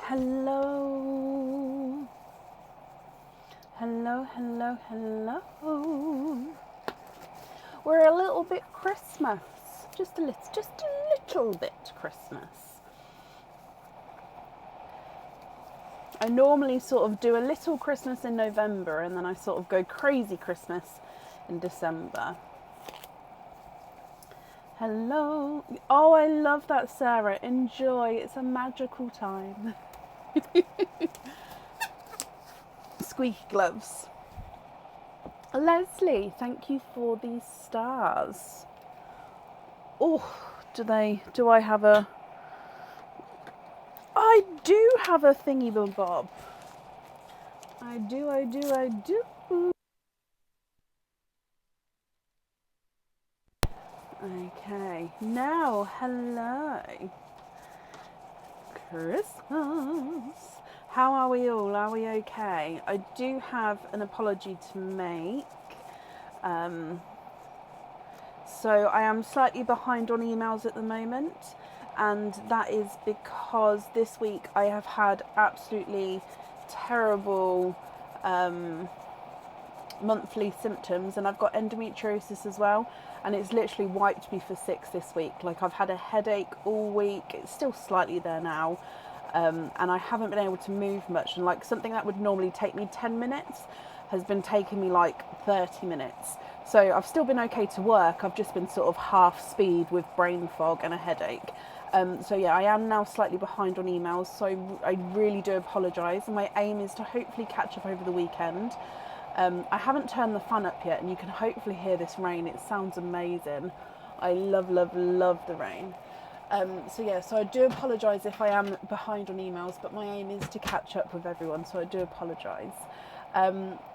Hello. Hello, hello, hello. We're a little bit Christmas. Just a little bit Christmas. I normally sort of do a little Christmas in November and then I sort of go crazy Christmas in December. Hello. Oh, I love that, Sarah. Enjoy. It's a magical time. Squeaky gloves. Leslie, thank you for these stars. Oh, do I have a... I do have a thingy bob. I do. Okay, now, hello. Christmas. How are we all? Are we okay? I do have an apology to make. So I am slightly behind on emails at the moment, and that is because this week I have had absolutely terrible monthly symptoms, and I've got endometriosis as well, and it's literally wiped me for 6 this week. Like, I've had a headache all week. It's still slightly there now, and I haven't been able to move much, and like something that would normally take me 10 minutes has been taking me like 30 minutes. So I've still been okay to work. I've just been sort of half speed with brain fog and a headache. So yeah, I am now slightly behind on emails, so I really do apologise, and my aim is to hopefully catch up over the weekend. I haven't turned the fan up yet, and you can hopefully hear this rain. It sounds amazing. I love the rain. So I do apologise if I am behind on emails, but my aim is to catch up with everyone, so I do apologise.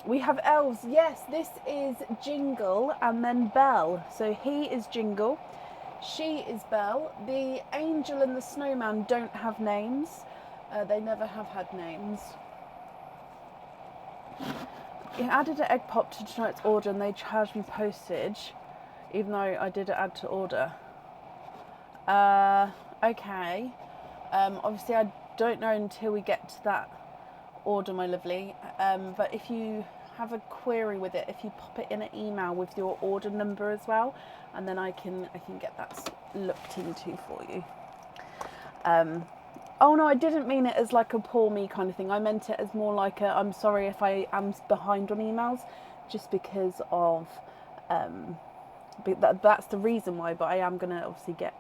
We have elves. Yes, this is Jingle and then Belle. So he is Jingle, she is Belle. The angel and the snowman don't have names. They never have had names. I added an egg pop to tonight's order and they charged me postage, even though I did add to order. Okay. Obviously I don't know until we get to that order, my lovely. But if you have a query with it, if you pop it in an email with your order number as well, and then I can get that looked into for you. Oh no, I didn't mean it as like a poor me kind of thing. I meant it as more like a, I'm sorry if I am behind on emails, just because of that's the reason why. But I am gonna obviously get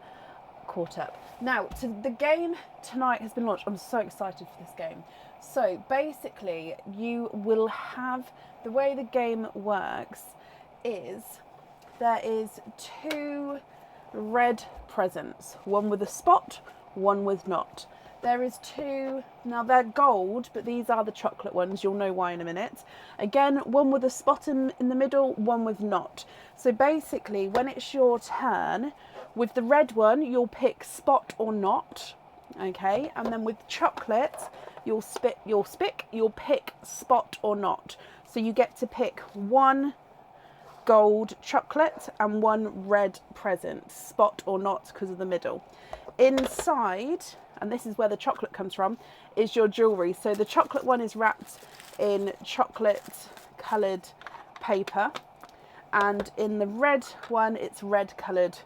caught up. Now, the game tonight has been launched. I'm so excited for this game. So basically, you will have, the way the game works is there is 2 red presents, one with a spot, one with not. There is 2, now they're gold, but these are the chocolate ones. You'll know why in a minute. Again, one with a spot in the middle, one with not. So basically, when it's your turn, with the red one, you'll pick spot or not, okay? And then with chocolate, you'll pick spot or not. So you get to pick 1 gold chocolate and 1 red present, spot or not, because of the middle. Inside, and this is where the chocolate comes from, is your jewellery. So the chocolate one is wrapped in chocolate coloured paper, and in the red one, it's red coloured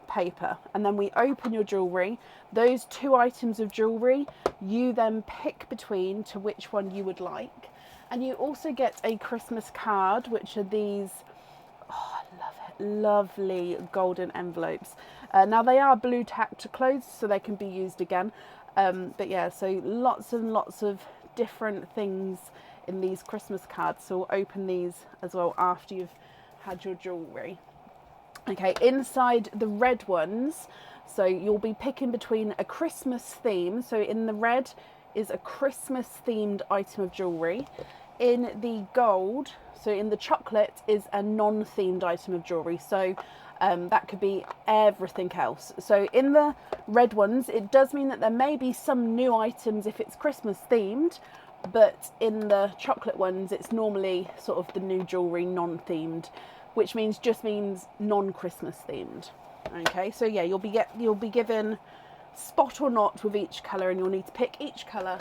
paper. And then we open your jewellery. Those 2 items of jewellery, you then pick between to which one you would like. And you also get a Christmas card, which are these, oh, I love it, lovely golden envelopes. Now they are blue tack to close, so they can be used again. But yeah, so lots and lots of different things in these Christmas cards. So we'll open these as well after you've had your jewellery. Okay, inside the red ones, so you'll be picking between a Christmas theme. So in the red is a Christmas themed item of jewellery. In the gold, so in the chocolate, is a non-themed item of jewellery. So that could be everything else. So in the red ones, it does mean that there may be some new items if it's Christmas themed, but in the chocolate ones, it's normally sort of the new jewellery non-themed, which means non-Christmas themed. Okay, so yeah, you'll be given spot or not with each colour, and you'll need to pick each colour,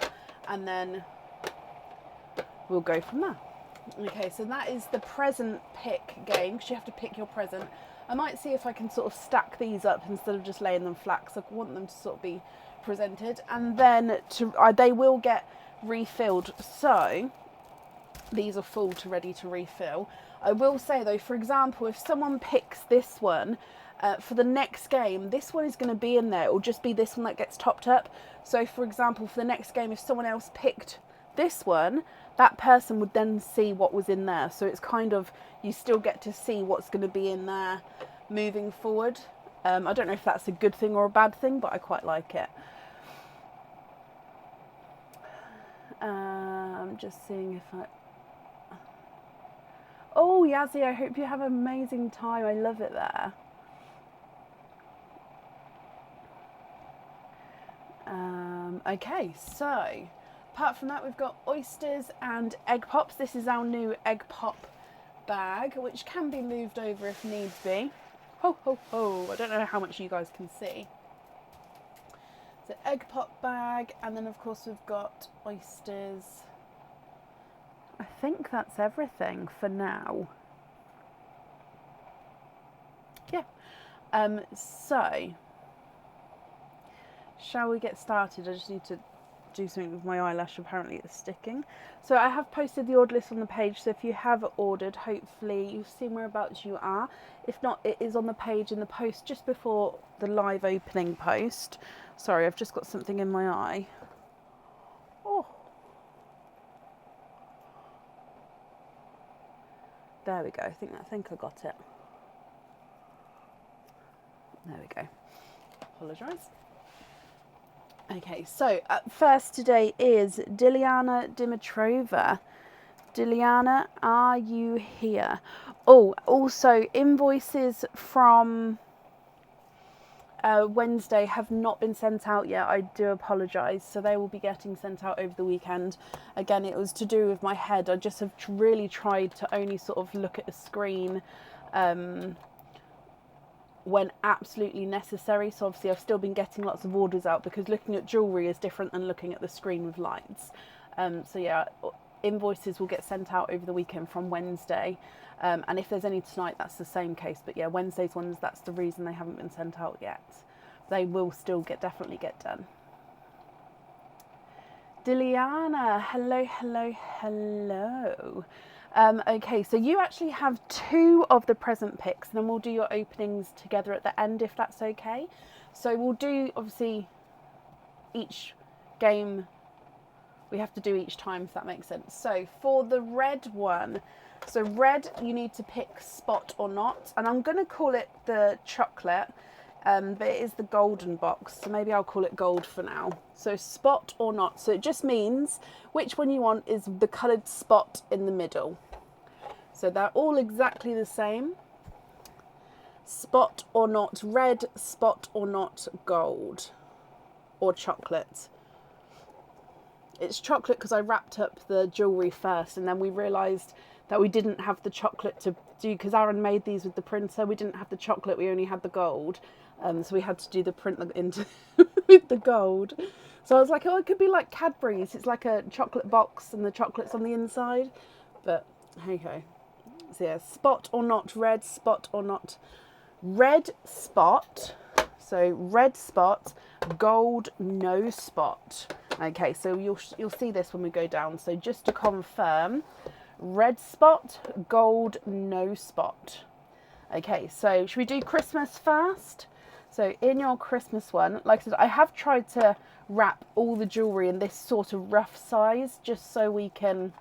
and then we'll go from there. Okay, so that is the present pick game, because you have to pick your present. I might see if I can sort of stack these up instead of just laying them flat, because I want them to sort of be presented, and then they will get refilled, so these are full to ready to refill. I will say though, for example, if someone picks this one for the next game, this one is going to be in there. It will just be this one that gets topped up. So for example, for the next game, if someone else picked this one, that person would then see what was in there. So it's kind of, you still get to see what's going to be in there moving forward. I don't know if that's a good thing or a bad thing, but I quite like it. I'm just seeing if I... Oh, Yazzie, I hope you have an amazing time. I love it there. Okay, so apart from that, we've got oysters and egg pops. This is our new egg pop bag, which can be moved over if needs be. Ho, ho, ho. I don't know how much you guys can see. The egg pop bag, and then of course we've got oysters. I think that's everything for now. Yeah. So shall we get started? I just need to do something with my eyelash. Apparently it's sticking. So I have posted the order list on the page, so if you have ordered, hopefully you've seen whereabouts you are. If not, it is on the page in the post just before the live opening post. Sorry, I've just got something in my eye. Oh, there we go. I think I got it. There we go. Apologise. Okay, so up first today is Diliana Dimitrova. Diliana, are you here? Oh, also invoices from Wednesday have not been sent out yet. I do apologise. So they will be getting sent out over the weekend. Again, it was to do with my head. I just have really tried to only sort of look at the screen when absolutely necessary. So obviously I've still been getting lots of orders out, because looking at jewellery is different than looking at the screen with lights. So yeah, invoices will get sent out over the weekend from Wednesday. And if there's any tonight, that's the same case. But yeah, Wednesday's ones, that's the reason they haven't been sent out yet. They will still definitely get done. Diliana, hello, hello, hello. Okay, so you actually have 2 of the present picks, and then we'll do your openings together at the end, if that's okay. So we'll do, obviously, each game we have to do each time, if that makes sense. So for the red one, so red, you need to pick spot or not, and I'm going to call it the chocolate, but it is the golden box, so maybe I'll call it gold for now. So spot or not, so it just means which one you want is the coloured spot in the middle. So they're all exactly the same. Spot or not red, spot or not gold, or chocolate. It's chocolate because I wrapped up the jewellery first, and then we realised that we didn't have the chocolate to do, because Aaron made these with the printer. We didn't have the chocolate, we only had the gold. So we had to do the print into with the gold. So I was like, oh, it could be like Cadbury's. It's like a chocolate box and the chocolate's on the inside. But hey ho. So yeah, spot or not red, spot or not red spot. So red spot, gold no spot. Okay, so you'll see this when we go down. So just to confirm, red spot, gold no spot. Okay, so should we do Christmas first? So in your Christmas one, like I said, I have tried to wrap all the jewellery in this sort of rough size, just so we can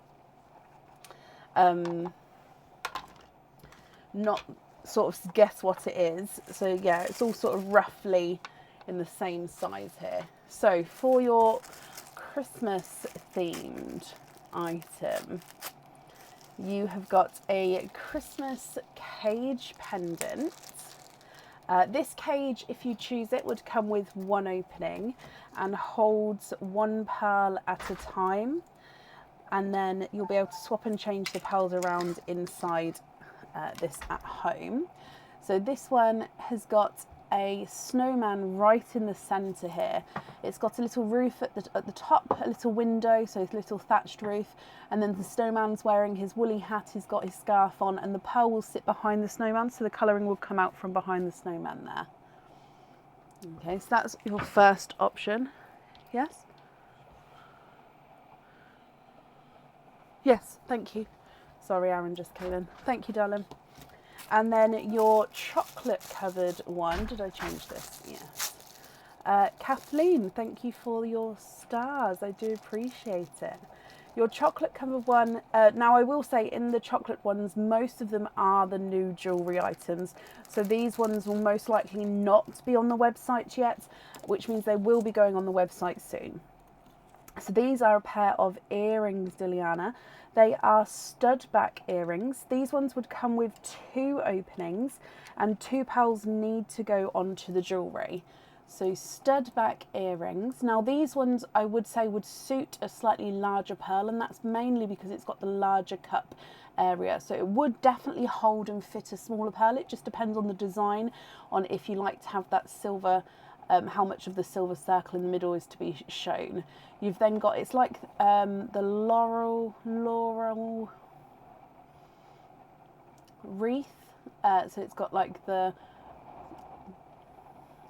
not sort of guess what it is. So yeah, it's all sort of roughly in the same size here. So for your Christmas themed item, you have got a Christmas cage pendant. This cage, if you choose it, would come with 1 opening and holds 1 pearl at a time. And then you'll be able to swap and change the pearls around inside this at home. So this one has got a snowman right in the centre here. It's got a little roof at the top, a little window, so it's a little thatched roof, and then the snowman's wearing his woolly hat, he's got his scarf on, and the pearl will sit behind the snowman, so the colouring will come out from behind the snowman there. Okay, so that's your first option. Yes? Yes, thank you. Sorry, Aaron just came in. Thank you, darling. And then your chocolate covered one. Did I change this? Yes. Kathleen, thank you for your stars. I do appreciate it. Your chocolate covered one. Now, I will say in the chocolate ones, most of them are the new jewellery items. So these ones will most likely not be on the website yet, which means they will be going on the website soon. So these are a pair of earrings, Diliana. They are stud back earrings. These ones would come with 2 openings, and 2 pearls need to go onto the jewellery. So stud back earrings. Now these ones I would say would suit a slightly larger pearl, and that's mainly because it's got the larger cup area. So it would definitely hold and fit a smaller pearl. It just depends on the design, on if you like to have that silver, how much of the silver circle in the middle is to be shown. You've then got, it's like the laurel wreath. So it's got like the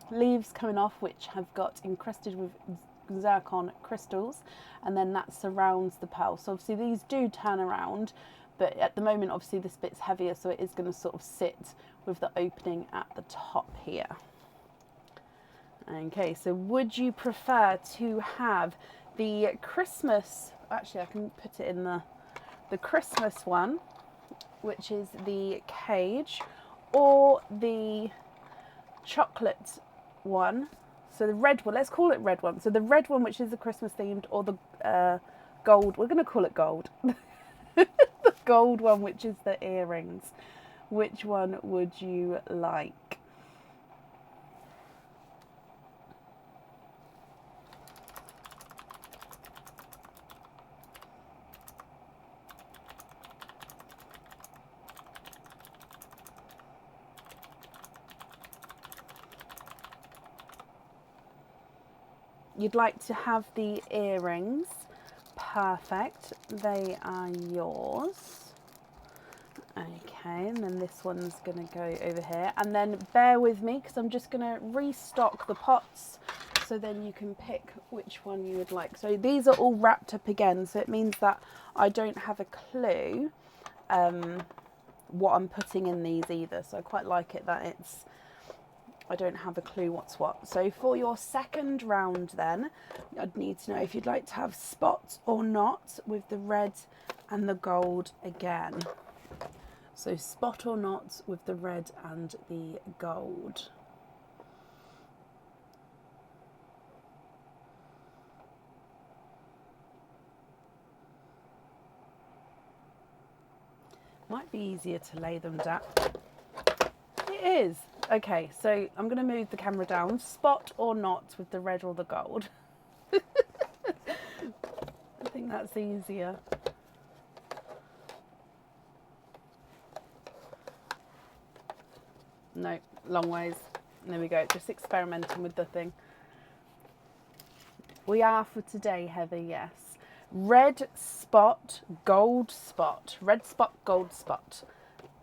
leaves coming off, which have got encrusted with zircon crystals, and then that surrounds the pearl. So obviously these do turn around, but at the moment obviously this bit's heavier, so it is going to sort of sit with the opening at the top here. Okay, so would you prefer to have the Christmas, actually I can put it in the Christmas one, which is the cage, or the chocolate one, so the red one, let's call it red one, so the red one, which is the Christmas themed, or the gold, we're going to call it gold, the gold one, which is the earrings. Which one would you like? You'd like to have the earrings. Perfect. They are yours. Okay, and then this one's going to go over here. And then bear with me, because I'm just going to restock the pots, so then you can pick which one you would like. So these are all wrapped up again, so it means that I don't have a clue what I'm putting in these either. So I quite like it that I don't have a clue what's what. So for your second round then, I'd need to know if you'd like to have spots or not with the red and the gold again. So spot or not with the red and the gold. Might be easier to lay them down. It is. Okay, so I'm going to move the camera down. Spot or not with the red or the gold. I think that's easier. No, long ways. There we go, just experimenting with the thing. We are for today, Heather, yes. Red spot, gold spot. Red spot, gold spot.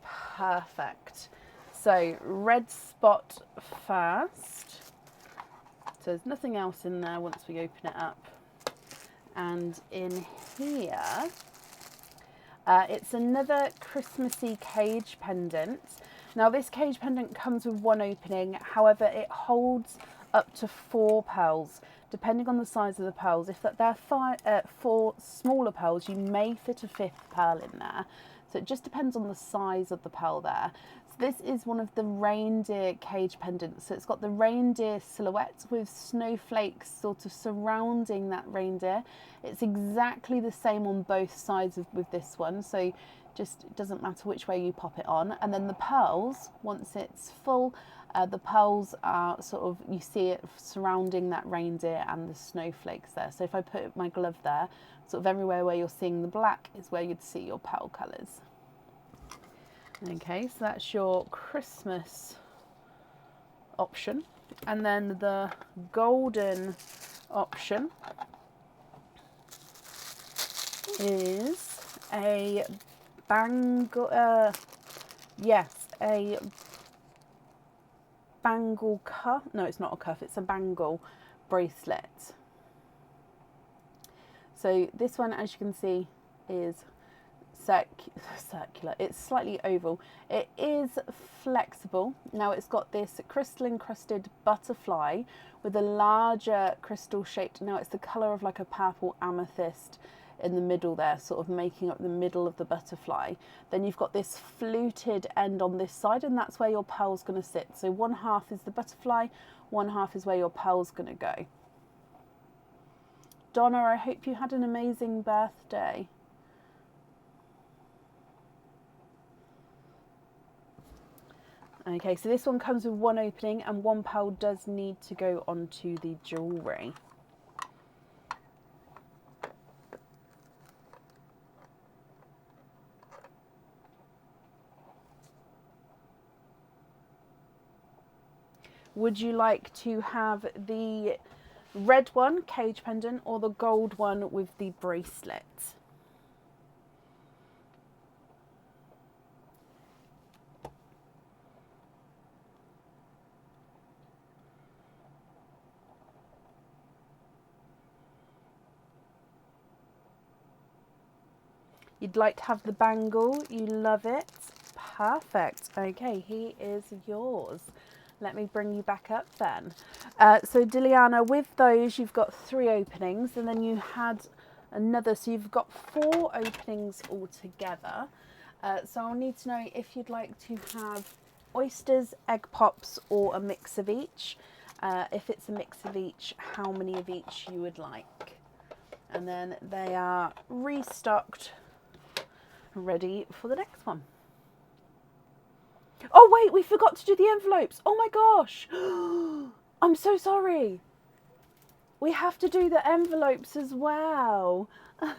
Perfect. So red spot first. So there's nothing else in there once we open it up. And in here, it's another Christmassy cage pendant. Now this cage pendant comes with 1 opening, however it holds up to 4 pearls, depending on the size of the pearls. If they're 4 smaller pearls, you may fit a 5th pearl in there. So it just depends on the size of the pearl there. So this is one of the reindeer cage pendants. So it's got the reindeer silhouette with snowflakes sort of surrounding that reindeer. It's exactly the same on both sides with this one. So just it doesn't matter which way you pop it on. And then the pearls, once it's full, the pearls are sort of, you see it surrounding that reindeer and the snowflakes there. So if I put my glove there, sort of everywhere where you're seeing the black is where you'd see your pearl colours. Okay, so that's your Christmas option. And then the golden option is a bangle, yes, a bangle cuff. No, it's not a cuff, it's a bangle bracelet. So this one, as you can see, is circular. It's slightly oval. It is flexible. Now it's got this crystal encrusted butterfly with a larger crystal shaped. Now it's the colour of like a purple amethyst in the middle there, sort of making up the middle of the butterfly. Then you've got this fluted end on this side, and that's where your pearl's going to sit. So one half is the butterfly, one half is where your pearl's going to go. Donna, I hope you had an amazing birthday. Okay, so this one comes with one opening, and one pearl does need to go onto the jewellery. Would you like to have the red one, cage pendant, or the gold one with the bracelet? You'd like to have the bangle, you love it. Perfect. Okay, he is yours. Let me bring you back up then. So Diliana, with those you've got 3 openings, and then you had another, so you've got 4 openings altogether. So I'll need to know if you'd like to have oysters, egg pops, or a mix of each. If it's a mix of each, how many of each you would like. And then they are restocked, ready for the next one. Oh wait, we forgot to do the envelopes. Oh my gosh. I'm so sorry. We have to do the envelopes as well. I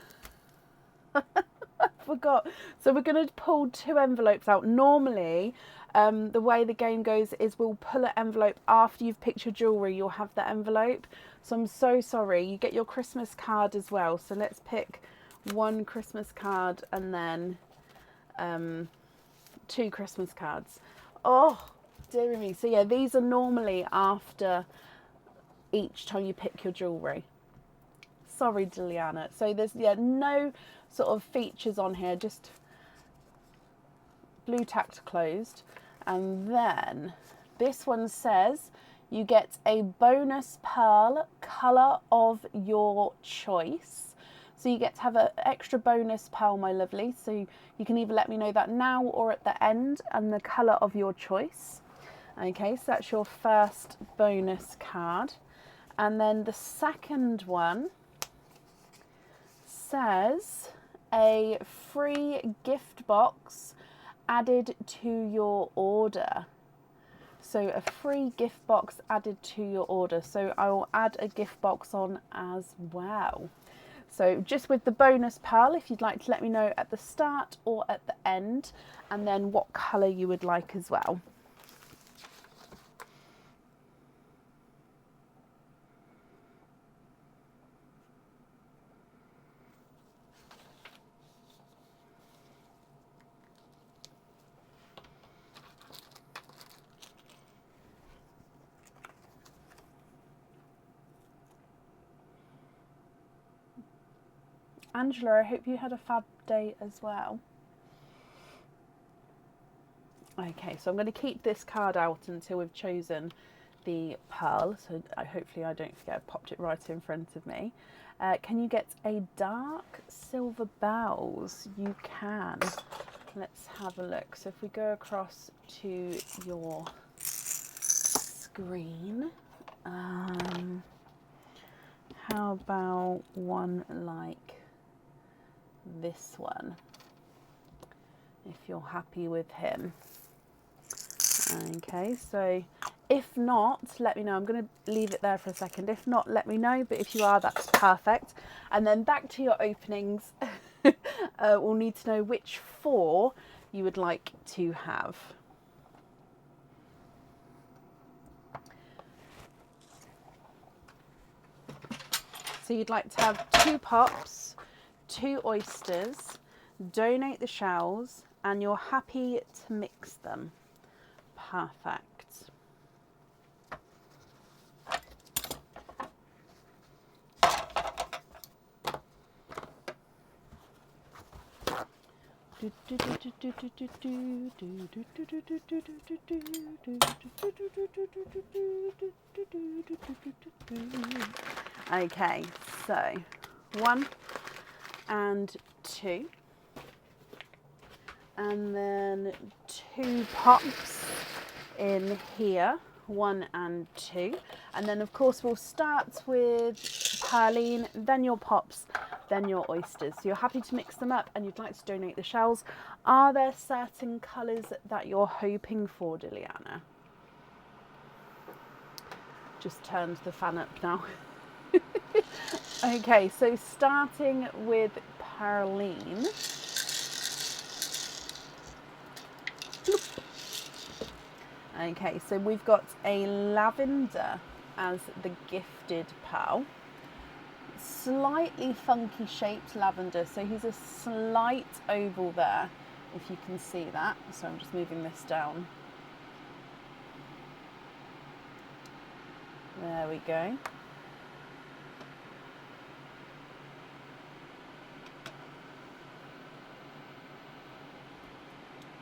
forgot. So we're going to pull 2 envelopes out. Normally, the way the game goes is we'll pull an envelope after you've picked your jewellery. You'll have the envelope. So I'm so sorry. You get your Christmas card as well. So let's pick 1 Christmas card and then 2 Christmas cards. Oh, dear me. So yeah, these are normally after each time you pick your jewellery. Sorry, Diliana. So there's no sort of features on here, just blue tacked closed. And then this one says you get a bonus pearl, colour of your choice. So you get to have an extra bonus pearl, my lovely. So you can either let me know that now or at the end, and the colour of your choice. Okay, so that's your first bonus card. And then the second one says a free gift box added to your order. So a free gift box added to your order. So I will add a gift box on as well. So just with the bonus pearl, if you'd like to let me know at the start or at the end, and then what colour you would like as well. Angela, I hope you had a fab day as well. Okay, so I'm going to keep this card out until we've chosen the pearl. So hopefully I don't forget, I popped it right in front of me. Can you get a dark silver bells? You can. Let's have a look. So if we go across to your screen, how about one like this one, if you're happy with him. Okay, so if not, let me know. I'm going to leave it there for a second. If not, let me know, but if you are, that's perfect. And then back to your openings. We'll need to know which 4 you would like to have. So you'd like to have 2 pops, 2 oysters, donate the shells, and you're happy to mix them. Perfect. Okay, so 1 and 2, and then 2 pops in here, 1 and 2, and then of course we'll start with Perline, then your pops, then your oysters. So you're happy to mix them up and you'd like to donate the shells. Are there certain colours that you're hoping for, Diliana? Just turned the fan up now. Okay, so starting with Perline. Okay, so we've got a lavender as the gifted pearl. Slightly funky shaped lavender, so he's a slight oval there, if you can see that. So I'm just moving this down. There we go.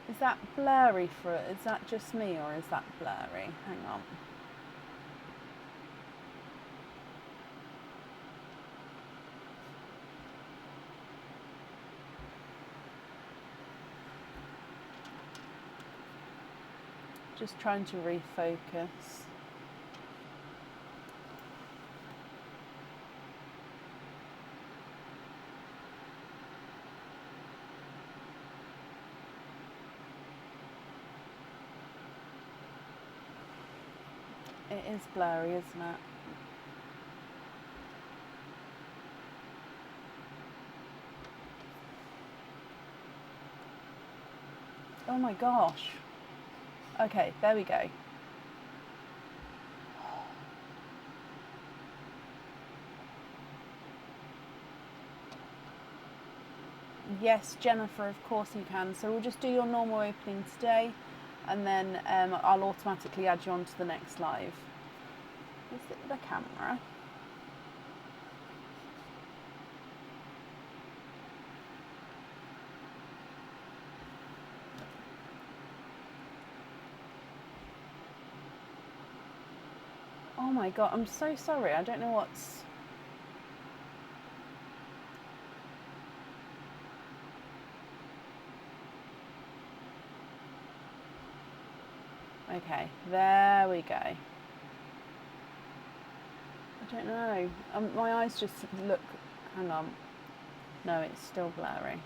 Is that blurry for it? Is that just me or is that blurry? Hang on. Just trying to refocus. It is blurry, isn't it? Oh my gosh. Okay, there we go. Yes, Jennifer, of course you can. So we'll just do your normal opening today, and then I'll automatically add you on to the next live. Is it the camera? Oh my god, I'm so sorry. I don't know what's... Okay, there we go. I don't know. My eyes just look... Hang on. No, it's still blurry.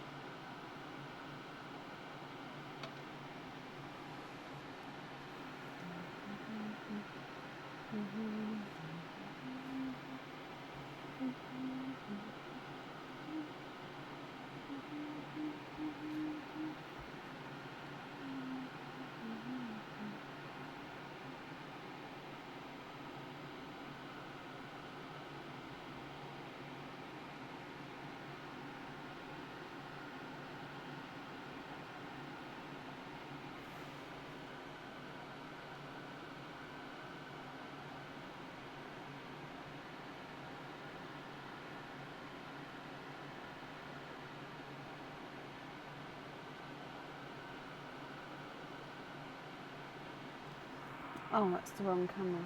Oh, that's the wrong camera.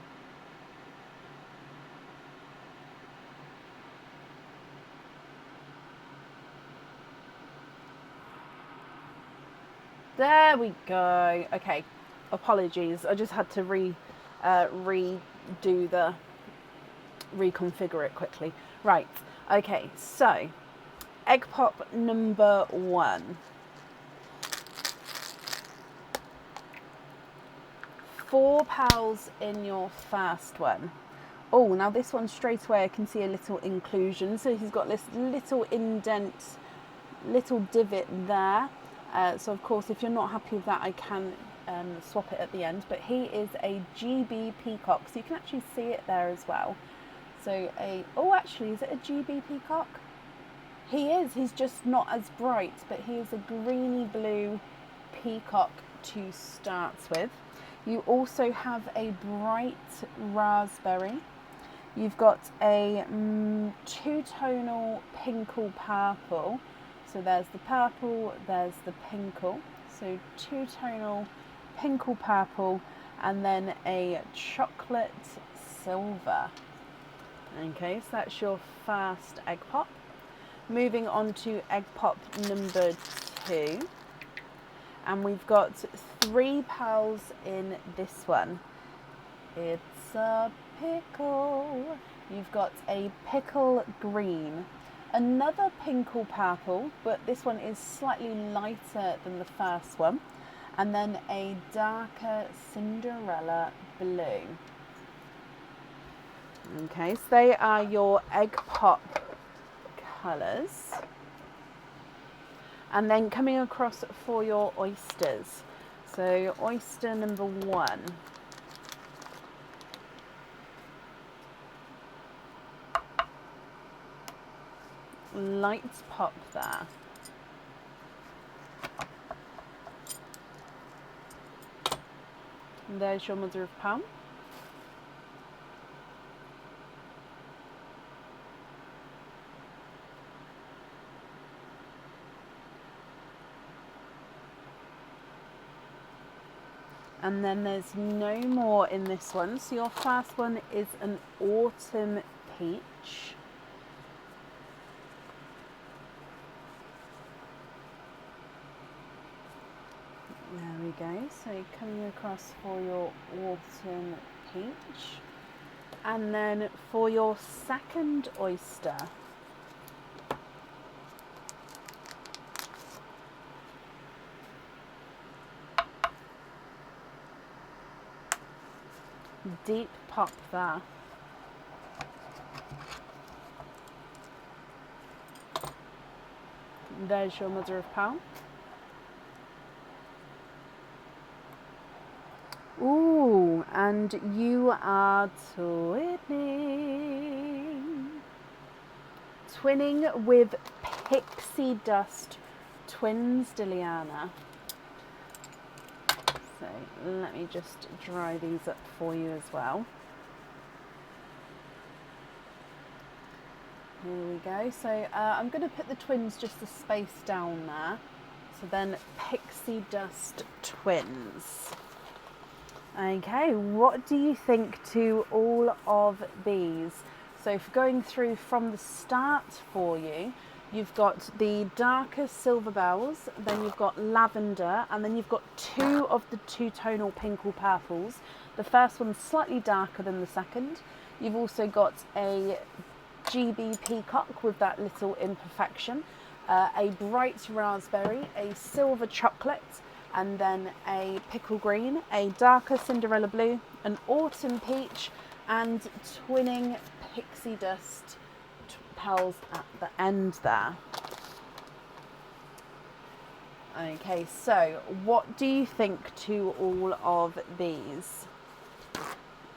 There we go. Okay, apologies. I just had to reconfigure it quickly. Right. Okay. So, egg pop number 1. 4 pals in your first one. Oh, now this one straight away I can see a little inclusion. So he's got this little indent, little divot there. So of course, if you're not happy with that, I can swap it at the end. But he is a GB peacock, so you can actually see it there as well. So oh, actually, is it a GB peacock? He is. He's just not as bright, but he is a greeny blue peacock to start with. You also have a bright raspberry. You've got a two-tonal pinkle purple. So there's the purple, there's the pinkle. So two-tonal pinkle purple, and then a chocolate silver. Okay, so that's your first egg pop. Moving on to egg pop number 2. And we've got 3 pearls in this one. It's a pickle. You've got a pickle green, another pinkle purple, but this one is slightly lighter than the first one, and then a darker Cinderella blue. Okay, so they are your egg pop colours. And then coming across for your oysters. So oyster number 1. Light pop there. And there's your mother of pearl. And then there's no more in this one. So your first one is an autumn peach. There we go. So coming across for your autumn peach. And then for your second oyster, deep pop there. There's your mother of pearl. Ooh, and you are twinning. Twinning with pixie dust twins, Diliana. So let me just dry these up for you as well. Here we go. So I'm going to put the twins just a space down there. So then pixie dust twins. Okay, what do you think to all of these? So for going through from the start for you, you've got the darker silver bells, then you've got lavender, and then you've got 2 of the two-tonal pinkle purples. The first one's slightly darker than the second. You've also got a GB peacock with that little imperfection, a bright raspberry, a silver chocolate, and then a pickle green, a darker Cinderella blue, an autumn peach, and twinning pixie dust pearls at the end there. Okay, so what do you think to all of these?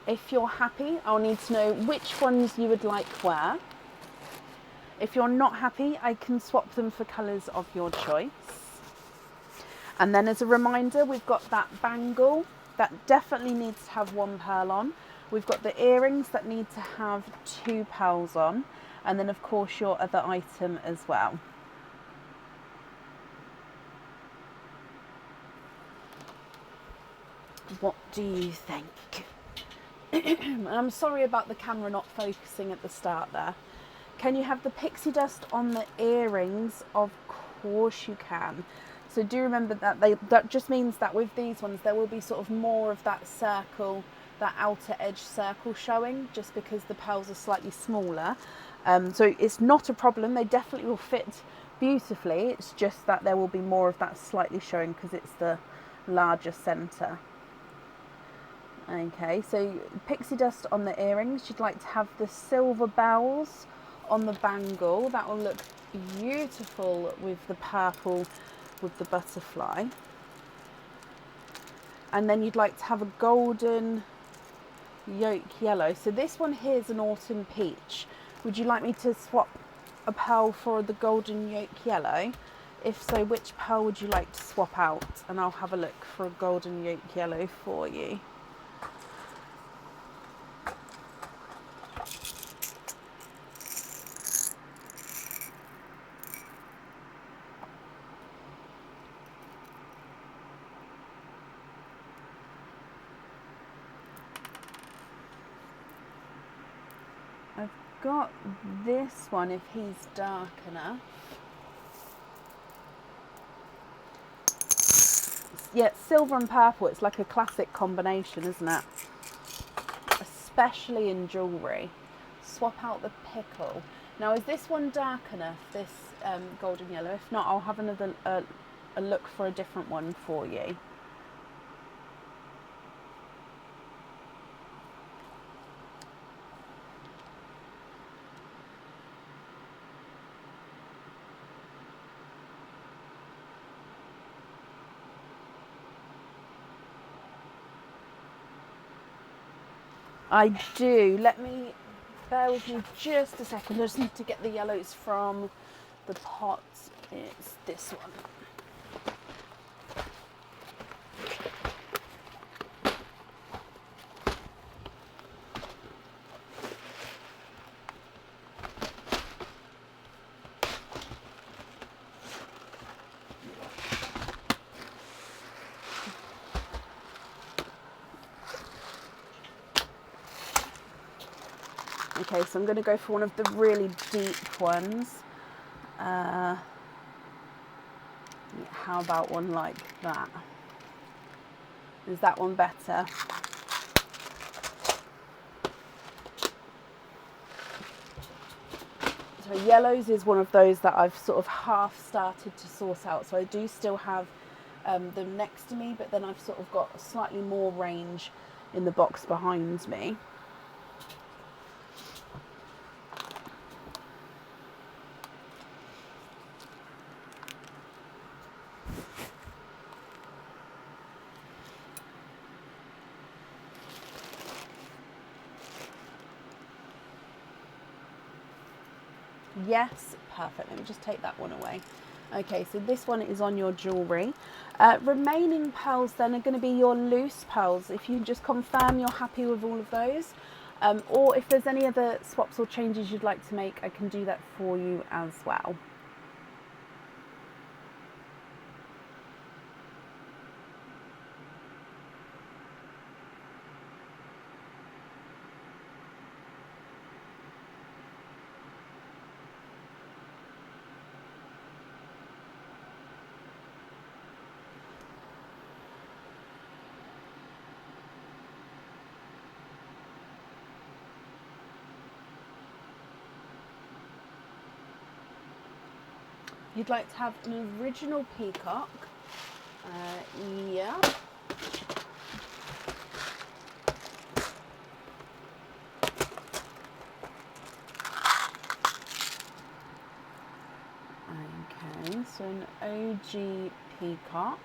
If you're happy, I'll need to know which ones you would like where. If you're not happy, I can swap them for colours of your choice. And then as a reminder, we've got that bangle that definitely needs to have 1 pearl on. We've got the earrings that need to have 2 pearls on. And then of course your other item as well. What do you think? I'm sorry about the camera not focusing at the start there. Can you have the pixie dust on the earrings? Of course you can. So do remember that that just means that with these ones there will be sort of more of that circle, that outer edge circle showing, just because the pearls are slightly smaller. So it's not a problem, they definitely will fit beautifully. It's just that there will be more of that slightly showing because it's the larger centre. Okay, so pixie dust on the earrings. You'd like to have the silver bells on the bangle. That will look beautiful with the purple with the butterfly. And then you'd like to have a golden yolk yellow. So this one here is an autumn peach. Would you like me to swap a pearl for the golden yolk yellow? If so, which pearl would you like to swap out? And I'll have a look for a golden yolk yellow for you. I've got this one if he's dark enough. Yeah, silver and purple, it's like a classic combination, isn't it? Especially in jewellery. Swap out the pickle. Now, is this one dark enough, this golden yellow? If not, I'll have another a look for a different one for you. I do. Bear with me just a second. I just need to get the yellows from the pot. It's this one. Okay, so I'm going to go for one of the really deep ones. How about one like that? Is that one better? So yellows is one of those that I've sort of half started to sort out. So I do still have them next to me, but then I've sort of got slightly more range in the box behind me. Yes, perfect. Let me just take that one away. Okay, so this one is on your jewellery. Remaining pearls then are going to be your loose pearls. If you just confirm you're happy with all of those, or if there's any other swaps or changes you'd like to make, I can do that for you as well. You'd like to have an original peacock. Yeah. Okay, so an OG peacock.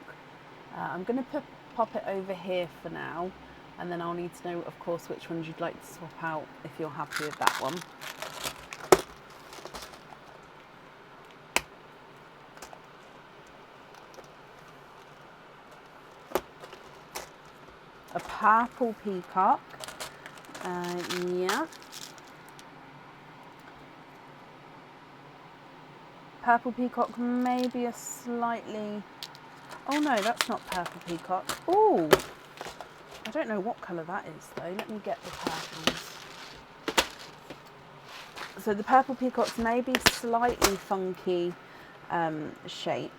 I'm going to pop it over here for now, and then I'll need to know, of course, which ones you'd like to swap out if you're happy with that one. A purple peacock. Yeah. Purple peacock, maybe a slightly... Oh no, that's not purple peacock. Oh, I don't know what colour that is though. Let me get the purples. So the purple peacock's maybe slightly funky shaped.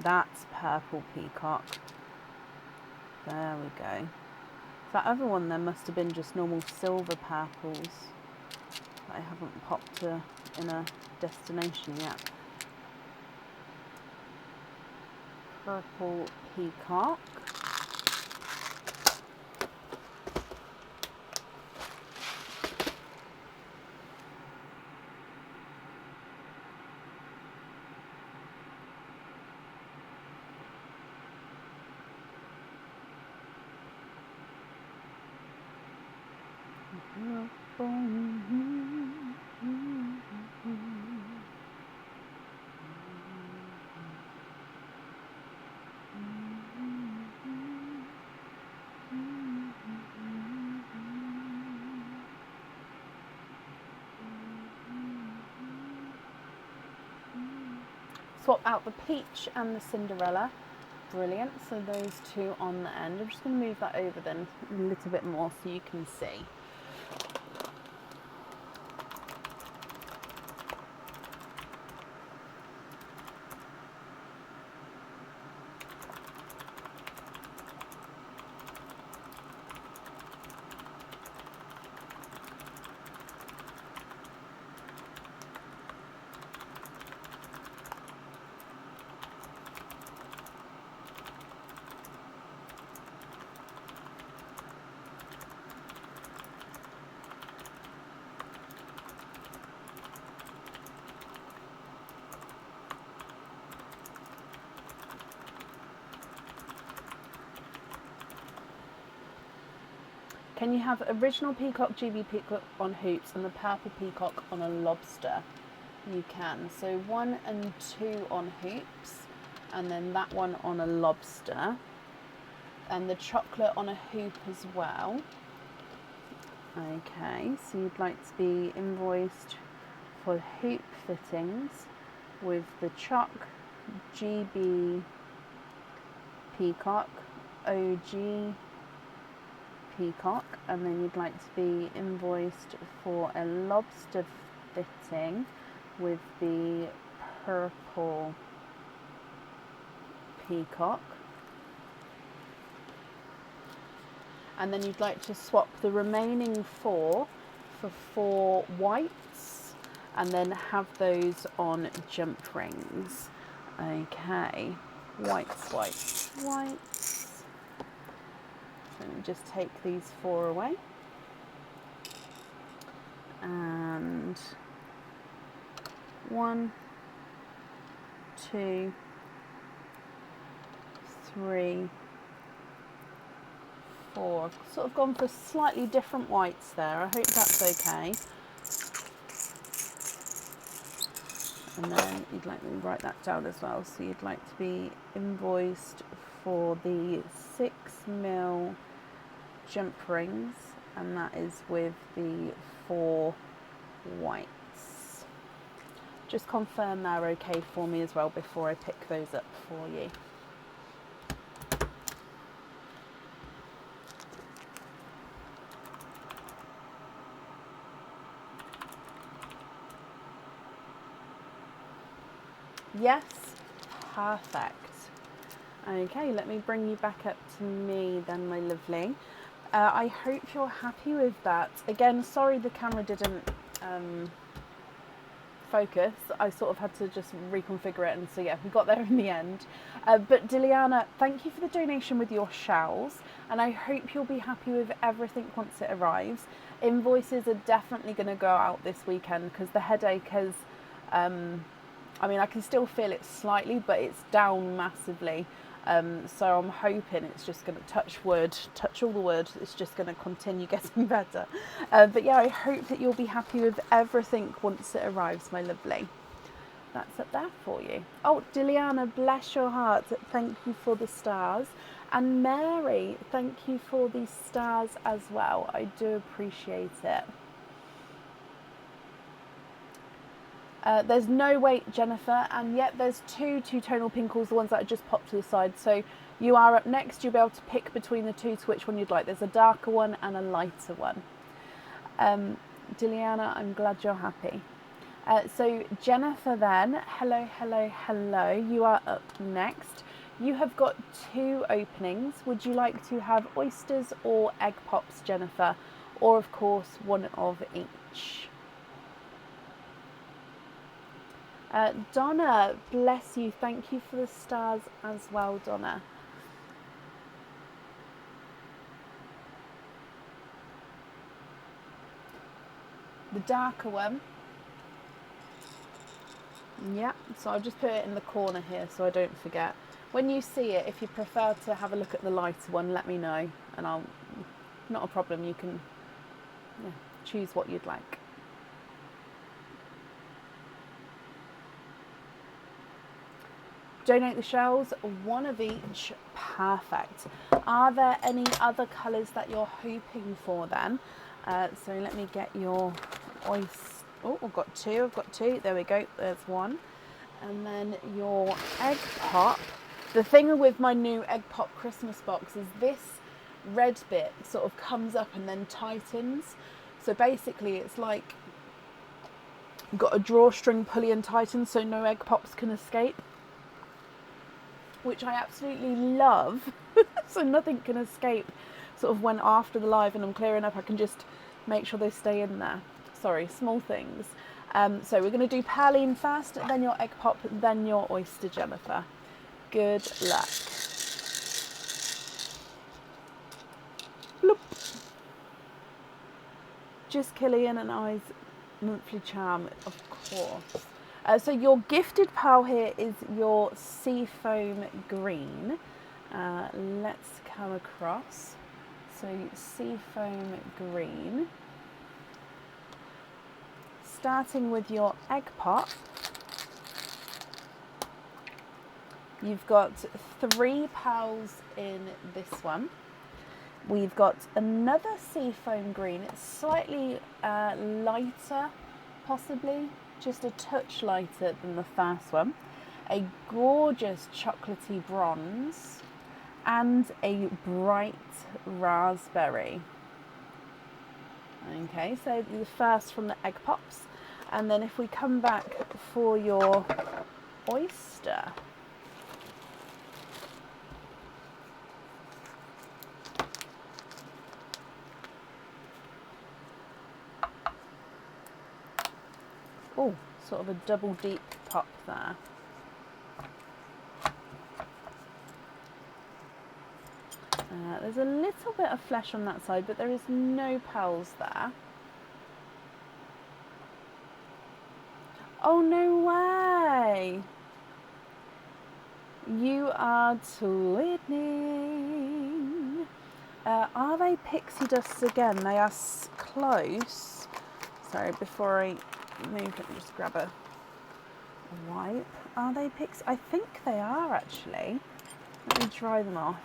That's purple peacock. There we go. That other one then must have been just normal silver purples that I haven't popped in a destination yet. Purple peacock. Swap out the peach and the Cinderella. Brilliant. So those two on the end. I'm just going to move that over then a little bit more so you can see. Can you have original peacock, GB peacock on hoops and the purple peacock on a lobster? You can. So 1 and 2 on hoops and then that one on a lobster. And the chocolate on a hoop as well. Okay, so you'd like to be invoiced for hoop fittings with the choc, GB peacock, OG peacock, and then you'd like to be invoiced for a lobster fitting with the purple peacock, and then you'd like to swap the remaining 4 for 4 whites and then have those on jump rings. Okay, whites, whites, whites. And just take these 4 away, and 1, 2, 3, 4. I've sort of gone for slightly different whites there. I hope that's okay. And then you'd like me to write that down as well. So you'd like to be invoiced for the 6mm jump rings, and that is with the 4 whites. Just confirm they're okay for me as well before I pick those up for you. Yes, perfect. Okay, let me bring you back up to me then, my lovely. I hope you're happy with that. Again, sorry the camera didn't focus. I sort of had to just reconfigure it, and so yeah, we got there in the end. But Diliana, thank you for the donation with your shells, and I hope you'll be happy with everything once it arrives. Invoices are definitely going to go out this weekend because the headache has, I mean, I can still feel it slightly, but it's down massively. So I'm hoping it's just going to touch all the wood, it's just going to continue getting better. But yeah, I hope that you'll be happy with everything once it arrives, my lovely. That's up there for you. Oh, Diliana, bless your heart, thank you for the stars. And Mary, thank you for the stars as well. I do appreciate it. There's no weight, Jennifer, and yet there's 2 two-tonal pinkles, the ones that I just popped to the side. So you are up next. You'll be able to pick between the 2 to which one you'd like. There's a darker one and a lighter one. Diliana, I'm glad you're happy. So Jennifer then, hello, hello, hello. You are up next. You have got 2 openings. Would you like to have oysters or egg pops, Jennifer? Or, of course, one of each. Donna, bless you. Thank you for the stars as well, Donna. The darker one. Yeah, so I'll just put it in the corner here so I don't forget. When you see it, if you prefer to have a look at the lighter one, let me know, and I'll, not a problem, you can Yeah, choose what you'd like. Donate the shells, one of each. Perfect. Are there any other colours that you're hoping for then? So let me get your oyster. Oh, I've got two. There we go. There's one. And then your egg pop. The thing with my new egg pop Christmas box is this red bit sort of comes up and then tightens. So basically it's like got a drawstring pulley and tighten so no egg pops can escape, which I absolutely love. So nothing can escape sort of when after the live and I'm clearing up, I can just make sure they stay in there. Sorry, small things. So we're going to do Perline first, then your egg pop, then your oyster, Jennifer. Good luck. Bloop. Just Killian and I's monthly charm, of course. So your gifted pearl here is your seafoam green. Let's come across. So seafoam green. Starting with your egg pop. You've got 3 pearls in this one. We've got another seafoam green. It's slightly lighter, possibly, just a touch lighter than the first one. A gorgeous chocolatey bronze and a bright raspberry. Okay, so the first from the egg pops. And then if we come back for your oyster. Oh, sort of a double deep pop there. There's a little bit of flesh on that side, but there is no pearls there. Oh, no way! You are twinning. Are they pixie dusts again? They are close. Sorry, before I move, let me just grab a wipe. Are they pixie? I think they are actually. Let me dry them off.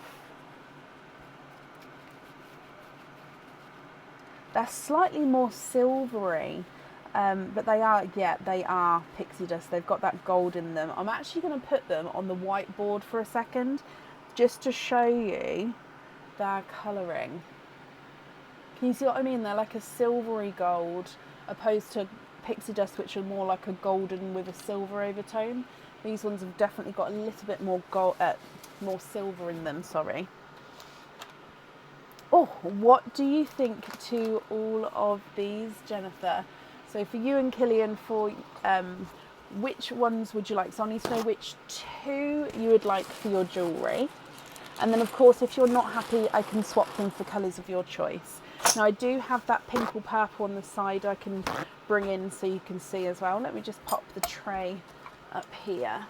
They're slightly more silvery, but they are pixie dust. They've got that gold in them. I'm actually going to put them on the whiteboard for a second, just to show you their colouring. Can you see what I mean? They're like a silvery gold, opposed to pixie dust, which are more like a golden with a silver overtone. These ones have definitely got a little bit more more silver in them. Sorry. Oh, what do you think to all of these, Jennifer? So for you and Killian, for which ones would you like? So I need to know which 2 you would like for your jewellery. And then, of course, if you're not happy, I can swap them for colours of your choice. Now, I do have that pink or purple on the side I can bring in so you can see as well. Let me just pop the tray up here.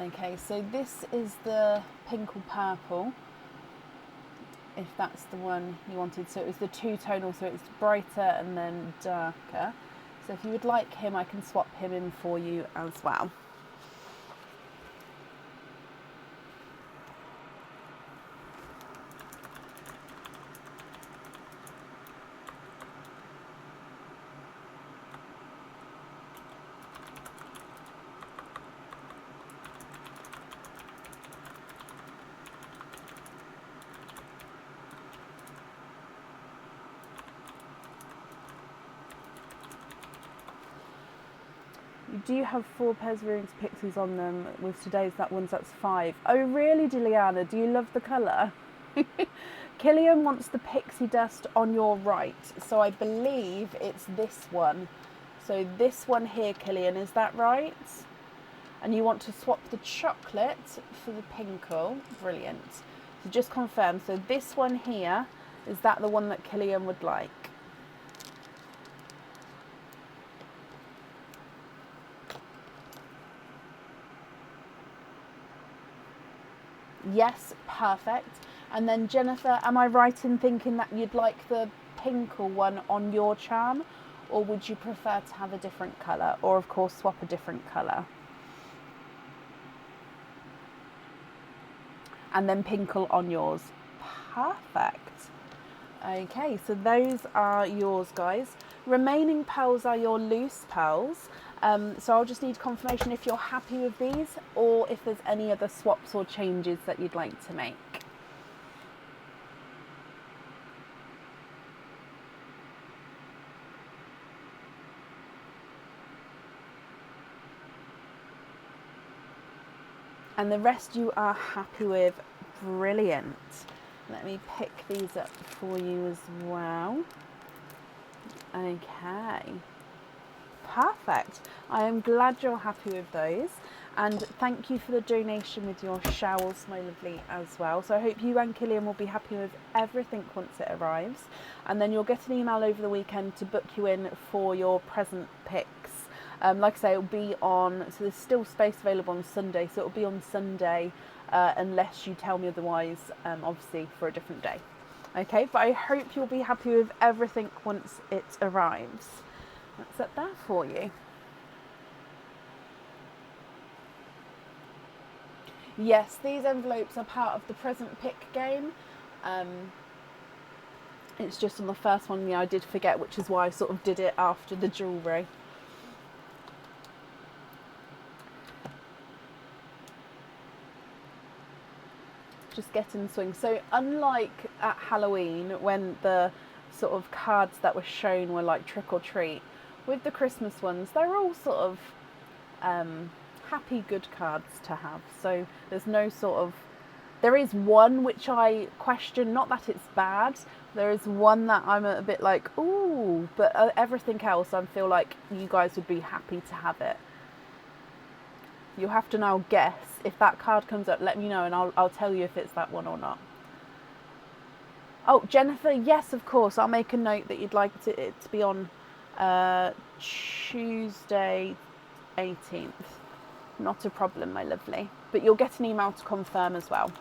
Okay, so this is the pink or purple, if that's the one you wanted. So it was the 2-tonal, so it's brighter and then darker. So if you would like him, I can swap him in for you as well. You do have 4 pairs of earrings pixies on them. With today's that's 5. Oh really, Diliana? Do you love the colour? Killian wants the pixie dust on your right, so I believe it's this one. So this one here, Killian, is that right? And you want to swap the chocolate for the pinkle. Brilliant. So just confirm. So this one here, is that the one that Killian would like? Yes, perfect. And then Jennifer, am I right in thinking that you'd like the pink or one on your charm, or would you prefer to have a different colour, or of course swap a different colour? And then pinkle on yours. Perfect. Okay, so those are yours, guys. Remaining pearls are your loose pearls. So I'll just need confirmation if you're happy with these, or if there's any other swaps or changes that you'd like to make. And the rest you are happy with. Brilliant. Let me pick these up for you as well. Okay. Perfect. I am glad you're happy with those. And thank you for the donation with your showels, my lovely, as well. So I hope you and Killian will be happy with everything once it arrives. And then you'll get an email over the weekend to book you in for your present picks. Like I say, it'll be on, so there's still space available on Sunday, so it'll be on Sunday, unless you tell me otherwise, obviously for a different day. Okay, but I hope you'll be happy with everything once it arrives. That's up there for you. Yes, these envelopes are part of the present pick game. It's just on the first one, yeah, I did forget, which is why I sort of did it after the jewellery. Just get in the swing. So unlike at Halloween, when the sort of cards that were shown were like trick or treat, with the Christmas ones, they're all sort of happy, good cards to have. So there's no sort of, there is one which I question, not that it's bad, there is one that I'm a bit like, ooh, but everything else I feel like you guys would be happy to have it. You'll have to now guess. If that card comes up, let me know and I'll tell you if it's that one or not. Oh, Jennifer, yes, of course. I'll make a note that you'd like it to be on Tuesday 18th. Not a problem, my lovely. But you'll get an email to confirm as well.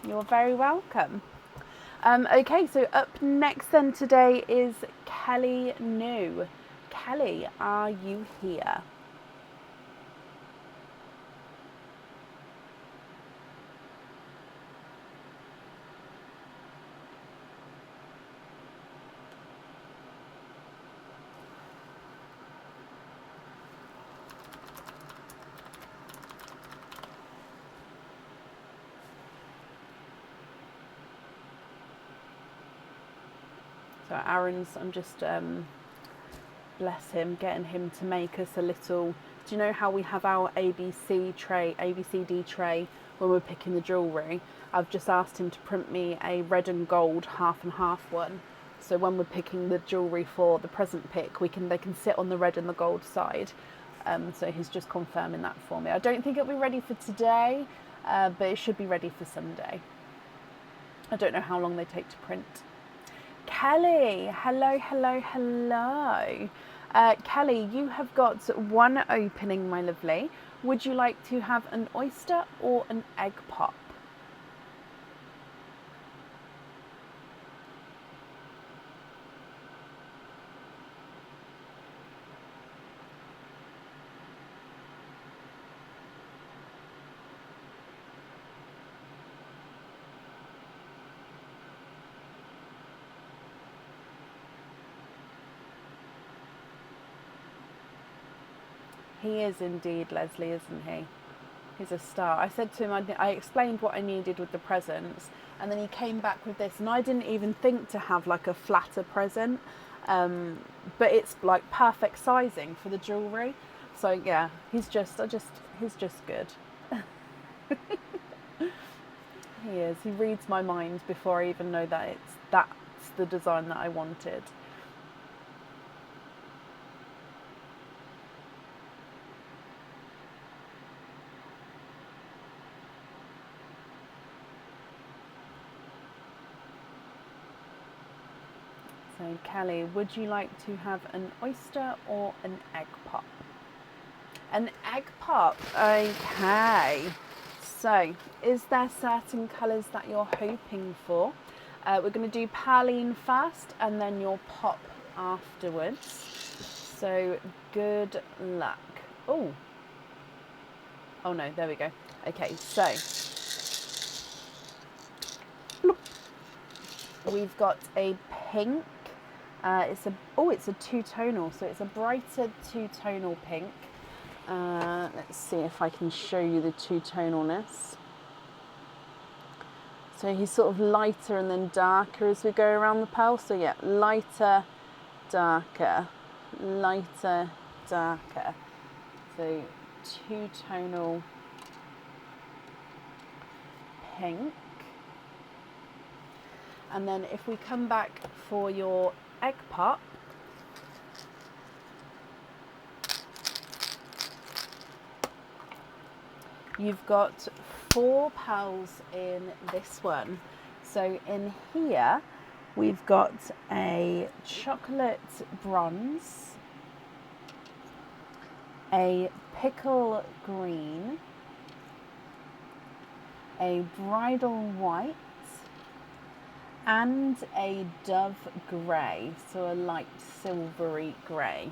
You're very welcome. Okay, so up next then today is Kelly New. Kelly, are you here? So Aaron's, I'm just, bless him, getting him to make us a little, do you know how we have our ABCD tray when we're picking the jewellery? I've just asked him to print me a red and gold half and half one. So when we're picking the jewellery for the present pick, they can sit on the red and the gold side. So he's just confirming that for me. I don't think it'll be ready for today, but it should be ready for Sunday. I don't know how long they take to print. Kelly, hello. Kelly, you have got one opening, my lovely. Would you like to have an oyster or an egg pop? He is indeed, Leslie, isn't he? He's a star. I said to him, I explained what I needed with the presents, and then he came back with this, and I didn't even think to have like a flatter present, but it's like perfect sizing for the jewellery. So yeah, he's just good. He is. He reads my mind before I even know that that's the design that I wanted. So Kelly, would you like to have an oyster or an egg pop? An egg pop, okay. So, is there certain colours that you're hoping for? We're going to do praline first and then your pop afterwards. So, good luck. Oh no, there we go. Okay, so we've got a pink. It's a two-tonal, so it's a brighter two-tonal pink. Let's see if I can show you the two-tonalness. So he's sort of lighter and then darker as we go around the pearl. So yeah, lighter, darker, lighter, darker. So two-tonal pink. And then if we come back for your egg pop, you've got 4 pearls in this one. So in here, we've got a chocolate bronze, a pickle green, a bridal white, and a dove grey, so a light silvery grey.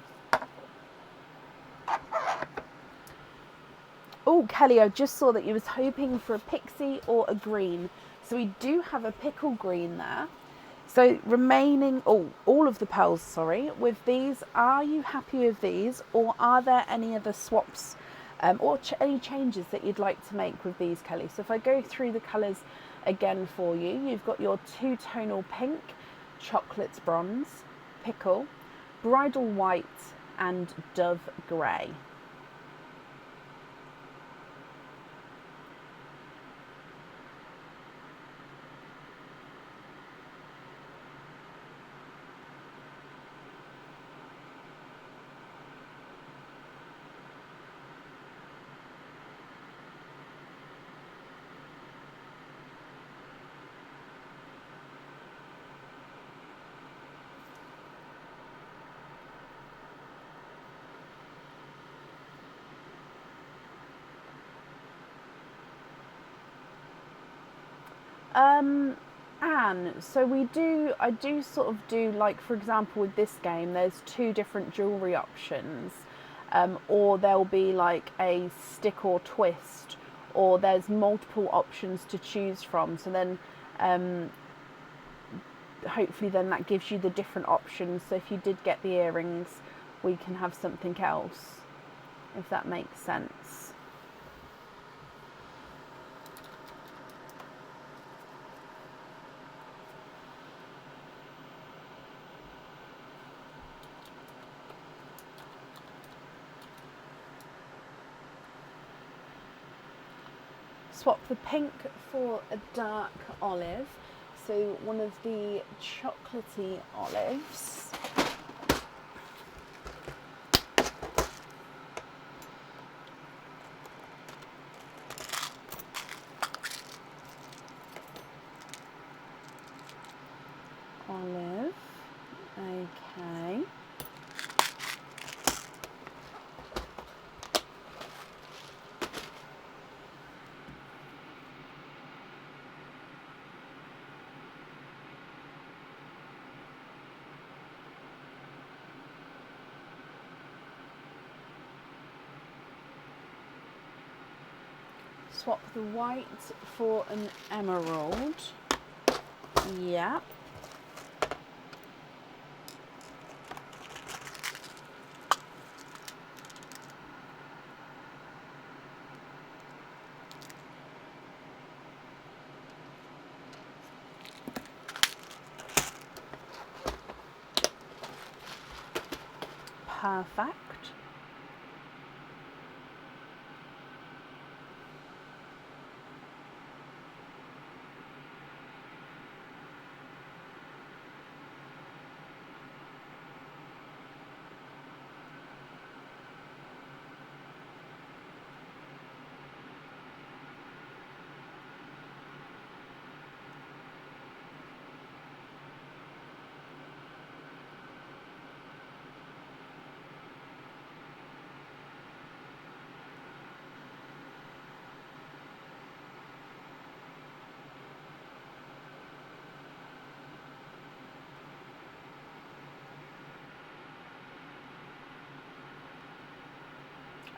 Oh, Kelly, I just saw that you was hoping for a pixie or a green. So we do have a pickle green there. So remaining, all of the pearls, sorry, with these, are you happy with these, or are there any other swaps or any changes that you'd like to make with these, Kelly? So if I go through the colours again for you, you've got your two-tonal pink, chocolate bronze, pickle, bridal white, and dove grey. Anne, so I do sort of do, like, for example, with this game, there's 2 different jewellery options, or there'll be like a stick or twist, or there's multiple options to choose from. So then, hopefully then that gives you the different options. So if you did get the earrings, we can have something else, if that makes sense. Swap the pink for a dark olive, so one of the chocolatey olives. Olive, okay. Swap the white for an emerald. Yeah. Perfect.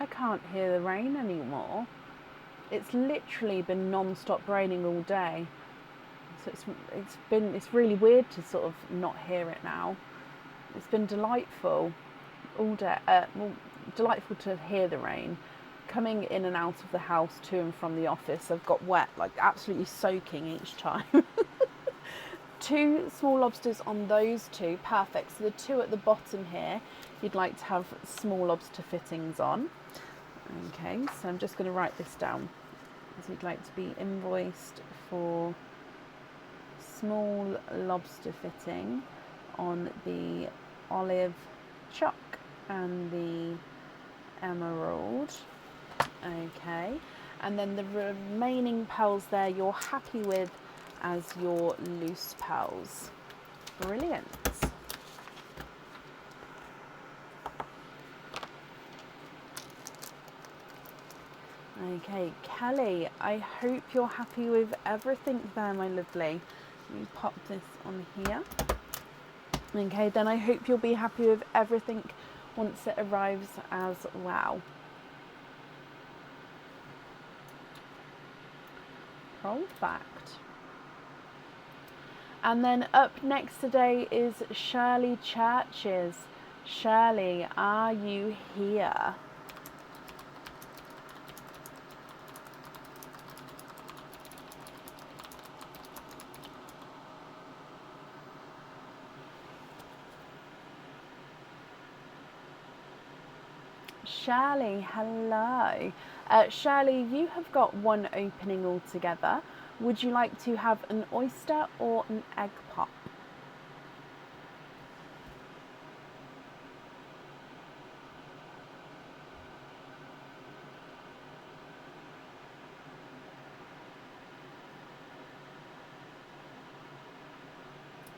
I can't hear the rain anymore. It's literally been non-stop raining all day. So it's really weird to sort of not hear it now. It's been delightful all day. Well, delightful to hear the rain. Coming in and out of the house to and from the office, I've got wet, like absolutely soaking each time. 2 small lobsters on those 2, perfect. So the 2 at the bottom here, you'd like to have small lobster fittings on. Okay, so I'm just going to write this down. So you'd like to be invoiced for small lobster fitting on the olive choc and the emerald. Okay, and then the remaining pearls there you're happy with as your loose pearls. Brilliant. Okay, Kelly, I hope you're happy with everything there, my lovely. Let me pop this on here. Okay, then I hope you'll be happy with everything once it arrives as well. Perfect. And then up next today is Shirley Churches. Shirley, are you here? Shirley, hello. Shirley, you have got 1 opening altogether. Would you like to have an oyster or an egg pop?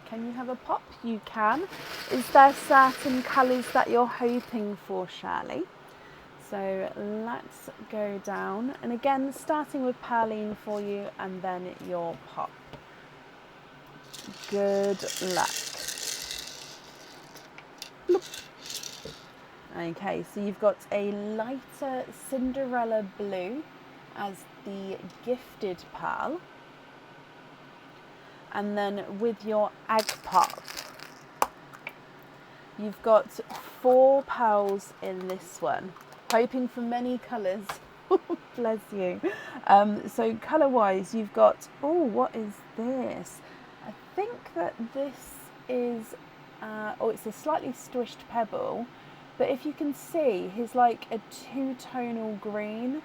Can you have a pop? You can. Is there certain colours that you're hoping for, Shirley? So let's go down. And again, starting with Perline for you and then your pop. Good luck. Bloop. Okay, so you've got a lighter Cinderella blue as the gifted pearl. And then with your egg pop, you've got 4 pearls in this one. Hoping for many colours. Bless you. So colour wise, you've got, oh, what is this? I think that this is, it's a slightly squished pebble, but if you can see, he's like a 2-tonal green.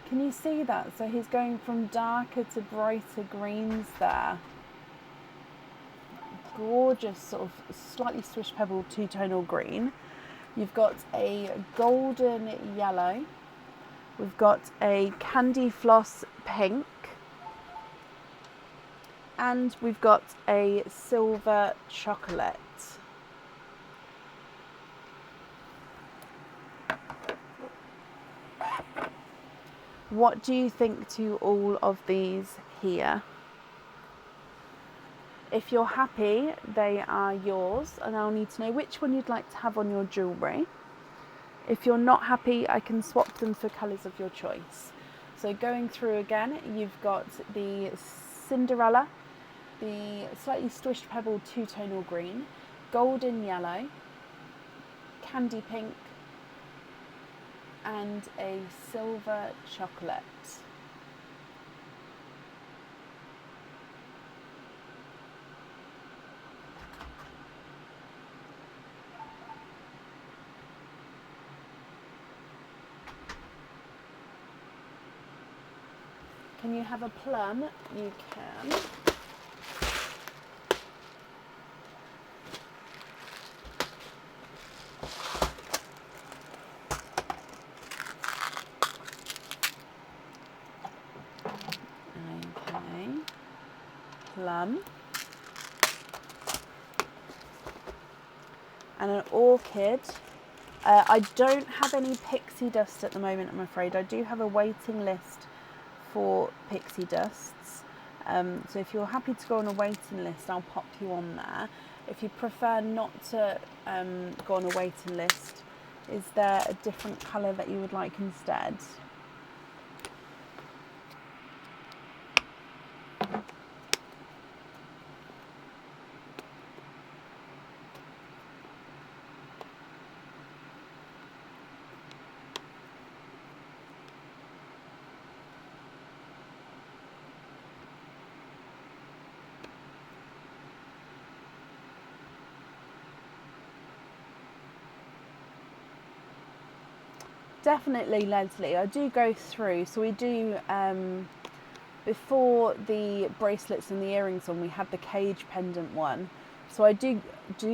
Can you see that? So he's going from darker to brighter greens there. Gorgeous sort of slightly squished pebble 2-tonal green. You've got a golden yellow. We've got a candy floss pink. And we've got a silver chocolate. What do you think to all of these here? If you're happy, they are yours, and I'll need to know which one you'd like to have on your jewellery. If you're not happy, I can swap them for colours of your choice. So going through again, you've got the Cinderella, the slightly squished pebble 2-tonal green, golden yellow, candy pink, and a silver chocolate. Can you have a plum? You can. Okay. Plum. And an orchid. I don't have any pixie dust at the moment, I'm afraid. I do have a waiting list for pixie dusts, so if you're happy to go on a waiting list, I'll pop you on there. If you prefer not to go on a waiting list, Is there a different colour that you would like instead? Definitely, Leslie. I do go through. So we do, before the bracelets and the earrings on, we had the cage pendant one. So I do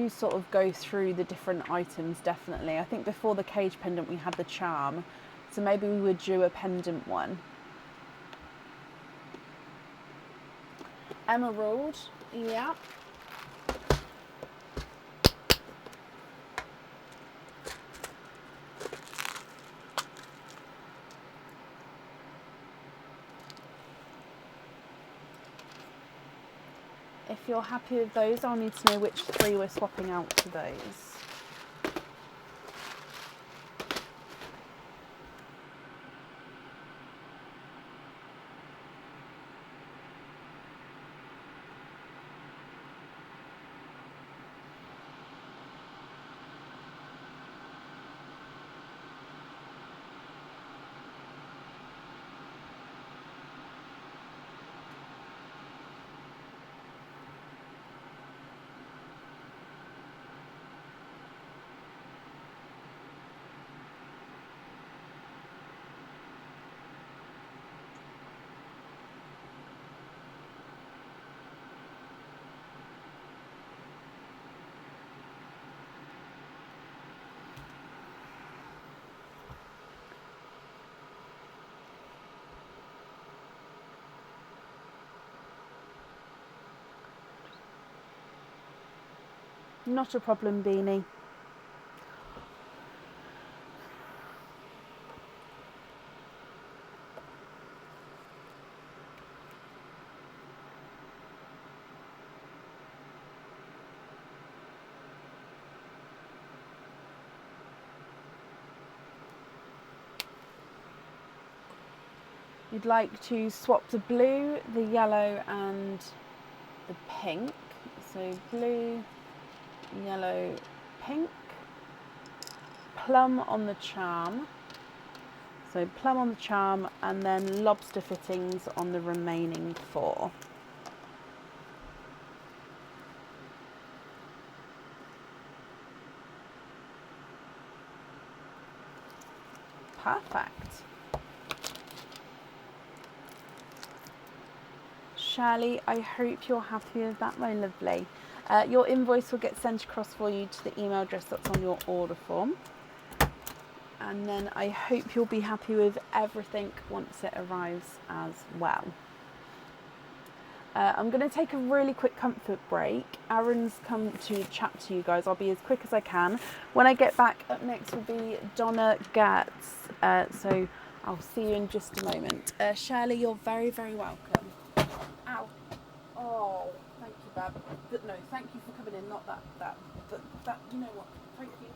sort of go through the different items, definitely. I think before the cage pendant we had the charm. So maybe we would do a pendant one. Emerald, yeah. If you're happy with those, I'll need to know which 3 we're swapping out to those. Not a problem, Beanie. You'd like to swap the blue, the yellow and the pink. So blue, yellow, pink. Plum on the charm. So plum on the charm and then lobster fittings on the remaining 4. Perfect. Shirley, I hope you're happy with that, my lovely. Your invoice will get sent across for you to the email address that's on your order form. And then I hope you'll be happy with everything once it arrives as well. I'm going to take a really quick comfort break. Aaron's come to chat to you guys. I'll be as quick as I can. When I get back, up next will be Donna Gertz. So I'll see you in just a moment. Shirley, you're very, very welcome. Ow. Oh, thank you, Bab. But no, thank you for coming in. Not that, but that, you know what? Thank you.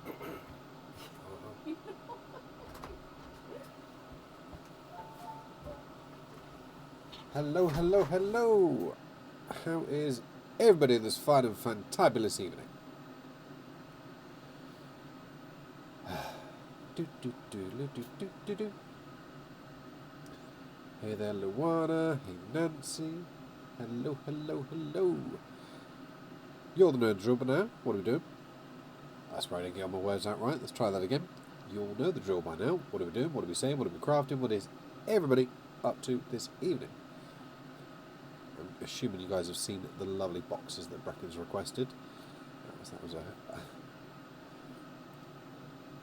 Hello, hello, hello. How is everybody this fine and fantabulous evening? Hey there, Luana. Hey, Nancy. Hello, hello, hello. You're the nerd drill by now. What are we doing? That's right, I didn't get all my words out right. Let's try that again. You all know the drill by now. What are we doing? What are we saying? What are we crafting? What is everybody up to this evening? I'm assuming you guys have seen the lovely boxes that Brecken's requested. That was a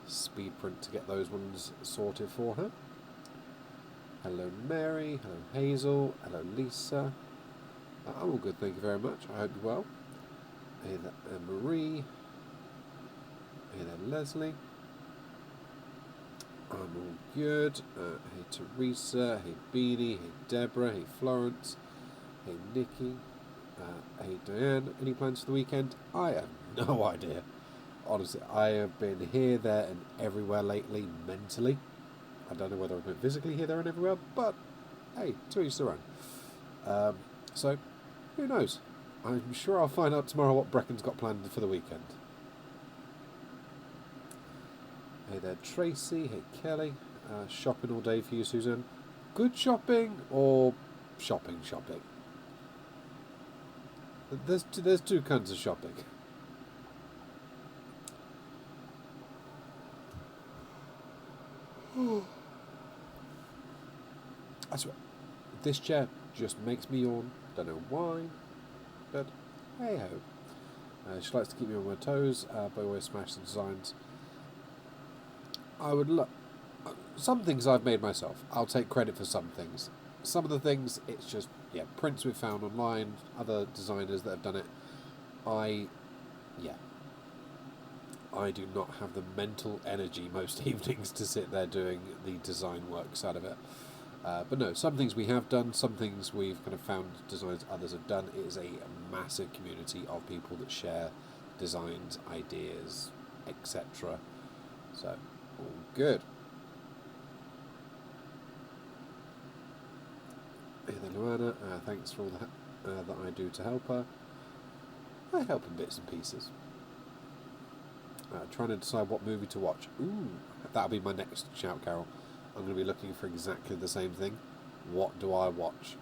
speed print to get those ones sorted for her. Hello Mary, hello Hazel, hello Lisa. I'm all good, thank you very much. I hope you're well. Hey there Marie. Hey there Leslie. I'm all good. Hey Teresa, hey Beanie, hey Deborah, hey Florence, hey Nikki, hey Diane. Any plans for the weekend? I have no idea. honestly, I have been here, there, and everywhere lately, mentally. I don't know whether I've been physically here, there, and everywhere, but hey, to each their own. So, who knows? I'm sure I'll find out tomorrow what Brecken's got planned for the weekend. Hey there, Tracy. Hey, Kelly. Shopping all day for you, Susan. Good shopping or shopping? There's two kinds of shopping. I swear, this chair just makes me yawn. Don't know why, but hey ho. She likes to keep me on my toes, but always smash the designs. I would some things I've made myself. I'll take credit for some things. Some of the things, it's just, prints we've found online, other designers that have done it. I do not have the mental energy most evenings to sit there doing the design works out of it. But no, some things we have done, some things we've kind of found designs others have done. It is a massive community of people that share designs, ideas, etc. So, all good. Hey there, Luana. Thanks for all that I do to help her. I help in bits and pieces. Trying to decide what movie to watch. Ooh, that'll be my next shout, Carol. I'm going to be looking for exactly the same thing. What do I watch?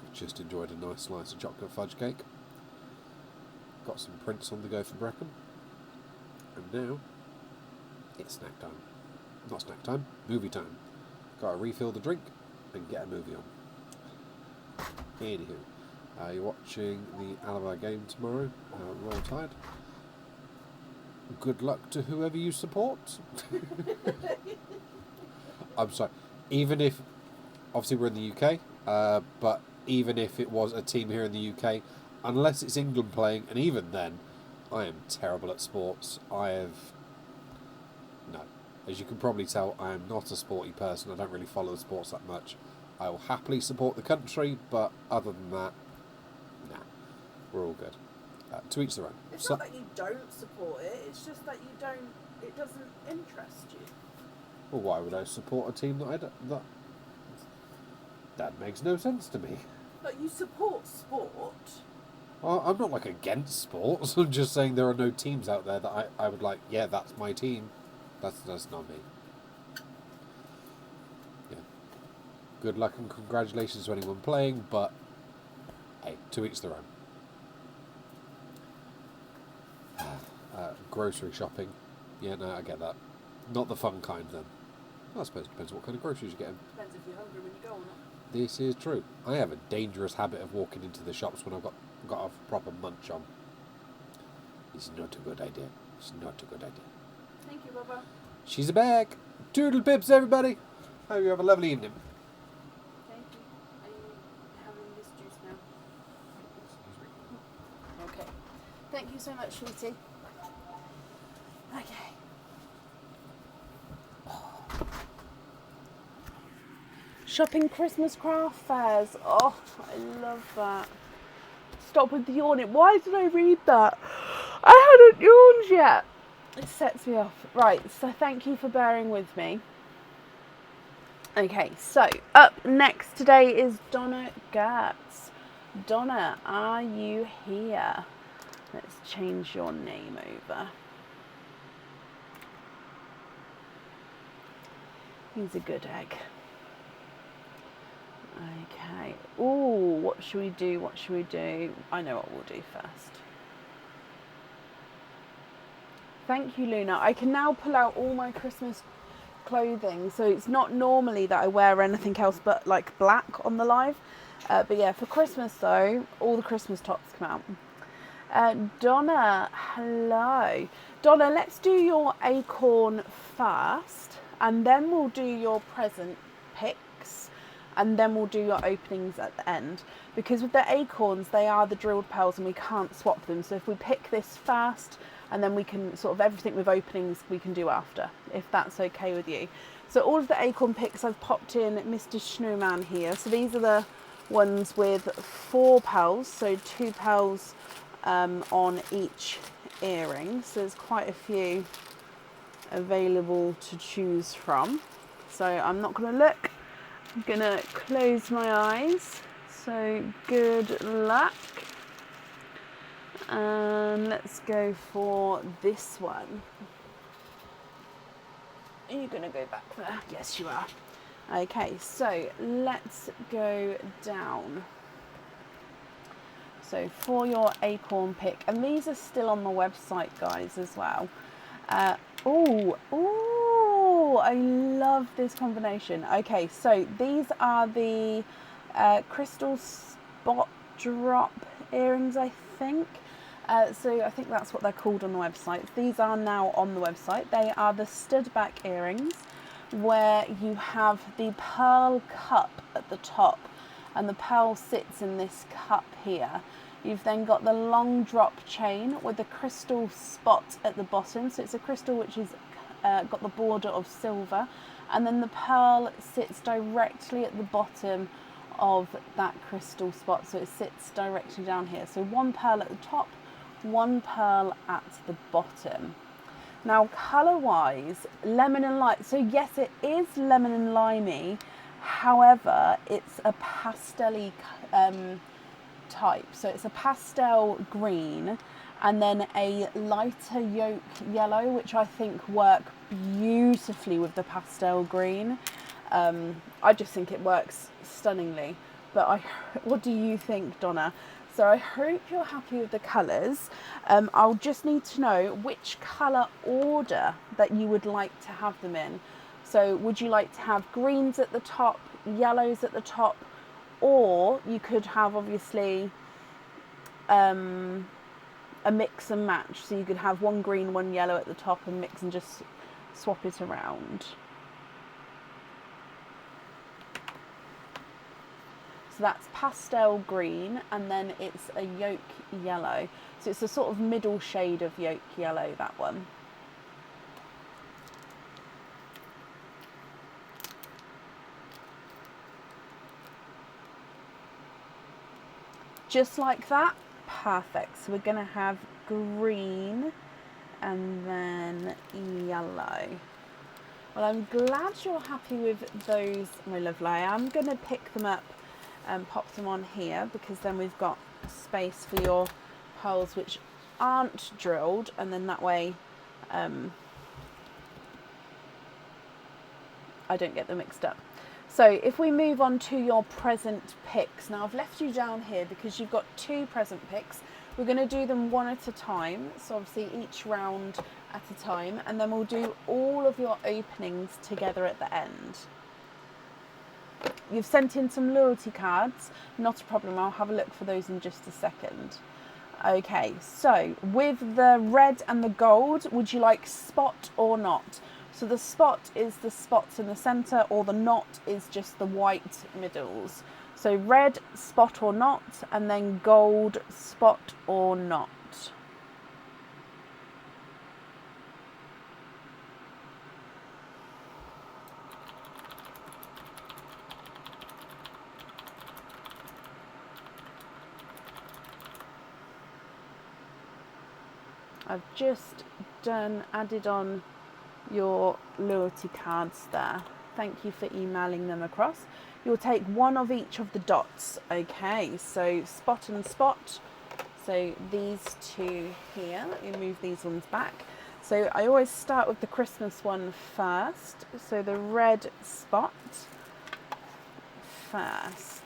I've just enjoyed a nice slice of chocolate fudge cake. Got some prints on the go for Brecon. And now, it's snack time. Not snack time, movie time. Got to refill the drink and get a movie on. Anywho, you're watching the Alaba game tomorrow. Roll Tide. Good luck to whoever you support. I'm sorry. Even if, obviously we're in the UK, but even if it was a team here in the UK, unless it's England playing, and even then, I am terrible at sports. No. As you can probably tell, I am not a sporty person. I don't really follow the sports that much. I will happily support the country, but other than that, nah. We're all good. To each their own. It's not that you don't support it, it's just that it doesn't interest you. Well, why would I support a team that makes no sense to me? But you support sport. Well, I'm not against sports. I'm just saying there are no teams out there that I would like. Yeah, that's my team. That's not me. Yeah. Good luck and congratulations to anyone playing, but hey, to each their own. Grocery shopping. Yeah, no, I get that. Not the fun kind, then. I suppose it depends what kind of groceries you're getting. Depends if you're hungry when you go or not. This is true. I have a dangerous habit of walking into the shops when I've got a proper munch on. It's not a good idea. It's not a good idea. Thank you, Bubba. She's back. Toodle pips, everybody. Hope you have a lovely evening. Thank you. Are you having this juice now? Okay. Thank you so much, sweetie. Okay. Shopping Christmas craft fairs. Oh, I love that. Stop with the yawning. Why did I read that? I hadn't yawned yet. It sets me off. Right, so thank you for bearing with me. Okay, so up next today is Donna Gertz. Donna, are you here? Let's change your name over. He's a good egg. Okay. Ooh, what should we do? What should we do? I know what we'll do first. Thank you, Luna. I can now pull out all my Christmas clothing. So it's not normally that I wear anything else but like black on the live. But yeah, for Christmas though, all the Christmas tops come out. Donna, hello. Donna, let's do your acorn first. And then we'll do your present picks. And then we'll do your openings at the end. Because with the acorns, they are the drilled pearls and we can't swap them. So if we pick this first, and then we can sort of everything with openings we can do after, if that's okay with you. So all of the acorn picks I've popped in Mr. Snowman here. So these are the ones with 4 pearls. So 2 pearls on each earrings. So there's quite a few available to choose from. So I'm not going to look. I'm going to close my eyes. So good luck. And let's go for this one. Are you going to go back there? Yes, you are. Okay, so let's go down. So for your acorn pick, and these are still on the website, guys, as well. Oh, I love this combination. Okay, so these are the crystal spot drop earrings, I think. So I think that's what they're called on the website. These are now on the website. They are the stud back earrings, where you have the pearl cup at the top, and the pearl sits in this cup here. You've then got the long drop chain with the crystal spot at the bottom. So it's a crystal which has got the border of silver, and then the pearl sits directly at the bottom of that crystal spot. So it sits directly down here. So one pearl at the top, one pearl at the bottom. Now, colour wise, lemon and lime. So yes, it is lemon and limey. However, it's a pastel-y type. So it's a pastel green and then a lighter yolk yellow, which I think work beautifully with the pastel green. I just think it works stunningly. But what do you think, Donna? So I hope you're happy with the colours. I'll just need to know which colour order that you would like to have them in. So would you like to have greens at the top, yellows at the top, or you could have obviously a mix and match. So you could have one green, one yellow at the top and mix and just swap it around. So that's pastel green, and then it's a yolk yellow. So it's a sort of middle shade of yolk yellow, that one. Just like that. Perfect. So we're going to have green and then yellow. Well, I'm glad you're happy with those, my lovely. I'm going to pick them up and pop them on here, because then we've got space for your pearls which aren't drilled, and then that way I don't get them mixed up. So if we move on to your present picks, now I've left you down here because you've got 2 present picks. We're going to do them one at a time, so obviously each round at a time, and then we'll do all of your openings together at the end. You've sent in some loyalty cards, not a problem, I'll have a look for those in just a second. Okay, so with the red and the gold, would you like spot or not? So the spot is the spots in the centre, or the knot is just the white middles. So red, spot or not, and then gold, spot or not. I've just added on your loyalty cards there. Thank you for emailing them across. You'll take one of each of the dots. Okay, so spot and spot. So these 2 here, let me move these ones back. So I always start with the Christmas one first. So the red spot first.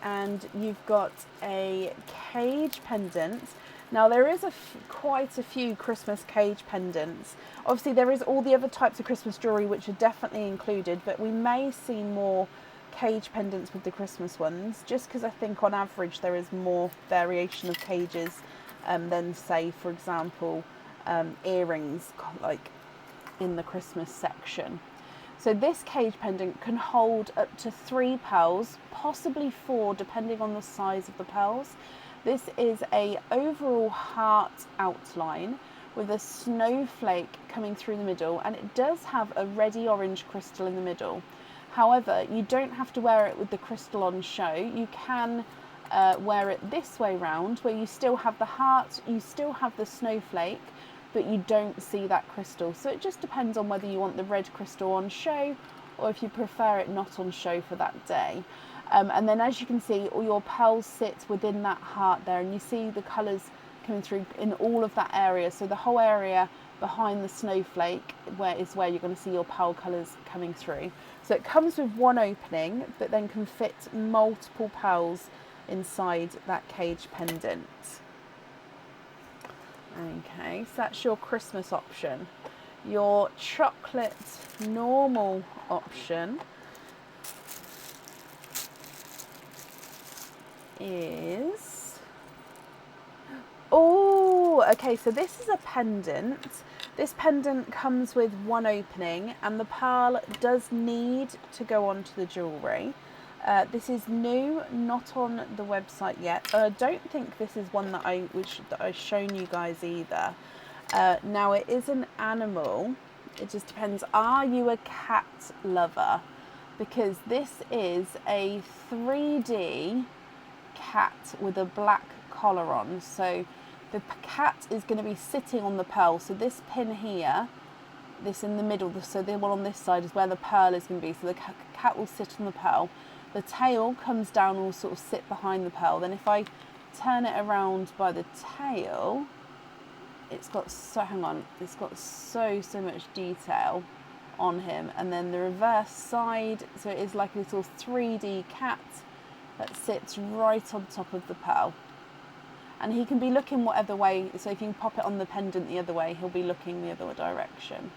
And you've got a cage pendant. Now there is quite a few Christmas cage pendants. Obviously there is all the other types of Christmas jewellery which are definitely included, but we may see more cage pendants with the Christmas ones, just because I think on average there is more variation of cages than, say, for example, earrings like in the Christmas section. So this cage pendant can hold up to 3 pearls, possibly 4 depending on the size of the pearls. This is a overall heart outline with a snowflake coming through the middle, and it does have a reddy orange crystal in the middle. However, you don't have to wear it with the crystal on show. You can wear it this way round, where you still have the heart, you still have the snowflake, but you don't see that crystal. So it just depends on whether you want the red crystal on show or if you prefer it not on show for that day. And then as you can see, all your pearls sit within that heart there, and you see the colours coming through in all of that area. So the whole area behind the snowflake where you're going to see your pearl colours coming through. So it comes with one opening, but then can fit multiple pearls inside that cage pendant. Okay, so that's your Christmas option. Your chocolate normal option is, oh, okay, so this is a pendant. This pendant comes with one opening, and the pearl does need to go onto the jewellery. This is new, not on the website yet. I don't think this is one that I've shown you guys either. Now it is an animal. It just depends. Are you a cat lover? Because this is a 3D cat with a black collar on. So the cat is going to be sitting on the pearl. So this pin here, this in the middle, so the one on this side is where the pearl is going to be. So the cat will sit on the pearl. The tail comes down and will sort of sit behind the pearl. Then if I turn it around by the tail, it's got so much detail on him. And then the reverse side, so it is like a little 3D cat that sits right on top of the pearl. And he can be looking whatever way, so if you can pop it on the pendant the other way, he'll be looking the other direction.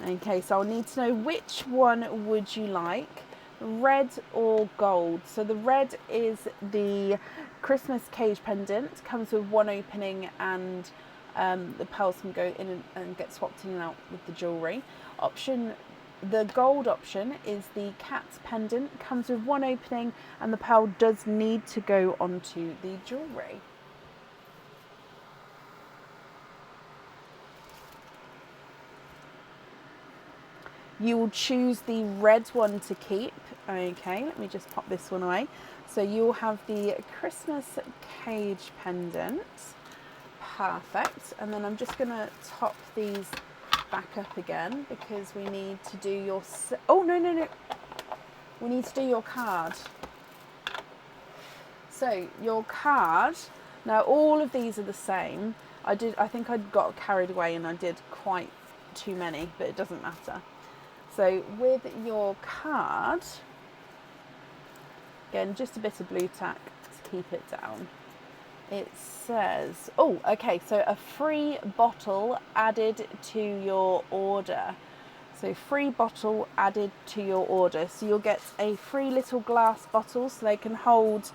Okay, so I'll need to know which one would you like, red or gold. So the red is the Christmas cage pendant, comes with one opening, and the pearls can go in and get swapped in and out with the jewellery. The gold option is the cat's pendant, comes with one opening, and the pearl does need to go onto the jewellery. You will choose the red one to keep. Okay, let me just pop this one away. So you'll have the Christmas cage pendant. Perfect. And then I'm just going to top these back up again because we need to do your... Oh, no. We need to do your card. So your card... Now, all of these are the same. I think I got carried away and I did quite too many, but it doesn't matter. So with your card, again, just a bit of blue tack to keep it down. It says, oh, okay, so a free bottle added to your order. So free bottle added to your order. So you'll get a free little glass bottle, so they can hold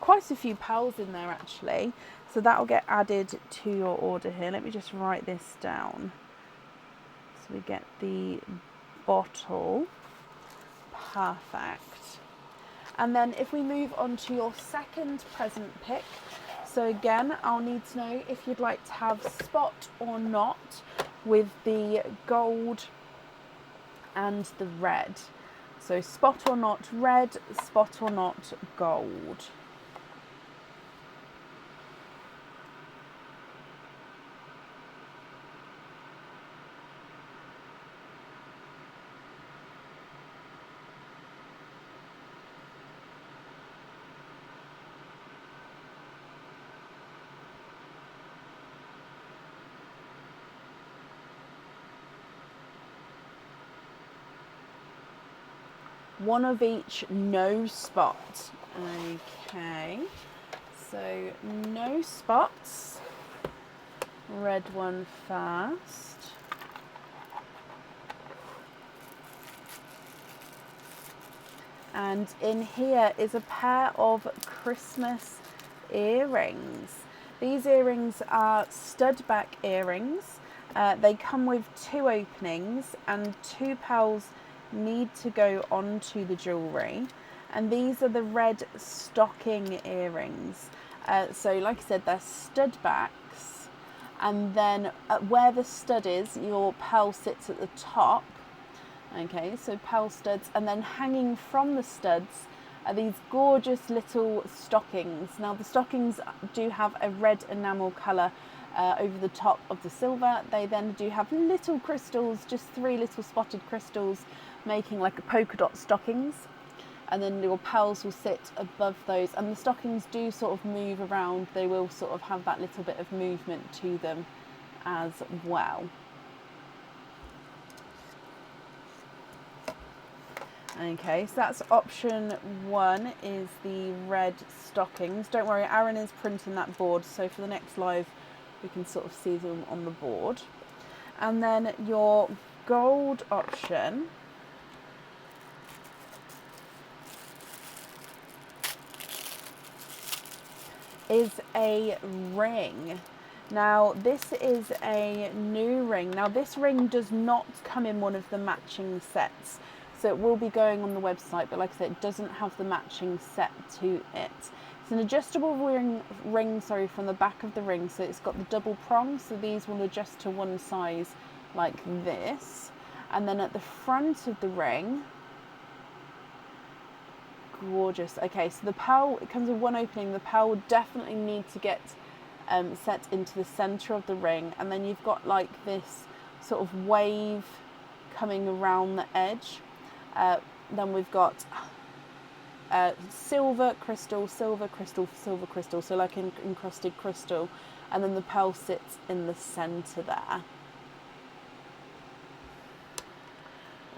quite a few pearls in there actually. So that will get added to your order here. Let me just write this down. So we get the bottle. Perfect. And then if we move on to your second present pick, so again, I'll need to know if you'd like to have spot or not with the gold and the red. So spot or not red, spot or not gold. One of each, no spot. Okay, so no spots. Red one first. And in here is a pair of Christmas earrings. These earrings are stud back earrings. They come with two openings and two pearls need to go onto the jewellery, and these are the red stocking earrings. So like I said, they're stud backs, and then where the stud is, your pearl sits at the top, Okay, so pearl studs, and then hanging from the studs are these gorgeous little stockings. Now the stockings do have a red enamel colour over the top of the silver. They then do have little crystals, just 3 little spotted crystals, making like a polka dot stockings. And then your pearls will sit above those, and the stockings do sort of move around. They will sort of have that little bit of movement to them as well. Okay, so that's option 1, is the red stockings. Don't worry, Aaron is printing that board, so for the next live we can sort of see them on the board. And then your gold option is a ring. Now this is a new ring. Now this ring does not come in one of the matching sets, so it will be going on the website, but like I said, it doesn't have the matching set to it. It's an adjustable ring, from the back of the ring, so it's got the double prongs, so these will adjust to one size like this. And then at the front of the ring, gorgeous. Okay, so the pearl, it comes with one opening. The pearl will definitely need to get set into the center of the ring, and then you've got like this sort of wave coming around the edge. Then we've got silver crystal, silver crystal, silver crystal, so like encrusted crystal, and then the pearl sits in the center there.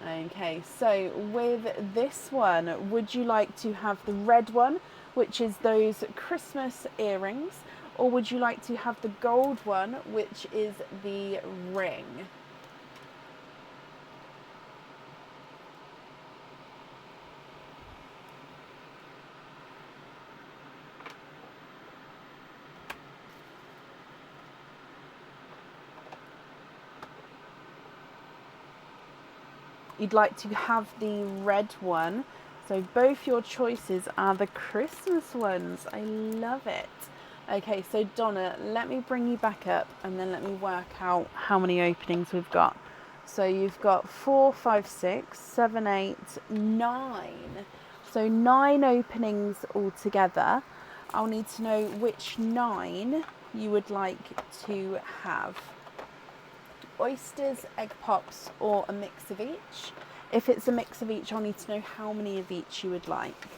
Okay, so with this one, would you like to have the red one, which is those Christmas earrings, or would you like to have the gold one, which is the ring? You'd like to have the red one, so both your choices are the Christmas ones. I love it. Okay, so Donna, let me bring you back up and then let me work out how many openings we've got. So you've got 4, 5, 6, 7, 8, 9. So 9 openings altogether. I'll need to know which 9 you would like to have. Oysters, egg pops, or a mix of each. If it's a mix of each, I'll need to know how many of each you would like.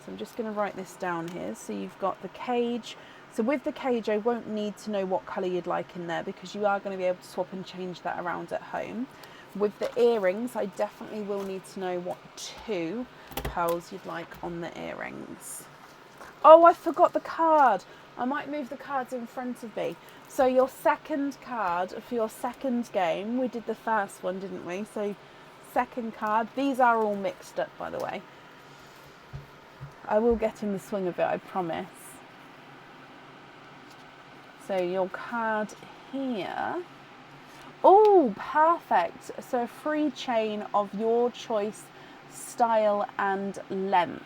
So I'm just going to write this down here. So you've got the cage. So with the cage, I won't need to know what colour you'd like in there, because you are going to be able to swap and change that around at home. With the earrings, I definitely will need to know what 2 pearls you'd like on the earrings. Oh, I forgot the card. I might move the cards in front of me. So your second card for your second game, we did the first one, didn't we? So second card, these are all mixed up, by the way. I will get in the swing of it, I promise. So your card here. Oh, perfect. So a free chain of your choice, style and length.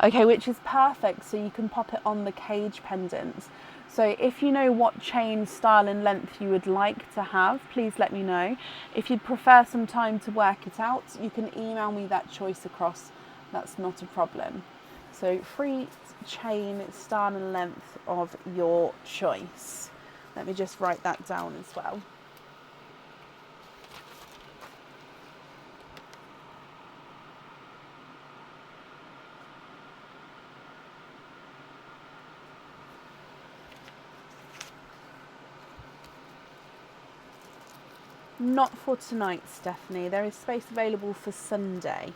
Okay, which is perfect, so you can pop it on the cage pendant. So if you know what chain, style and length you would like to have, please let me know. If you'd prefer some time to work it out, you can email me that choice across. That's not a problem. So free chain, style and length of your choice. Let me just write that down as well. Not for tonight, Stephanie. There is space available for Sunday.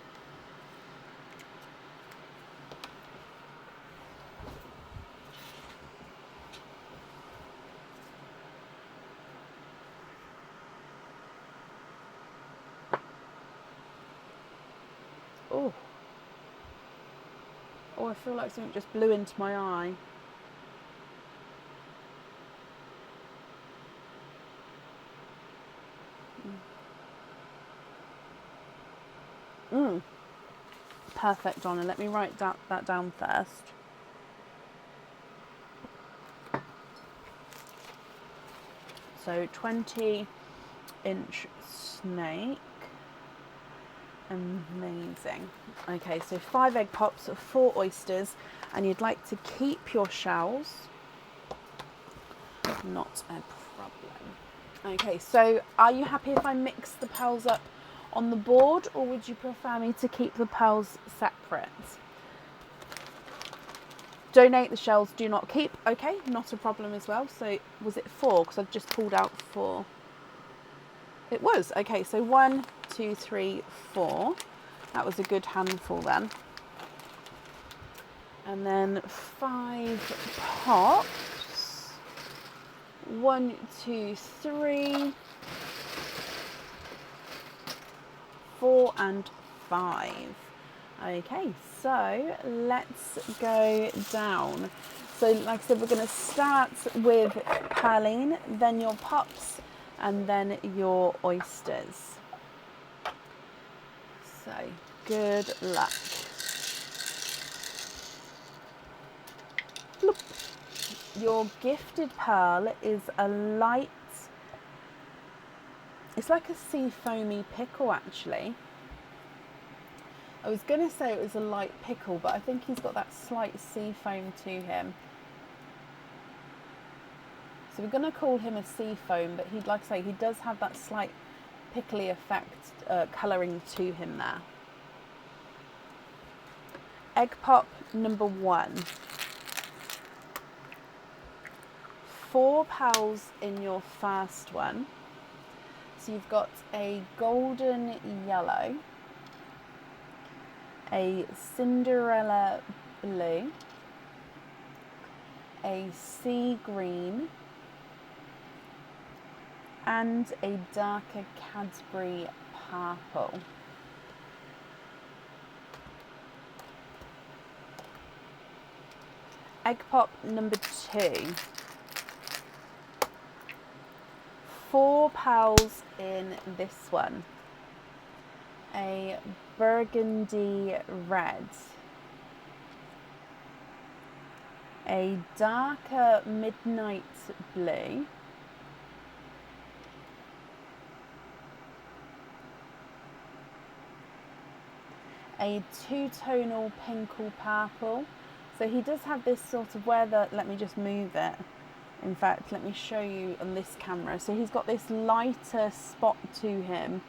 Oh. Oh, I feel like something just blew into my eye. Perfect, Donna. Let me write that down first. So 20-inch snake. Amazing. Okay, so 5 egg pops, 4 oysters, and you'd like to keep your shells. Not a problem. Okay, so are you happy if I mix the pearls up on the board, or would you prefer me to keep the pearls separate? Donate the shells, do not keep. Okay, not a problem as well. So was it 4? Because I've just pulled out 4. It was. Okay, so 1, 2, 3, 4. That was a good handful then. And then 5 pops. 1, 2, 3, 4 and 5. Okay, so let's go down. So like I said, we're going to start with Perline, then your pops, and then your oysters. So good luck. Bloop. Your gifted pearl is a light, it's like a sea foamy pickle actually. I was going to say it was a light pickle, but I think he's got that slight sea foam to him. So we're going to call him a sea foam, but he'd, like I say, he does have that slight pickly effect, colouring to him there. Egg pop number 1. 4 pearls in your first one. So you've got a golden yellow, a Cinderella blue, a sea green, and a darker Cadbury purple. Egg pop number 2. 4 pearls in this one. A burgundy red, a darker midnight blue, a 2-tonal pinkle purple. So he does have this sort of let me just move it. In fact, let me show you on this camera. So he's got this lighter spot to him.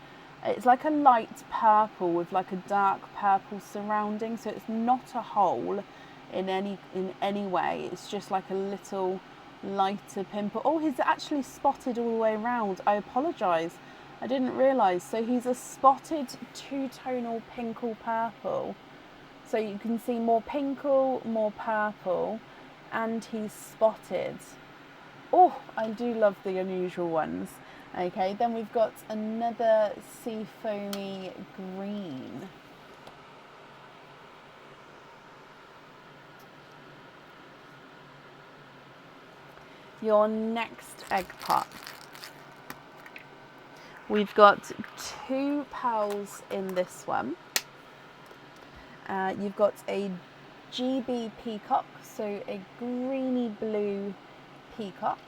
It's like a light purple with like a dark purple surrounding. So it's not a hole in any way. It's just like a little lighter pimple. Oh, he's actually spotted all the way around. I apologise. I didn't realise. So he's a spotted 2-tonal pinkle purple. So you can see more pinkle, more purple, and he's spotted. Oh, I do love the unusual ones. Okay, then we've got another sea foamy green. Your next egg pop. We've got 2 pearls in this one. You've got a GB peacock, so a greeny blue peacock,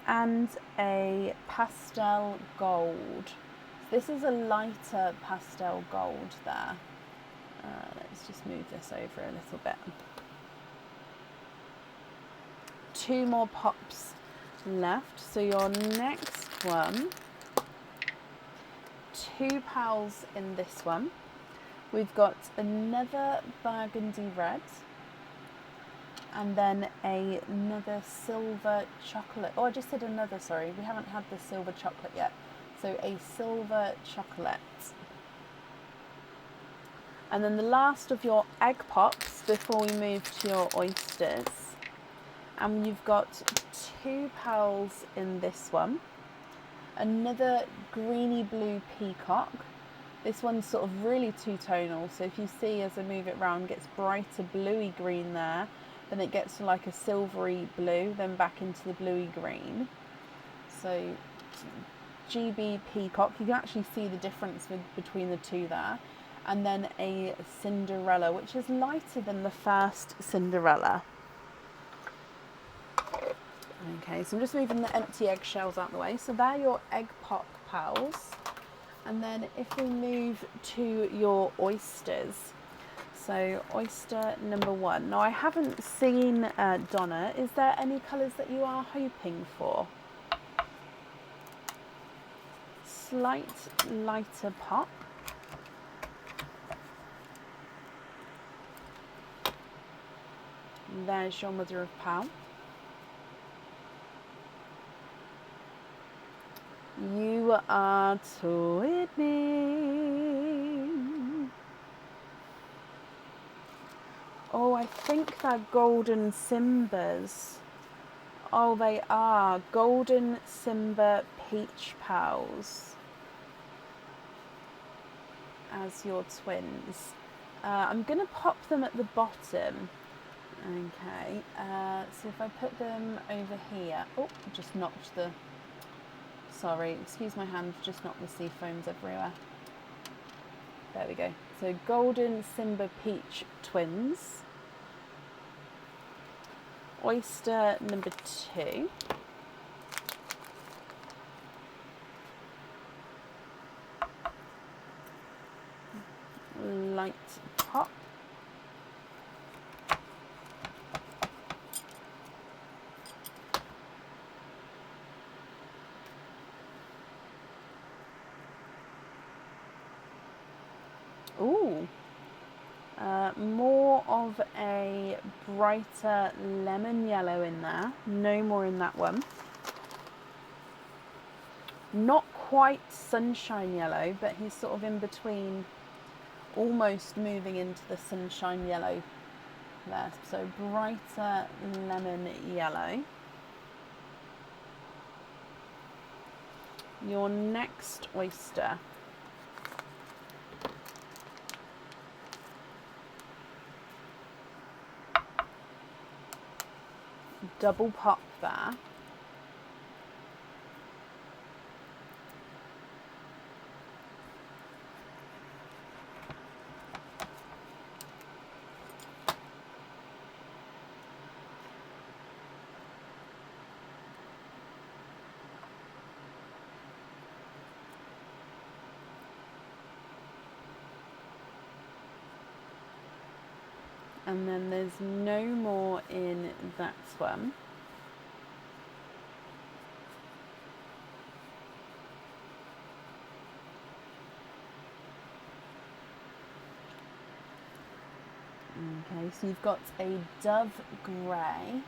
and a pastel gold. So this is a lighter pastel gold there. Let's just move this over a little bit. 2 more pops left. So your next one, 2 pearls in this one. We've got another burgundy red, and then another silver chocolate. Oh, I just said another, sorry. We haven't had the silver chocolate yet. So a silver chocolate. And then the last of your egg pops before we move to your oysters. And you've got 2 pearls in this one. Another greeny blue peacock. This one's sort of really 2-tonal. So if you see as I move it around, it gets brighter bluey green there. Then it gets to like a silvery blue, then back into the bluey green. So GB peacock, you can actually see the difference between the two there. And then a Cinderella, which is lighter than the first Cinderella. Okay, so I'm just moving the empty eggshells out of the way. So they're your egg pop pearls. And then if we move to your oysters, so oyster number 1. Now I haven't seen Donna. Is there any colours that you are hoping for? Slight lighter pop. There's your mother of pearl. You are twinning. Oh, I think they're golden Simbas. Oh, they are golden Simba peach pearls as your twins. I'm going to pop them at the bottom. Okay, so if I put them over here, oh, just knocked the, sorry, excuse my hand, just knocked the sea foams everywhere. There we go. So golden Simba peach twins. Oyster number 2. Light pop. Ooh, more of a brighter lemon yellow in there. No more in that one. Not quite sunshine yellow, but he's sort of in between, almost moving into the sunshine yellow there. So brighter lemon yellow. Your next oyster. Double pop there. And then there's no more in that one. Okay, so you've got a dove grey.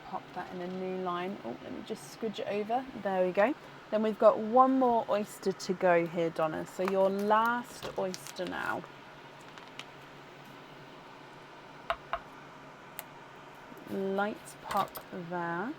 Pop that in a new line. Oh, let me just squidge it over. There we go. Then we've got one more oyster to go here, Donna. So your last oyster now. Light pop there.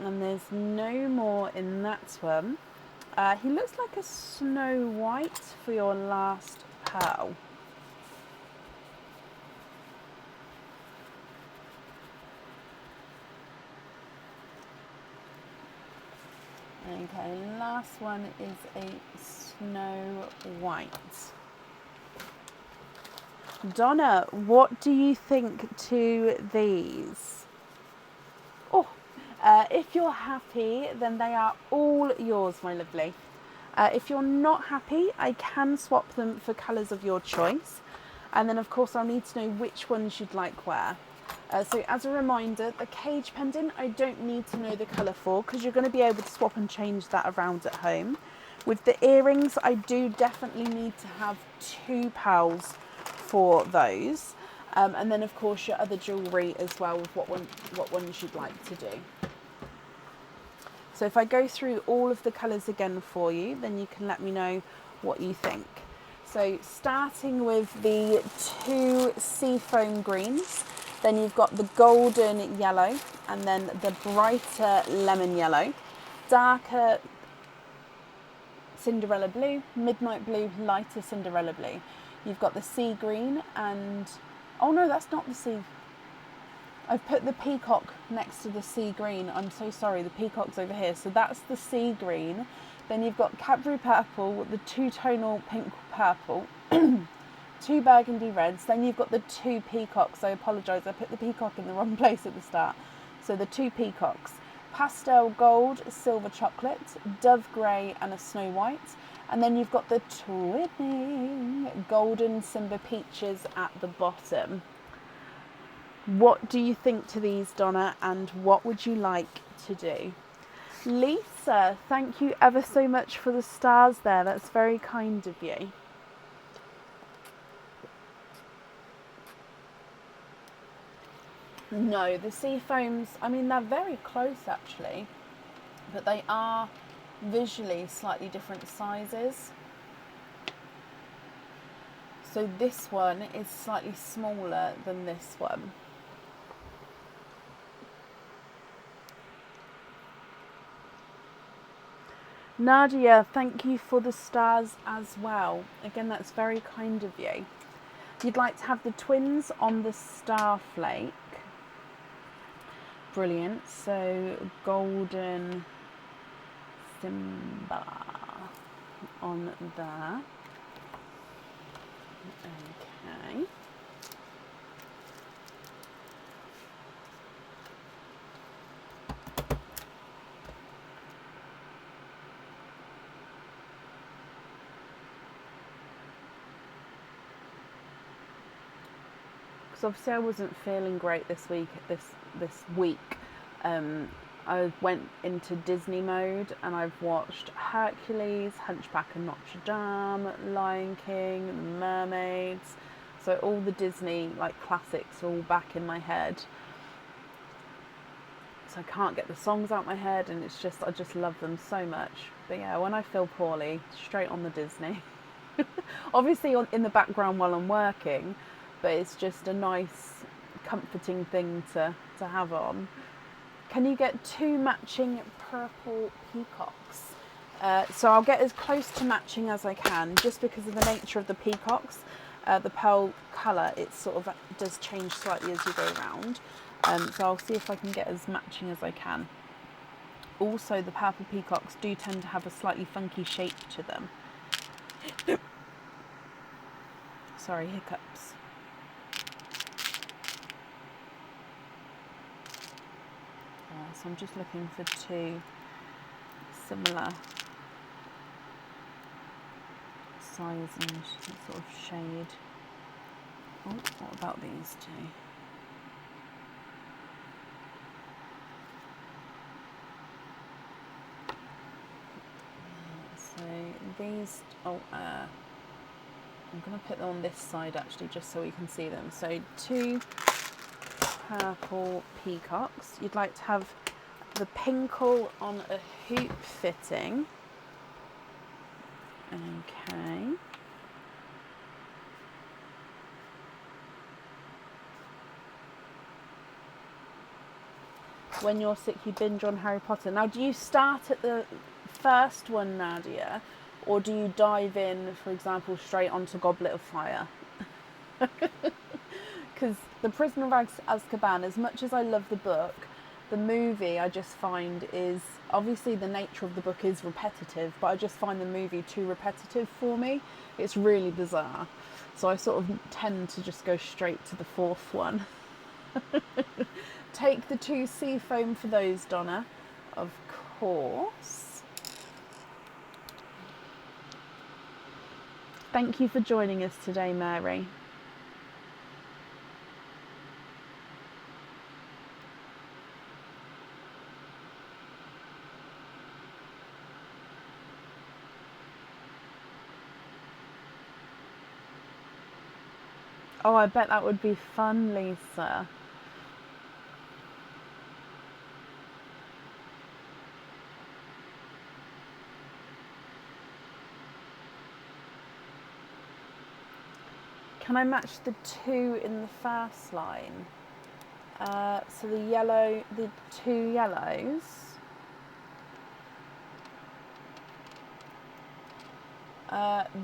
And there's no more in that one. He looks like a Snow White for your last pearl. Okay, last one is a Snow White. Donna, what do you think to these? Oh, if you're happy, then they are all yours, my lovely. If you're not happy, I can swap them for colours of your choice. And then, of course, I'll need to know which ones you'd like where. So as a reminder, the cage pendant, I don't need to know the colour for because you're going to be able to swap and change that around at home. With the earrings, I do definitely need to have 2 pearls for those. And then, of course, your other jewellery as well with what ones you'd like to do. So if I go through all of the colours again for you, then you can let me know what you think. So starting with the 2 seafoam greens, then you've got the golden yellow and then the brighter lemon yellow, darker Cinderella blue, midnight blue, lighter Cinderella blue. You've got the sea green and, oh no, that's not the sea. I've put the peacock next to the sea green. I'm so sorry, the peacock's over here. So that's the sea green. Then you've got Cadbury purple, the two-tonal pink purple, two burgundy reds. Then you've got the two peacocks. I apologise, I put the peacock in the wrong place at the start. So the two peacocks. Pastel gold, silver chocolate, dove grey and a snow white. And then you've got the twinning golden Simba peaches at the bottom. What do you think to these, Donna, and what would you like to do? Lisa, thank you ever so much for the stars there. That's very kind of you. No, the sea foams, I mean, they're very close actually, but they are visually slightly different sizes. So this one is slightly smaller than this one. Nadia, thank you for the stars as well. Again, that's very kind of you. You'd like to have the twins on the star flake. Brilliant. So golden Simba on there. Okay. Because obviously I wasn't feeling great this week. I went into Disney mode and I've watched Hercules, Hunchback of Notre Dame, Lion King, The Mermaids. So all the Disney classics are all back in my head. So I can't get the songs out my head, and I just love them so much. But yeah, when I feel poorly, straight on the Disney. Obviously in the background while I'm working, but it's just a nice, comforting thing to have on. Can you get two matching purple peacocks? So I'll get as close to matching as I can, just because of the nature of the peacocks. The pearl colour, it sort of does change slightly as you go around. So I'll see if I can get as matching as I can. Also, the purple peacocks do tend to have a slightly funky shape to them. Sorry, hiccups. So I'm just looking for two similar size and sort of shade. Oh, what about these two? So these, I'm going to put them on this side actually, just so we can see them. So two purple peacocks. You'd like to have the pinkle on a hoop fitting. Okay. When you're sick, you binge on Harry Potter. Now, do you start at the first one, Nadia, or do you dive in, for example, straight onto Goblet of Fire? Because The Prisoner of Azkaban, as much as I love the book, the movie I just find is, obviously the nature of the book is repetitive, but I just find the movie too repetitive for me. It's really bizarre. So I sort of tend to just go straight to the fourth one. Take the two sea foam for those, Donna, of course. Thank you for joining us today, Mary. Oh, I bet that would be fun, Lisa. Can I match the two in the first line? So the two yellows.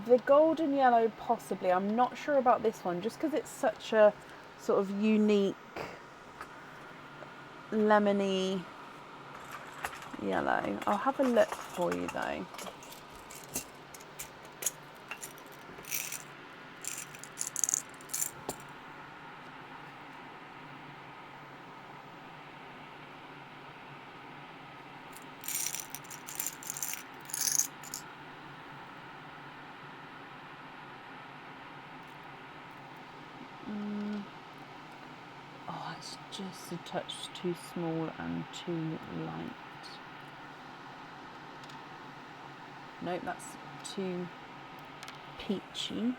The golden yellow possibly. I'm not sure about this one, just because it's such a sort of unique lemony yellow. I'll have a look for you though. Oh, it's just a touch too small and too light. Nope, that's too peachy.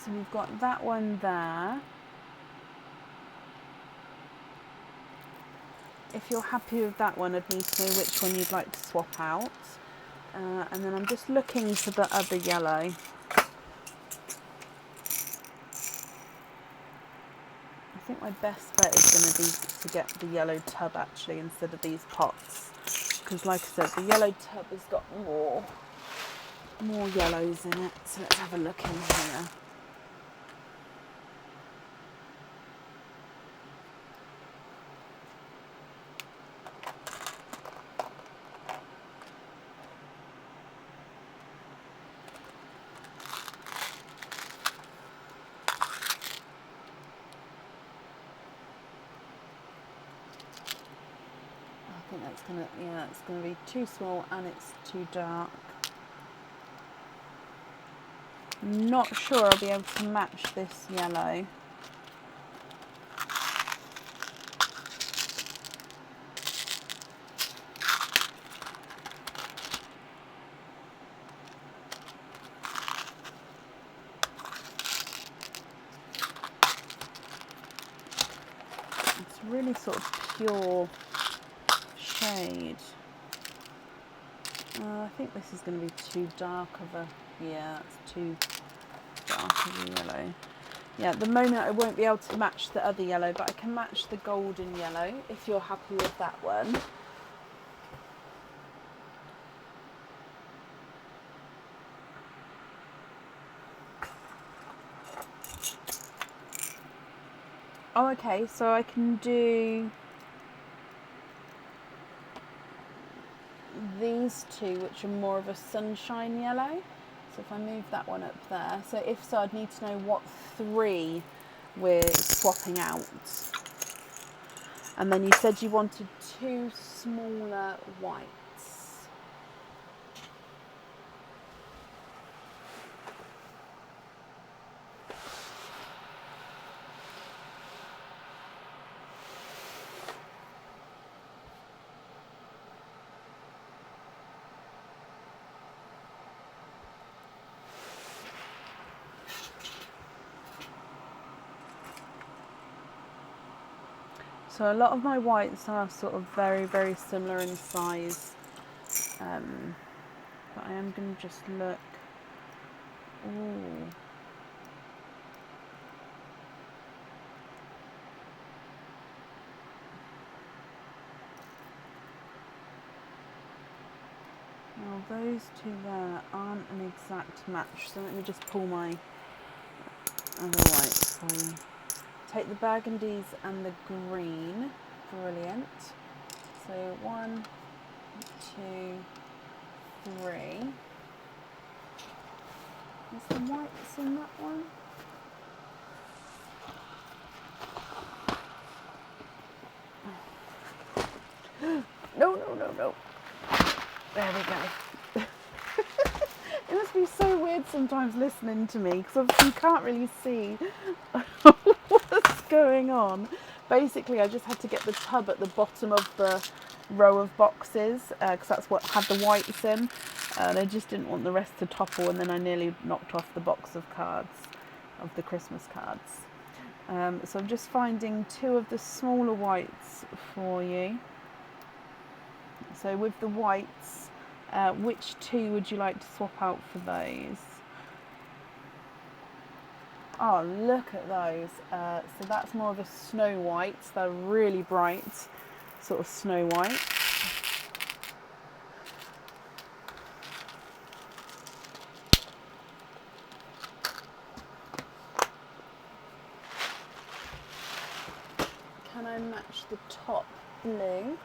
So we've got that one there. If you're happy with that one, I'd need to know which one you'd like to swap out. And then I'm just looking for the other yellow. I think my best bet is going to be to get the yellow tub actually instead of these pots. Because like I said, the yellow tub has got more yellows in it. So let's have a look in here. I think that's it's gonna be too small and it's too dark. Not sure I'll be able to match this yellow. It's really sort of pure shade. I think this is going to be too dark of a, it's too dark of a yellow. Yeah, at the moment I won't be able to match the other yellow, but I can match the golden yellow if you're happy with that one. Oh, okay, so I can do these two, which are more of a sunshine yellow. So if I move that one up there, so if so, I'd need to know what three we're swapping out. And then you said you wanted two smaller whites. So a lot of my whites are sort of very, very similar in size. But I am going to just look. Ooh. Now those two there aren't an exact match, so let me just pull my other whites for you. Take the burgundies and the green. Brilliant. So 1, 2, 3. Is the whites in that one? No. There we go. It must be so weird sometimes listening to me, because obviously you can't really see what's going on. Basically, I just had to get the tub at the bottom of the row of boxes, because that's what had the whites in, and I just didn't want the rest to topple, and then I nearly knocked off the box of cards, of the Christmas cards. So I'm just finding two of the smaller whites for you. So with the whites, which two would you like to swap out for those? Oh, look at those. So that's more of a snow white. They're really bright, sort of snow white. Can I match the top blue?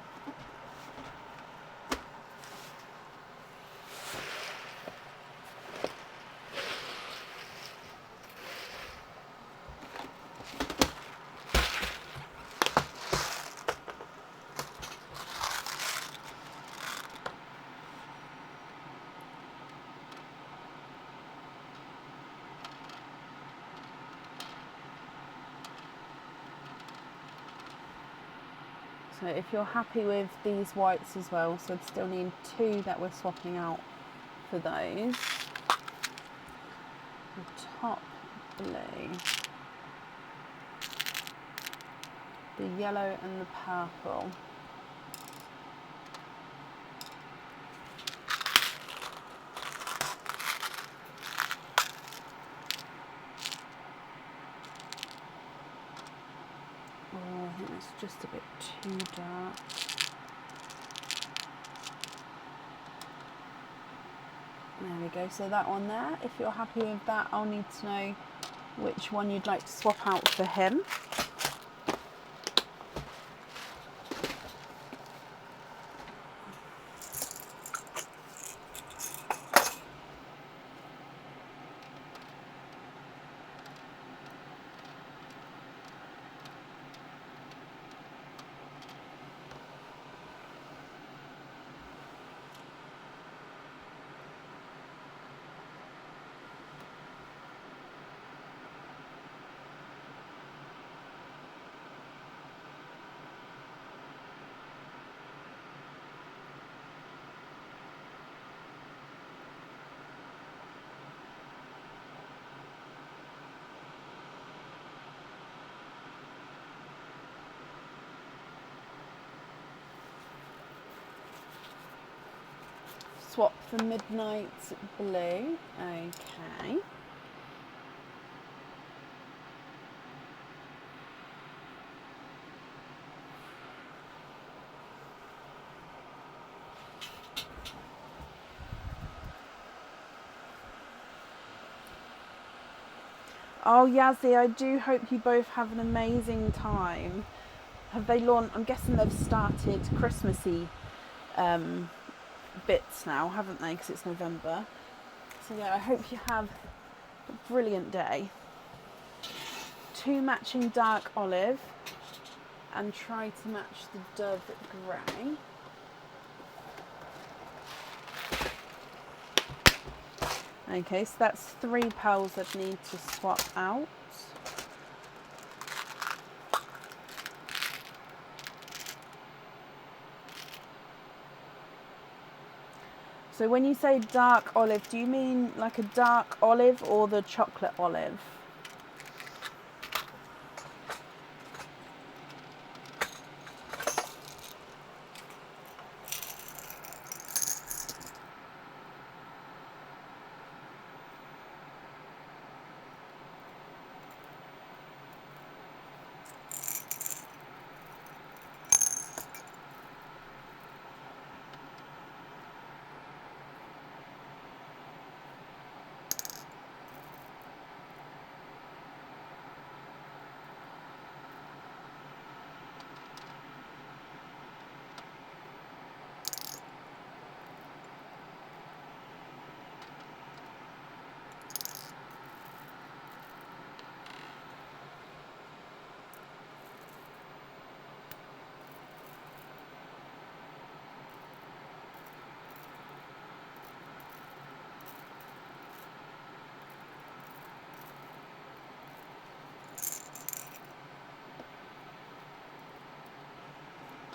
So if you're happy with these whites as well, so I'd still need 2 that we're swapping out for those. The top blue, the yellow and the purple. Oh, I think it's just a bit too dark. There we go, so that one there, if you're happy with that, I'll need to know which one you'd like to swap out for him. Swap for midnight blue. Okay. Oh, Yazzie, I do hope you both have an amazing time. Have they launched? I'm guessing they've started Christmassy bits now, haven't they? Because it's November. So yeah, I hope you have a brilliant day. 2 matching dark olive, and try to match the dove grey. Okay, so that's 3 pearls I'd need to swap out. So when you say dark olive, do you mean like a dark olive or the chocolate olive?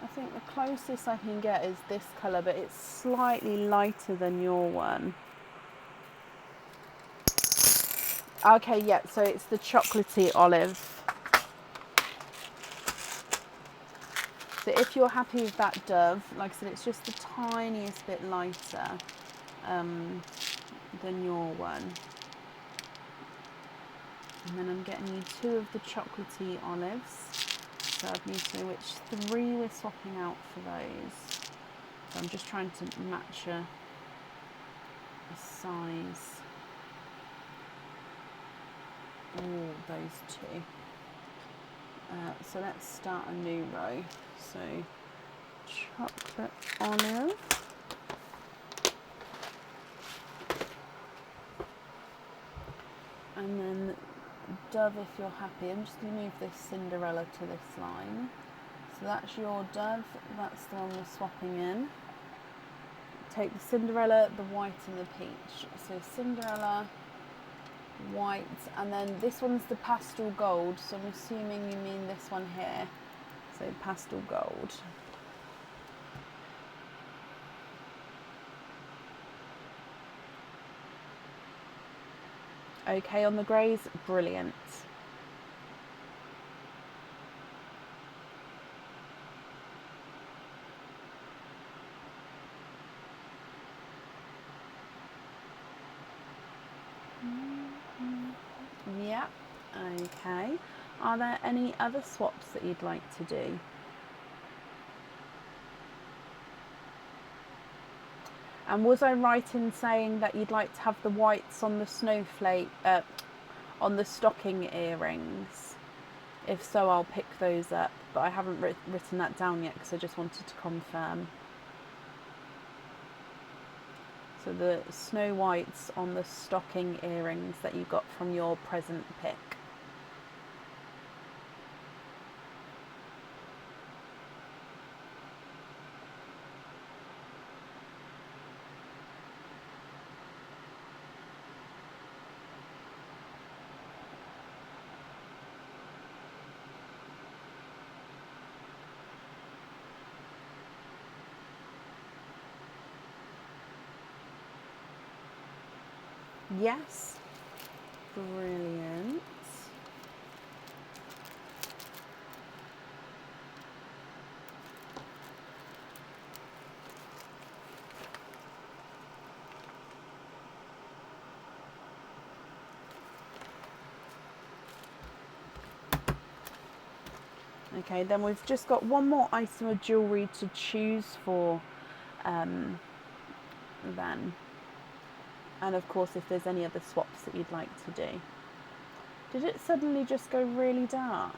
I think the closest I can get is this colour, but it's slightly lighter than your one. Okay, yeah, so it's the chocolatey olive. So if you're happy with that dove, like I said, it's just the tiniest bit lighter than your one. And then I'm getting you 2 of the chocolatey olives. So I need to know which 3 we're swapping out for those. So I'm just trying to match a size. Oh, those 2. So let's start a new row. So chocolate olive. And then Dove, if you're happy. I'm just going to move this Cinderella to this line. So that's your Dove, that's the one we're swapping in. Take the Cinderella, the white and the peach. So Cinderella, white, and then this one's the pastel gold, so I'm assuming you mean this one here. So pastel gold. Okay, on the greys, brilliant. Yeah, okay. Are there any other swaps that you'd like to do? And was I right in saying that you'd like to have the whites on the snowflake, on the stocking earrings? If so, I'll pick those up, but I haven't written that down yet because I just wanted to confirm. So the snow whites on the stocking earrings that you got from your present pick. Yes, brilliant. Okay, then we've just got one more item of jewellery to choose for then. And of course, if there's any other swaps that you'd like to do. Did it suddenly just go really dark?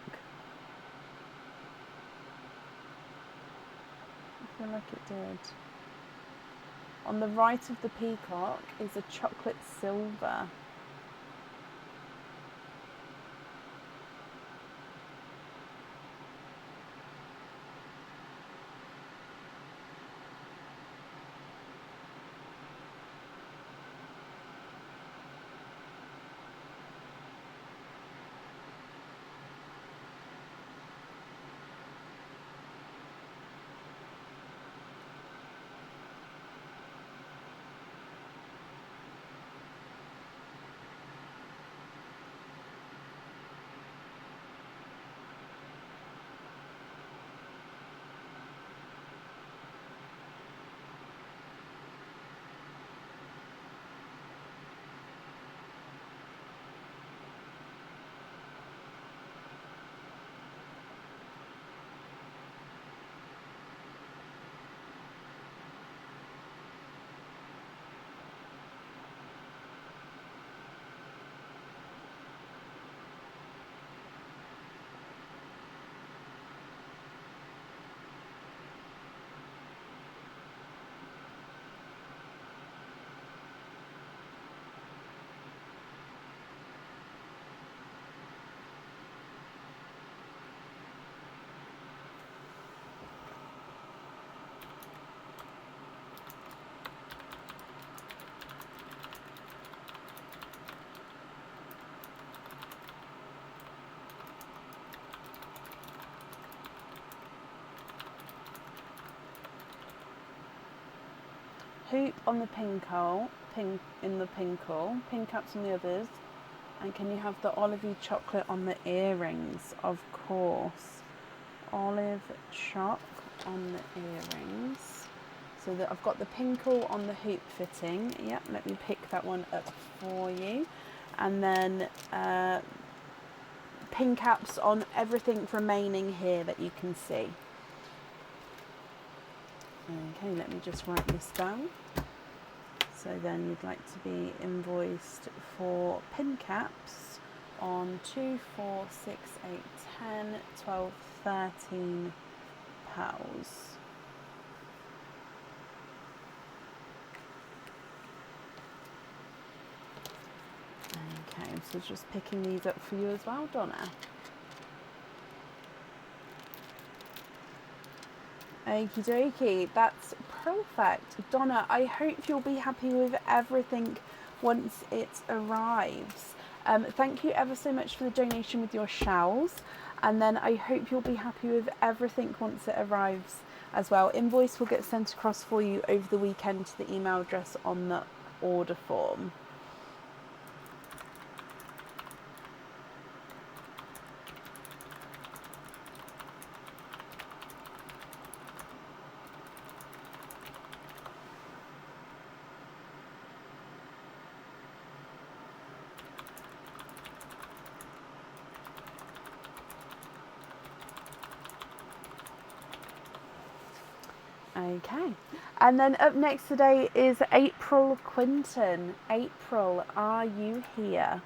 I feel like it did. On the right of the peacock is a chocolate silver. Hoop on the pinkle, pink in the pinkle, pink caps on the others, and can you have the olivey chocolate on the earrings? Of course. Olive choc on the earrings. So that I've got the pinkle on the hoop fitting. Yep, let me pick that one up for you. And then pin caps on everything remaining here that you can see. Okay, let me just write this down. So then you'd like to be invoiced for pin caps on 2, 4, 6, 8, 10, 12, 13 pals. Okay, so just picking these up for you as well, Donna. Okie dokie, that's perfect. Donna, I hope you'll be happy with everything once it arrives. Thank you ever so much for the donation with your shells. And then I hope you'll be happy with everything once it arrives as well. Invoice will get sent across for you over the weekend to the email address on the order form. Okay, and then up next today is April Quinton. April, are you here?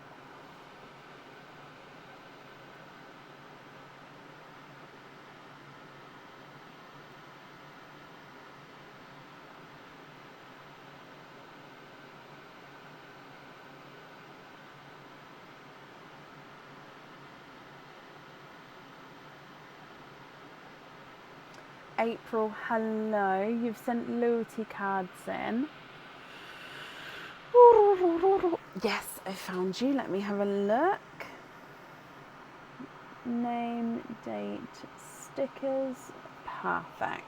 April, hello. You've sent loyalty cards in. Yes, I found you. Let me have a look. Name, date, stickers. Perfect.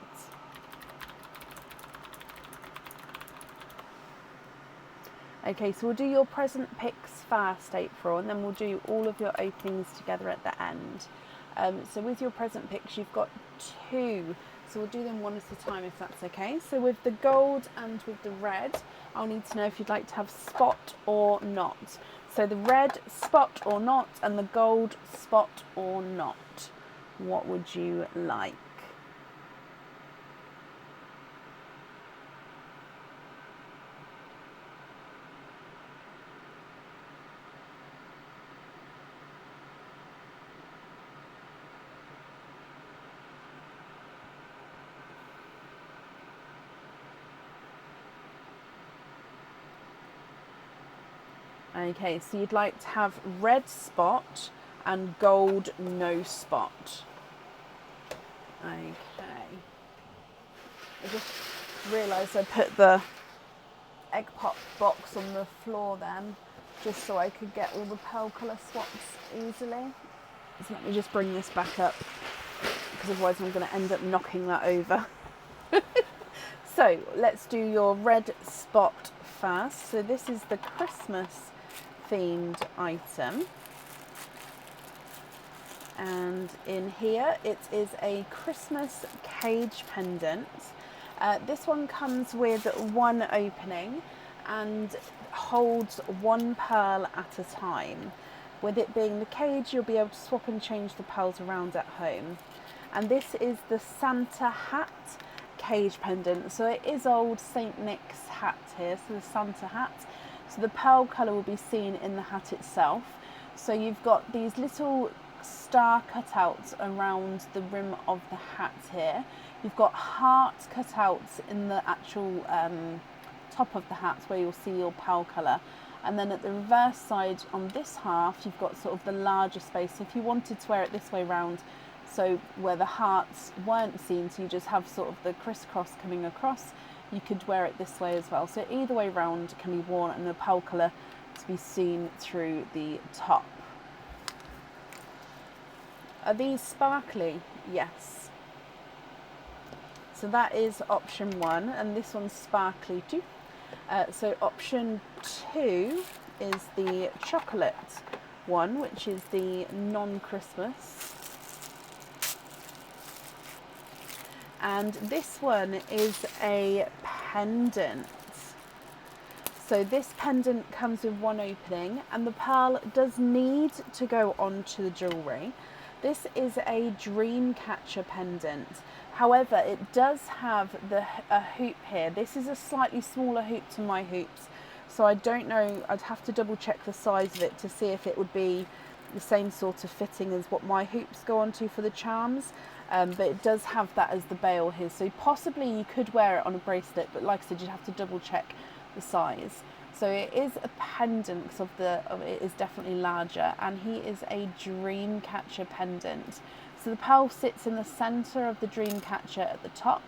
Okay, so we'll do your present picks first, April, and then we'll do all of your openings together at the end. So with your present picks, you've got 2. So we'll do them one at a time if that's okay. So with the gold and with the red, I'll need to know if you'd like to have spot or not. So the red, spot or not, and the gold, spot or not. What would you like? Okay, so you'd like to have red spot and gold no spot. Okay. I just realised I put the egg pop box on the floor then, just so I could get all the pearl colour swaps easily. So let me just bring this back up, because otherwise I'm going to end up knocking that over. So let's do your red spot first. So this is the Christmas themed item, and in here it is a Christmas cage pendant. This one comes with one opening and holds 1 pearl at a time. With it being the cage, you'll be able to swap and change the pearls around at home. And this is the Santa hat cage pendant. So it is old St. Nick's hat here, so the Santa hat. So the pearl colour will be seen in the hat itself. So you've got these little star cutouts around the rim of the hat here. You've got heart cutouts in the actual top of the hat where you'll see your pearl colour. And then at the reverse side on this half, you've got sort of the larger space. So if you wanted to wear it this way round, so where the hearts weren't seen, so you just have sort of the crisscross coming across, you could wear it this way as well. So either way round can be worn, and the pearl colour to be seen through the top. Are these sparkly? Yes. So that is option 1, and this one's sparkly too. So option 2 is the chocolate one, which is the non-Christmas. And this one is a pendant. So this pendant comes with one opening, and the pearl does need to go onto the jewellery. This is a dream catcher pendant. However, it does have a hoop here. This is a slightly smaller hoop to my hoops, so I don't know, I'd have to double check the size of it to see if it would be the same sort of fitting as what my hoops go onto for the charms. But it does have that as the bail here, so possibly you could wear it on a bracelet, but like I said, you'd have to double check the size. So it is a pendant because it is definitely larger, and he is a dream catcher pendant. So the pearl sits in the center of the dream catcher at the top.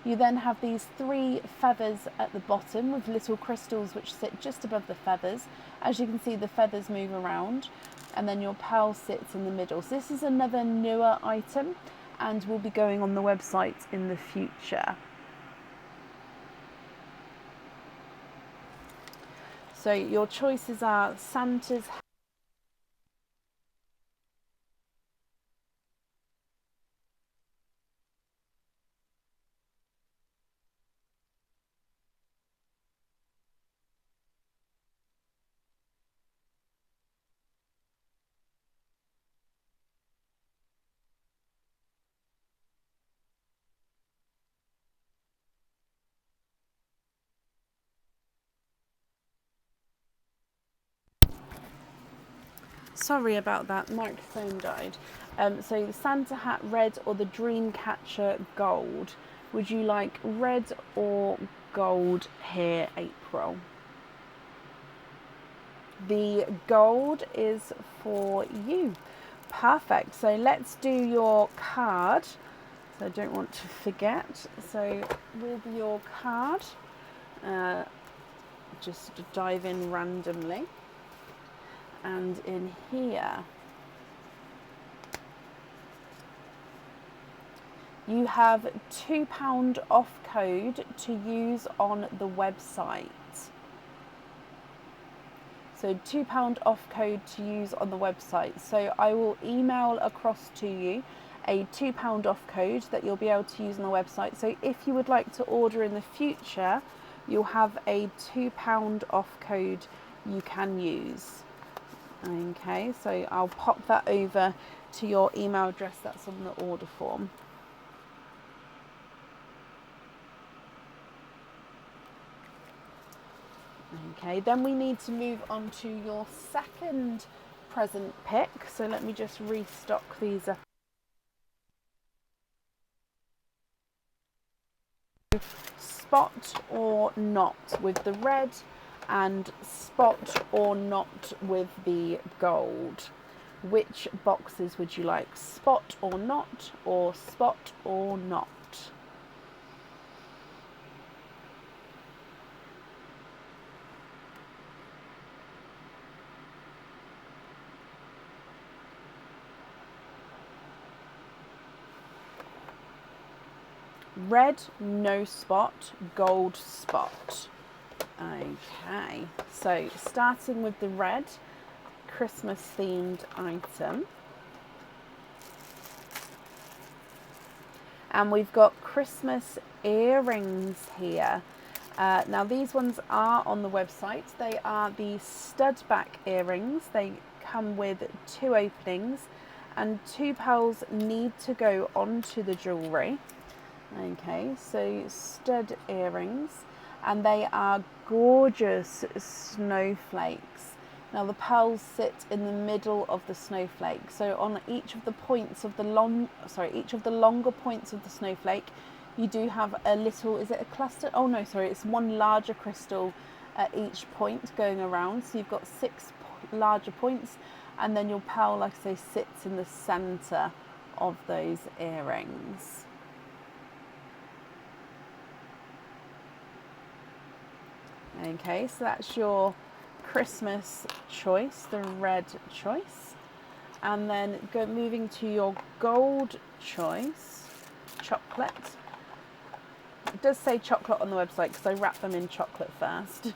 You then have these 3 feathers at the bottom with little crystals which sit just above the feathers. As you can see, the feathers move around, and then your pearl sits in the middle. So this is another newer item and will be going on the website in the future. So your choices are Santa's Sorry about that, microphone died. So the Santa hat red or the dream catcher gold. Would you like red or gold here, April? The gold is for you. Perfect. So let's do your card. So I don't want to forget. So with your card, just dive in randomly. And in here, you have £2 off code to use on the website. So £2 off code to use on the website. So I will email across to you a £2 off code that you'll be able to use on the website. So if you would like to order in the future, you'll have a £2 off code you can use. Okay, so I'll pop that over to your email address that's on the order form. Okay, then we need to move on to your second present pick. So let me just restock these up. Spot or not with the red, and spot or not with the gold. Which boxes would you like? Spot or not, or spot or not? Red, no spot, gold, spot. Okay, so starting with the red, Christmas themed item. And we've got Christmas earrings here. Now these ones are on the website. They are the stud back earrings. They come with 2 openings, and 2 pearls need to go onto the jewellery. Okay, so stud earrings, and they are gorgeous snowflakes. Now the pearls sit in the middle of the snowflake. So on each of the points of the longer points of the snowflake, you do have a little, is it a cluster? Oh no, sorry, it's one larger crystal at each point going around. So you've got 6 larger points, and then your pearl, like I say, sits in the center of those earrings. Okay, so that's your Christmas choice, the red choice. And then moving to your gold choice, chocolate. It does say chocolate on the website because I wrap them in chocolate first.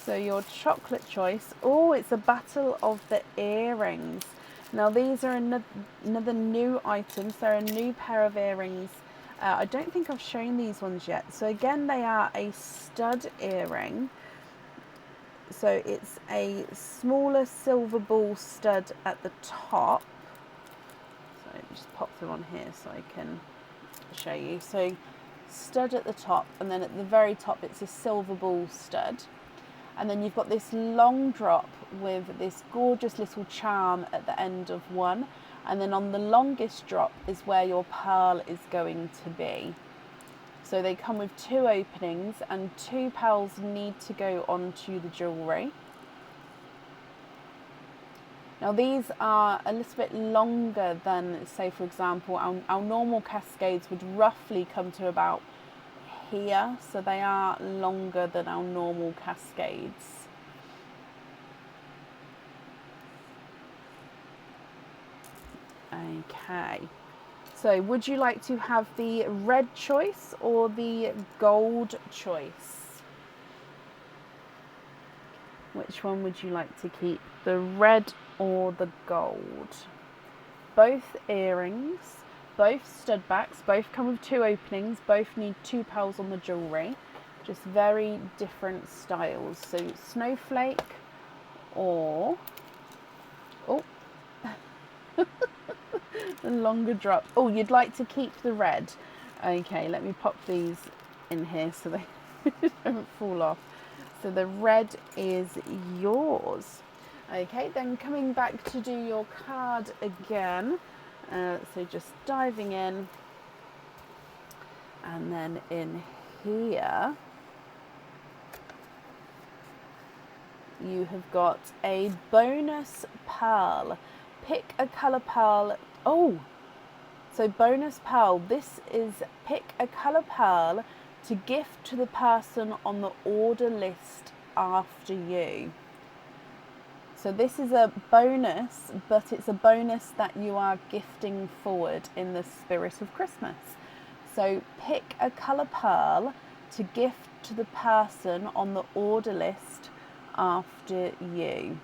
So your chocolate choice. Oh, it's a battle of the earrings. Now these are another new item. So a new pair of earrings I don't think I've shown these ones yet. So again, they are a stud earring. So it's a smaller silver ball stud at the top. So I just pop them on here so I can show you. So stud at the top, and then at the very top it's a silver ball stud. And then you've got this long drop with this gorgeous little charm at the end of one. And then on the longest drop is where your pearl is going to be. So they come with 2 openings, and 2 pearls need to go onto the jewellery. Now these are a little bit longer than, say for example, our normal cascades would roughly come to about here. So they are longer than our normal cascades. Okay. So would you like to have the red choice or the gold choice? Which one would you like to keep? The red or the gold? Both earrings, both stud backs, both come with 2 openings, both need 2 pearls on the jewellery. Just very different styles. So snowflake or... oh, the longer drop. Oh, you'd like to keep the red. Okay, let me pop these in here so they don't fall off. So the red is yours. Okay, then coming back to do your card again. So just diving in, and then in here you have got a bonus pearl. Pick a colour pearl. Oh, so bonus pearl. This is pick a colour pearl to gift to the person on the order list after you. So this is a bonus, but it's a bonus that you are gifting forward in the spirit of Christmas. So pick a colour pearl to gift to the person on the order list after you.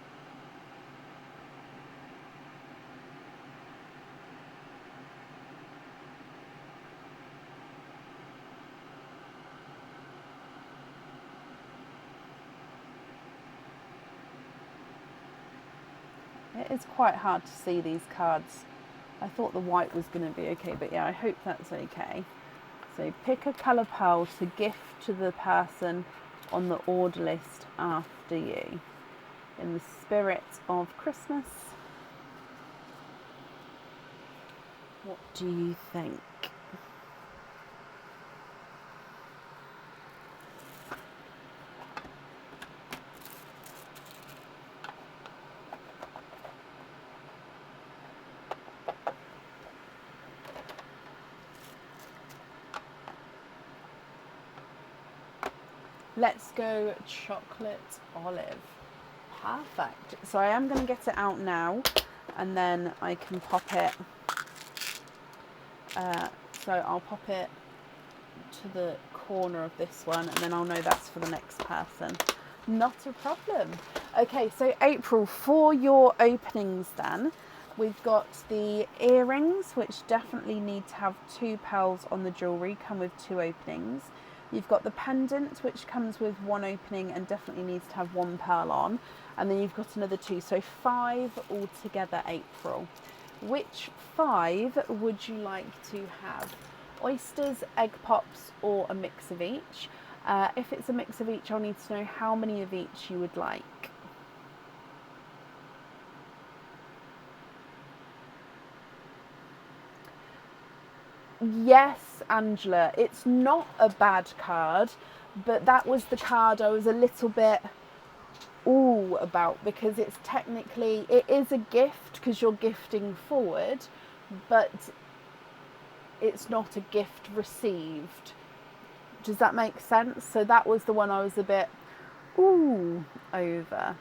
It is quite hard to see these cards. I thought the white was going to be okay, but yeah, I hope that's okay. So pick a colour pearl to gift to the person on the order list after you. In the spirit of Christmas, what do you think? Let's go chocolate olive. Perfect. So I am going to get it out now, and then I can pop it. So I'll pop it to the corner of this one, and then I'll know that's for the next person. Not a problem. Okay, so April, for your openings then, we've got the earrings, which definitely need to have 2 pearls on the jewellery, come with 2 openings. You've got the pendant, which comes with 1 opening and definitely needs to have 1 pearl on. And then you've got another 2, so 5 altogether, April. Which 5 would you like to have? Oysters, egg pops, or a mix of each? If it's a mix of each, I'll need to know how many of each you would like. Yes, Angela, it's not a bad card, but that was the card I was a little bit ooh about, because it's technically, it is a gift because you're gifting forward, but it's not a gift received. Does that make sense? So that was the one I was a bit ooh over.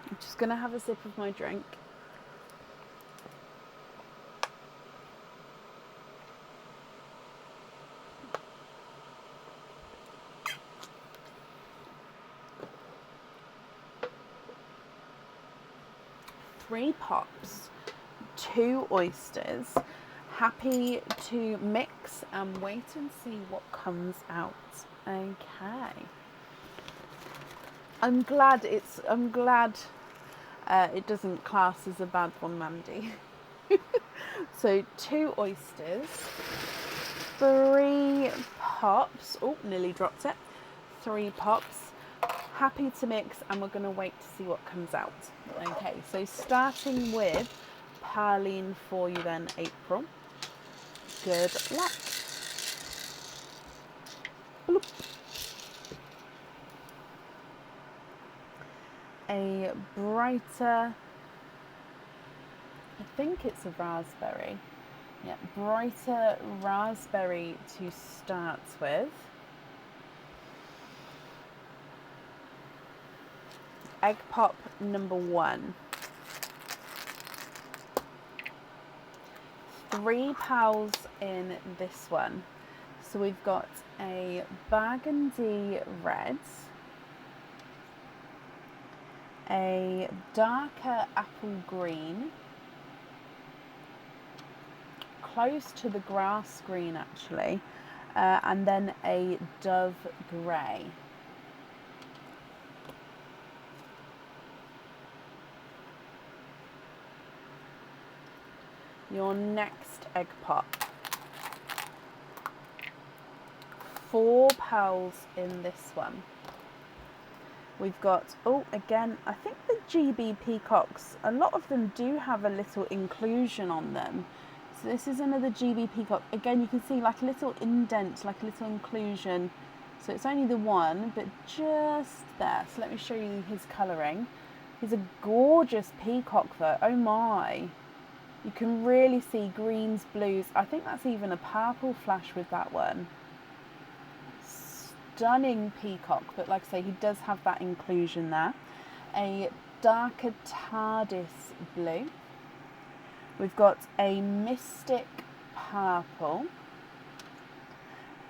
I'm just going to have a sip of my drink. 3 pops, 2 oysters. Happy to mix and wait and see what comes out. Okay. I'm glad it doesn't class as a bad one, Mandy. So 2 oysters, 3 pops. Oh, nearly dropped it. 3 pops. Happy to mix, and we're going to wait to see what comes out. Okay, so starting with Perline for you then, April. Good luck. Bloop. A brighter, I think it's a raspberry. Yeah, brighter raspberry to start with. Egg pop number 1. 3 pals in this one. So we've got a burgundy red, a darker apple green, close to the grass green actually, and then a dove grey. Your next egg pop. 4 pals in this one. We've got, oh, again, I think the GB peacocks, a lot of them do have a little inclusion on them. So this is another GB peacock. Again, you can see like a little indent, like a little inclusion. So it's only the one, but just there. So let me show you his colouring. He's a gorgeous peacock though, oh my. You can really see greens, blues. I think that's even a purple flash with that one. Stunning peacock, but like I say, he does have that inclusion there. A darker TARDIS blue. We've got a mystic purple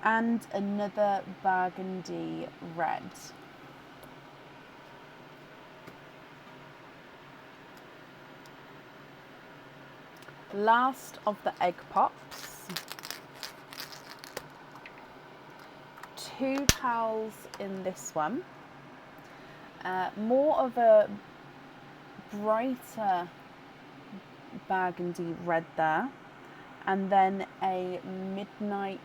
and another burgundy red. Last of the egg pops. 2 pals in this one. More of a brighter burgundy red there, and then a midnight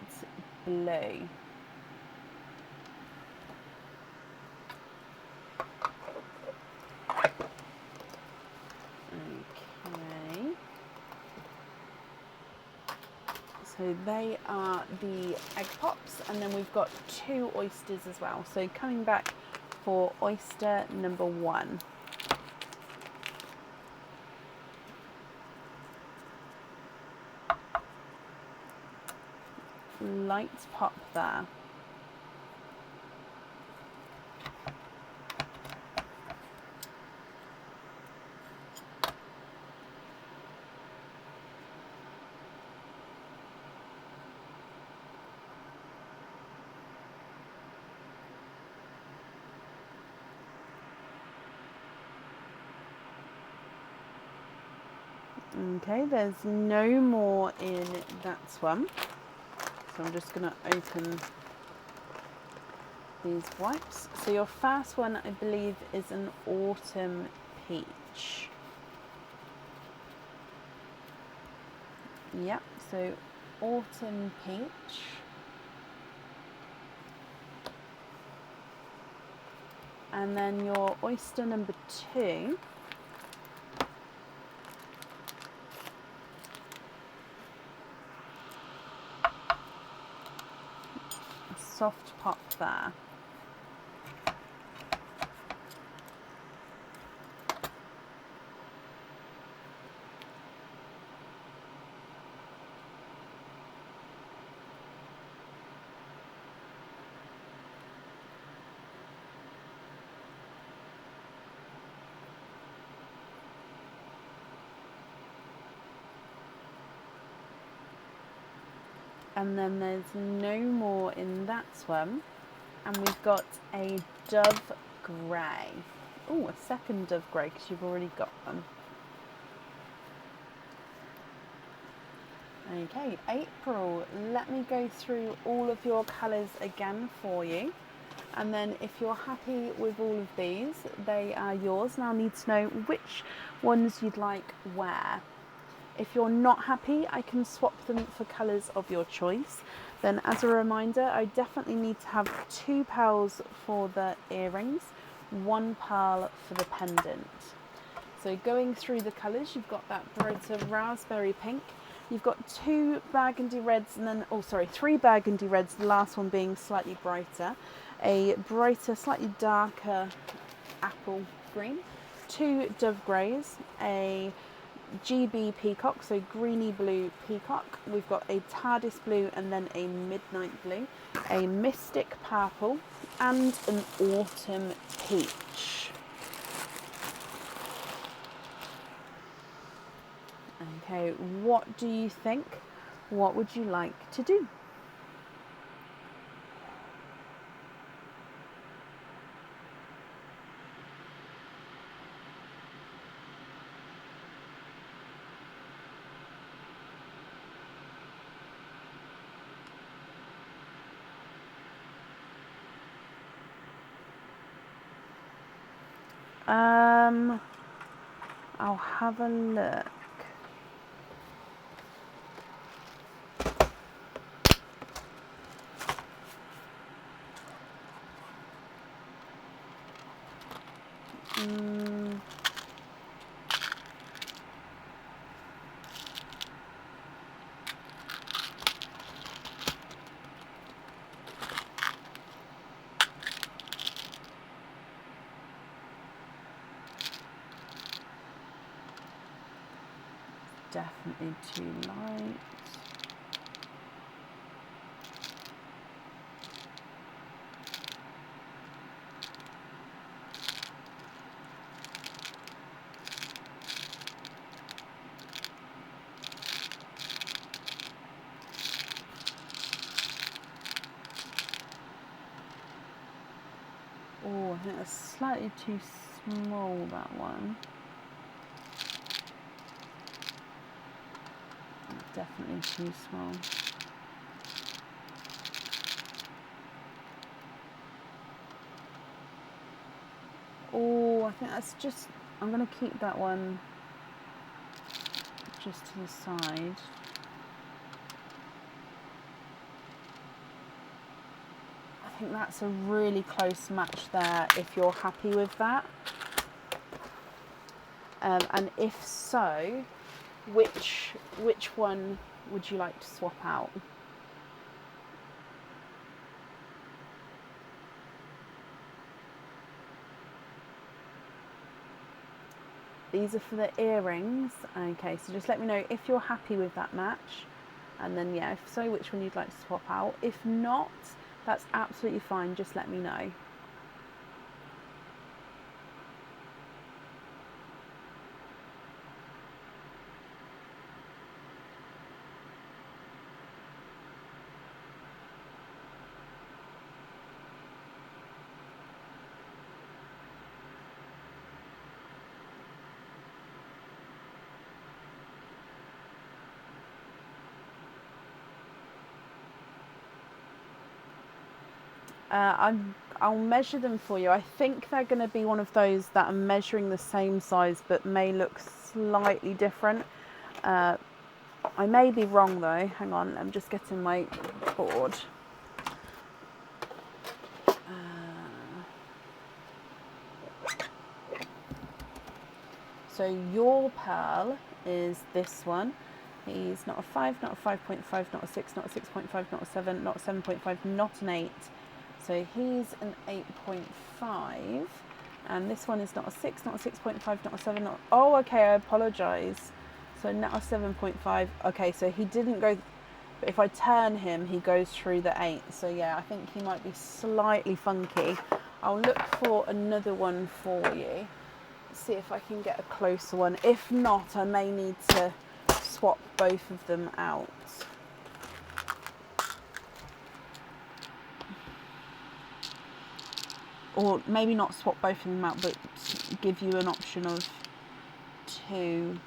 blue. Okay. So they are the egg pops, and then we've got 2 oysters as well. So coming back for oyster number 1. Light pop there. Okay, there's no more in that one. So I'm just going to open these wipes. So your first one, I believe, is an autumn peach. Yep, so autumn peach. And then your oyster number 2. Soft pop there. And then there's no more in that one. And we've got a dove grey. Oh, a second dove grey because you've already got them. Okay, April, let me go through all of your colours again for you. And then if you're happy with all of these, they are yours. Now I need to know which ones you'd like where. If you're not happy, I can swap them for colours of your choice. Then as a reminder, I definitely need to have 2 pearls for the earrings, 1 pearl for the pendant. So going through the colours, you've got that brighter raspberry pink. You've got 2 burgundy reds and then, 3 burgundy reds, the last one being slightly brighter. A brighter, slightly darker apple green. 2 dove greys, a GB peacock, so greeny blue peacock. We've got a TARDIS blue and then a midnight blue, a mystic purple and an autumn peach. Okay, what do you think? What would you like to do? I'll have a look. Definitely too light. Oh, I think that's slightly too small, that one. Definitely too small. Oh, I think that's just, I'm going to keep that one just to the side. I think that's a really close match there if you're happy with that. And if so, which one would you like to swap out? These are for the earrings. Okay, so just let me know if you're happy with that match. And then, yeah, if so, which one you'd like to swap out. If not, that's absolutely fine. Just let me know. I'll measure them for you. I think they're going to be one of those that are measuring the same size but may look slightly different. I may be wrong though. Hang on, I'm just getting my board. So your pearl is this one. He's not a 5, not a 5.5, not a 6, not a 6.5, not a 7, not a 7.5, not an 8. So he's an 8.5. And this one is not a 6, not a 6.5, not a 7, not... Oh, okay, I apologise. So not a 7.5. Okay, so he didn't go... But if I turn him, he goes through the 8. So yeah, I think he might be slightly funky. I'll look for another one for you. See if I can get a closer one. If not, I may need to swap both of them out. Or maybe not swap both of them out, but give you an option of two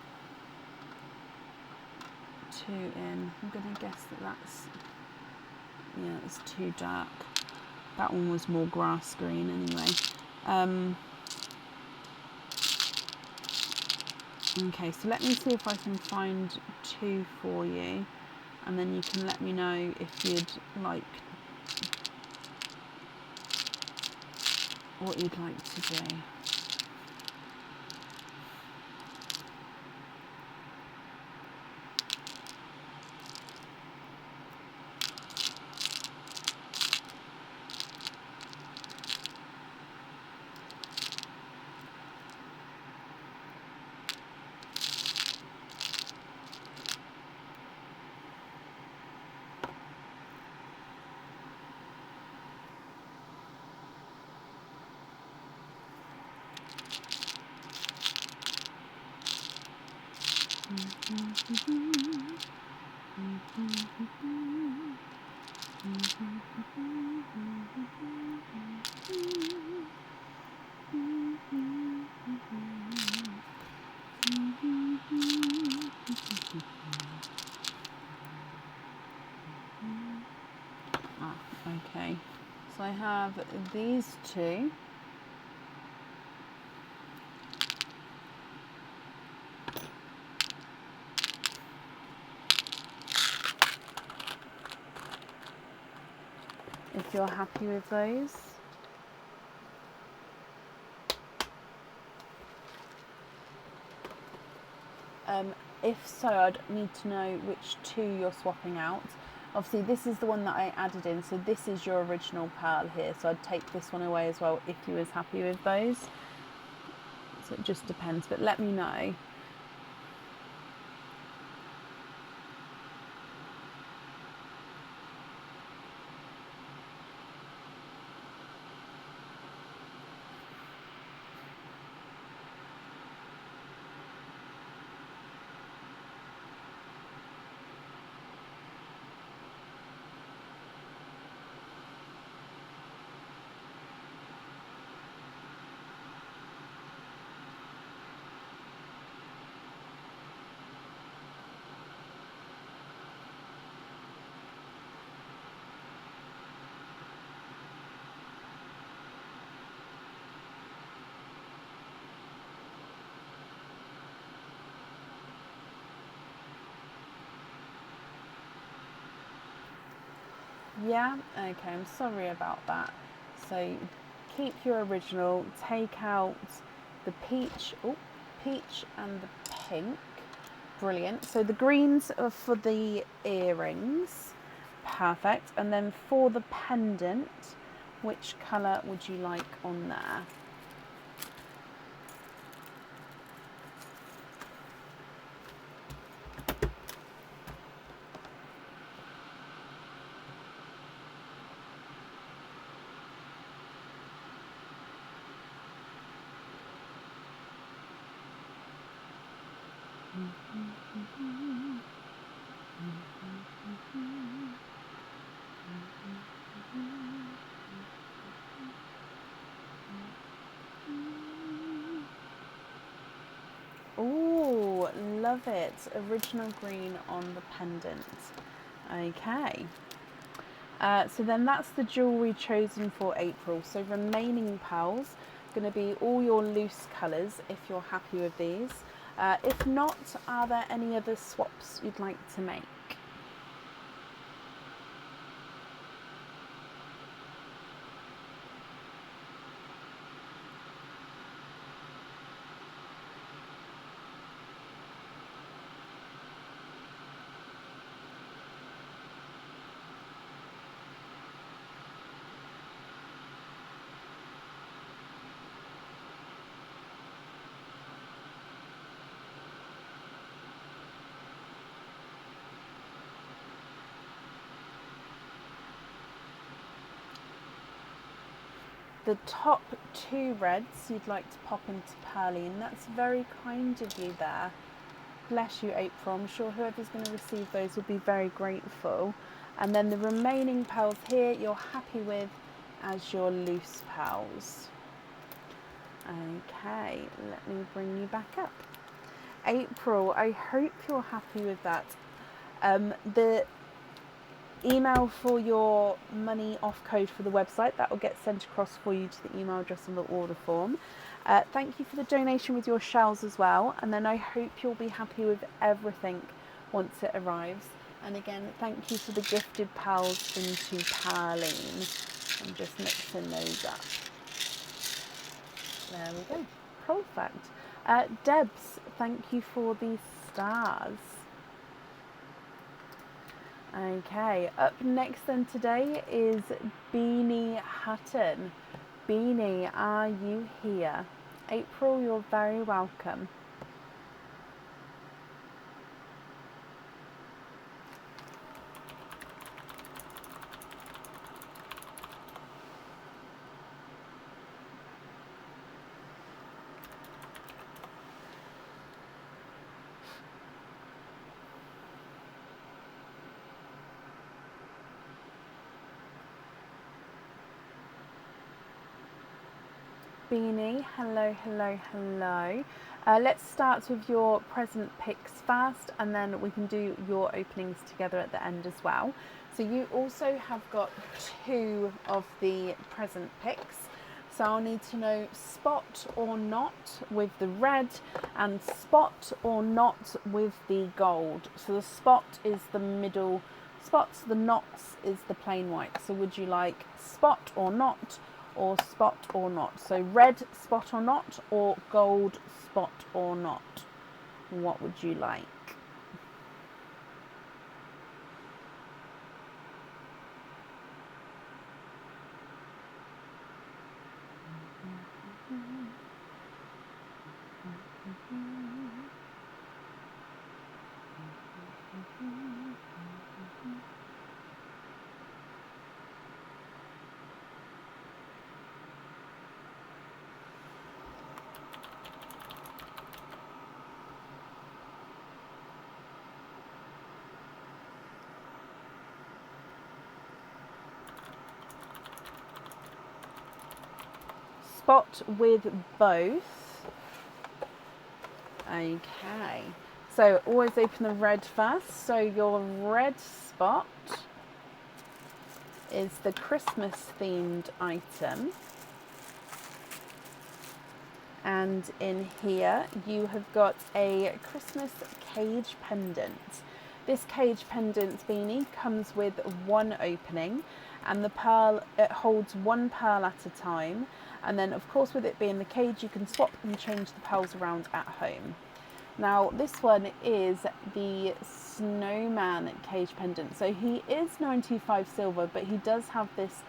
2 in. I'm going to guess that that's, yeah, it's too dark. That one was more grass green anyway. Okay, so let me see if I can find 2 for you, and then you can let me know if you'd like, what you'd like to do. Okay, so I have these 2. If you're happy with those. If so, I'd need to know which 2 you're swapping out. Obviously, this is the one that I added in, so this is your original pearl here. So I'd take this one away as well if you was happy with those. So it just depends, but let me know. Yeah, okay, I'm sorry about that. So keep your original, take out the peach, peach and the pink. Brilliant. So the greens are for the earrings. Perfect. And then for the pendant, which colour would you like on there? Oh, love it. Original green on the pendant. Okay. So then that's the jewellery chosen for April. So remaining pearls, going to be all your loose colours if you're happy with these. If not, are there any other swaps you'd like to make? The top 2 reds you'd like to pop into Pearline. That's very kind of you there. Bless you, April. I'm sure whoever's going to receive those will be very grateful. And then the remaining pearls here you're happy with as your loose pearls. Okay, let me bring you back up. April, I hope you're happy with that. The email for your money off code for the website, that will get sent across for you to the email address on the order form. Thank you for the donation with your shells as well, and then I hope you'll be happy with everything once it arrives. And again, thank you for the gifted pearls into Pearline. I'm just mixing those up. There we go. Perfect. Debs, thank you for the stars. Okay, up next then today is Beanie Hutton. Beanie, are you here? April, you're very welcome. Beanie, hello, hello, hello. Let's start with your present picks first, and then we can do your openings together at the end as well. So you also have got 2 of the present picks. So I'll need to know spot or not with the red and spot or not with the gold. So the spot is the middle spots, the knots is the plain white. So would you like spot or not, or spot or not? So red spot or not, or gold spot or not? What would you like? Spot with both. Okay, so always open the red first. So your red spot is the Christmas themed item, and in here you have got a Christmas cage pendant. This cage pendant, Beanie, comes with 1 opening, and the pearl, it holds 1 pearl at a time. And then, of course, with it being the cage, you can swap and change the pearls around at home. Now, this one is the snowman cage pendant. So he is 925 silver, but he does have this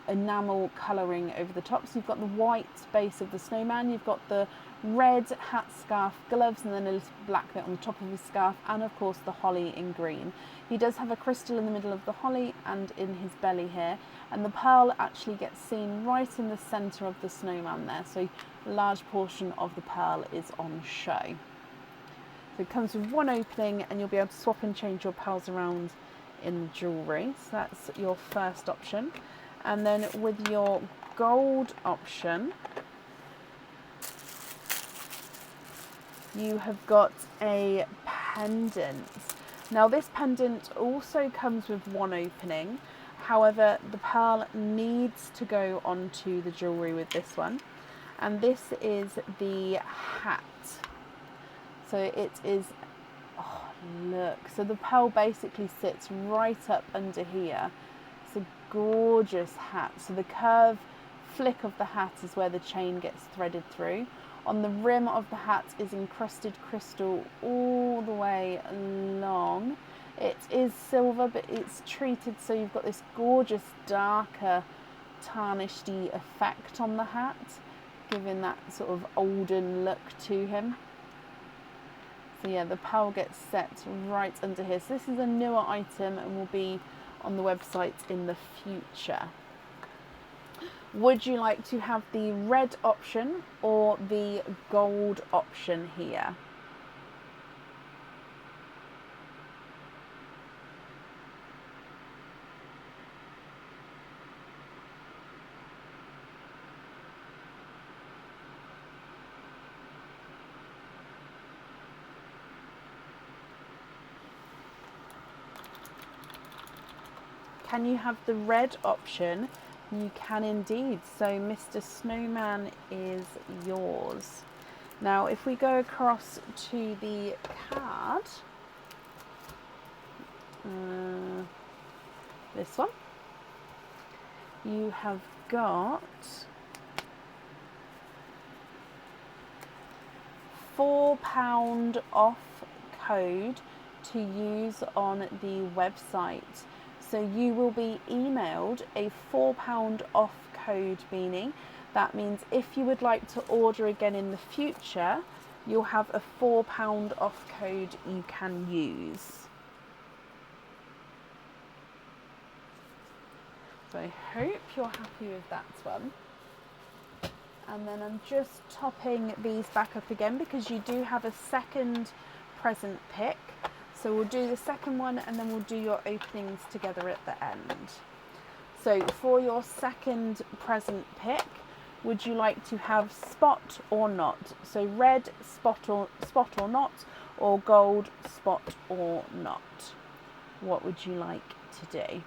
enamel colouring over the top. So you've got the white base of the snowman, you've got the red hat, scarf, gloves, and then a little black bit on the top of his scarf, and of course the holly in green. He does have a crystal in the middle of the holly and in his belly here, and the pearl actually gets seen right in the centre of the snowman there, so a large portion of the pearl is on show. So it comes with 1 opening, and you'll be able to swap and change your pearls around in the jewellery. So that's your first option. And then with your gold option, you have got a pendant. Now this pendant also comes with 1 opening. However, the pearl needs to go onto the jewellery with this one. And this is the hat. So it is, oh look, so the pearl basically sits right up under here. It's a gorgeous hat. So the curve flick of the hat is where the chain gets threaded through. On the rim of the hat is encrusted crystal all the way along. It is silver, but it's treated so you've got this gorgeous darker tarnished-y effect on the hat, giving that sort of olden look to him. So yeah, the pearl gets set right under here. So this is a newer item and will be on the website in the future. Would you like to have the red option or the gold option here? Can you have the red option? You can indeed. So Mr. Snowman is yours. Now if we go across to the card, this one, you have got £4 off code to use on the website. So you will be emailed a £4 off code, Beanie. That means if you would like to order again in the future, you'll have a £4 off code you can use. So I hope you're happy with that one. And then I'm just topping these back up again because you do have a second present pick. So we'll do the second one and then we'll do your openings together at the end. So for your second present pick, would you like to have spot or not? So red, spot or not, or gold, spot or not? What would you like to do?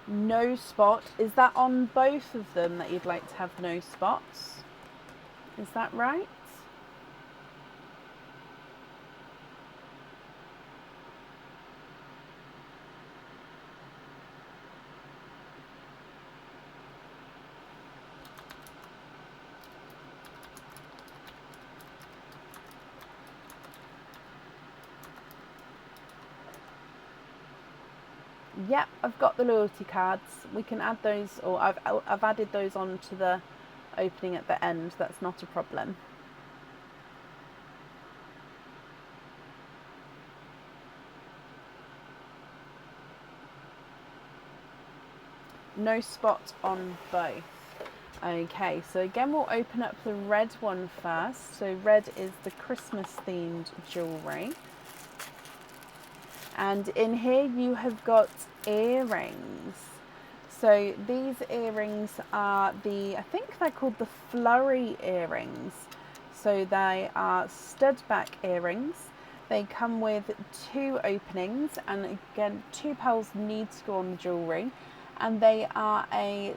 No spot. Is that on both of them that you'd like to have no spots? Is that right? Yep, I've got the loyalty cards. We can add those, or I've added those on to the opening at the end. That's not a problem. No spot on both. Okay, so again we'll open up the red one first. So red is the Christmas themed jewellery. And in here you have got earrings. So these earrings are I think they're called the flurry earrings. So they are stud back earrings. They come with 2 openings, and again 2 pearls need to go on the jewellery, and they are a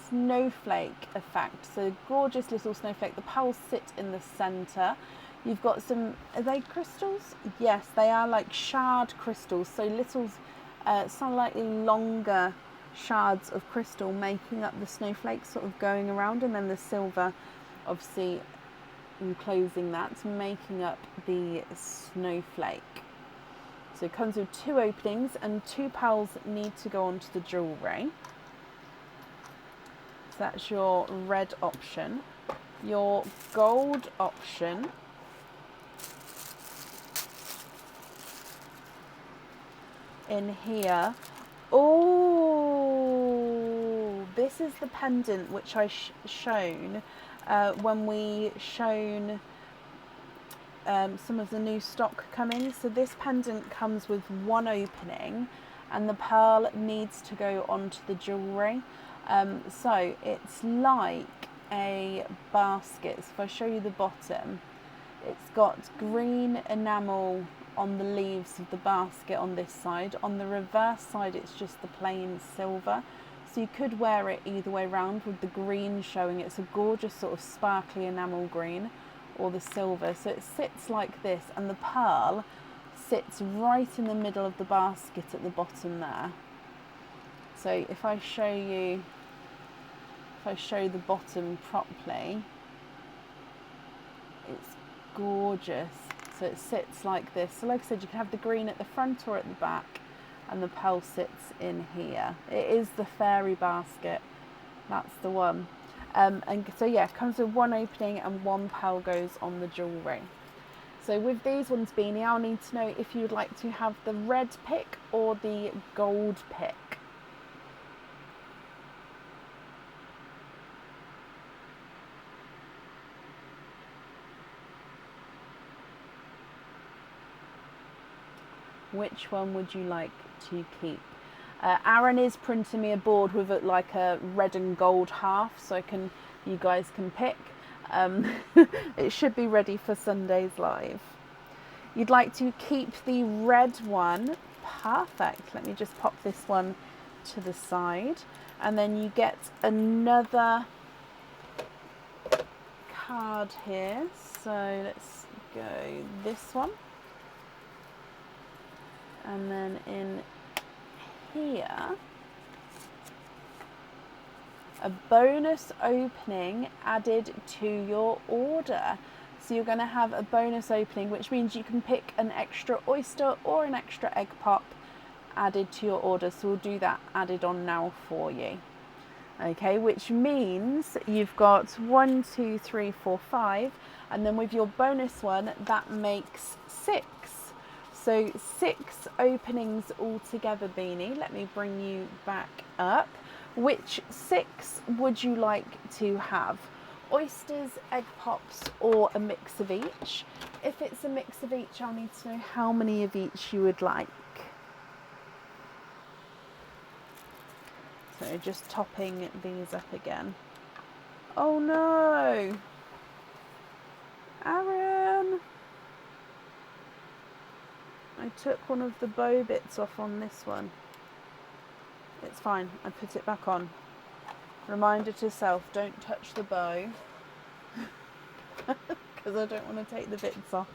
snowflake effect. So gorgeous little snowflake. The pearls sit in the centre. You've got some, are they crystals? Yes, they are like shard crystals. So little, slightly longer shards of crystal making up the snowflakes, sort of going around, and then the silver obviously enclosing that, making up the snowflake. So it comes with 2 openings, and 2 pearls need to go onto the jewellery. So that's your red option. Your gold option in here. Oh, this is the pendant which I shown when we shown some of the new stock coming. So this pendant comes with 1 opening, and the pearl needs to go onto the jewellery. So it's like a basket. So if I show you the bottom, it's got green enamel on the leaves of the basket on this side. On the reverse side it's just the plain silver. So you could wear it either way round with the green showing. It's a gorgeous sort of sparkly enamel green, or the silver. So it sits like this, and the pearl sits right in the middle of the basket at the bottom there. So if I show the bottom properly, it's gorgeous. So it sits like this. So like I said, you can have the green at the front or at the back, and the pearl sits in here. It is the fairy basket. That's the one. And so yeah, it comes with one opening and one pearl goes on the jewellery. So with these ones, Beanie, I'll need to know if you would like to have the red pick or the gold pick. Which one would you like to keep? Aaron is printing me a board with like a red and gold half, so you guys can pick. It should be ready for Sunday's live. You'd like to keep the red one. Perfect. Let me just pop this one to the side. And then you get another card here. So let's go this one. And then in here, a bonus opening added to your order. So you're going to have a bonus opening, which means you can pick an extra oyster or an extra egg pop added to your order. So we'll do that added on now for you. Okay, which means you've got 1, 2, 3, 4, 5, and then with your bonus one, that makes 6. So 6 openings altogether, Beanie. Let me bring you back up. Which 6 would you like to have? Oysters, egg pops, or a mix of each? If it's a mix of each, I'll need to know how many of each you would like. So just topping these up again. Oh no! Aaron! I took one of the bow bits off on this one. It's fine, I put it back on. Reminder to self, don't touch the bow. Because I don't want to take the bits off.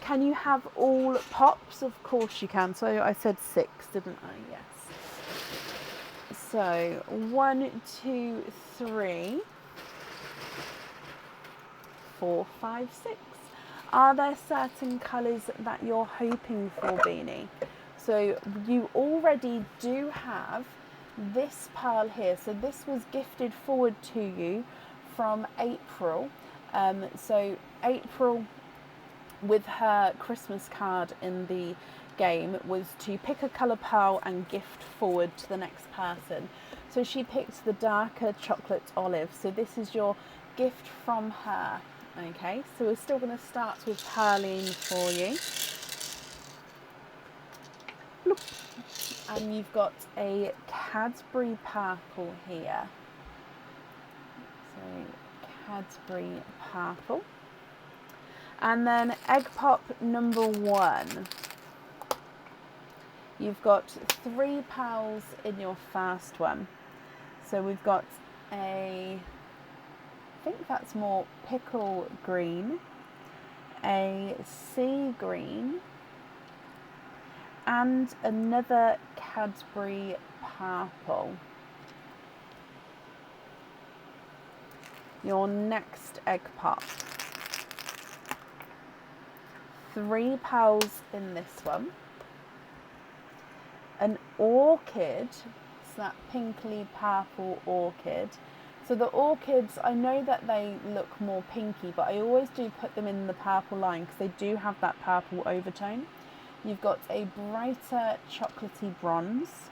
Can you have all pops? Of course you can. So I said 6, didn't I? Yes. So 1, 2, 3, 4, 5, 6. Are there certain colours that you're hoping for, Beanie? So you already do have this pearl here. So this was gifted forward to you from April. So April, with her Christmas card in the game, was to pick a colour pearl and gift forward to the next person. So she picked the darker chocolate olive. So this is your gift from her. Okay, so we're still going to start with Pearline for you. And you've got a Cadbury purple here. So Cadbury purple. And then egg pop number 1. You've got 3 pearls in your first one. So we've got I think that's more pickle green, a sea green, and another Cadbury purple. Your next egg pop. 3 pearls in this one. An orchid, it's that pinkly purple orchid. So the orchids, I know that they look more pinky, but I always do put them in the purple line because they do have that purple overtone. You've got a brighter chocolatey bronze,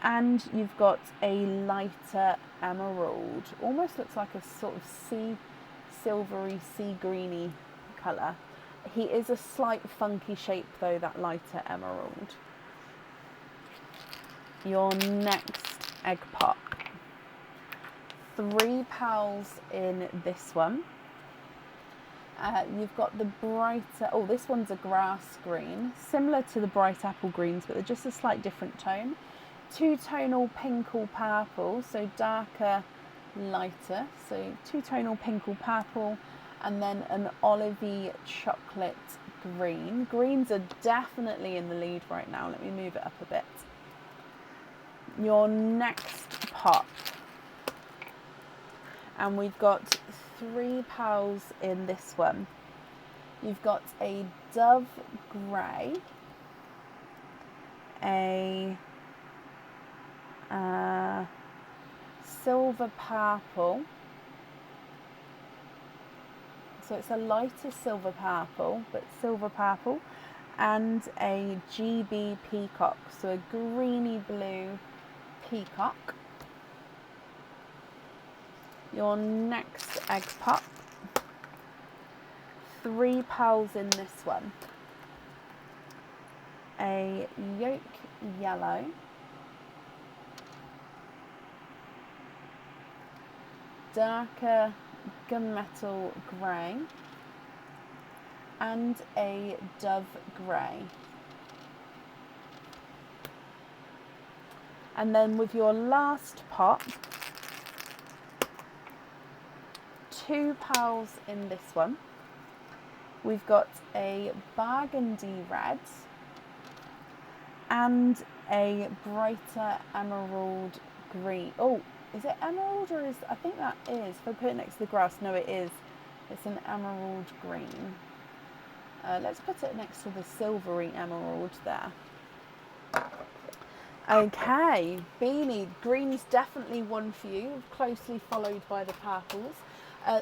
and you've got a lighter emerald. Almost looks like a sort of silvery, sea greeny colour. He is a slight funky shape though, that lighter emerald. Your next egg pop. 3 pearls in this one. You've got the brighter, oh, this one's a grass green, similar to the bright apple greens, but they're just a slight different tone. 2-tonal pinkle purple, so darker, lighter, so 2-tonal pinkle purple, and then an olivey chocolate green. Greens are definitely in the lead right now. Let me move it up a bit. Your next pop. And we've got 3 pearls in this one. You've got a dove grey, a silver purple, So it's a lighter silver purple, but silver purple, and a GB peacock, so a greeny blue peacock. Your next egg pop, 3 pearls in this one, a yolk yellow, darker gunmetal grey, and a dove grey. And then with your last pop, 2 pearls in this one. We've got a burgundy red and a brighter emerald green. Oh, is it emerald or is, I think that is, if I put it next to the grass, no it is. It's an emerald green. Let's put it next to the silvery emerald there. Okay, Beanie, green's definitely one for you, closely followed by the purples.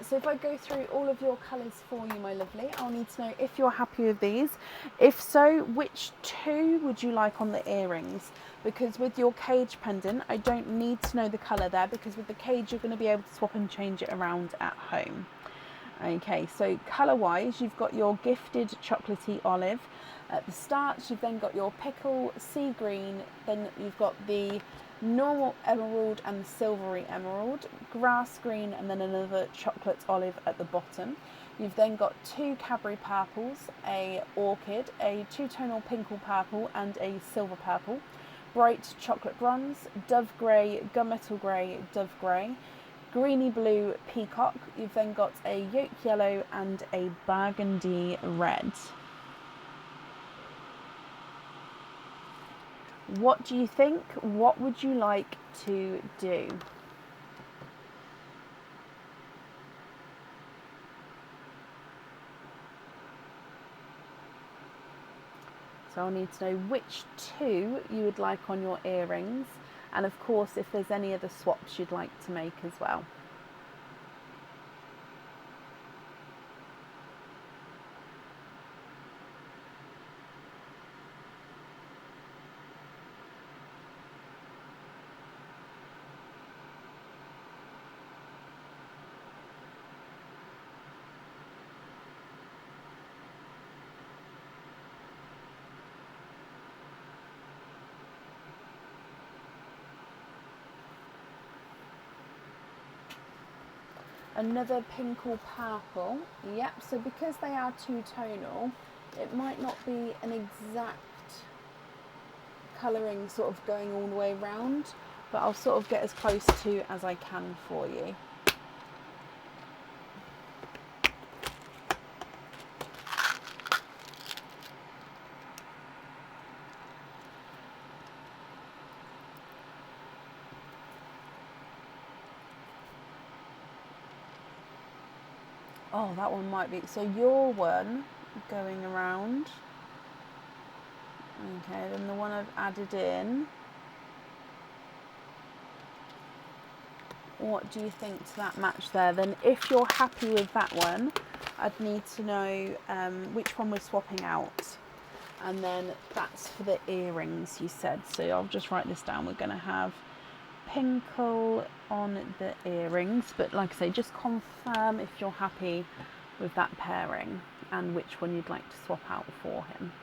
So if I go through all of your colours for you, my lovely, I'll need to know if you're happy with these. If so, which 2 would you like on the earrings? Because with your cage pendant, I don't need to know the colour there, because with the cage, you're going to be able to swap and change it around at home. Okay, so colour-wise, you've got your gifted chocolatey olive. At the start, you've then got your pickle sea green, then you've got the normal emerald and silvery emerald, grass green, and then another chocolate olive at the bottom. You've then got 2 Cadbury purples, a orchid, a 2-tonal pinkle purple, and a silver purple, bright chocolate bronze, dove grey, gunmetal grey, dove grey, greeny blue peacock. You've then got a yolk yellow and a burgundy red. What do you think? What would you like to do? So I'll need to know which 2 you would like on your earrings, and of course if there's any other swaps you'd like to make as well. Another pinkle purple. Yep, so because they are 2-tonal, it might not be an exact colouring sort of going all the way around, but I'll sort of get as close to as I can for you. Oh, that one might be, so your one going around. Okay, then the one I've added in. What do you think to that match there? Then if you're happy with that one, I'd need to know which one we're swapping out. And then that's for the earrings, you said. So I'll just write this down. We're going to have pinkle on the earrings, but like I say, just confirm if you're happy with that pairing and which one you'd like to swap out for him.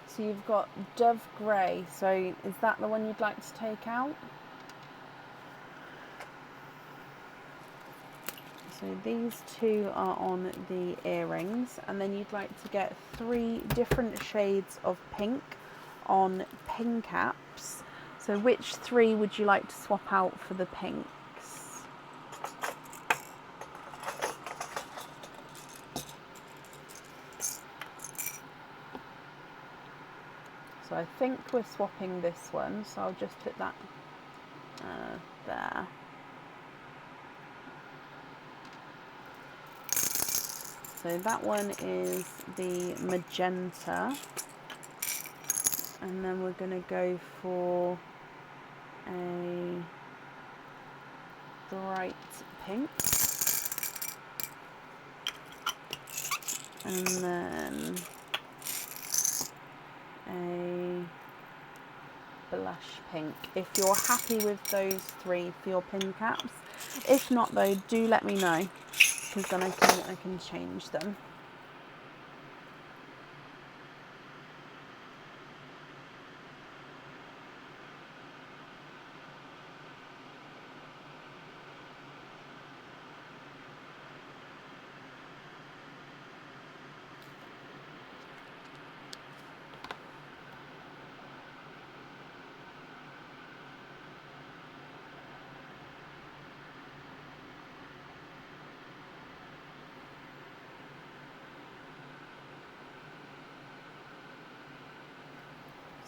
So you've got dove grey, so is that the one you'd like to take out? So these 2 are on the earrings, and then you'd like to get 3 different shades of pink on pin caps. So which 3 would you like to swap out for the pinks? I think we're swapping this one, so I'll just put that there. So that one is the magenta, and then we're going to go for a bright pink, and then a blush pink, if you're happy with those three for your pin caps. If not though, do let me know, because then I can change them.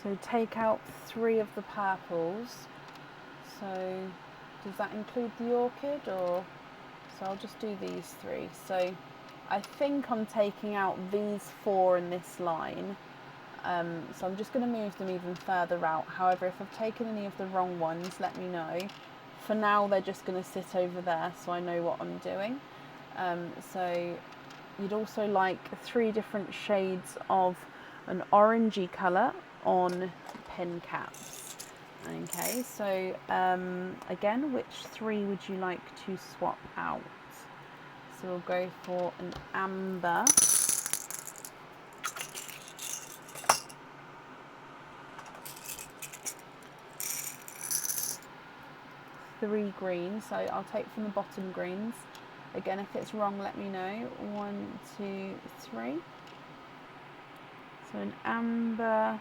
So take out 3 of the purples. So does that include the orchid, or? So I'll just do these 3. So I think I'm taking out these 4 in this line. So I'm just going to move them even further out. However, if I've taken any of the wrong ones, let me know. For now, they're just going to sit over there, so I know what I'm doing. So you'd also like 3 different shades of an orangey colour on pin caps. Okay, so again, which 3 would you like to swap out? So we'll go for an amber, 3 greens, so I'll take from the bottom greens. Again, if it's wrong, let me know. 1, 2, 3. So an amber,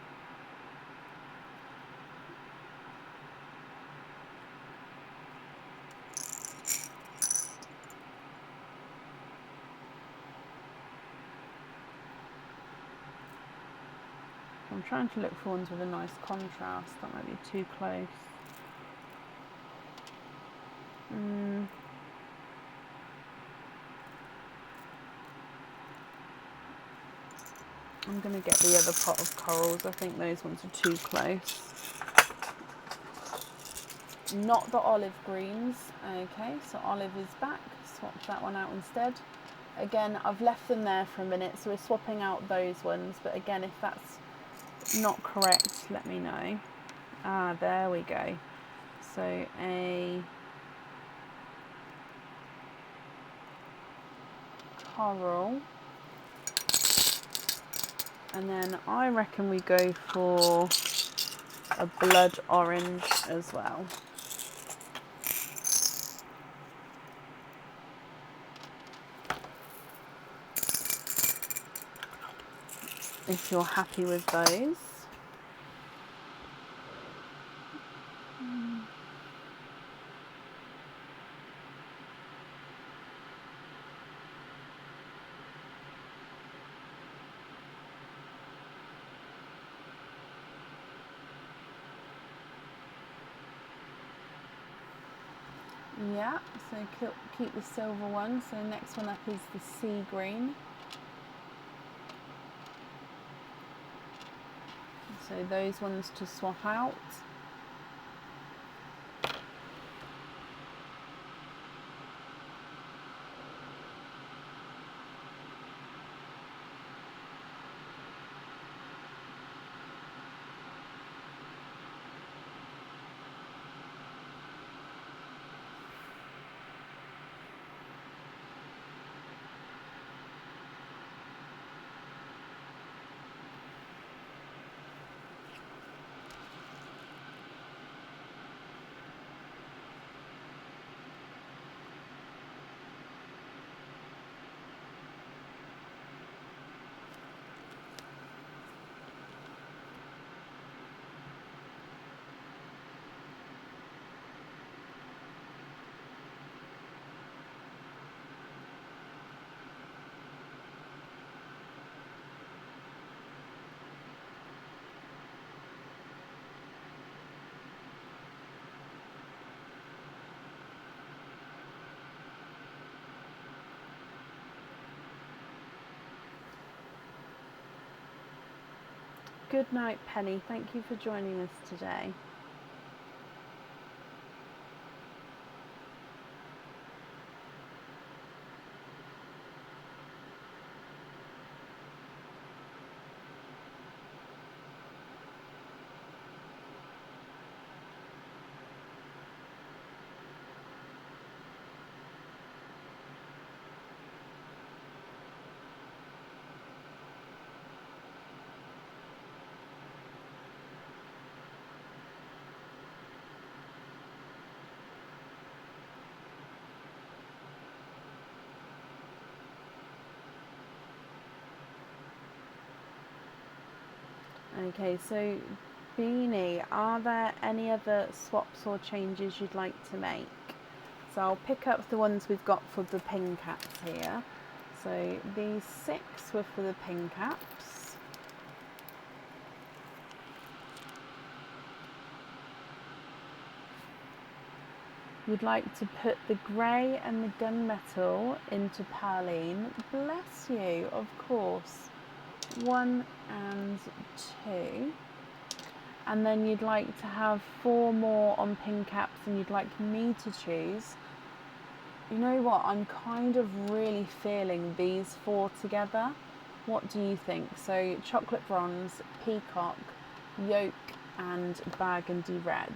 I'm trying to look for ones with a nice contrast. That might be too close. I'm going to get the other pot of corals. I think those ones are too close. Not the olive greens. Okay, so olive is back. Swap that one out instead. Again, I've left them there for a minute, so we're swapping out those ones. But again, if that's not correct, let me know. Ah, there we go. So a coral. And then I reckon we go for a blood orange as well. If you're happy with those. Yeah, so keep the silver one. So next one up is the sea green. So those ones to swap out. Good night, Penny. Thank you for joining us today. Okay, so Beanie, are there any other swaps or changes you'd like to make? So I'll pick up the ones we've got for the pin caps here. So these 6 were for the pin caps. You'd like to put the grey and the gunmetal into Perline. Bless you, of course. 1 and 2. And then you'd like to have 4 more on pin caps, and you'd like me to choose. You know what, I'm kind of really feeling these 4 together. What do you think? So chocolate bronze, peacock, yolk and burgundy red.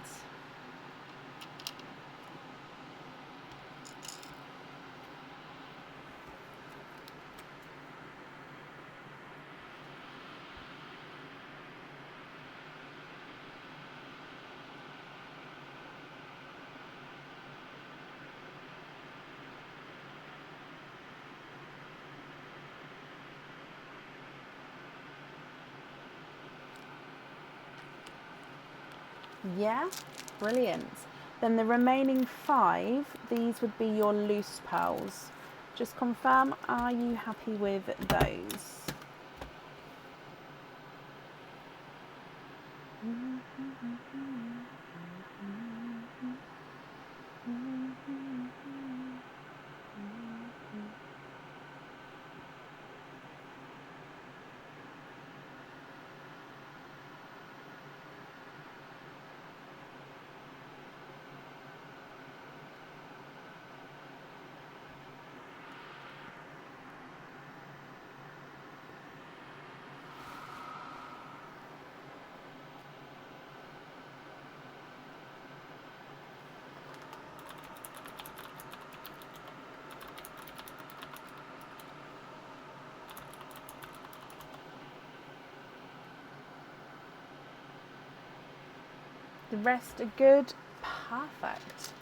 Yeah, brilliant. Then the remaining 5, these would be your loose pearls. Just confirm, are you happy with those? The rest are good. Perfect.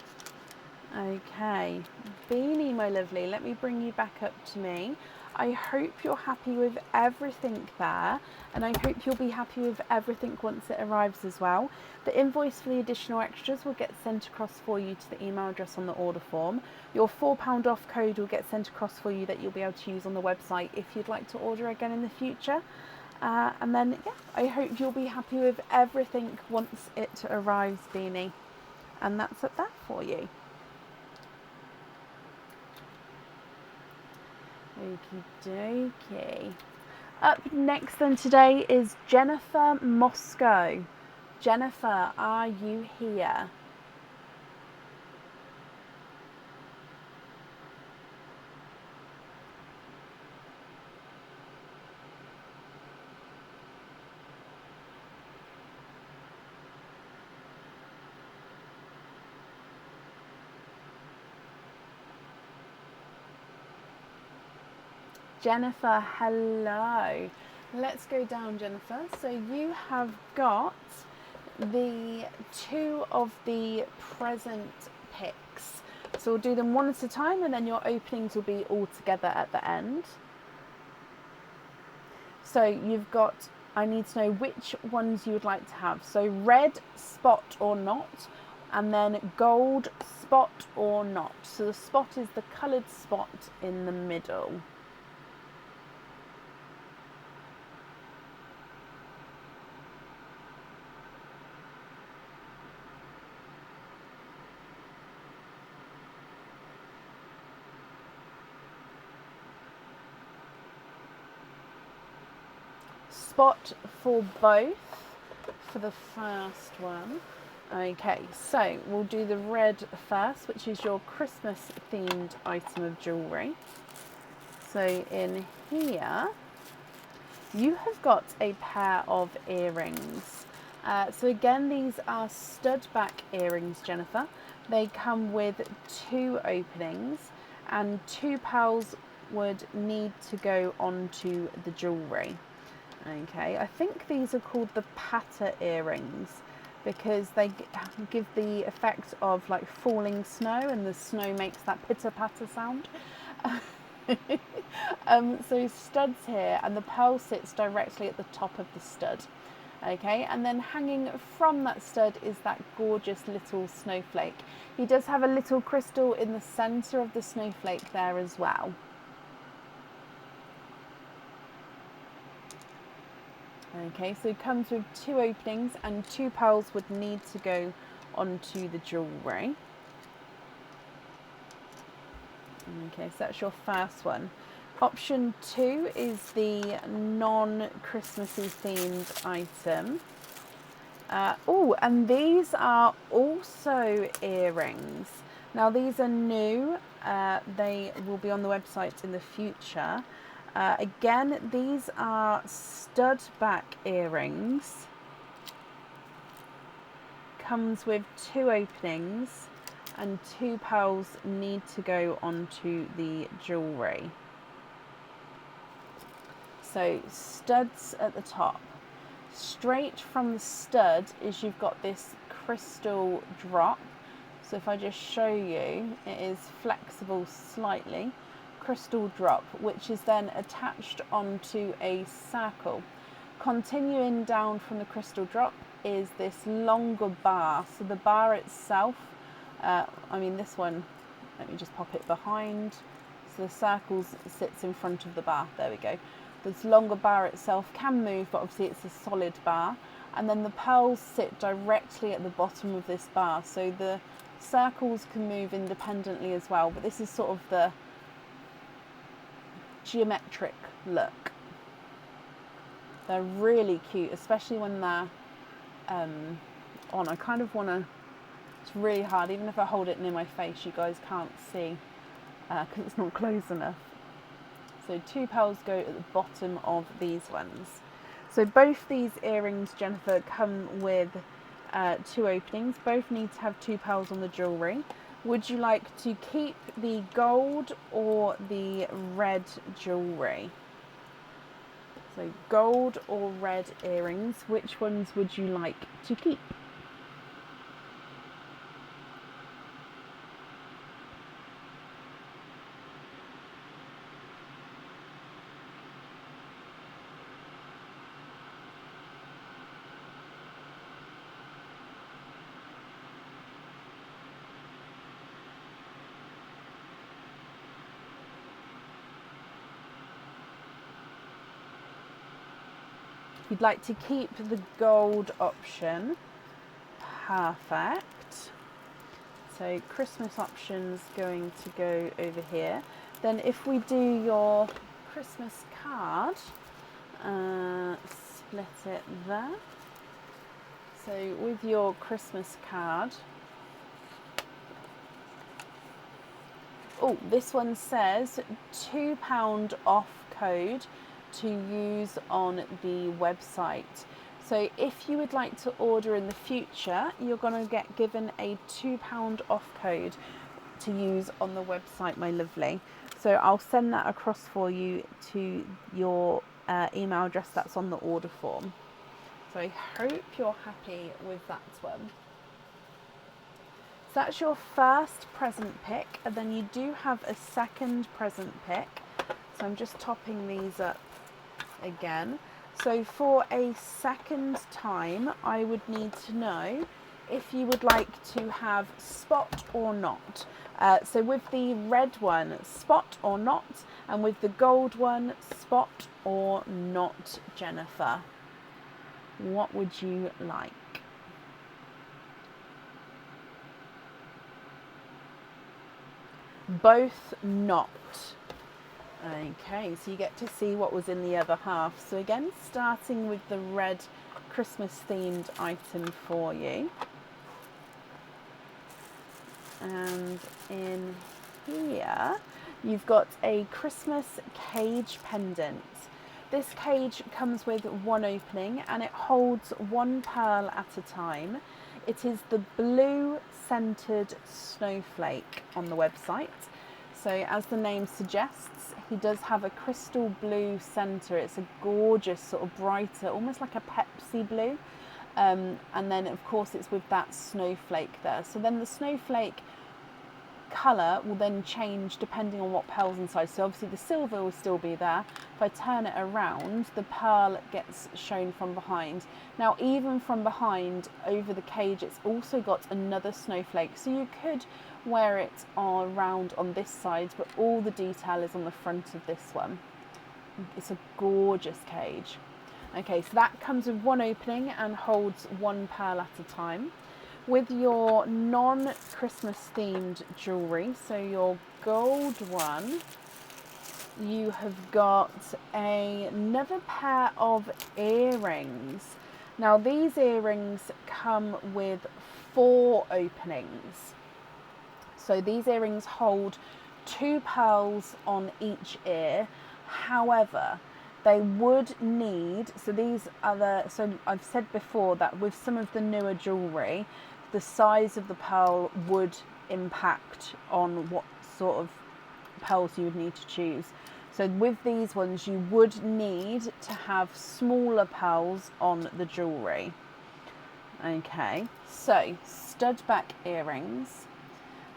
Okay, Beanie, my lovely, let me bring you back up to me. I hope you're happy with everything there, and I hope you'll be happy with everything once it arrives as well. The invoice for the additional extras will get sent across for you to the email address on the order form. Your £4 off code will get sent across for you that you'll be able to use on the website if you'd like to order again in the future. And then, yeah, I hope you'll be happy with everything once it arrives, Beanie. And that's at that for you. Okie dokie. Up next then today is Jennifer Moscow. Jennifer, are you here? Jennifer, hello. Let's go down, Jennifer. So you have got the 2 of the present picks. So we'll do them one at a time, and then your openings will be all together at the end. So you've got, I need to know which ones you would like to have. So red, spot or not, and then gold, spot or not. So the spot is the coloured spot in the middle. Spot for both for the first one. Okay, so we'll do the red first, which is your Christmas themed item of jewellery. So in here, you have got a pair of earrings. So again, these are stud back earrings, Jennifer. They come with 2 openings, and 2 pearls would need to go onto the jewellery. Okay, I think these are called the patter earrings because they give the effect of like falling snow, and the snow makes that pitter patter sound. So studs here, and the pearl sits directly at the top of the stud. Okay, and then hanging from that stud is that gorgeous little snowflake. He does have a little crystal in the centre of the snowflake there as well. Okay, so it comes with 2 openings, and 2 pearls would need to go onto the jewellery. Okay, so that's your first one. Option 2 is the non-Christmassy themed item. Oh, and these are also earrings. Now these are new. They will be on the website in the future. Again, these are stud back earrings. Comes with 2 openings, and 2 pearls need to go onto the jewellery. So studs at the top. Straight from the stud is you've got this crystal drop. So if I just show you, it is flexible slightly. Crystal drop, which is then attached onto a circle. Continuing down from the crystal drop is this longer bar. So the bar itself, this one, let me just pop it behind. So the circle sits in front of the bar. There we go. This longer bar itself can move, but obviously it's a solid bar. And then the pearls sit directly at the bottom of this bar. So the circles can move independently as well, but this is sort of the geometric look. They're really cute, especially when they're on. I kind of want to, it's really hard, even if I hold it near my face, you guys can't see because it's not close enough. So 2 pearls go at the bottom of these ones. So both these earrings, Jennifer, come with 2 openings. Both need to have 2 pearls on the jewellery. Would you like to keep the gold or the red jewellery? So gold or red earrings, which ones would you like to keep? You'd like to keep the gold option. Perfect. So Christmas options going to go over here. Then if we do your Christmas card, split it there. So with your Christmas card, oh, this one says £2 off code to use on the website. So if you would like to order in the future, you're going to get given a £2 off code to use on the website, my lovely. So I'll send that across for you to your email address that's on the order form. So I hope you're happy with that one. So that's your first present pick, and then you do have a second present pick. So I'm just topping these up again. So for a second time, I would need to know if you would like to have spot or not. So with the red one, spot or not, and with the gold one, spot or not, Jennifer. What would you like? Both not. Okay, so you get to see what was in the other half. So again, starting with the red Christmas themed item for you. And in here, you've got a Christmas cage pendant. This cage comes with one opening and it holds one pearl at a time. It is the blue centered snowflake on the website. So as the name suggests, he does have a crystal blue center. It's a gorgeous sort of brighter, almost like a Pepsi blue. And then of course it's with that snowflake there. So then the snowflake colour will then change depending on what pearl's inside. So obviously the silver will still be there. If I turn it around, the pearl gets shown from behind. Now even from behind over the cage, it's also got another snowflake. So you could wear it around on this side, but all the detail is on the front of this one. It's a gorgeous cage. Okay, so that comes with one opening and holds one pearl at a time. With your non-Christmas themed jewellery, so your gold one, you have got another pair of earrings. Now these earrings come with 4 openings. So these earrings hold 2 pearls on each ear. However, they would need, so I've said before that with some of the newer jewellery, the size of the pearl would impact on what sort of pearls you would need to choose. So with these ones, you would need to have smaller pearls on the jewellery. Okay, so stud back earrings,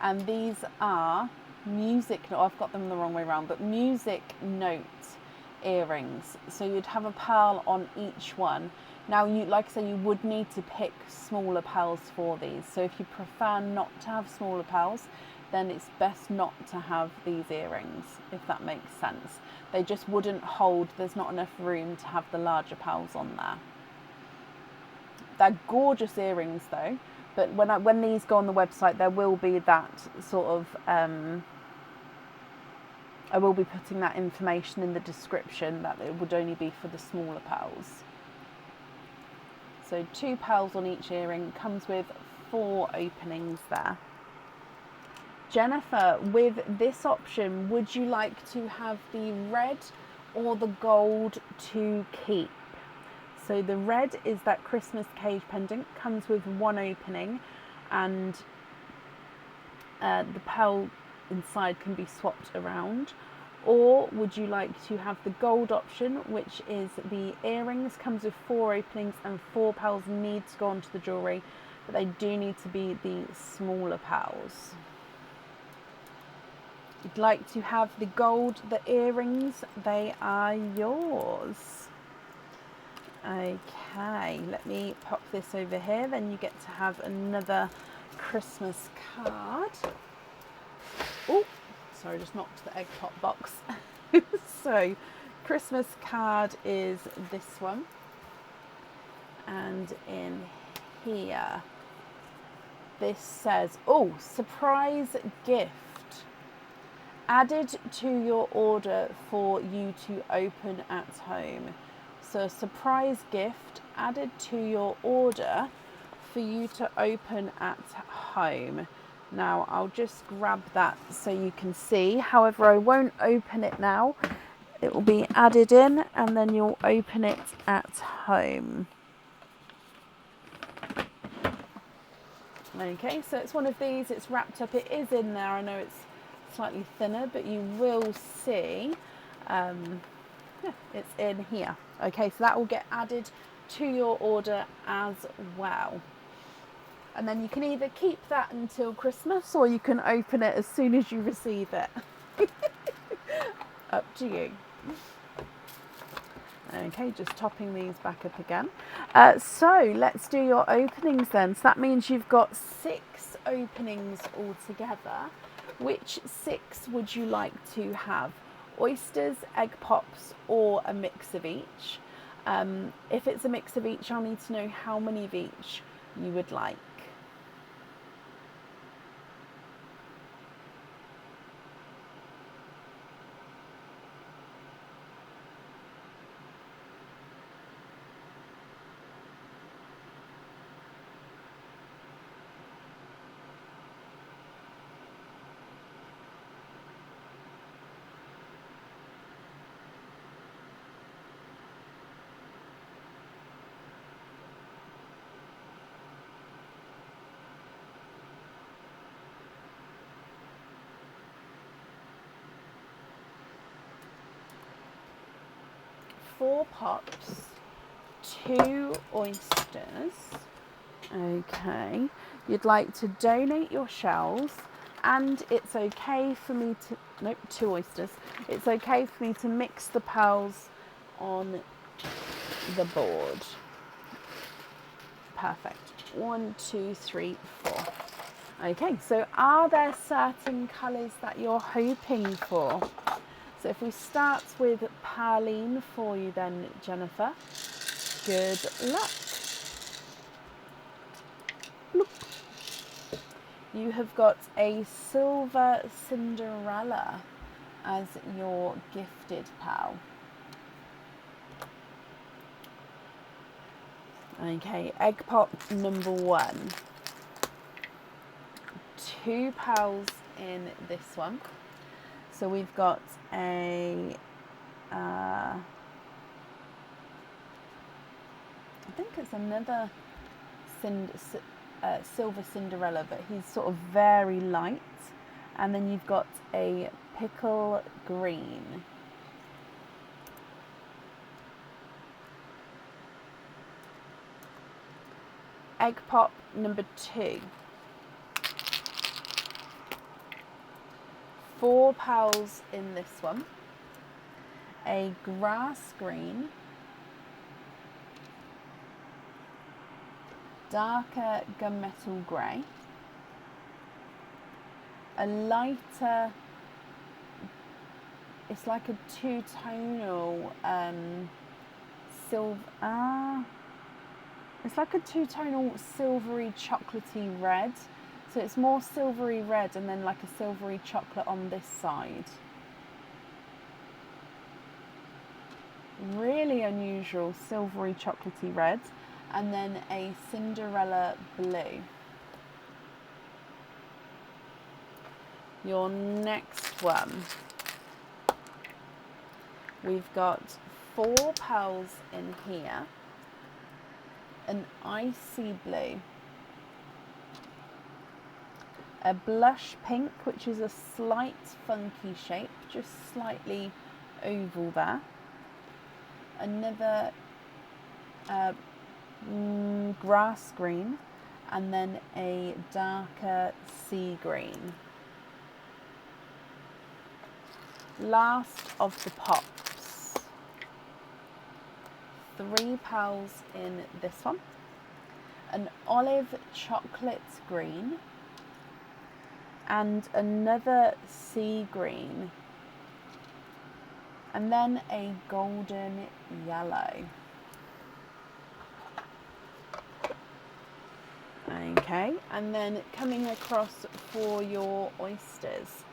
and these are I've got them the wrong way around, but music note earrings. So you'd have a pearl on each one. Now, like I say, you would need to pick smaller pearls for these. So if you prefer not to have smaller pearls, then it's best not to have these earrings, if that makes sense. They just wouldn't hold, there's not enough room to have the larger pearls on there. They're gorgeous earrings though, but when these go on the website, there will be that sort of, I will be putting that information in the description that it would only be for the smaller pearls. So 2 pearls on each earring, comes with 4 openings there. Jennifer, with this option, would you like to have the red or the gold to keep? So the red is that Christmas cage pendant, comes with 1 opening, and the pearl inside can be swapped around. Or would you like to have the gold option, which is the earrings, comes with 4 openings and 4 pearls need to go onto the jewellery, but they do need to be the smaller pearls. If you'd like to have the gold, the earrings, they are yours. Okay, let me pop this over here, then you get to have another Christmas card. Oh, sorry, just knocked the egg pop box. So, Christmas card is this one. And in here, this says, oh, surprise gift. Added to your order for you to open at home. So a surprise gift added to your order for you to open at home. Now I'll just grab that so you can see. However, I won't open it now. It will be added in and then you'll open it at home. Okay, so it's one of these, it's wrapped up, it is in there. I know it's slightly thinner, but you will see it's in here. Okay, so that will get added to your order as well. And then you can either keep that until Christmas or you can open it as soon as you receive it. Up to you. Okay, just topping these back up again. So let's do your openings then. So that means you've got 6 openings altogether. Which 6 would you like to have? Oysters, egg pops, or a mix of each? If it's a mix of each, I'll need to know how many of each you would like. 4 pops, 2 oysters. Okay. You'd like to donate your shells, and it's okay for me to, nope, 2 oysters. It's okay for me to mix the pearls on the board. Perfect. 1, 2, 3, 4. Okay, so are there certain colours that you're hoping for? So if we start with Perline for you then, Jennifer, good luck. Bloop. You have got a Silver Cinderella as your gifted pal. Okay, egg pop number 1. 2 pals in this one. So we've got a, I think it's another Silver Cinderella, but he's sort of very light. And then you've got a pickle green. Egg pop number 2. 4 pals in this one. A grass green. Darker gunmetal grey. A lighter, it's like a two-tonal it's like a two-tonal silvery chocolatey red. So it's more silvery red and then like a silvery chocolate on this side. Really unusual silvery chocolatey red. And then a Cinderella blue. Your next one. We've got 4 pearls in here. An icy blue. A blush pink, which is a slight funky shape, just slightly oval there. Another grass green, and then a darker sea green. Last of the pops. 3 pals in this one. An olive chocolate green. And another sea green. And then a golden yellow. Okay, and then coming across for your oysters.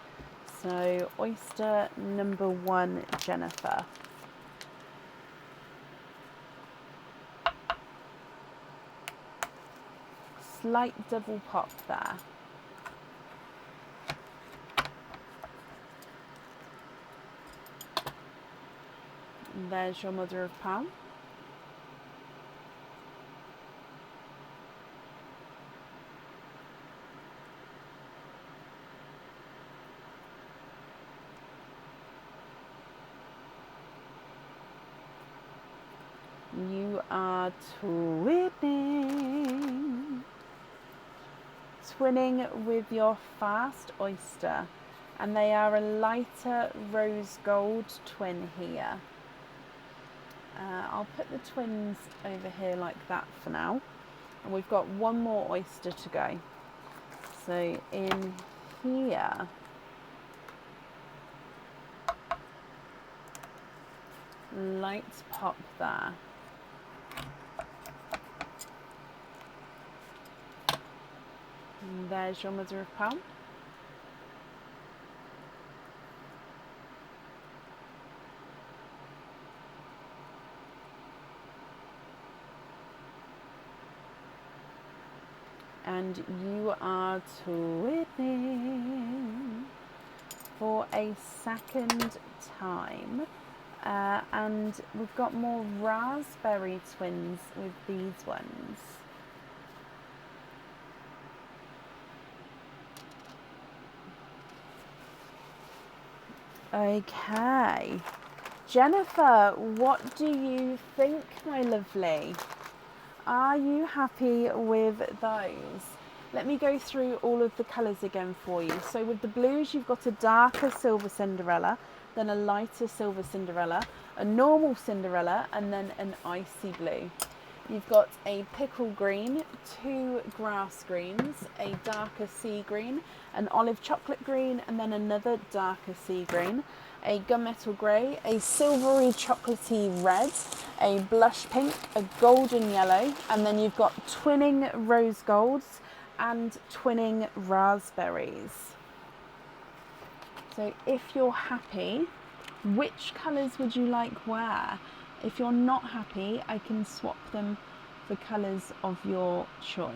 So oyster number 1, Jennifer. Slight double pop there. And there's your mother of pearl. You are twinning. Twinning with your fast oyster. And they are a lighter rose gold twin here. I'll put the twins over here like that for now. And we've got 1 more oyster to go. So in here, light pop there. And there's your mother of pearl. And you are twinning for a second time. And we've got more raspberry twins with these ones. Okay. Jennifer, what do you think, my lovely? Are you happy with those? Let me go through all of the colours again for you. So with the blues, you've got a darker silver Cinderella, then a lighter silver Cinderella, a normal Cinderella, and then an icy blue. You've got a pickle green, 2 grass greens, a darker sea green, an olive chocolate green, and then another darker sea green, a gunmetal grey, a silvery chocolatey red, a blush pink, a golden yellow, and then you've got twinning rose golds and twinning raspberries. So if you're happy, which colours would you like where? If you're not happy, I can swap them for colours of your choice.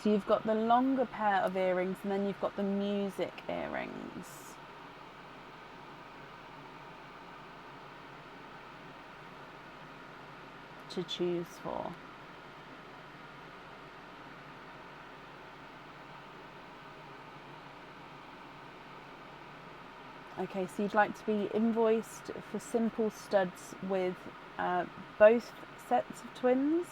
So you've got the longer pair of earrings and then you've got the music earrings. To choose for. Okay, so you'd like to be invoiced for simple studs with both sets of twins?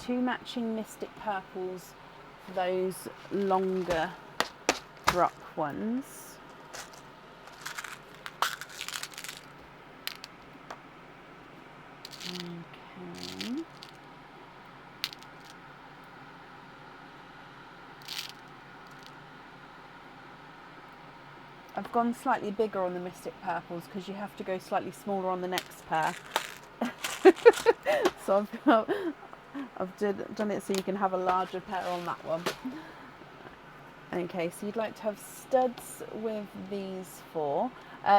Two matching mystic purples for those longer drop ones. Okay. I've gone slightly bigger on the mystic purples because you have to go slightly smaller on the next pair. So I've done it so you can have a larger pair on that one. Okay, so you'd like to have studs with these 4.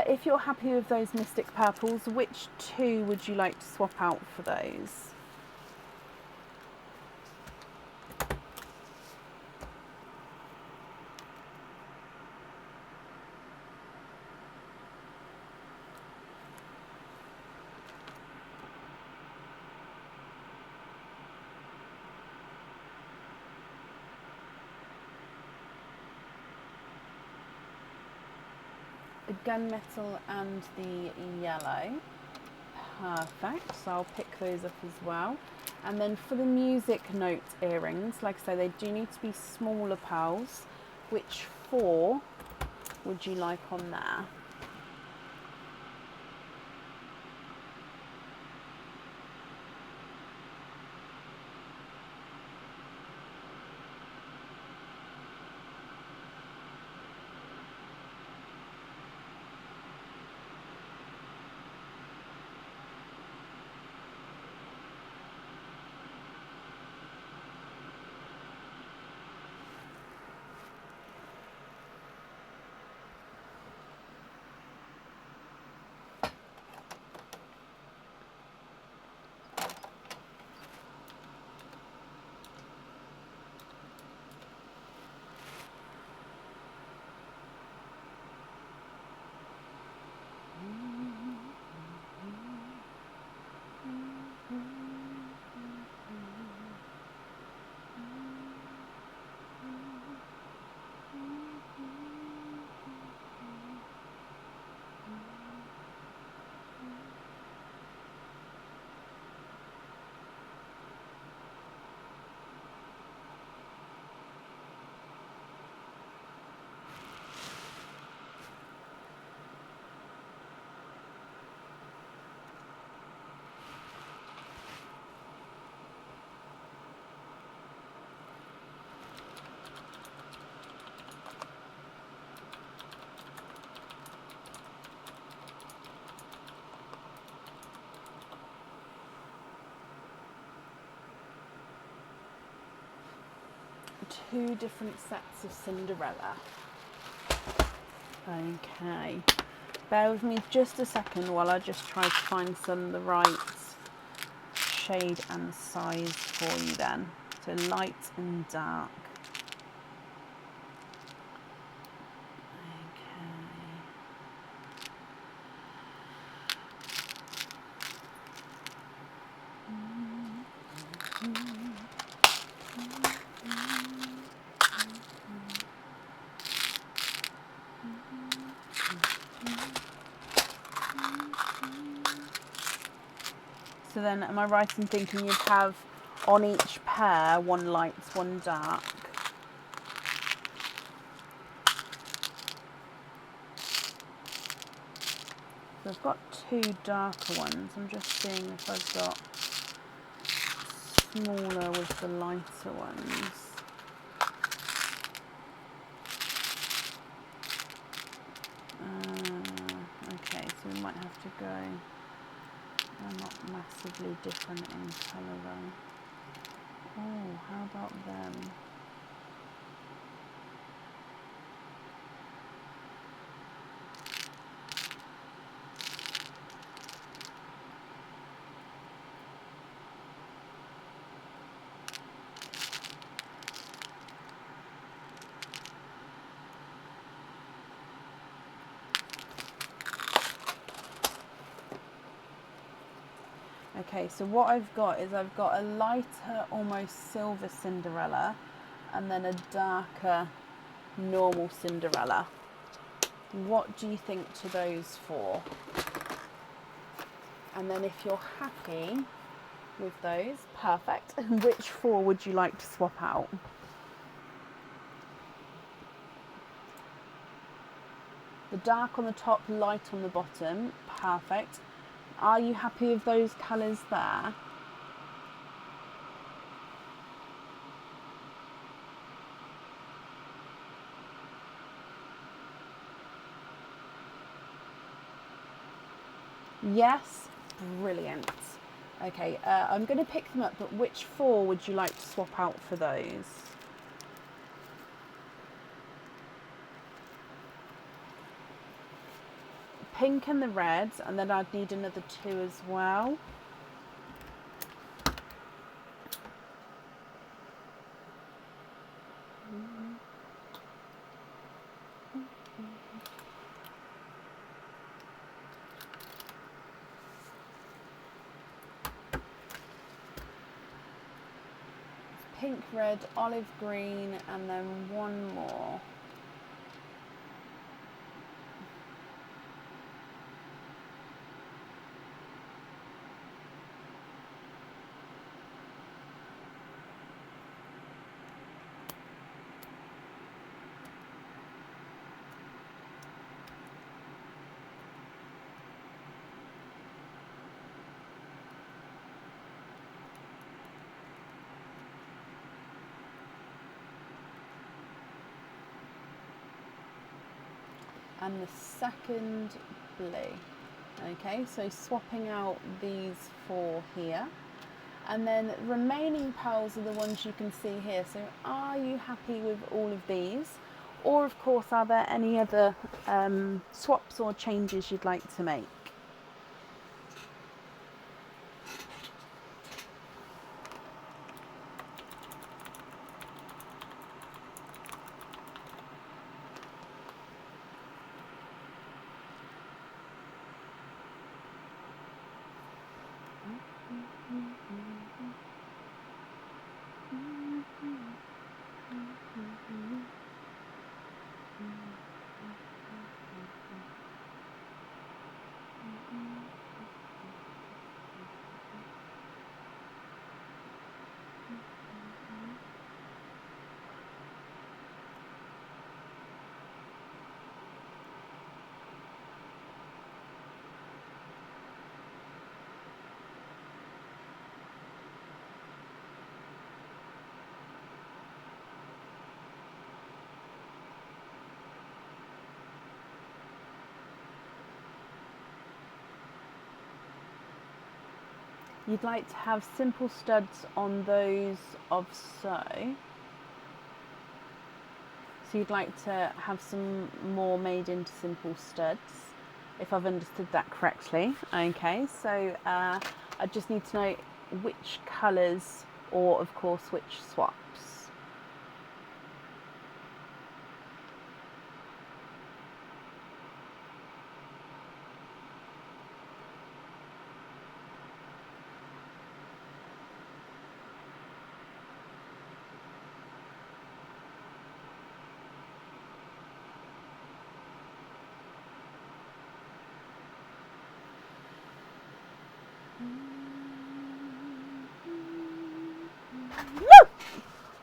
If you're happy with those mystic purples, which 2 would you like to swap out for those? The gunmetal and the yellow. Perfect, so I'll pick those up as well. And then for the music note earrings, like I say, they do need to be smaller pearls. Which 4 would you like on there? 2 different sets of Cinderella. Okay, bear with me just a second while I just try to find some the right shade and size for you then. So light and dark. So then, am I right in thinking you'd have on each pair 1 light, 1 dark? So I've got 2 darker ones. I'm just seeing if I've got smaller with the lighter ones. Okay, so we might have to go. They're not massively different in colour though. Oh, how about them? Okay, so what I've got is I've got a lighter, almost silver Cinderella, and then a darker, normal Cinderella. What do you think to those 4? And then if you're happy with those, perfect. Which 4 would you like to swap out? The dark on the top, light on the bottom, perfect. Are you happy with those colours there? Yes, brilliant. Okay, I'm going to pick them up, but which 4 would you like to swap out for those? Pink and the red, and then I'd need another 2 as well. Pink, red, olive green, and then 1 more. And the second blue. Okay, so swapping out these 4 here. And then remaining pearls are the ones you can see here. So are you happy with all of these? Or of course, are there any other swaps or changes you'd like to make? You'd like to have simple studs on those of so. So you'd like to have some more made into simple studs, if I've understood that correctly. Okay, so I just need to know which colours, or of course which swaps.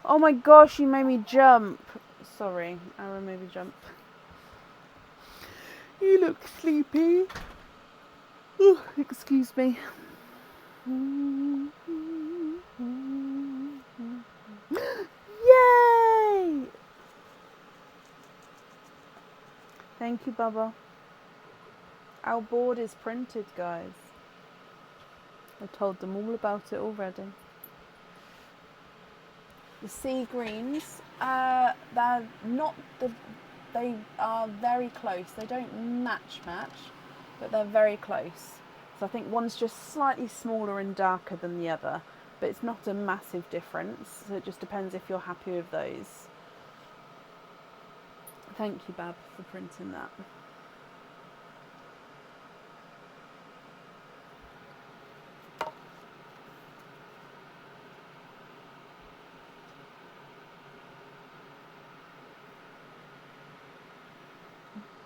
Oh my gosh, you made me jump. Sorry, Aaron made me jump. You look sleepy. Ooh, excuse me. Yay! Thank you, Bubba. Our board is printed, guys. I told them all about it already. The sea greens, they're not the. They are very close. They don't match, but they're very close. So I think one's just slightly smaller and darker than the other, but it's not a massive difference. So it just depends if you're happy with those. Thank you, Bab, for printing that.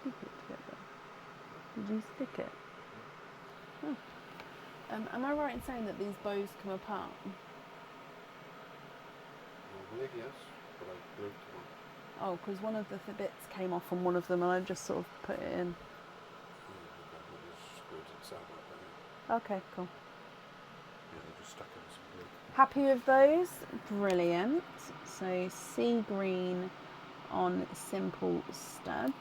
Stick it together. Did you stick it? Oh. Am I right in saying that these bows come apart? Normally, yes, but I grouped them. Oh, because one of the bits came off on one of them and I just sort of put it in. Okay, cool. Yeah, they just stuck in some glue. Happy with those? Brilliant. So sea green on simple studs.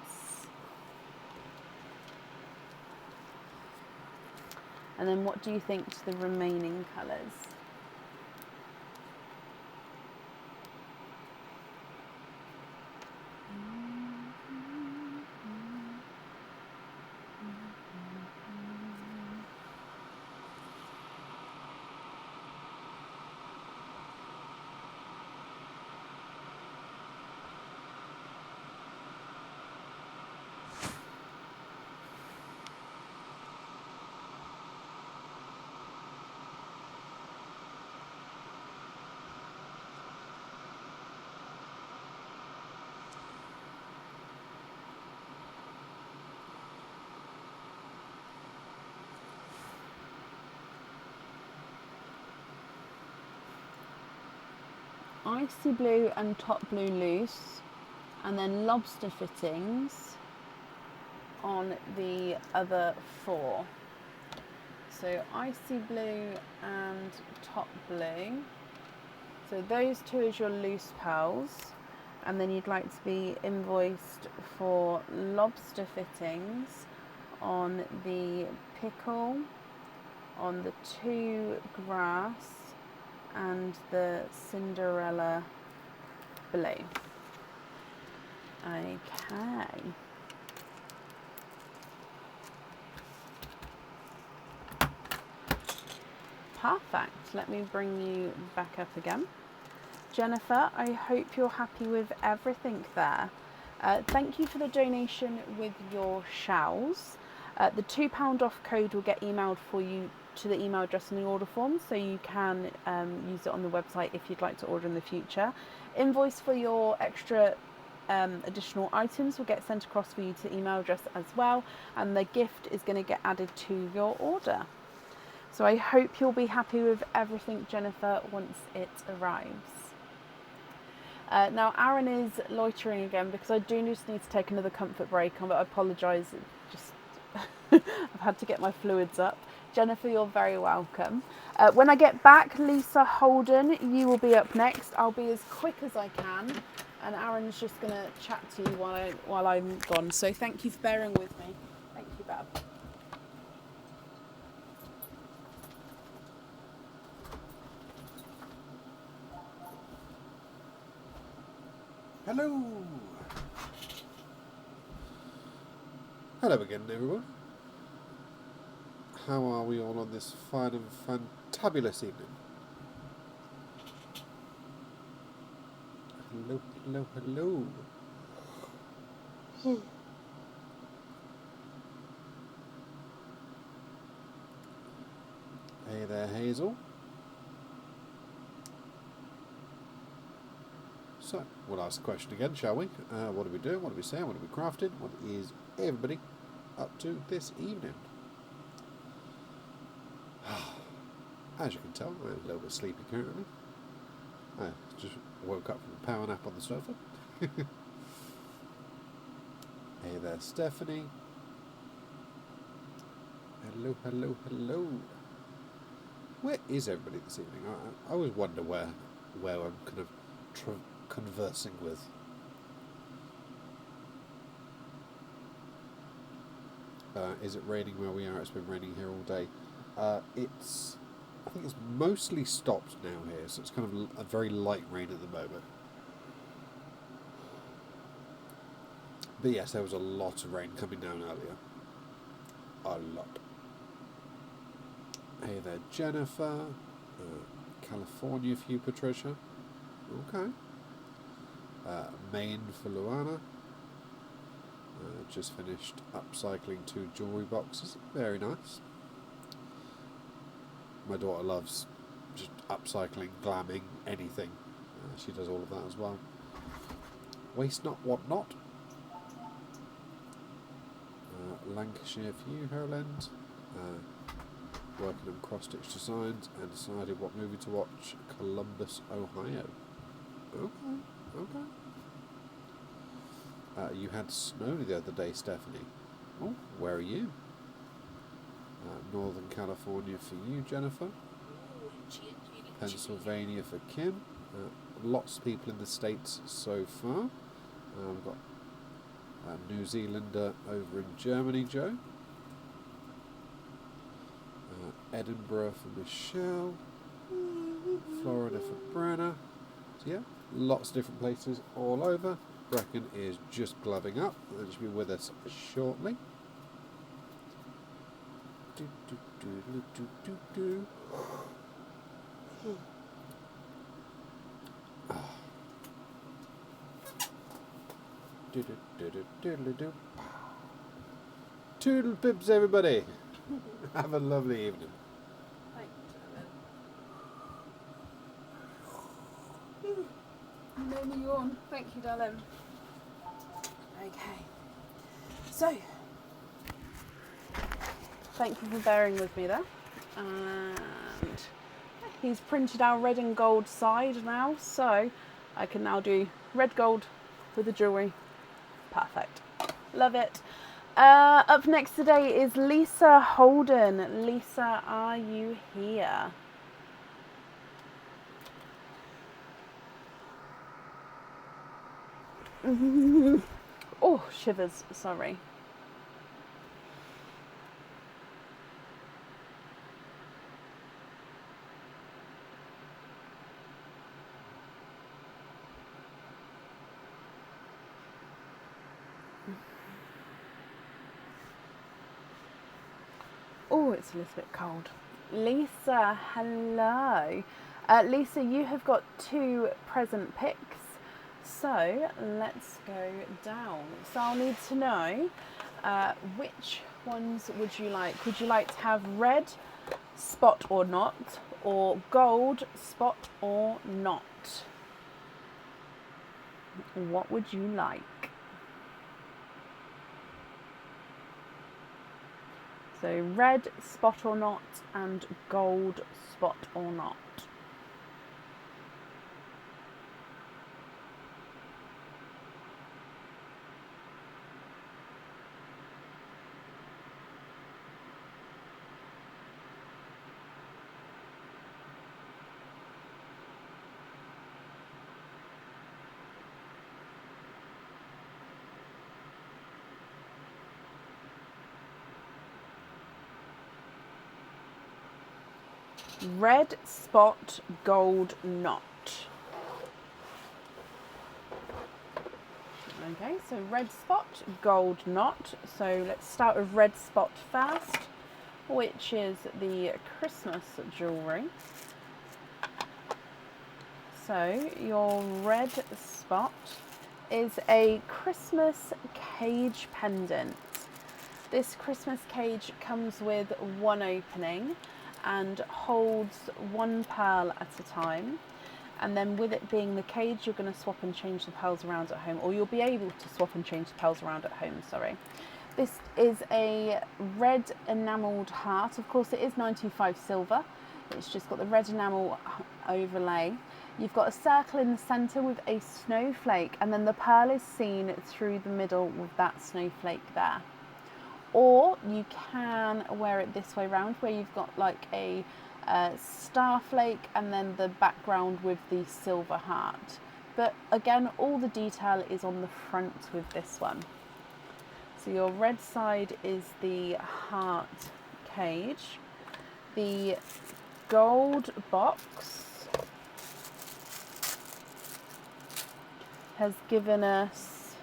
And then what do you think to the remaining colours? Icy blue and top blue loose, and then lobster fittings on the other four. So icy blue and top blue. So those two is your loose pearls, and then you'd like to be invoiced for lobster fittings on the pickle, on the two grass, and the Cinderella blue. Okay. Perfect. Let me bring you back up again. Jennifer, I hope you're happy with everything there. Thank you for the donation with your shells. The £2 off code will get emailed for you to the email address in the order form, so you can use it on the website if you'd like to order in the future. Invoice for your extra additional items will get sent across for you to email address as well, and the gift is going to get added to your order. So I hope you'll be happy with everything, Jennifer, once it arrives. Now Aaron is loitering again because I do just need to take another comfort break, but I apologise, just I've had to get my fluids up. Jennifer, you're very welcome. When I get back, Lisa Holden, you will be up next. I'll be as quick as I can, and Aaron's just going to chat to you while I'm gone. So thank you for bearing with me. Thank you, Bab. Hello! Hello again, everyone. How are we all on this fine and fantabulous evening? Hello, hello, hello. Hey there, Hazel. So, we'll ask the question again, shall we? What are we doing? What are we saying? What are we crafting? What is everybody up to this evening? As you can tell, I'm a little bit sleepy currently. I just woke up from a power nap on the sofa. Hey there, Stephanie. Hello, hello, hello. Where is everybody this evening? I always wonder where I'm kind of conversing with. Is it raining where we are? It's been raining here all day. I think it's mostly stopped now here, so it's kind of a very light rain at the moment. But yes, there was a lot of rain coming down earlier. A lot. Hey there, Jennifer. California for you, Patricia. Okay. Maine for Luana. Just finished upcycling 2 jewellery boxes. Very nice. My daughter loves just upcycling, glamming, anything. She does all of that as well. Waste not, want not. Lancashire for you, Herland. Working on cross-stitch designs and decided what movie to watch. Columbus, Ohio. Okay. You had snow the other day, Stephanie. Oh, where are you? Northern California for you, Jennifer. Pennsylvania for Kim. Lots of people in the States so far. We've got New Zealander over in Germany, Joe. Edinburgh for Michelle. Florida for Brenna. So yeah, lots of different places all over. Brecken is just gloving up. They'll just be with us shortly. Toodle pips, everybody. Have a lovely evening. Thank you, darling. You made me yawn. Thank you, darling. Okay. So, thank you for bearing with me there. And he's printed our red and gold side now, so I can now do red gold with the jewellery. Perfect. Love it. Up next today is Lisa Holden. Lisa, are you here? Oh, shivers, sorry. Oh, it's a little bit cold. Lisa, hello. Lisa, you have got 2 present picks. So let's go down. So I'll need to know which ones would you like? Would you like to have red, spot or not, or gold, spot or not? What would you like? So red, spot or not, and gold, spot or not. Red, spot, gold, not. Okay, so red spot, gold knot. So let's start with red spot first, which is the Christmas jewellery. So your red spot is a Christmas cage pendant. This Christmas cage comes with one opening and holds one pearl at a time. And then with it being the cage, you're going to swap and change the pearls around at home, or you'll be able to swap and change the pearls around at home, sorry. This is a red enamelled heart. Of course, it is 925 silver. It's just got the red enamel overlay. You've got a circle in the centre with a snowflake, and then the pearl is seen through the middle with that snowflake there. Or you can wear it this way round, where you've got like a star flake and then the background with the silver heart. But again, all the detail is on the front with this one. So your red side is the heart cage. The gold box has given us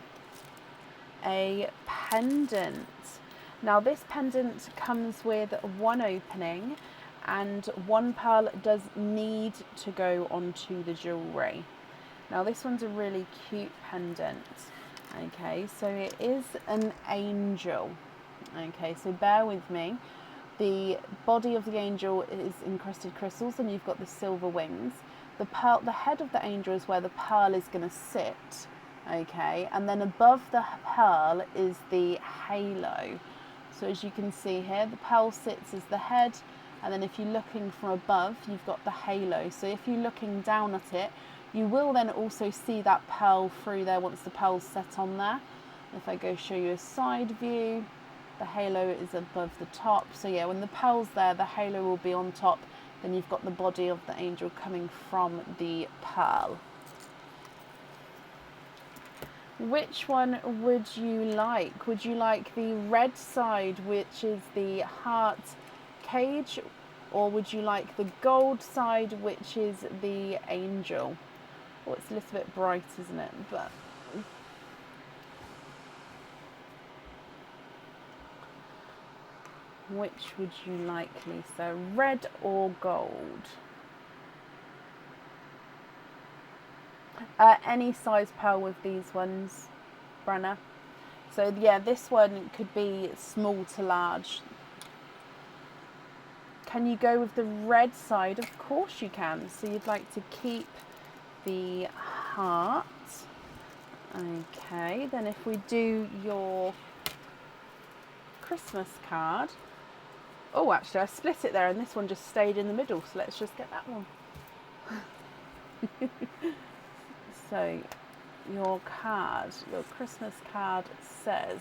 a pendant. Now this pendant comes with one opening, and one pearl does need to go onto the jewellery. Now this one's a really cute pendant. Okay, so it is an angel. Okay, so bear with me. The body of the angel is encrusted crystals, and you've got the silver wings. The head of the angel is where the pearl is going to sit. Okay, and then above the pearl is the halo. So as you can see here, the pearl sits as the head, and then if you're looking from above, you've got the halo. So if you're looking down at it, you will then also see that pearl through there once the pearl's set on there. If I go show you a side view, the halo is above the top. So yeah, when the pearl's there, the halo will be on top. Then you've got the body of the angel coming from the pearl. Which one would you like? Would you like the red side, which is the heart cage, or would you like the gold side, which is the angel? Oh, it's a little bit bright, isn't it? But which would you like, Lisa? Red or gold? Any size pearl with these ones, Brenna. So yeah, this one could be small to large. Can you go with the red side? Of course you can. So you'd like to keep the heart. Okay, then if we do your Christmas card. Oh, actually I split it there and this one just stayed in the middle. So let's just get that one. So your card, your Christmas card says,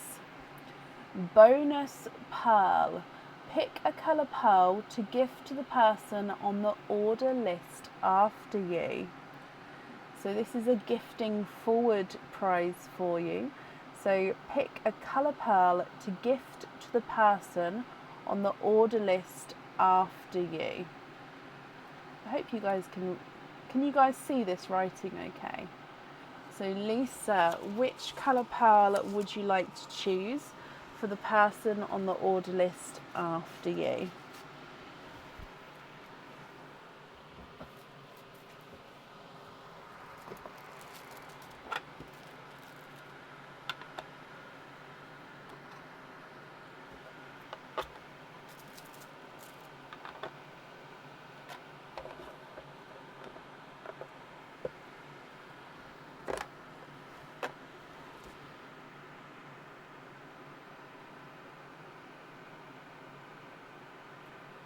bonus pearl. Pick a colour pearl to gift to the person on the order list after you. So this is a gifting forward prize for you. So pick a colour pearl to gift to the person on the order list after you. I hope you guys can you guys see this writing okay? So Lisa, which colour pearl would you like to choose for the person on the order list after you?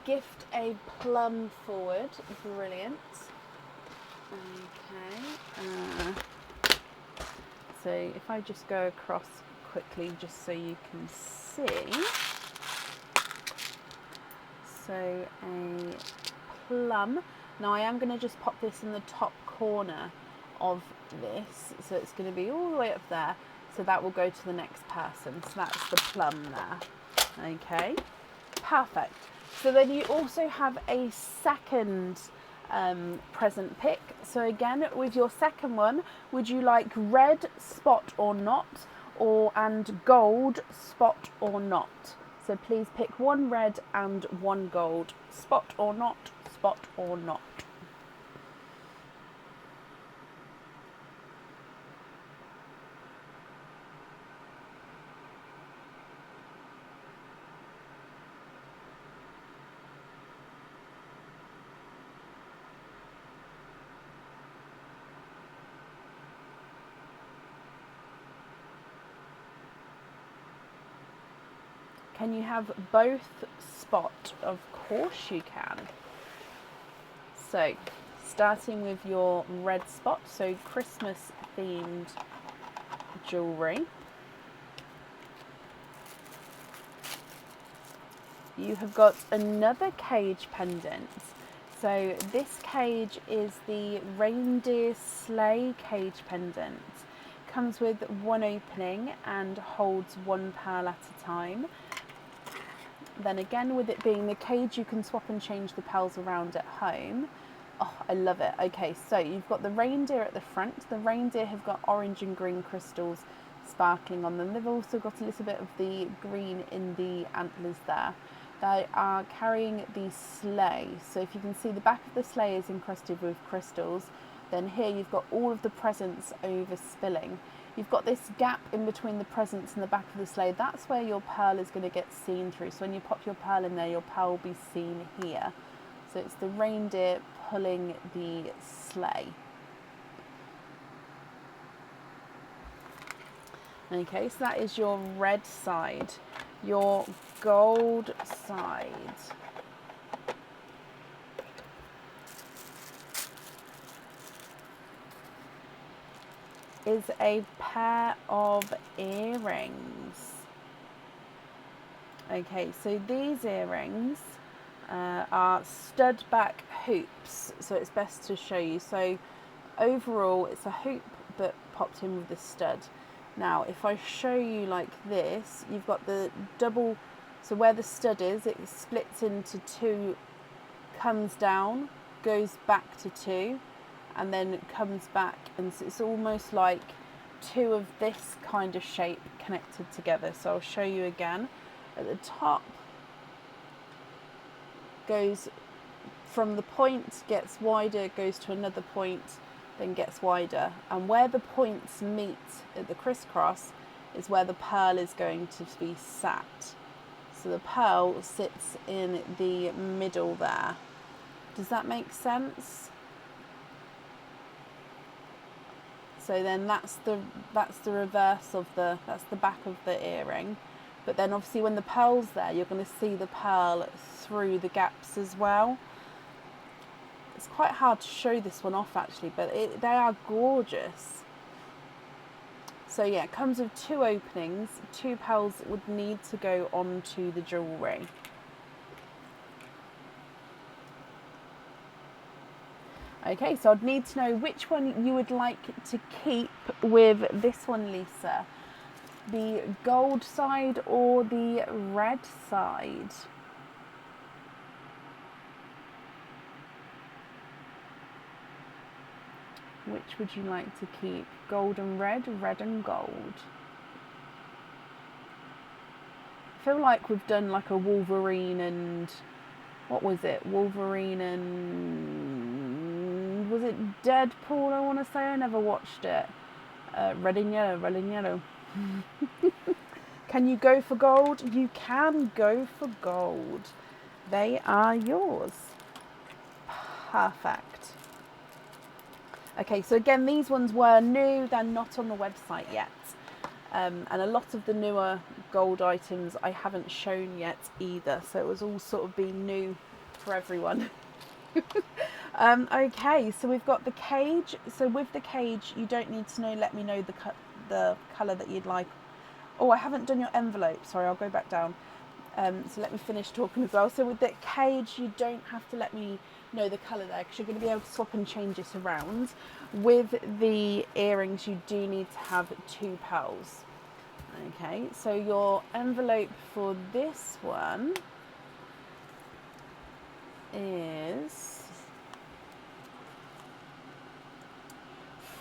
Gift a plum forward. Brilliant. Okay. So if I just go across quickly just so you can see. So a plum. Now I am going to just pop this in the top corner of this. So it's going to be all the way up there. So that will go to the next person. So that's the plum there. Okay. Perfect. So then you also have a second present pick. So again, with your second one, would you like red, spot or not, and gold, spot or not? So please pick one red and one gold. Spot or not, spot or not. Can you have both spot? Of course you can. So, starting with your red spot, so Christmas themed jewellery. You have got another cage pendant. So this cage is the reindeer sleigh cage pendant. Comes with one opening and holds one pearl at a time. Then again, with it being the cage, you can swap and change the pearls around at home. Oh, I love it. Okay, so you've got the reindeer at the front. The reindeer have got orange and green crystals sparkling on them. They've also got a little bit of the green in the antlers there. They are carrying the sleigh. So if you can see, the back of the sleigh is encrusted with crystals. Then here you've got all of the presents over spilling. You've got this gap in between the presents and the back of the sleigh. That's where your pearl is going to get seen through. So when you pop your pearl in there, your pearl will be seen here. So it's the reindeer pulling the sleigh. Okay, so that is your red side. Your gold side is a pair of earrings. Okay, so these earrings are stud back hoops, so it's best to show you. So overall it's a hoop but popped in with the stud. Now if I show you like this, you've got the double, so where the stud is, it splits into two, comes down, goes back to two, and then comes back, and so it's almost like two of this kind of shape connected together. So I'll show you again. At the top, goes from the point, gets wider, goes to another point, then gets wider, and where the points meet at the crisscross is where the pearl is going to be sat. So the pearl sits in the middle there. Does that make sense? So then that's the reverse of that's the back of the earring. But then obviously when the pearl's there, you're going to see the pearl through the gaps as well. It's quite hard to show this one off actually, but they are gorgeous. So yeah, it comes with two openings. Two pearls would need to go onto the jewellery. Okay, so I'd need to know which one you would like to keep with this one, Lisa. The gold side or the red side? Which would you like to keep? Gold and red, red and gold. I feel like we've done like a Wolverine and, what was it? Wolverine and, was it Deadpool, I want to say? I never watched it. Red and yellow, red and yellow. Can you go for gold? You can go for gold. They are yours. Perfect. Okay, so again, these ones were new. They're not on the website yet. And a lot of the newer gold items I haven't shown yet either. So it was all sort of being new for everyone. Okay, so we've got the cage. So with the cage, you don't need to let me know the colour that you'd like. Oh, I haven't done your envelope. Sorry, I'll go back down. So let me finish talking as well. So with the cage, you don't have to let me know the colour there, because you're going to be able to swap and change it around. With the earrings, you do need to have two pearls. Okay, so your envelope for this one is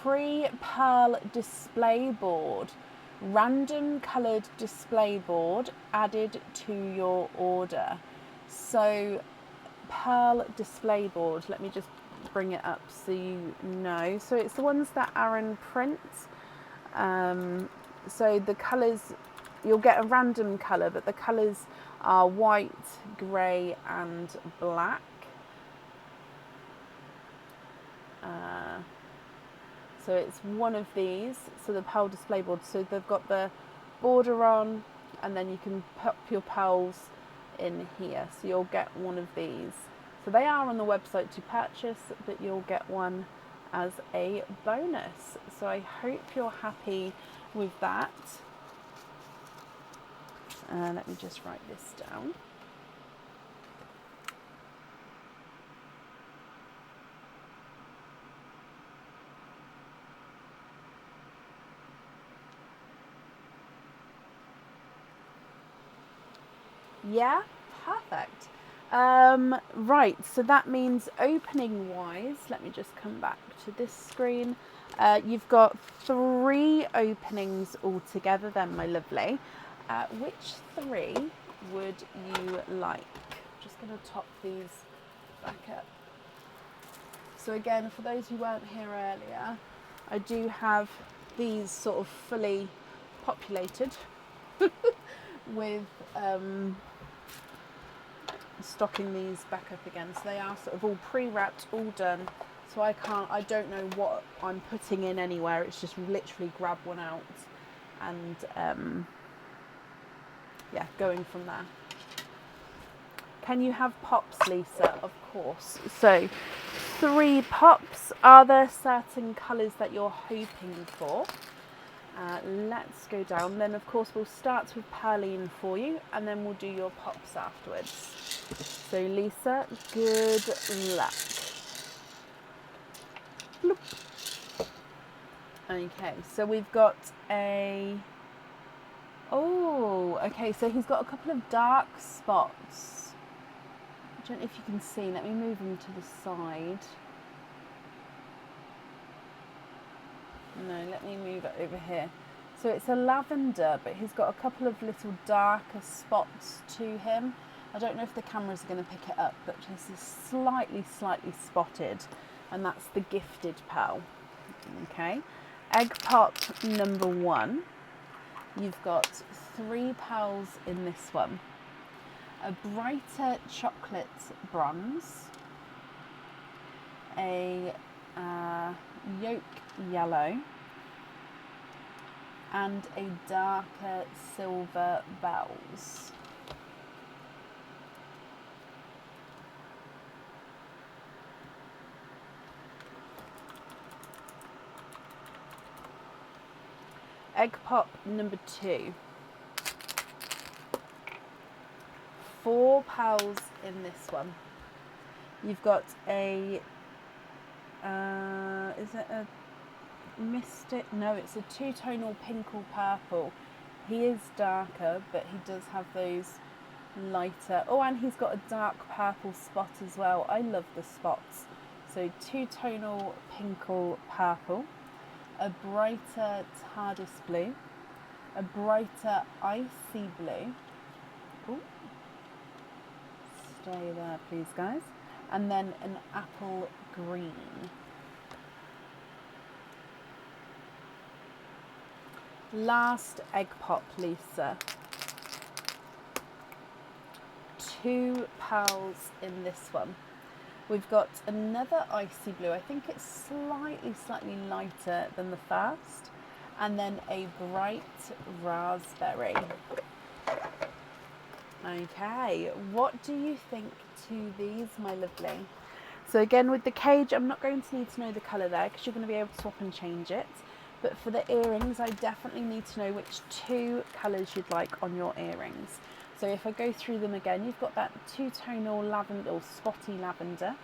free pearl display board, random coloured display board added to your order. So pearl display board, let me just bring it up so you know. So it's the ones that Aaron prints. So the colours, you'll get a random colour, but the colours are white, grey and black. So it's one of these, so the pearl display board. So they've got the border on, and then you can put your pearls in here. So you'll get one of these. So they are on the website to purchase, but you'll get one as a bonus. So I hope you're happy with that. Let me just write this down. Yeah, perfect. Right, so that means opening wise, let me just come back to this screen. You've got 3 openings altogether then, my lovely. Which 3 would you like? I'm just going to top these back up. So again, for those who weren't here earlier, I do have these sort of fully populated with stocking these back up again. So they are sort of all pre-wrapped, all done. So I don't know what I'm putting in anywhere. It's just literally grab one out and yeah, going from there. Can you have pops, Lisa? Of course. So 3 pops. Are there certain colours that you're hoping for? Let's go down. Then of course we'll start with Perline for you, and then we'll do your pops afterwards. So Lisa, good luck. Bloop. Okay, so we've got a... Oh, okay, so he's got a couple of dark spots. I don't know if you can see. Let me move him to the side. No, let me move it over here. So it's a lavender, but he's got a couple of little darker spots to him. I don't know if the camera's going to pick it up, but this is slightly spotted, and that's the gifted pearl. Okay, egg pop number 1. You've got 3 pearls in this one. A brighter chocolate bronze, a yolk yellow, and a darker silver bells. Egg pop number 2. 4 pearls in this one. You've got a, is it a mystic? No, it's a 2-tonal pink or purple. He is darker, but he does have those lighter. Oh, and he's got a dark purple spot as well. I love the spots. So 2-tonal pink or purple. A brighter TARDIS blue, a brighter icy blue. Ooh. Stay there, please, guys. And then an apple green. Last egg pop, Lisa. 2 pearls in this one. We've got another icy blue. I think it's slightly lighter than the first. And then a bright raspberry. Okay, what do you think to these, my lovely? So again, with the cage, I'm not going to need to know the colour there because you're going to be able to swap and change it. But for the earrings, I definitely need to know which 2 colours you'd like on your earrings. So if I go through them again, you've got that 2-tonal lavender or spotty lavender,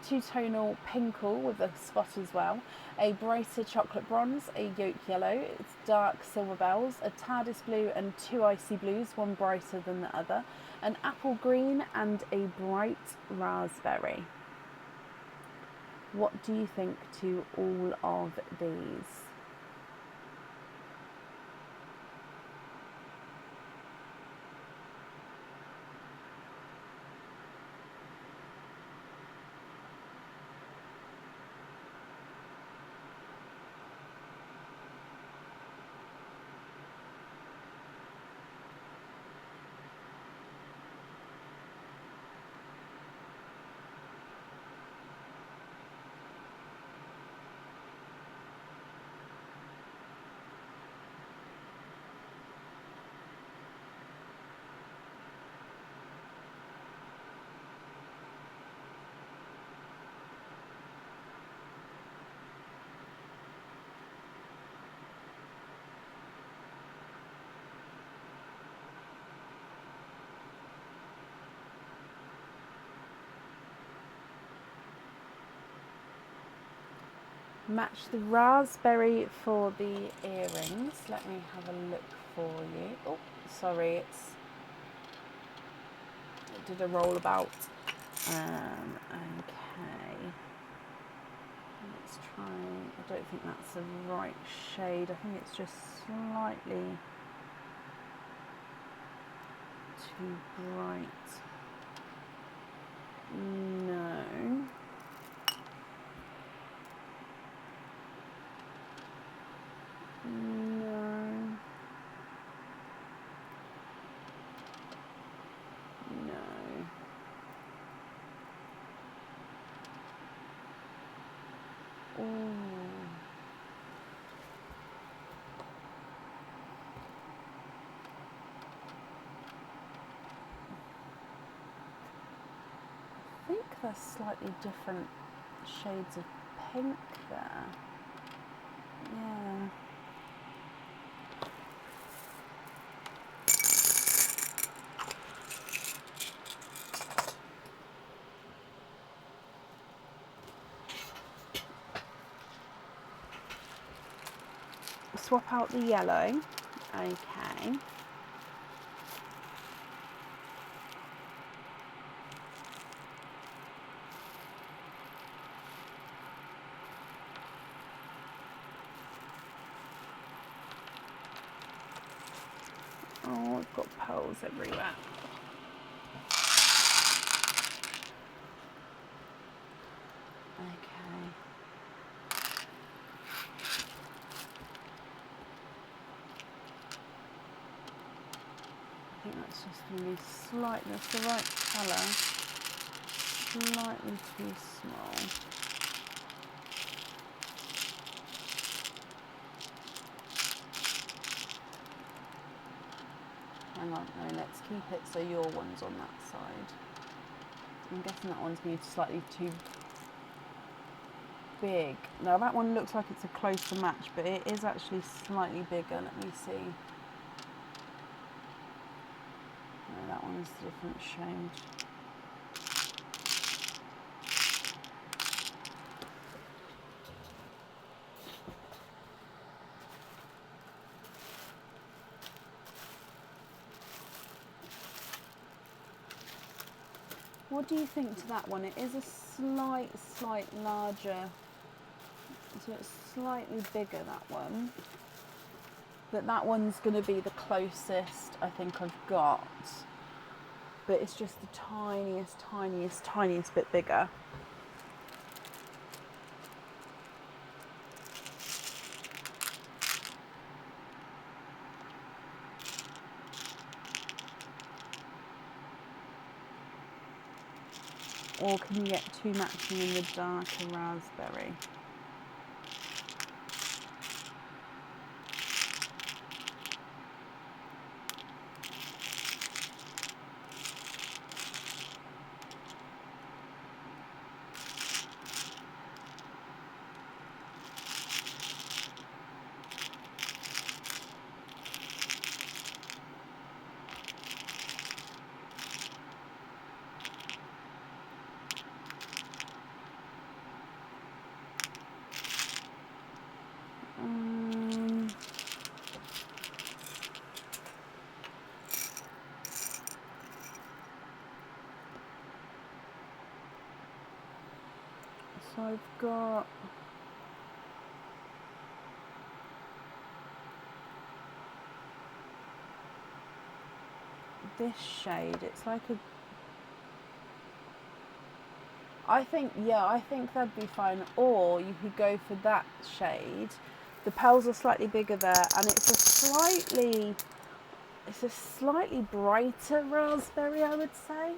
2-tonal pinkle with a spot as well, a brighter chocolate bronze, a yolk yellow, it's dark silver bells, a TARDIS blue and 2 icy blues, one brighter than the other, an apple green and a bright raspberry. What do you think to all of these? Match the raspberry for the earrings. Let me have a look for you. Oh, sorry, it did a rollabout. Okay. Let's try. I don't think that's the right shade. I think it's just slightly too bright. No. No. No. Oh. I think there's slightly different shades of pink there. Yeah. Swap out the yellow. Okay. Oh, I've got pearls everywhere. Okay. I think that's just going to be slightly, that's the right colour, slightly too small. Hang on, no, let's keep it so your one's on that side. I'm guessing that one's going to be slightly too big. Now that one looks like it's a closer match, but it is actually slightly bigger. Let me see. No, that one's a different shade. What do you think to that one? It is a slight larger, so it's slightly bigger, that one. But that one's going to be the closest I think I've got. But it's just the tiniest bit bigger. Or can you get two matching in the darker raspberry? So I've got this shade. It's like a... I think that'd be fine. Or you could go for that shade. The petals are slightly bigger there, and it's a slightly brighter raspberry, I would say.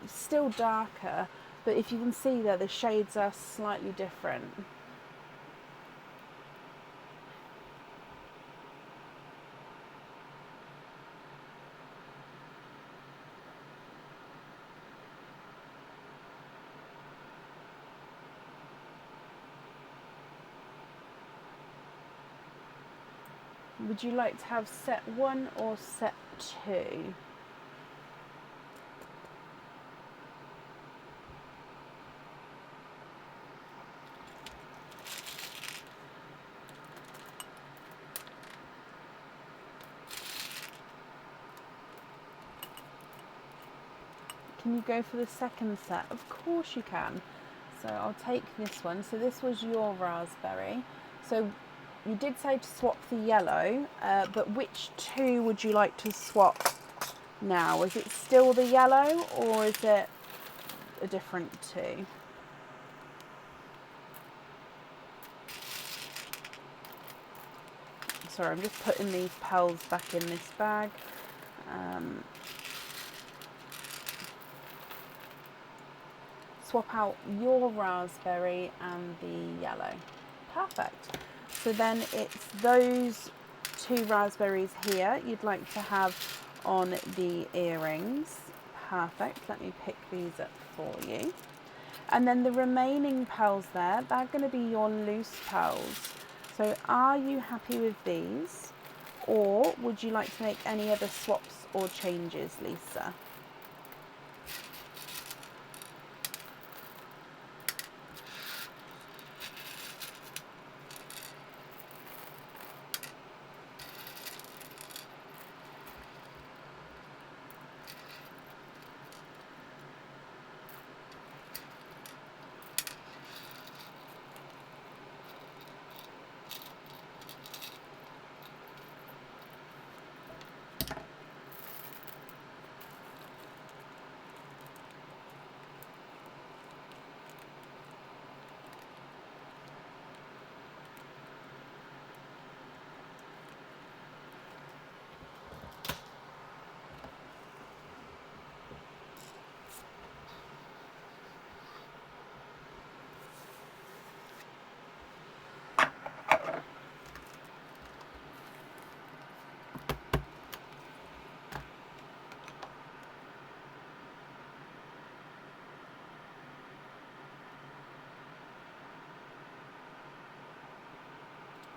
Still darker, but if you can see there, the shades are slightly different. Would you like to have set 1 or set 2? Can you go for the second set? Of course you can. So I'll take this one. So this was your raspberry. So you did say to swap the yellow, but which 2 would you like to swap now? Is it still the yellow, or is it a different 2? Sorry, I'm just putting these petals back in this bag. Swap out your raspberry and the yellow. Perfect. So then it's those 2 raspberries here you'd like to have on the earrings. Perfect. Let me pick these up for you. And then the remaining petals there, they're going to be your loose petals. So are you happy with these, or would you like to make any other swaps or changes, Lisa?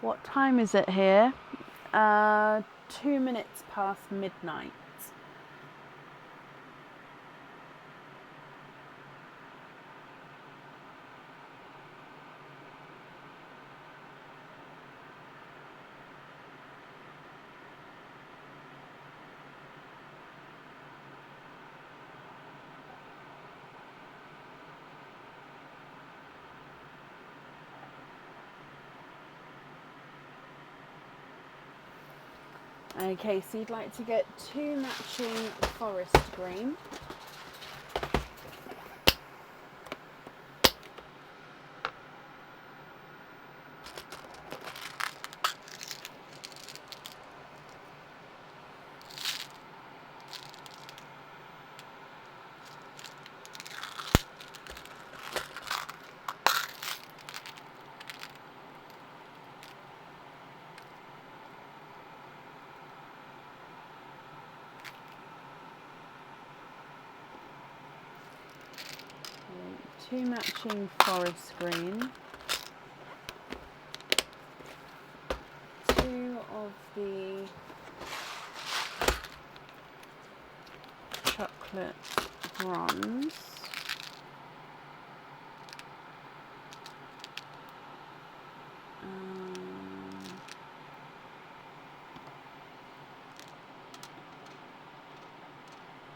What time is it here? 2 minutes past midnight. Okay, so you'd like to get 2 matching forest green. Two matching forest green, 2 of the chocolate bronze,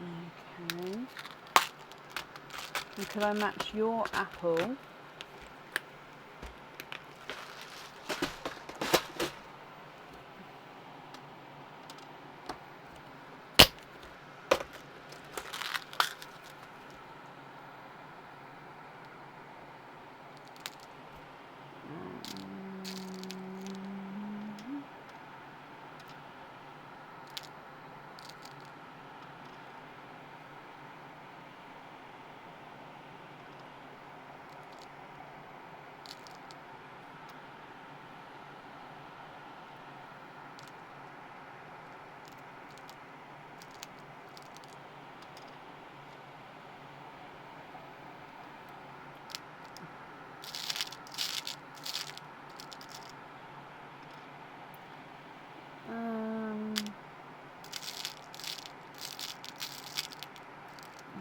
okay. And could I match your apple?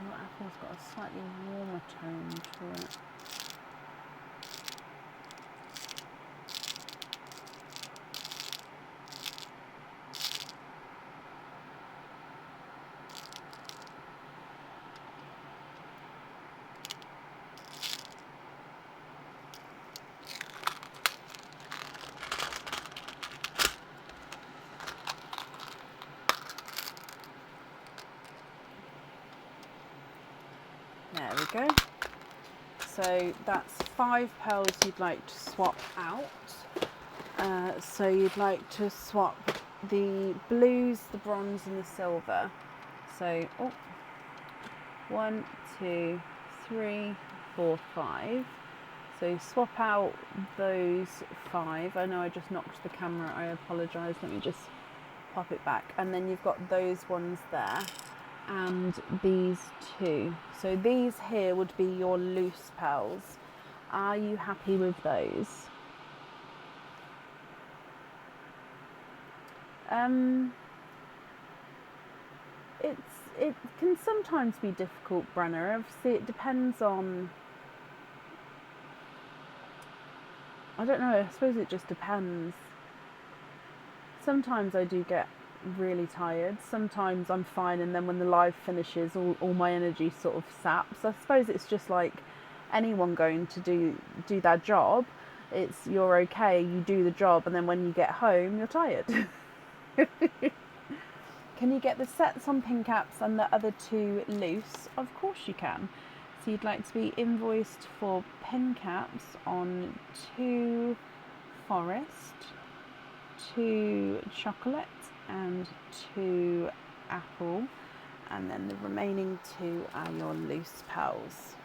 Your apple's got a slightly warmer tone to it. There we go. So that's 5 pearls you'd like to swap out. So you'd like to swap the blues, the bronze and the silver. So 1, 2, 3, 4, 5. So swap out those 5. I know I just knocked the camera, I apologise. Let me just pop it back. And then you've got those ones there. And these 2. So these here would be your loose pearls. Are you happy with those? It can sometimes be difficult, Brenner. Obviously it depends on, I don't know, I suppose it just depends. Sometimes I do get really tired, sometimes I'm fine, and then when the live finishes all my energy sort of saps. I suppose it's just like anyone going to do their job. It's, you're okay, you do the job, and then when you get home you're tired. Can you get the sets on pin caps and the other 2 loose? Of course you can. So you'd like to be invoiced for pin caps on 2 forest, 2 chocolate and 2 apple, and then the remaining 2 are your loose pearls.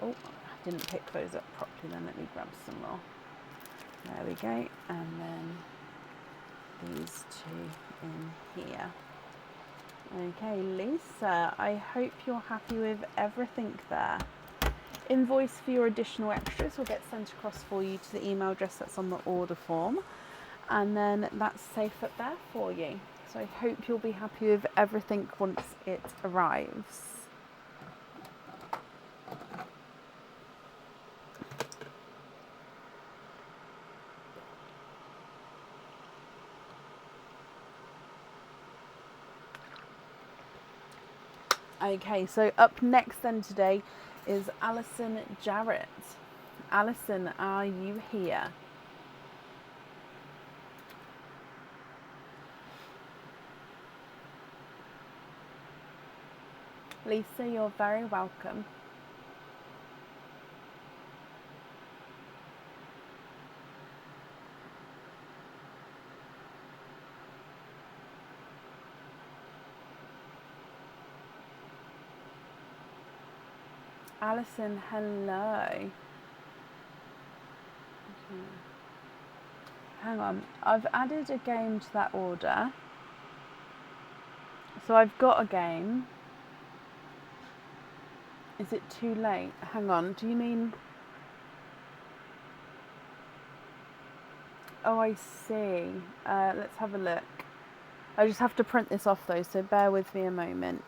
Oh, I didn't pick those up properly then, let me grab some more. There we go, and then these 2 in here. Okay, Lisa, I hope you're happy with everything there. Invoice for your additional extras will get sent across for you to the email address that's on the order form, and then that's safe up there for you. So I hope you'll be happy with everything once it arrives. Okay, so up next then today is Alison Jarrett. Alison, are you here? Lisa, you're very welcome. Alison, hello. Hang on, I've added a game to that order. So I've got a game. Is it too late? Hang on, do you mean... Oh, I see. Let's have a look. I just have to print this off though, so bear with me a moment.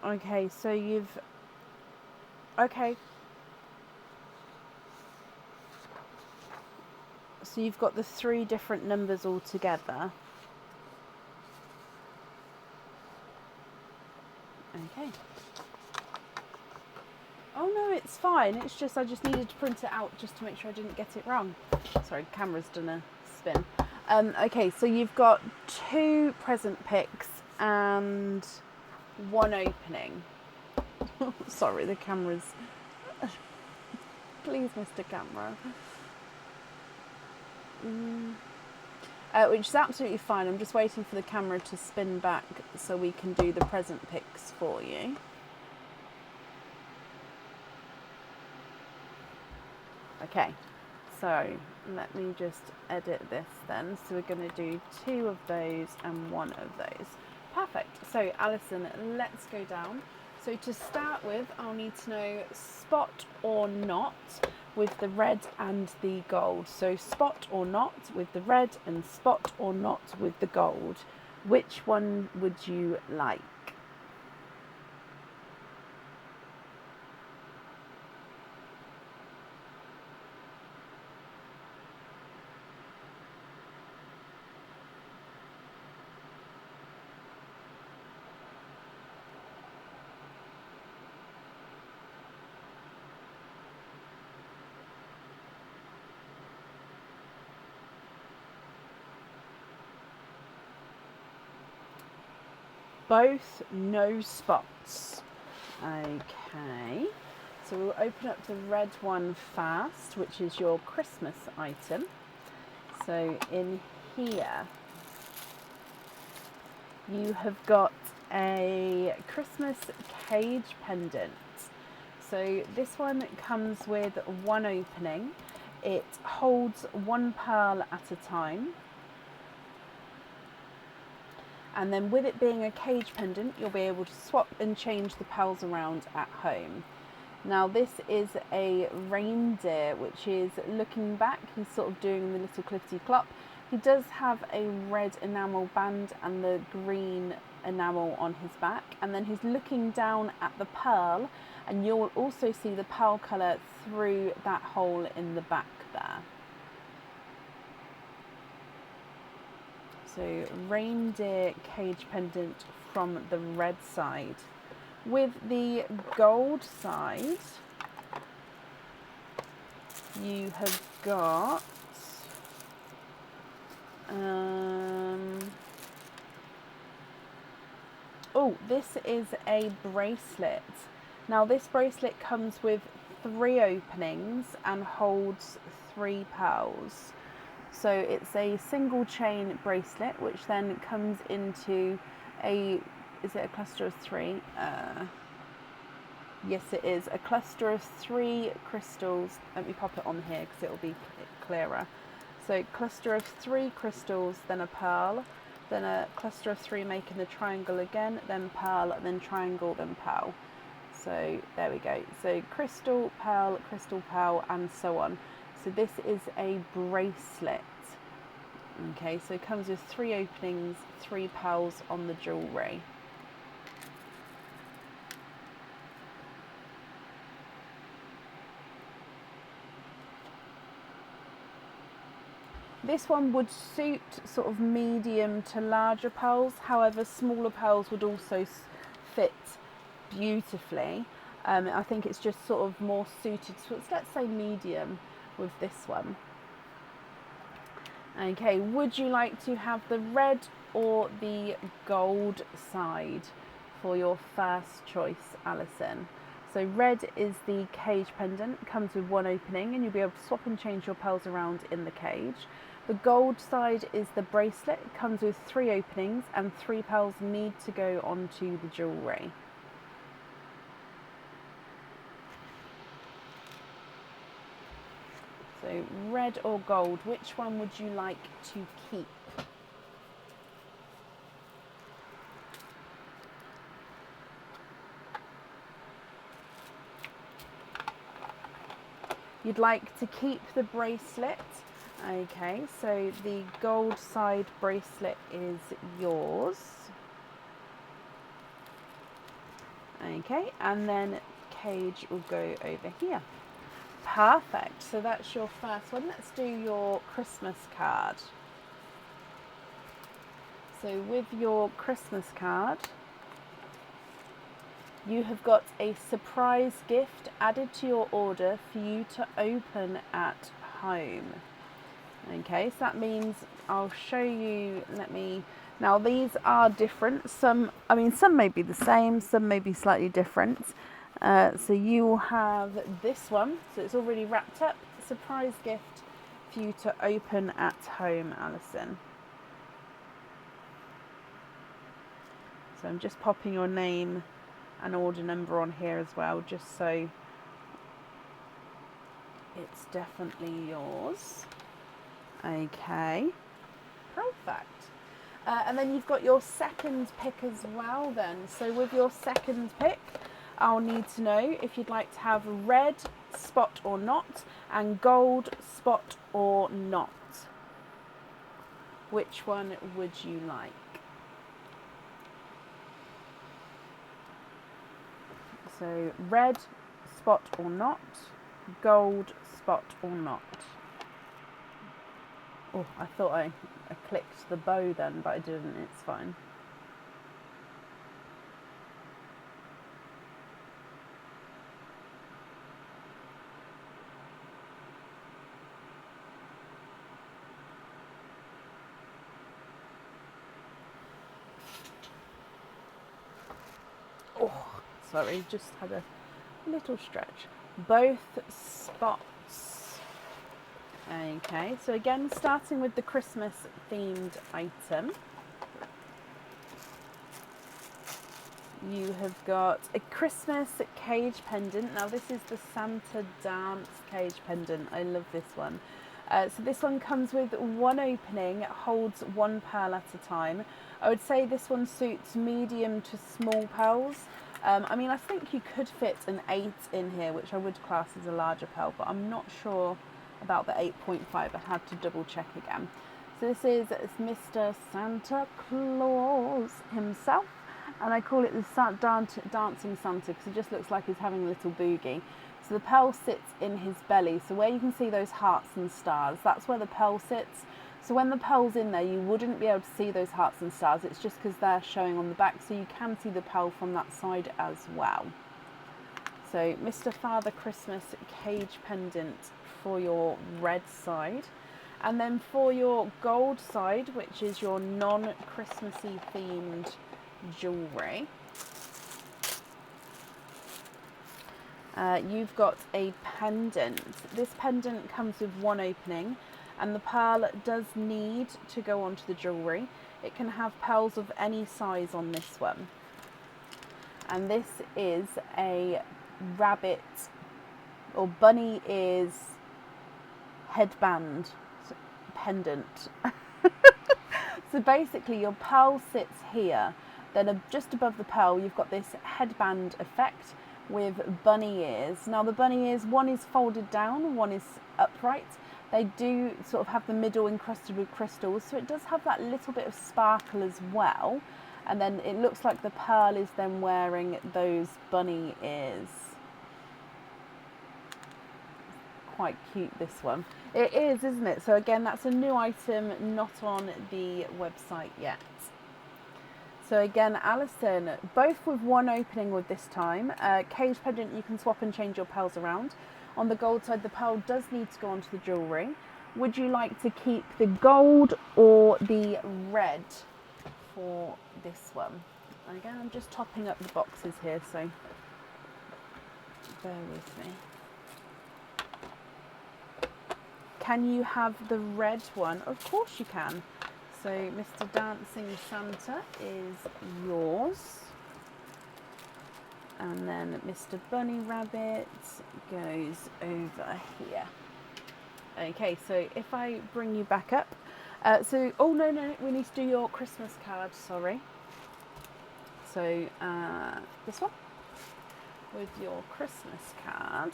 Okay, so you've... Okay. So you've got the 3 different numbers all together. Okay. Oh no, it's fine. It's just I just needed to print it out just to make sure I didn't get it wrong. Sorry, camera's done a spin. Okay, so you've got 2 present picks and 1 opening. Sorry, the camera's... Please, Mr. Camera. Which is absolutely fine. I'm just waiting for the camera to spin back so we can do the present picks for you. Okay, so let me just edit this then. So we're going to do 2 of those and 1 of those. Perfect. So Alison, let's go down. So to start with, I'll need to know spot or not with the red and the gold. So spot or not with the red and spot or not with the gold. Which one would you like? Both no spots. Okay, so we'll open up the red one first, which is your Christmas item. So in here you have got a Christmas cage pendant. So this one comes with 1 opening. It holds 1 pearl at a time. And then with it being a cage pendant, you'll be able to swap and change the pearls around at home. Now this is a reindeer, which is looking back. He's sort of doing the little clippity clop. He does have a red enamel band and the green enamel on his back. And then he's looking down at the pearl, and you'll also see the pearl colour through that hole in the back there. So reindeer cage pendant from the red side. With the gold side, you have got oh, this is a bracelet. Now this bracelet comes with 3 openings and holds 3 pearls. So it's a single chain bracelet, which then comes into a, is it a cluster of 3? Yes, it is. A cluster of 3 crystals. Let me pop it on here because it will be clearer. So cluster of 3 crystals, then a pearl, then a cluster of 3 making the triangle again, then pearl, then triangle, then pearl. So there we go. So crystal, pearl, and so on. So this is a bracelet. Okay, so it comes with 3 openings, 3 pearls on the jewellery. This one would suit sort of medium to larger pearls. However, smaller pearls would also fit beautifully. I think it's just sort of more suited to, let's say, medium with this one. Okay, would you like to have the red or the gold side for your first choice, Alison? So red is the cage pendant, comes with 1 opening, and you'll be able to swap and change your pearls around in the cage. The gold side is the bracelet, it comes with 3 openings and 3 pearls need to go onto the jewellery. So red or gold, which one would you like to keep? You'd like to keep the bracelet. Okay, so the gold side bracelet is yours. Okay, and then Cage will go over here. Perfect. So that's your first one. Let's do your Christmas card. So with your Christmas card, you have got a surprise gift added to your order for you to open at home. Okay, so that means I'll show you, now these are different. Some may be the same, some may be slightly different. So you will have this one, so it's already wrapped up, surprise gift for you to open at home, Alison. So I'm just popping your name and order number on here as well, just so it's definitely yours. Okay, perfect. And then you've got your second pick as well then. So with your second pick, I'll need to know if you'd like to have red, spot or not, and gold, spot or not. Which one would you like? So red, spot or not, gold, spot or not. Oh, I thought I clicked the bow then, but I didn't. It's fine. Oh, sorry, just had a little stretch. Both spots. Okay, so again, starting with the Christmas themed item, you have got a Christmas cage pendant. Now this is the Santa Dance cage pendant. I love this one. So this one comes with one opening, it holds one pearl at a time. I would say this one suits medium to small pearls. I think you could fit an 8 in here, which I would class as a larger pearl, but I'm not sure about the 8.5. I had to double check again. So this is Mr. Santa Claus himself, and I call it the dancing Santa because it just looks like he's having a little boogie. So the pearl sits in his belly, so where you can see those hearts and stars, that's where the pearl sits. So when the pearl's in there, you wouldn't be able to see those hearts and stars. It's just because they're showing on the back, so you can see the pearl from that side as well. So Mr. Father Christmas cage pendant for your red side. And then for your gold side, which is your non-Christmassy themed jewellery, you've got a pendant. This pendant comes with one opening, and the pearl does need to go onto the jewellery. It can have pearls of any size on this one. And this is a rabbit or bunny ears headband pendant. So basically your pearl sits here, then just above the pearl you've got this headband effect with bunny ears. Now the bunny ears, one is folded down, one is upright. They do sort of have the middle encrusted with crystals, so it does have that little bit of sparkle as well. And then it looks like the pearl is then wearing those bunny ears. Quite cute, this one. It is, isn't it? So again, that's a new item, not on the website yet. So again, Alison, both with one opening with this time. Cage pendant, you can swap and change your pearls around. On the gold side, the pearl does need to go onto the jewellery. Would you like to keep the gold or the red for this one? And again, I'm just topping up the boxes here, so bear with me. Can you have the red one? Of course you can. So Mr. Dancing Santa is yours. And then Mr. Bunny Rabbit goes over here. Okay, so if I bring you back up. Oh no, we need to do your Christmas card, sorry. So this one with your Christmas card.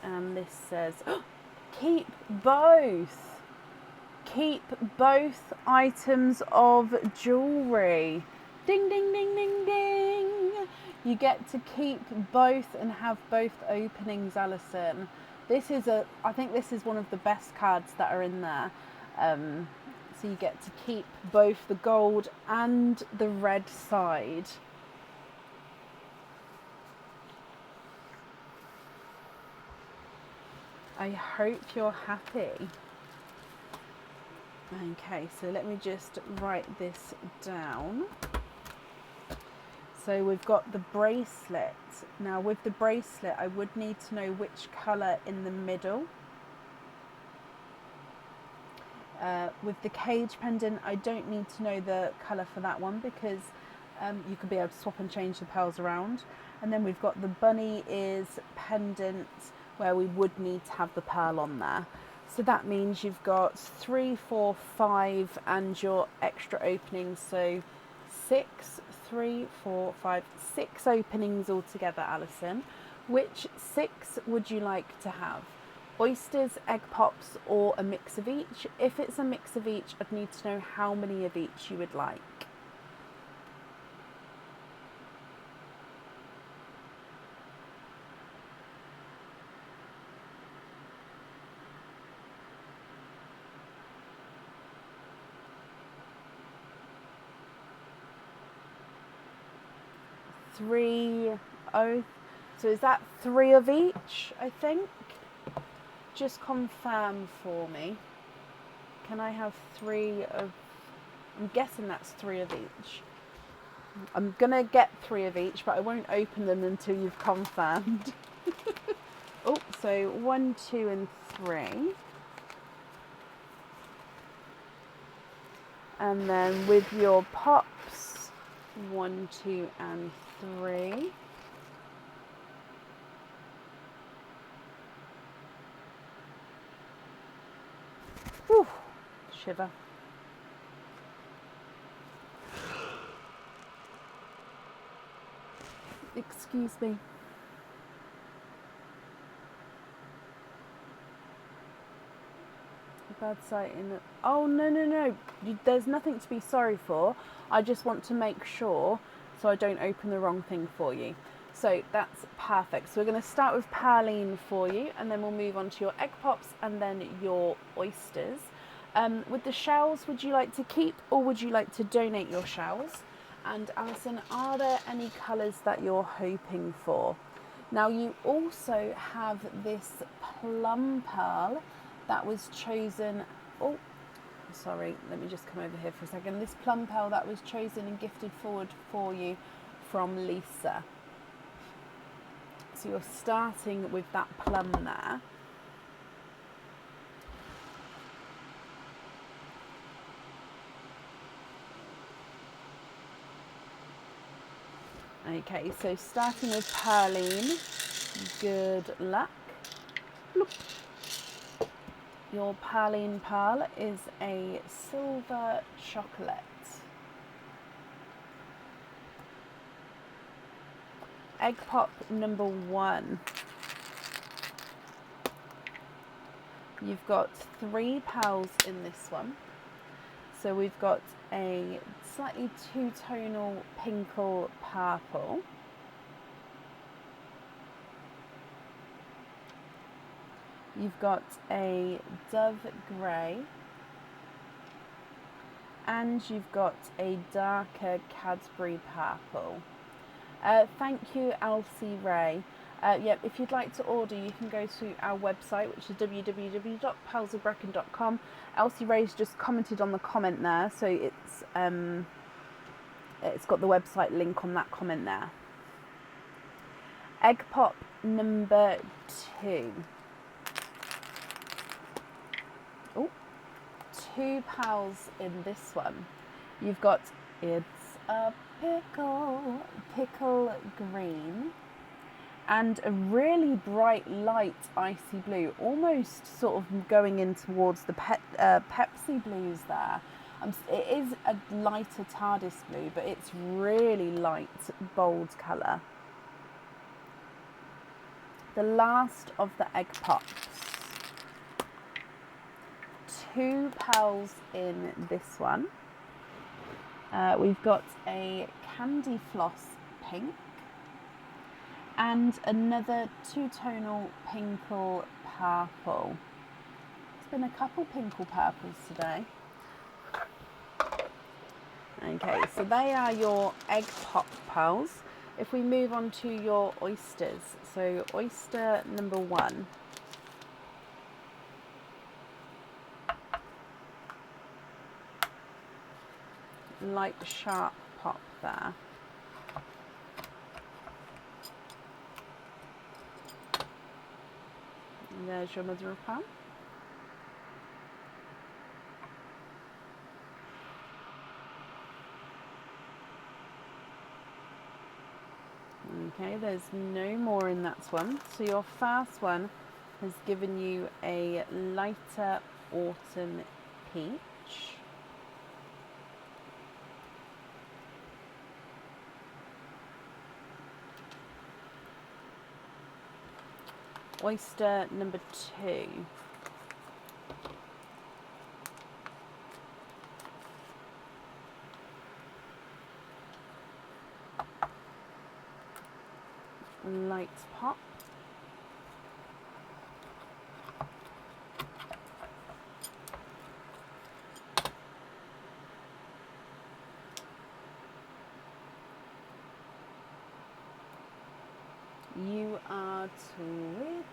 And this says, oh, keep both. keep both items of jewellery. Ding, ding, ding, ding, ding. You get to keep both and have both openings, Alison. I think this is one of the best cards that are in there. So you get to keep both the gold and the red side. I hope you're happy. Okay, so let me just write this down. So we've got the bracelet. Now with the bracelet, I would need to know which colour in the middle. With the cage pendant, I don't need to know the colour for that one because you could be able to swap and change the pearls around. And then we've got the bunny ears pendant where we would need to have the pearl on there. So that means you've got 3, 4, 5 and your extra openings. So 6, 3, 4, 5, 6 openings altogether, Alison. Which 6 would you like to have? Oysters, egg pops, or a mix of each? If it's a mix of each, I'd need to know how many of each you would like. Oh, so is that 3 of each, I think? Just confirm for me. Can I have 3 of... I'm guessing that's 3 of each. I'm going to get 3 of each, but I won't open them until you've confirmed. Oh, so 1, 2 and 3. And then with your pops, 1, 2 and 3. Whew, shiver. Excuse me. Bad sight in the... Oh, no. There's nothing to be sorry for. I just want to make sure so I don't open the wrong thing for you. So that's perfect. So we're going to start with Perline for you, and then we'll move on to your egg pops and then your oysters. With the shells, would you like to keep or would you like to donate your shells? And Alison, are there any colours that you're hoping for? Now you also have this plum pearl that was chosen... Oh, sorry, let me just come over here for a second. This plum pearl that was chosen and gifted forward for you from Lisa. So you're starting with that plum there. Okay, so starting with Perline, good luck. Look. Your Perline pearl is a silver chocolate. Egg pop number 1. You've got 3 pearls in this one. So we've got a slightly two-tonal pinkle purple. You've got a dove grey. And you've got a darker Cadbury purple. Thank you, Elsie Ray. Yep, if you'd like to order, you can go to our website, which is www.pearlsofbrecon.com. Elsie Ray's just commented on the comment there, so it's got the website link on that comment there. Egg pop number 2. Oh, 2 pearls in this one. You've got it's a pickle green, and a really bright light icy blue, almost sort of going in towards the Pepsi blues there. It is a lighter TARDIS blue, but it's really light, bold colour. The last of the egg pops. 2 pearls in this one. We've got a candy floss pink and another 2-tonal pinkle purple. It's been a couple pinkle purples today. Okay, so they are your egg pop pearls. If we move on to your oysters, so oyster number 1. Light sharp pop there. And there's your mother of pearl. Okay, there's no more in that one. So your first one has given you a lighter autumn peach. Oyster number 2. Light pop. You are twinning.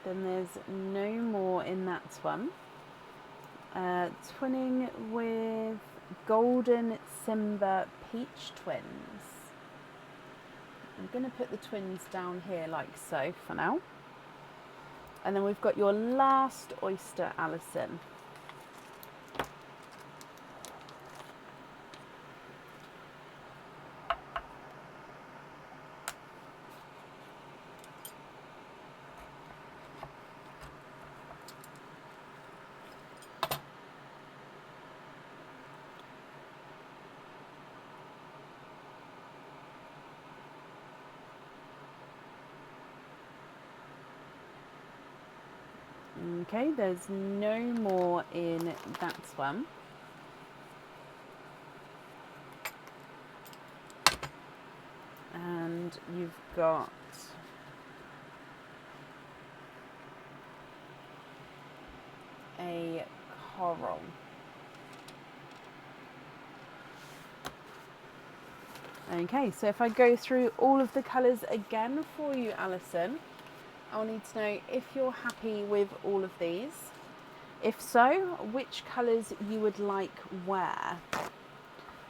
Then there's no more in that one. Twinning with Golden Simba Peach Twins. I'm going to put the twins down here like so for now. And then we've got your last oyster, Alison. Okay, there's no more in that one. And you've got a coral. Okay, so if I go through all of the colours again for you, Alison, I'll need to know if you're happy with all of these. If so, which colours you would like where.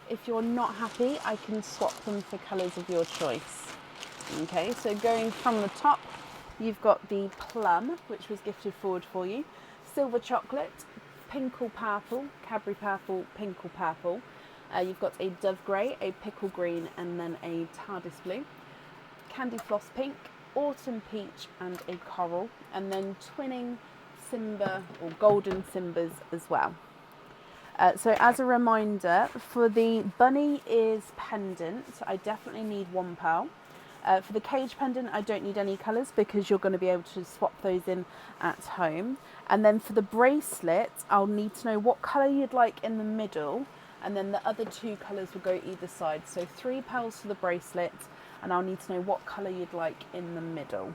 If you're not happy, I can swap them for colours of your choice. Okay, so going from the top, you've got the plum, which was gifted forward for you, silver chocolate, pinkle purple, Cadbury purple, pinkle purple. You've got a dove grey, a pickle green, and then a TARDIS blue, candy floss pink, autumn peach, and a coral, and then twinning Simba or golden Simbas as well. So as a reminder, for the bunny ears pendant, I definitely need 1 pearl. For the cage pendant, I don't need any colours because you're going to be able to swap those in at home. And then for the bracelet, I'll need to know what colour you'd like in the middle, and then the other 2 colours will go either side. So 3 pearls for the bracelet, and I'll need to know what colour you'd like in the middle.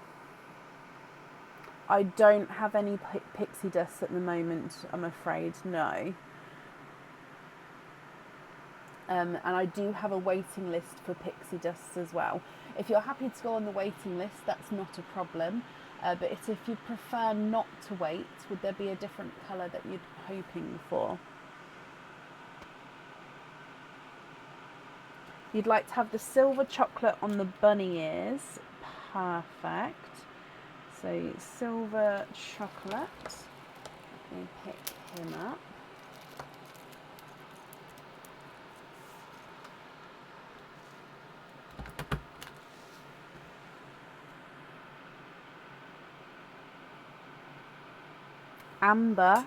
I don't have any pixie dust at the moment, I'm afraid, no. And I do have a waiting list for pixie dusts as well. If you're happy to go on the waiting list, that's not a problem. But if you prefer not to wait, would there be a different colour that you're hoping for? You'd like to have the silver chocolate on the bunny ears. Perfect. So silver chocolate. Let me pick him up. Amber.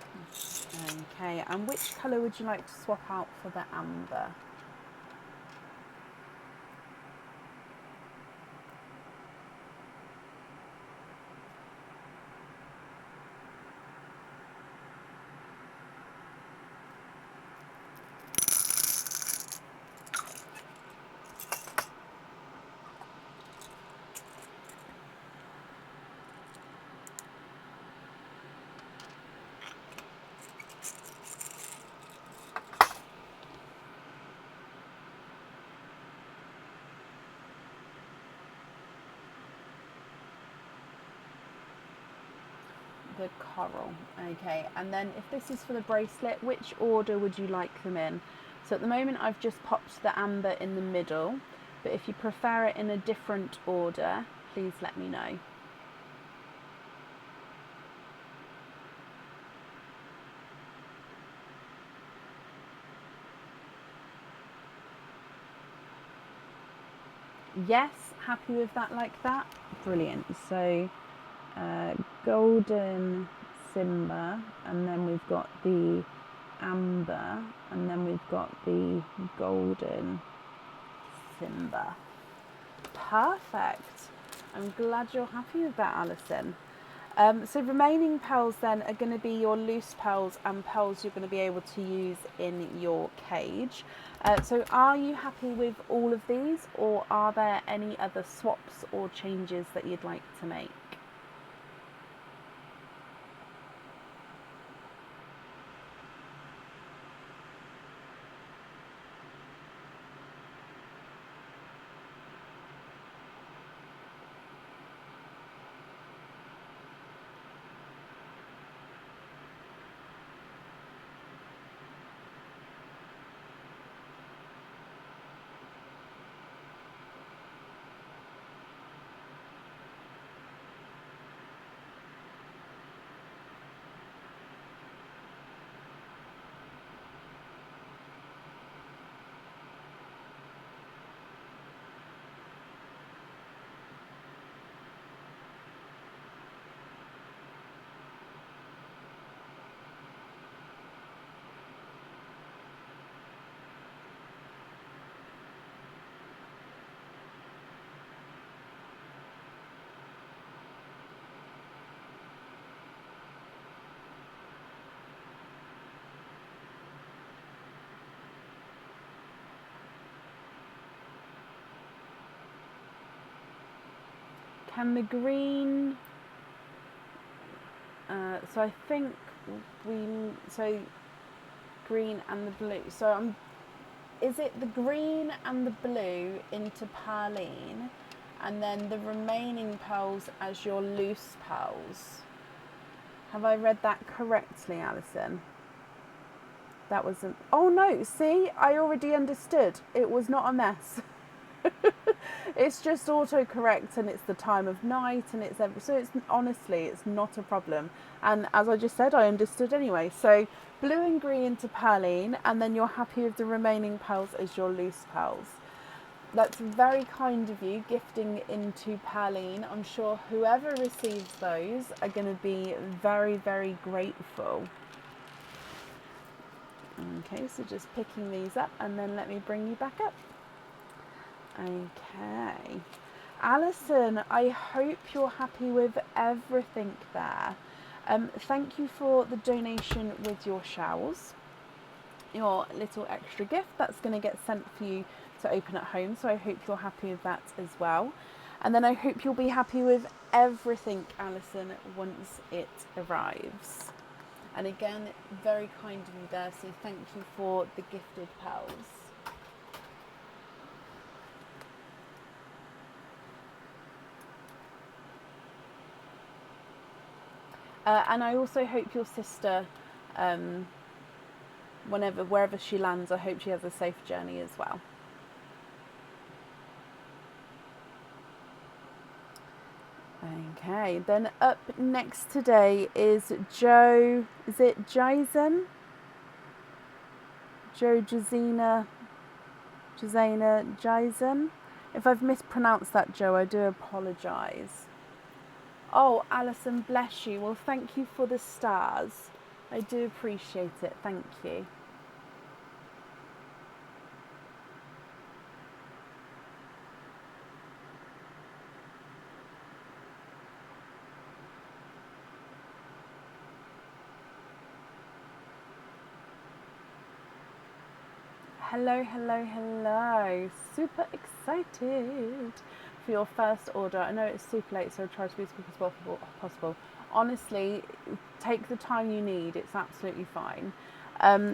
Okay, and which colour would you like to swap out for the amber? the coral. Okay, and then if this is for the bracelet, which order would you like them in? So at the moment I've just popped the amber in the middle, but if you prefer it in a different order, please let me know. Yes, happy with that like that? Brilliant. So golden Simba, and then we've got the amber, and then we've got the golden Simba. Perfect. I'm glad you're happy with that, Alison. So remaining pearls then are going to be your loose pearls and pearls you're going to be able to use in your cage. So are you happy with all of these, or are there any other swaps or changes that you'd like to make? Can the green, so I think green and the blue. So is it the green and the blue into perline, and then the remaining pearls as your loose pearls? Have I read that correctly, Alison? That wasn't. Oh no! See, I already understood. It was not a mess. It's just autocorrect, and it's the time of night, and it's so it's honestly it's not a problem. And as I just said, I understood anyway. So blue and green to perline, and then you're happy with the remaining pearls as your loose pearls. That's very kind of you, gifting into perline. I'm sure whoever receives those are going to be very, very grateful. Okay, so just picking these up, and then let me bring you back up. Okay, Alison, I hope you're happy with everything there. Thank you for the donation with your shells, your little extra gift that's going to get sent for you to open at home, so I hope you're happy with that as well. And then I hope you'll be happy with everything, Alison, once it arrives. And again, very kind of you there, so thank you for the gifted pearls. And I also hope your sister, wherever she lands, I hope she has a safe journey as well. Okay, then up next today is Joe, is it Jason? Jazina, Jason? If I've mispronounced that, Joe, I do apologise. Oh, Alison, bless you. Well, thank you for the stars. I do appreciate it. Thank you. Hello, hello, hello. Super excited for your first order. I know it's super late, so I'll try to be as quick as possible. Honestly, take the time you need. It's absolutely fine.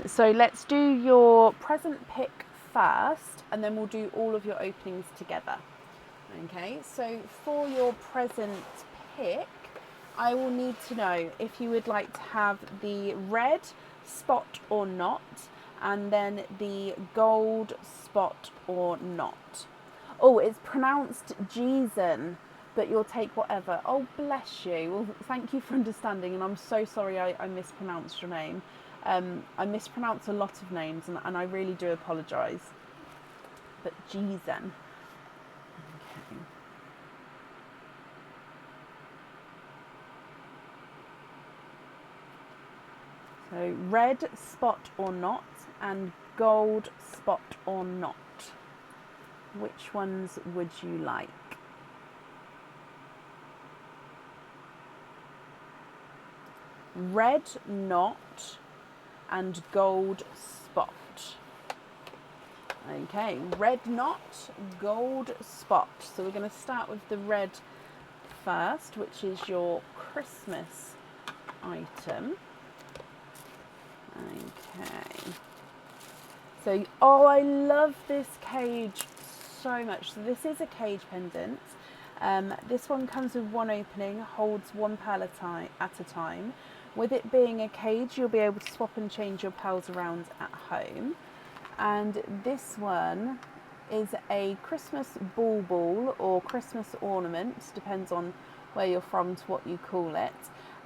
So let's do your present pick first, and then we'll do all of your openings together. Okay, so for your present pick, I will need to know if you would like to have the red spot or not, and then the gold spot or not. Oh, it's pronounced Jeezen, but you'll take whatever. Oh, bless you. Well, thank you for understanding, and I'm so sorry I mispronounced your name. I mispronounce a lot of names, and I really do apologise. But Jeezen. Okay. So red spot or not, and gold spot or not. Which ones would you like? Red not and gold spot. Okay, red not, gold spot. So we're going to start with the red first, which is your Christmas item. Okay. So, oh, I love this cage so much. So this is a cage pendant. This one comes with one opening, holds one pearl at a time. With it being a cage, you'll be able to swap and change your pearls around at home. And this one is a Christmas bauble or Christmas ornament, depends on where you're from to what you call it.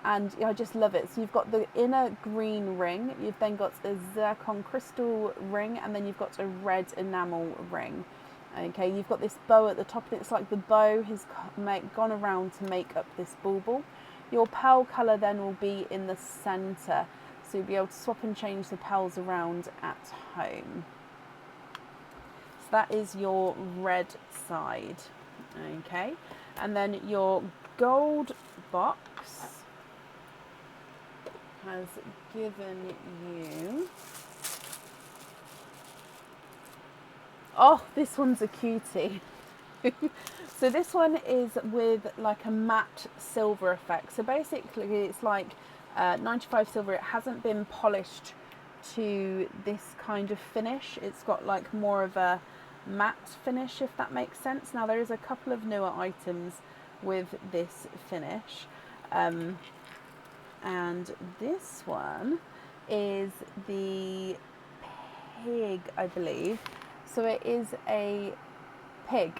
And I just love it. So you've got the inner green ring, you've then got a zircon crystal ring, and then you've got a red enamel ring. Okay, you've got this bow at the top, and it's like the bow has gone around to make up this bauble. Your pearl colour then will be in the centre, so you'll be able to swap and change the pearls around at home. So that is your red side. Okay, and then your gold box has given you... Oh, this one's a cutie. So this one is with like a matte silver effect. So basically it's like 95 silver. It hasn't been polished to this kind of finish. It's got like more of a matte finish, if that makes sense. Now there is a couple of newer items with this finish. And this one is the pig, I believe. So it is a pig.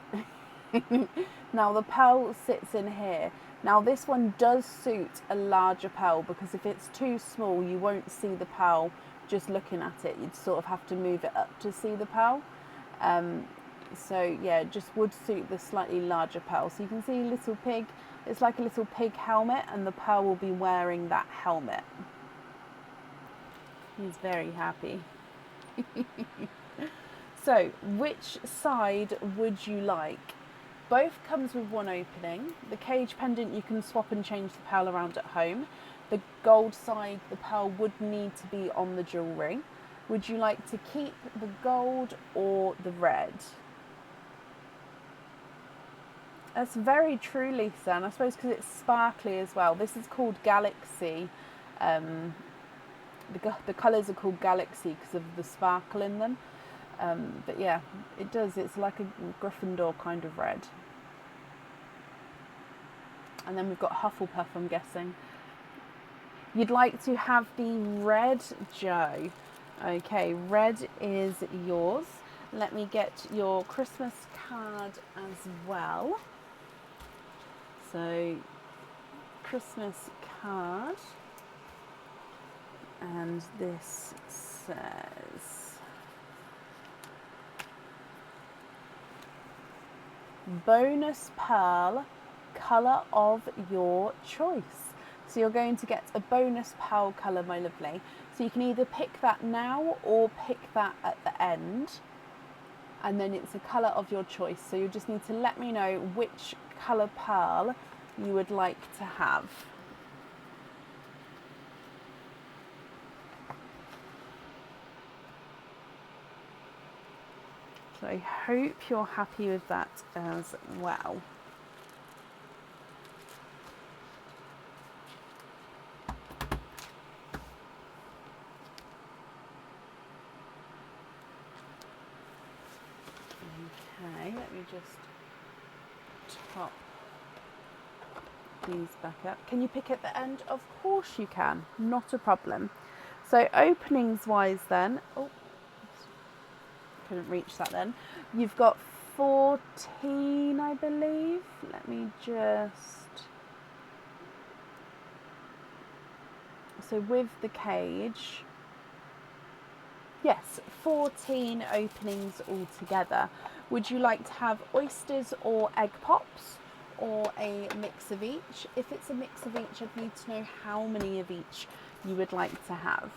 Now the pearl sits in here. Now this one does suit a larger pearl, because if it's too small you won't see the pearl just looking at it. You'd sort of have to move it up to see the pearl. So yeah, it just would suit the slightly larger pearl. So you can see little pig, it's like a little pig helmet, and the pearl will be wearing that helmet. He's very happy. So which side would you like? Both comes with one opening. The cage pendant, you can swap and change the pearl around at home. The gold side, the pearl would need to be on the jewellery. Would you like to keep the gold or the red? That's very true, Lisa, and I suppose because it's sparkly as well. This is called Galaxy. The colours are called Galaxy because of the sparkle in them. But yeah, it does. It's like a Gryffindor kind of red. And then we've got Hufflepuff, I'm guessing. You'd like to have the red, Joe. Okay, red is yours. Let me get your Christmas card as well. So, Christmas card. And this says... bonus pearl, colour of your choice. So you're going to get a bonus pearl colour, my lovely. So you can either pick that now or pick that at the end. And then it's a colour of your choice. So you just need to let me know which colour pearl you would like to have. So I hope you're happy with that as well. Okay, let me just top Please back up. Can you pick at the end? Of course you can. Not a problem. So openings wise then, oh, couldn't reach that then. You've got 14, I believe. Let me just... So with the cage, yes, 14 openings altogether. Would you like to have oysters or egg pops, or a mix of each? If it's a mix of each, I'd need to know how many of each you would like to have.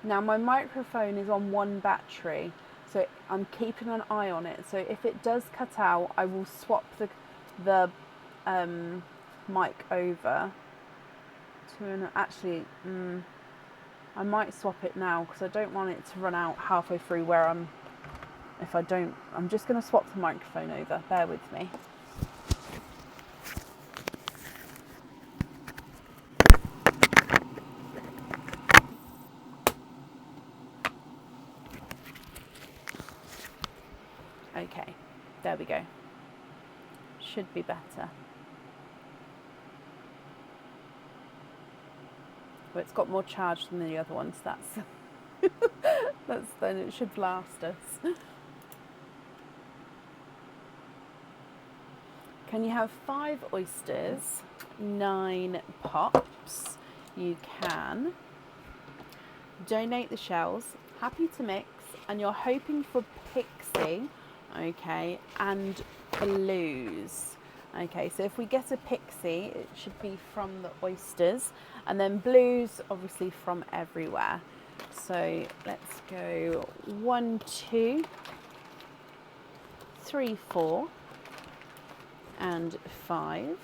Now my microphone is on one battery, so I'm keeping an eye on it. So if it does cut out, I will swap the mic over to an, actually, I might swap it now because I don't want it to run out halfway through where I'm, if I don't, I'm just going to swap the microphone over. Bear with me. Okay, there we go. Should be better. Well, it's got more charge than the other ones. Then it should last us. Can you have 5 oysters, 9 pops? You can. Donate the shells. Happy to mix, and you're hoping for pixie, okay, and blues. Okay, so if we get a pixie, it should be from the oysters, and then blues, obviously, from everywhere. So let's go 1, 2, 3, 4, and 5,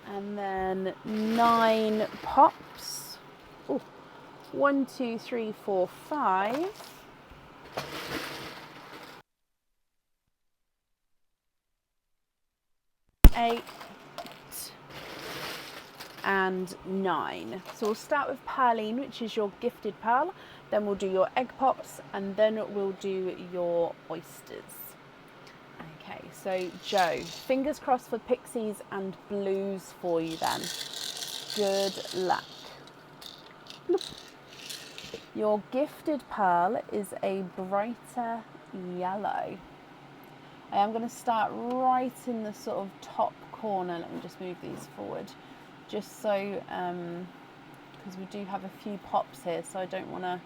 and then 9 pops. Ooh, 1, 2, 3, 4, 5. 8 and 9. So we'll start with Pearline, which is your gifted pearl, then we'll do your egg pops, and then we'll do your oysters. Okay, so Joe, fingers crossed for pixies and blues for you then. Good luck. Bloop. Your gifted pearl is a brighter yellow. I am going to start right in the sort of top corner. Let me just move these forward, just so, because we do have a few pops here, so I don't want to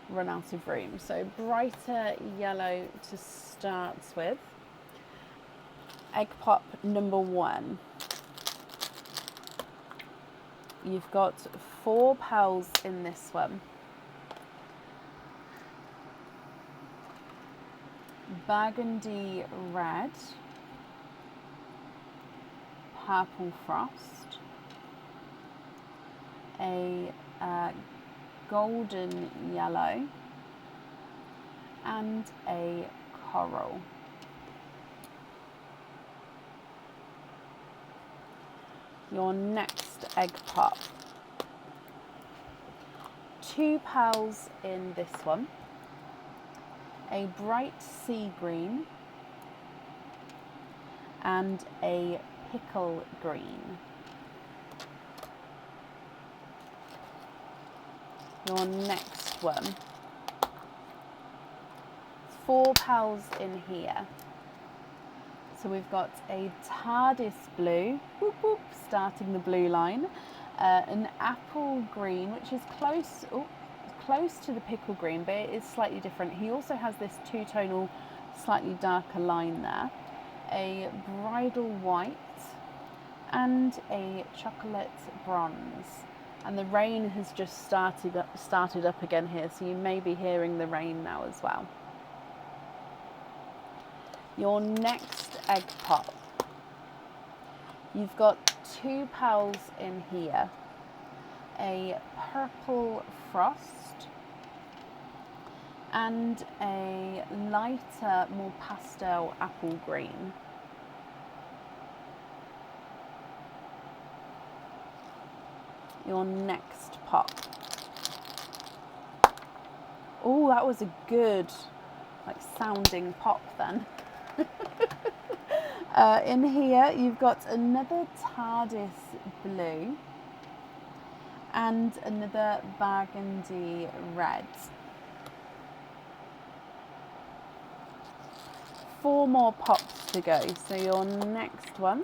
run out of room. So brighter yellow to start with. Egg pop number 1. You've got 4 pearls in this one. Burgundy red, purple frost, a golden yellow, and a coral. Your next egg pop. 2 pearls in this one. A bright sea green and a pickle green. Your next one. 4 pearls in here. So we've got a TARDIS blue, whoop, whoop, starting the blue line, an apple green, which is close to the pickle green, but it is slightly different. He also has this two-tonal, slightly darker line there, a bridal white, and a chocolate bronze. And the rain has just started up again here, so you may be hearing the rain now as well. Your next egg pop. You've got 2 pearls in here, a purple frost, and a lighter, more pastel apple green. Your next pop. Oh, that was a good, sounding pop then. In here, you've got another TARDIS blue and another burgundy red. 4 more pops to go. So your next one,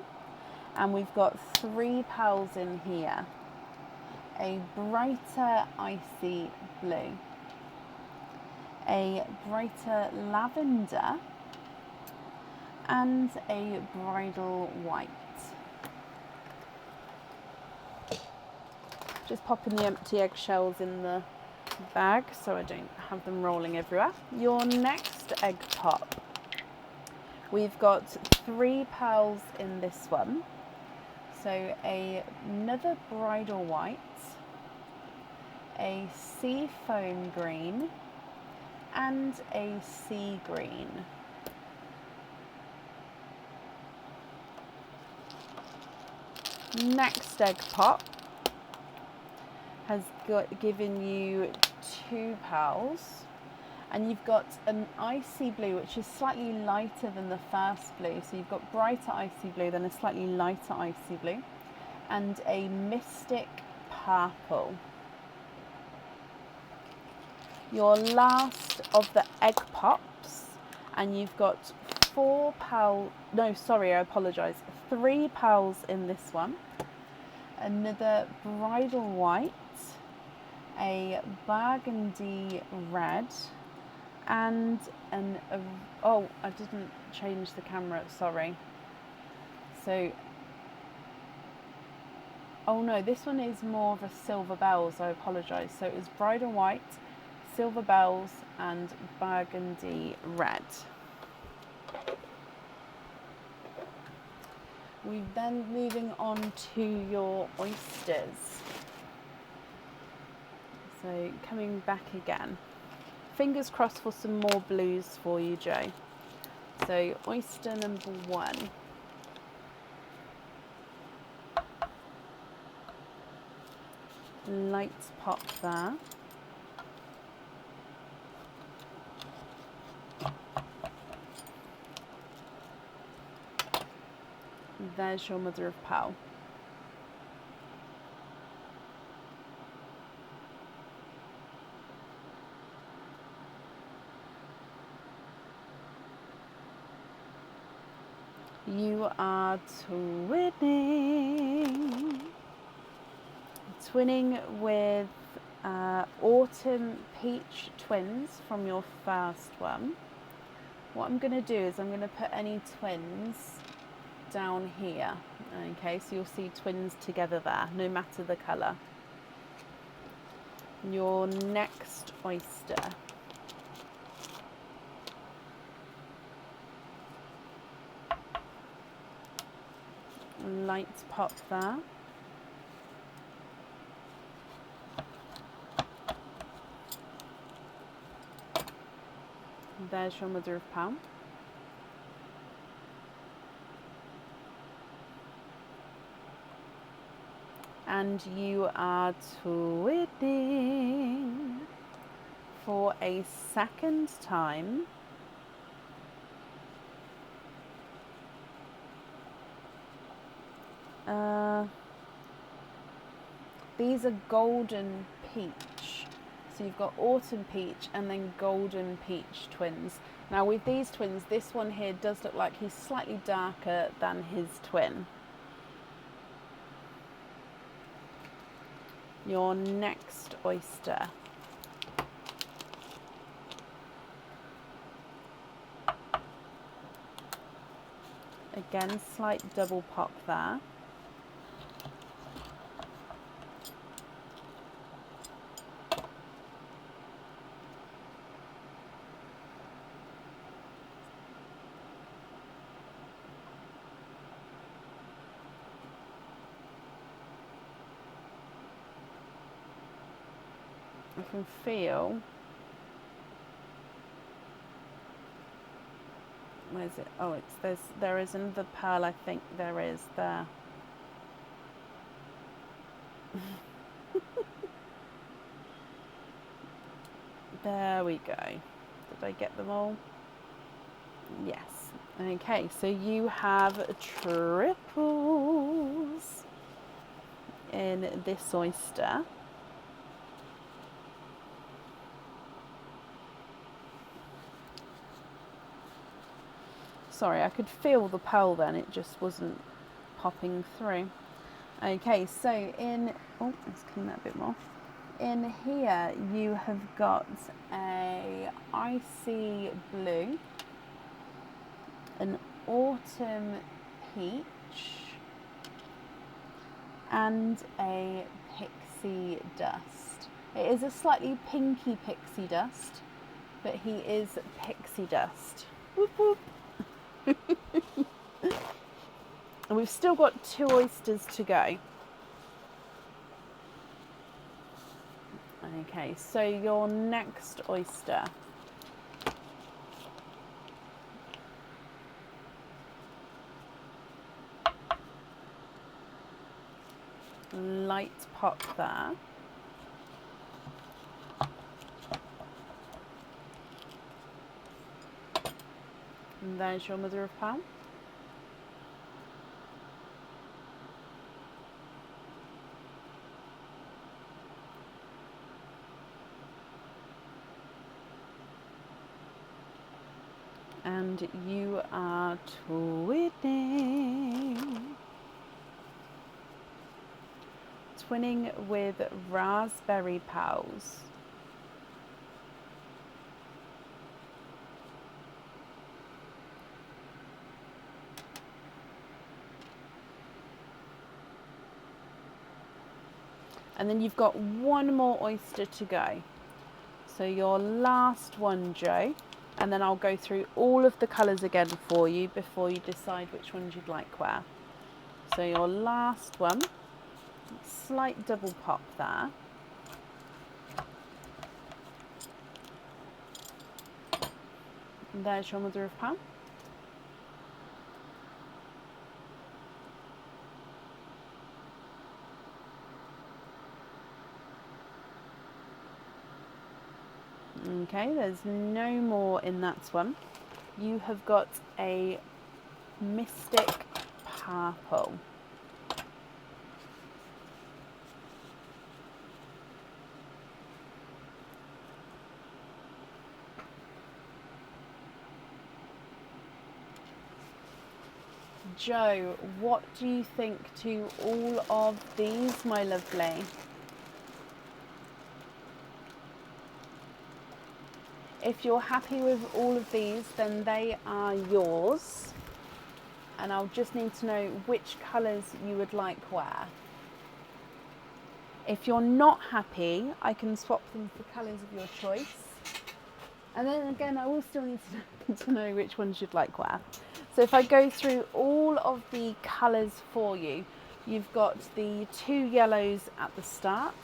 and we've got 3 pals in here. A brighter icy blue, a brighter lavender, and a bridal white. Just popping the empty eggshells in the bag so I don't have them rolling everywhere. Your next egg pop, we've got 3 pearls in this one. So another bridal white, a sea foam green, and a sea green. Next egg pop has given you 2 pearls, and you've got an icy blue which is slightly lighter than the first blue. So you've got brighter icy blue, then a slightly lighter icy blue, and a mystic purple. Your last of the egg pops, and you've got 4 pearls, no sorry, I apologise, 3 pearls in this one, another bridal white, a burgundy red, and oh, I didn't change the camera, sorry. So, oh no, this one is more of a silver bells, I apologise. So it was bridal white, silver bells, and burgundy red. We're then moving on to your oysters. So coming back again. Fingers crossed for some more blues for you, Joe. So oyster number 1. Light pop there. There's your mother of pearl. You are twinning. Twinning with Autumn Peach twins from your first one. What I'm going to do is I'm going to put any twins down here. Okay, so you'll see twins together there, no matter the colour. Your next oyster. Light pop there. There's your mother of pearl. And you are twinning for a second time. These are golden peach. So you've got autumn peach and then golden peach twins. Now with these twins, this one here does look like he's slightly darker than his twin. Your next oyster. Again, slight double pop there. I can feel, where's it? Oh, there is another pearl, I think there is there. There we go. Did I get them all? Yes. Okay, so you have triples in this oyster. Sorry, I could feel the pearl then, it just wasn't popping through. Okay, so let's clean that a bit more. In here you have got a icy blue, an autumn peach, and a pixie dust. It is a slightly pinky pixie dust, but he is pixie dust. Whoop whoop. And we've still got 2 oysters to go. Okay, so your next oyster. Light pop there. And there's your mother of pearl. And you are twinning. Twinning with raspberry pearls. And then you've got 1 more oyster to go. So your last one, Joe. And then I'll go through all of the colours again for you before you decide which ones you'd like where. So your last one, slight double pop there. And there's your mother of pearl. Okay, there's no more in that one. You have got a mystic purple. Joe, what do you think to all of these, my lovely? If you're happy with all of these, then they are yours. And I'll just need to know which colours you would like where. If you're not happy, I can swap them for colours of your choice. And then again, I will still need to know which ones you'd like where. So if I go through all of the colours for you, you've got the 2 yellows at the start,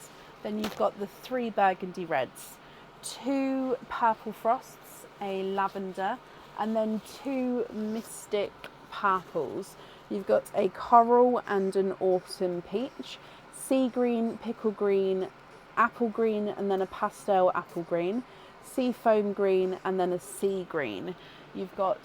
then you've got the 3 burgundy reds, 2 purple frosts, a lavender, and then 2 mystic purples. You've got a coral and an autumn peach, sea green, pickle green, apple green, and then a pastel apple green, sea foam green, and then a sea green. You've got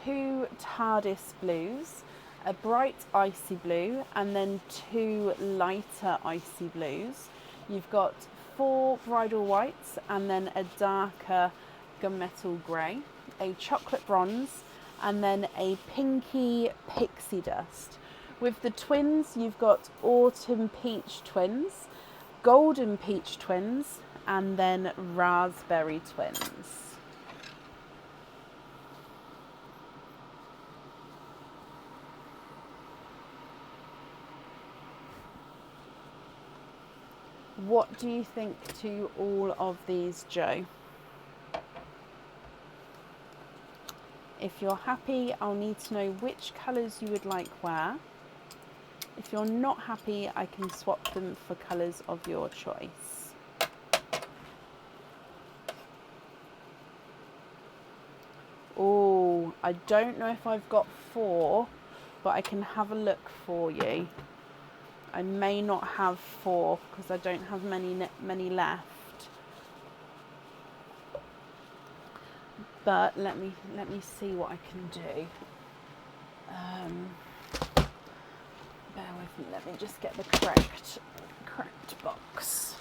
2 TARDIS blues, a bright icy blue, and then 2 lighter icy blues. You've got 4 bridal whites, and then a darker gunmetal grey, a chocolate bronze, and then a pinky pixie dust. With the twins, you've got autumn peach twins, golden peach twins, and then raspberry twins. What do you think to all of these, Joe? If you're happy, I'll need to know which colours you would like where. If you're not happy, I can swap them for colours of your choice. Oh, I don't know if I've got 4, but I can have a look for you. I may not have 4 because I don't have many left. but let me see what I can do. Bear with me. Let me just get the correct box.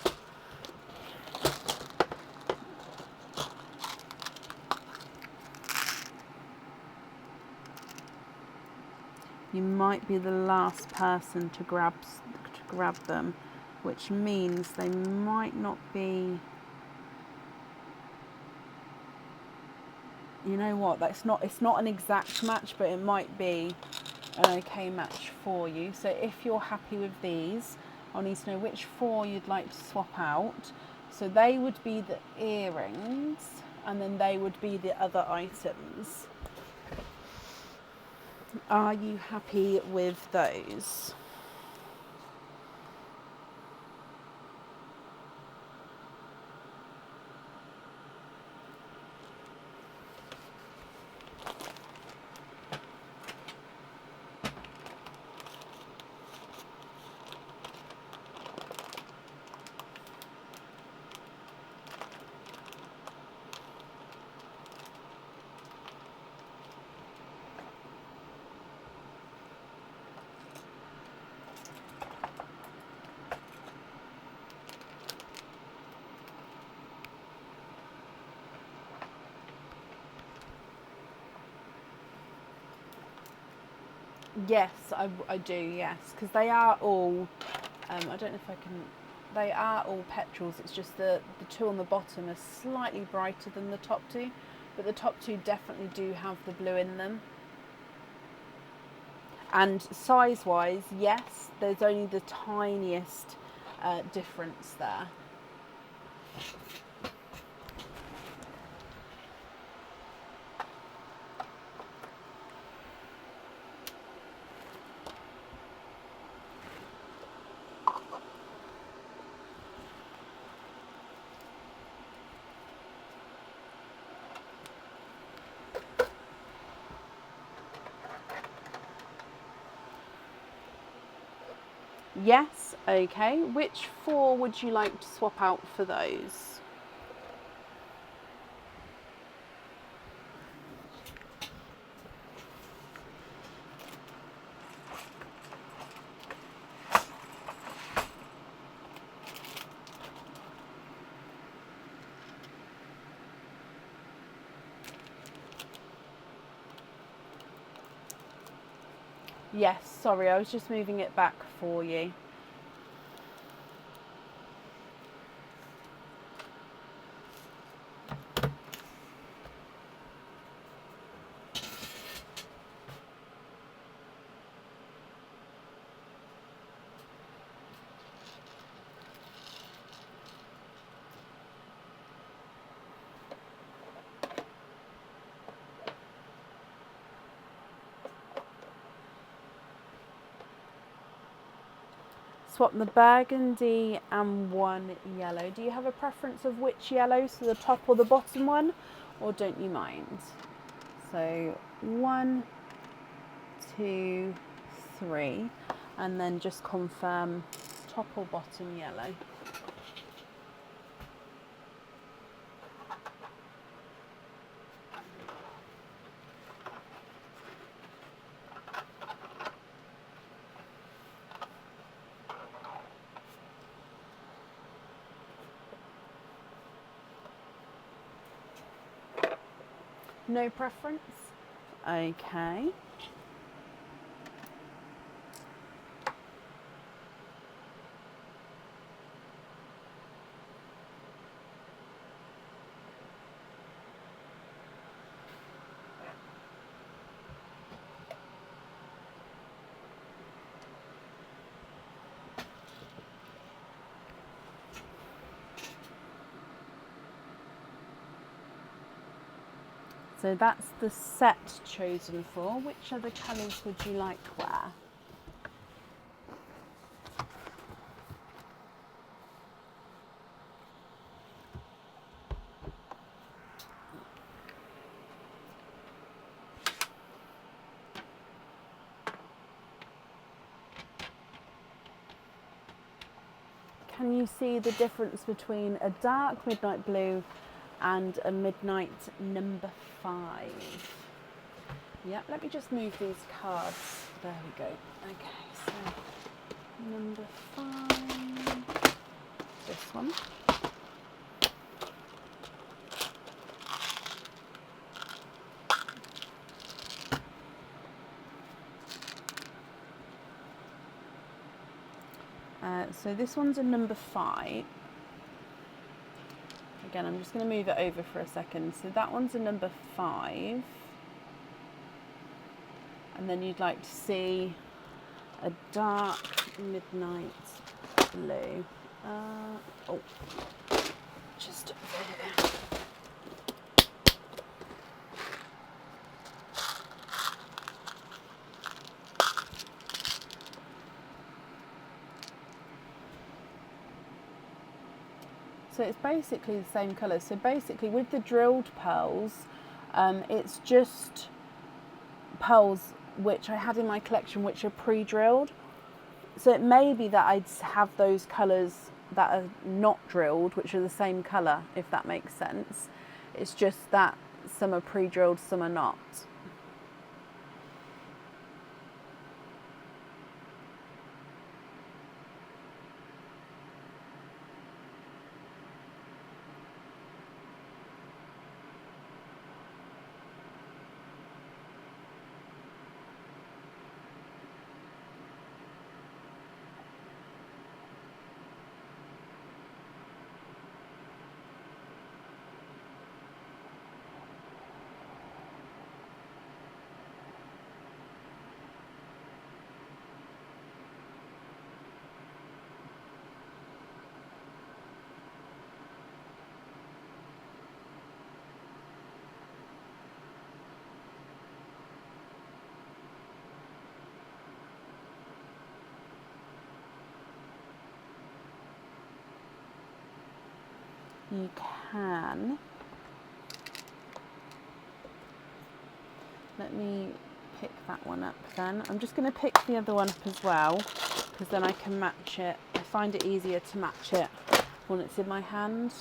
You might be the last person to grab them, which means they might not be. You know what? It's not an exact match, but it might be an okay match for you. So if you're happy with these, I'll need to know which 4 you'd like to swap out. So they would be the earrings, and then they would be the other items. Are you happy with those? Yes, I do, yes, because they are all, I don't know if I can, they are all petrels. It's just the 2 on the bottom are slightly brighter than the top 2, but the top 2 definitely do have the blue in them. And size-wise, yes, there's only the tiniest difference there. Yes, okay. Which 4 would you like to swap out for those? Yes, sorry, I was just moving it back for you. Swap the burgundy and 1 yellow. Do you have a preference of which yellow, so the top or the bottom one, or don't you mind? So 1, 2, 3, and then just confirm top or bottom yellow. No preference? Okay. So that's the set chosen for. Which other colours would you like, Claire? Can you see the difference between a dark midnight blue and a midnight number 5. Yeah, let me just move these cards. There we go. Okay, so number 5, this one. So this one's a number 5. Again, I'm just going to move it over for a second. So that one's a number 5. And then you'd like to see a dark midnight blue. Just there. So it's basically the same colour. So basically with the drilled pearls, it's just pearls which I had in my collection which are pre-drilled. So it may be that I'd have those colours that are not drilled, which are the same colour, if that makes sense. It's just that some are pre-drilled, some are not. You can, let me pick that one up then. I'm just going to pick the other one up as well, because then I can match it. I find it easier to match it when it's in my hand,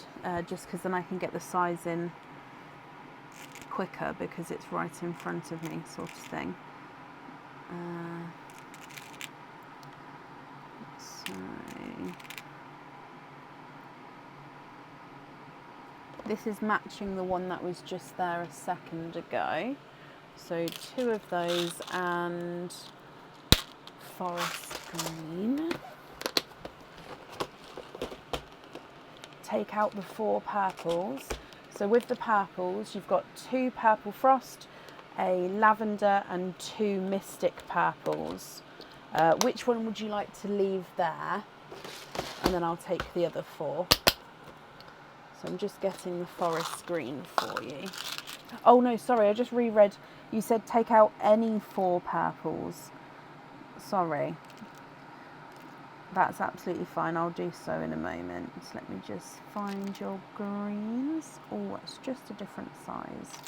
just because then I can get the size in quicker because it's right in front of me, sort of thing. So this is matching the one that was just there a second ago. So 2 of those and forest green. Take out the 4 purples. So with the purples, you've got 2 purple frost, a lavender and 2 mystic purples. Which one would you like to leave there? And then I'll take the other 4. So I'm just getting the forest green for you. Oh no, sorry, I just reread. You said take out any 4 purples. Sorry. That's absolutely fine. I'll do so in a moment. Let me just find your greens. Oh, it's just a different size.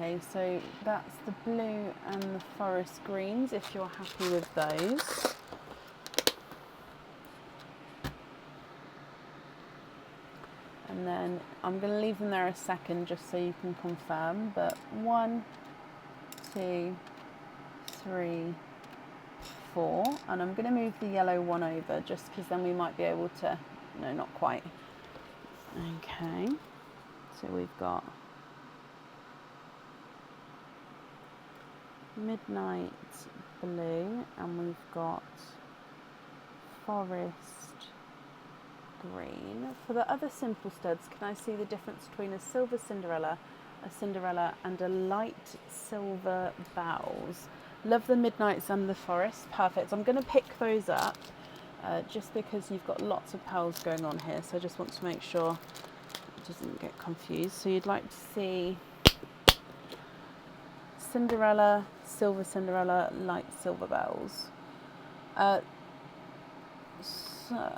Okay, so that's the blue and the forest greens, if you're happy with those. And then I'm going to leave them there a second just so you can confirm, but 1, 2, 3, 4, and I'm going to move the yellow one over just because then we might be able to, no, not quite. Okay, so we've got midnight blue and we've got forest green. For the other simple studs, can I see the difference between a silver Cinderella, a Cinderella and a light silver bows? Love the Midnights and the Forest. Perfect. I'm going to pick those up just because you've got lots of pals going on here. So I just want to make sure it doesn't get confused. So you'd like to see Cinderella, Silver Cinderella, Light Silver Bells. So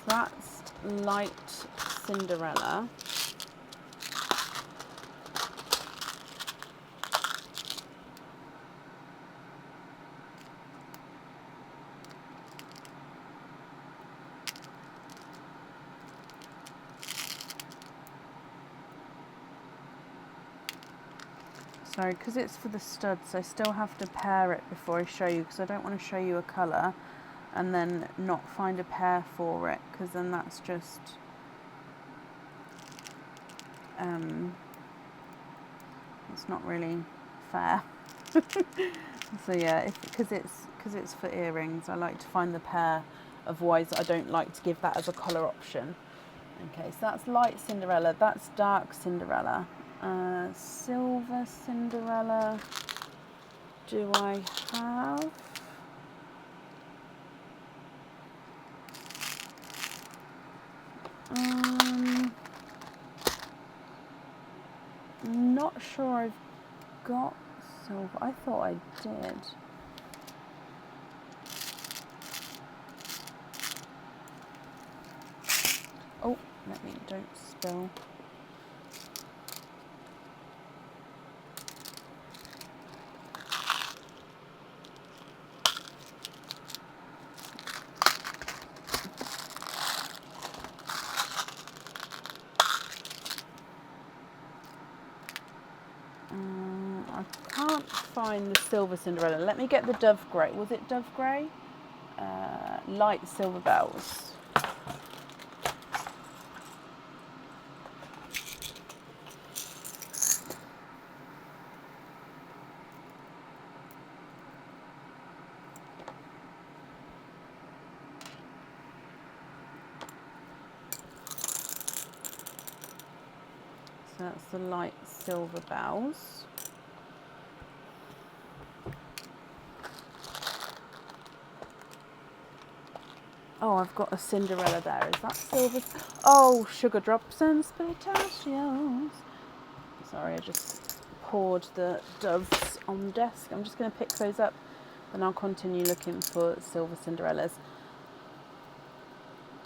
that's Light Cinderella. Sorry, because it's for the studs, I still have to pair it before I show you, because I don't want to show you a colour and then not find a pair for it, because then that's just it's not really fair. So yeah, because it's for earrings, I like to find the pair. Otherwise, I don't like to give that as a colour option. Okay, so that's Light Cinderella. That's Dark Cinderella. Silver Cinderella. Do I have? Not sure I've got silver. I thought I did. Oh, don't spill. I can't find the Silver Cinderella. Let me get the Dove Grey. Was it Dove Grey? Light Silver Bells. So that's the Light Silver Bells. Oh, I've got a Cinderella there. Is that silver? Oh, Sugar Drops and Pistachios. Sorry, I just poured the doves on the desk. I'm just going to pick those up, and I'll continue looking for Silver Cinderellas.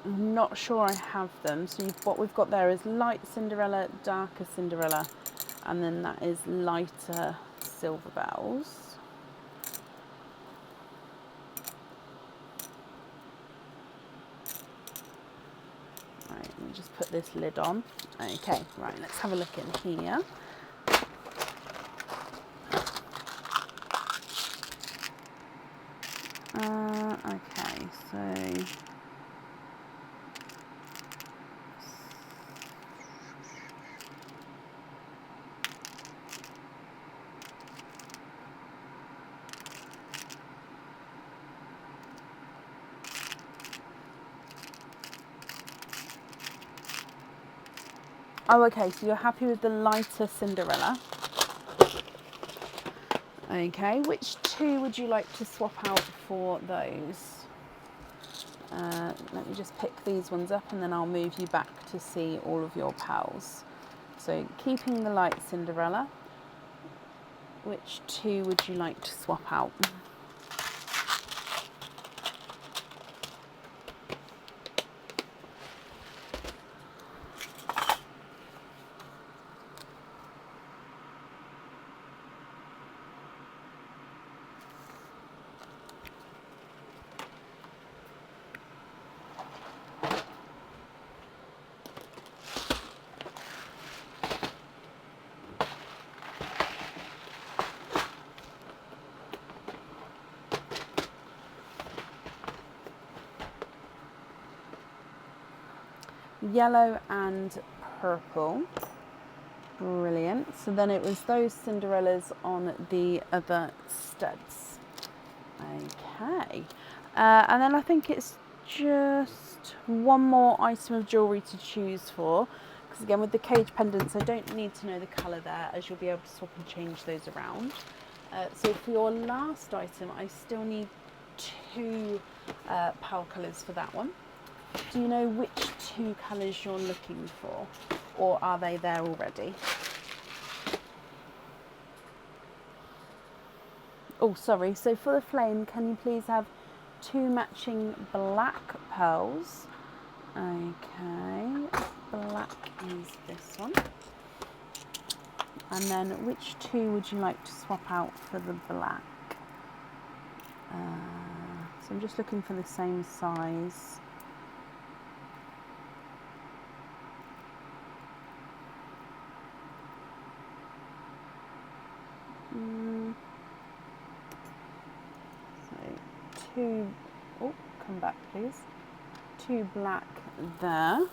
I'm not sure I have them. So what we've got there is Light Cinderella, Darker Cinderella, and then that is Lighter Silver Bells. Let me just put this lid on. Okay, right, let's have a look in here. Okay, so oh, okay, so you're happy with the lighter Cinderella. Okay, which two would you like to swap out for those? Let me just pick these ones up and then I'll move you back to see all of your pals. So keeping the light Cinderella, which two would you like to swap out? Yellow and purple. Brilliant. So then it was those Cinderellas on the other studs. Okay. And then I think it's just one more item of jewellery to choose for. Because again, with the cage pendants, I don't need to know the colour there, as you'll be able to swap and change those around. So for your last item, I still need 2 pearl colours for that one. Do you know which 2 colours you're looking for, or are they there already? Oh, sorry. So for the flame, can you please have 2 matching black pearls? Okay, black is this one. And then which 2 would you like to swap out for the black? So I'm just looking for the same size. So 2, oh, come back please. 2 black there.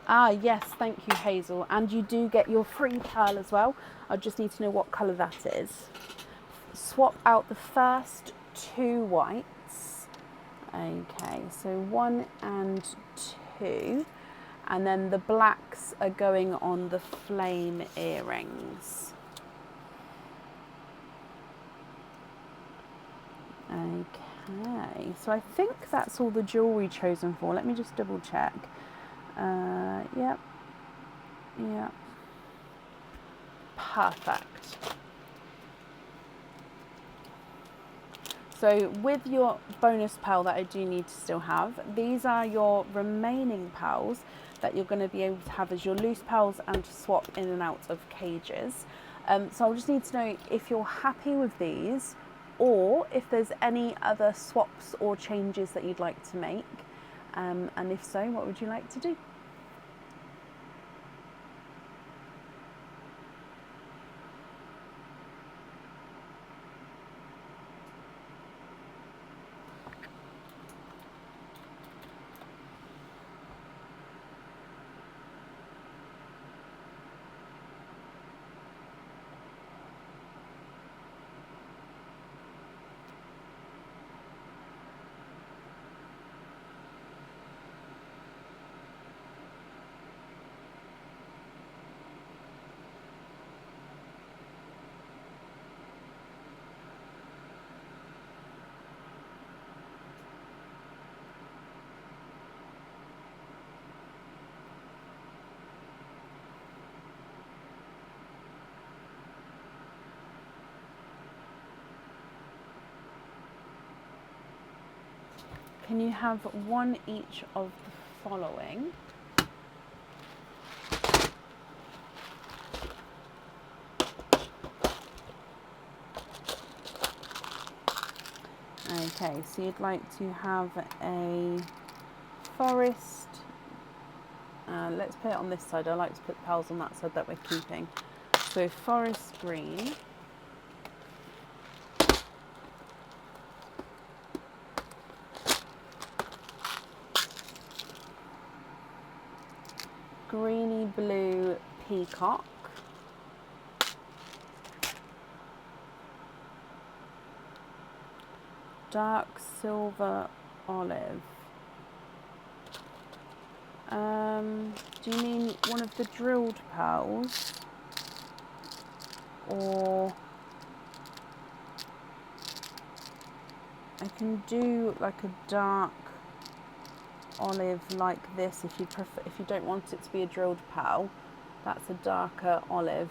Ah, yes, thank you, Hazel. And you do get your free pearl as well. I just need to know what colour that is. Swap out the first 2 whites. Okay, so 1 and 2. And then the blacks are going on the flame earrings. Okay, so I think that's all the jewellery chosen for. Let me just double check. Yep. Perfect. So with your bonus pearl that I do need to still have, these are your remaining pearls that you're going to be able to have as your loose pearls and to swap in and out of cages. So I'll just need to know if you're happy with these, or if there's any other swaps or changes that you'd like to make. And if so, what would you like to do? Can you have 1 each of the following? Okay, so you'd like to have a forest. Let's put it on this side. I like to put pearls on that side that we're keeping. So forest green. Greeny blue peacock. Dark silver olive. Do you mean one of the drilled pearls? Or I can do like a dark olive like this if you prefer, if you don't want it to be a drilled pearl. That's a darker olive,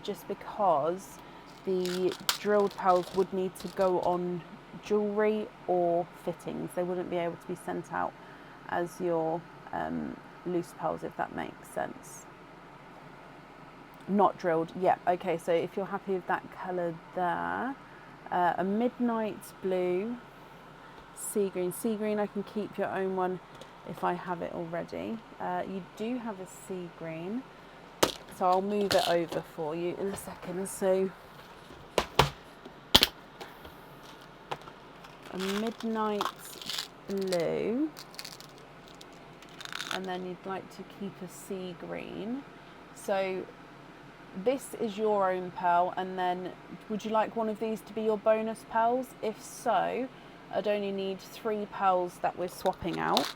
just because the drilled pearls would need to go on jewellery or fittings. They wouldn't be able to be sent out as your loose pearls, if that makes sense. Not drilled. Yeah, okay, so if you're happy with that colour there, a midnight blue, sea green. Sea green, I can keep your own one if I have it already. You do have a sea green, so I'll move it over for you in a second. So a midnight blue, and then you'd like to keep a sea green. So this is your own pearl, and then would you like one of these to be your bonus pearls? If so, I'd only need 3 pearls that we're swapping out.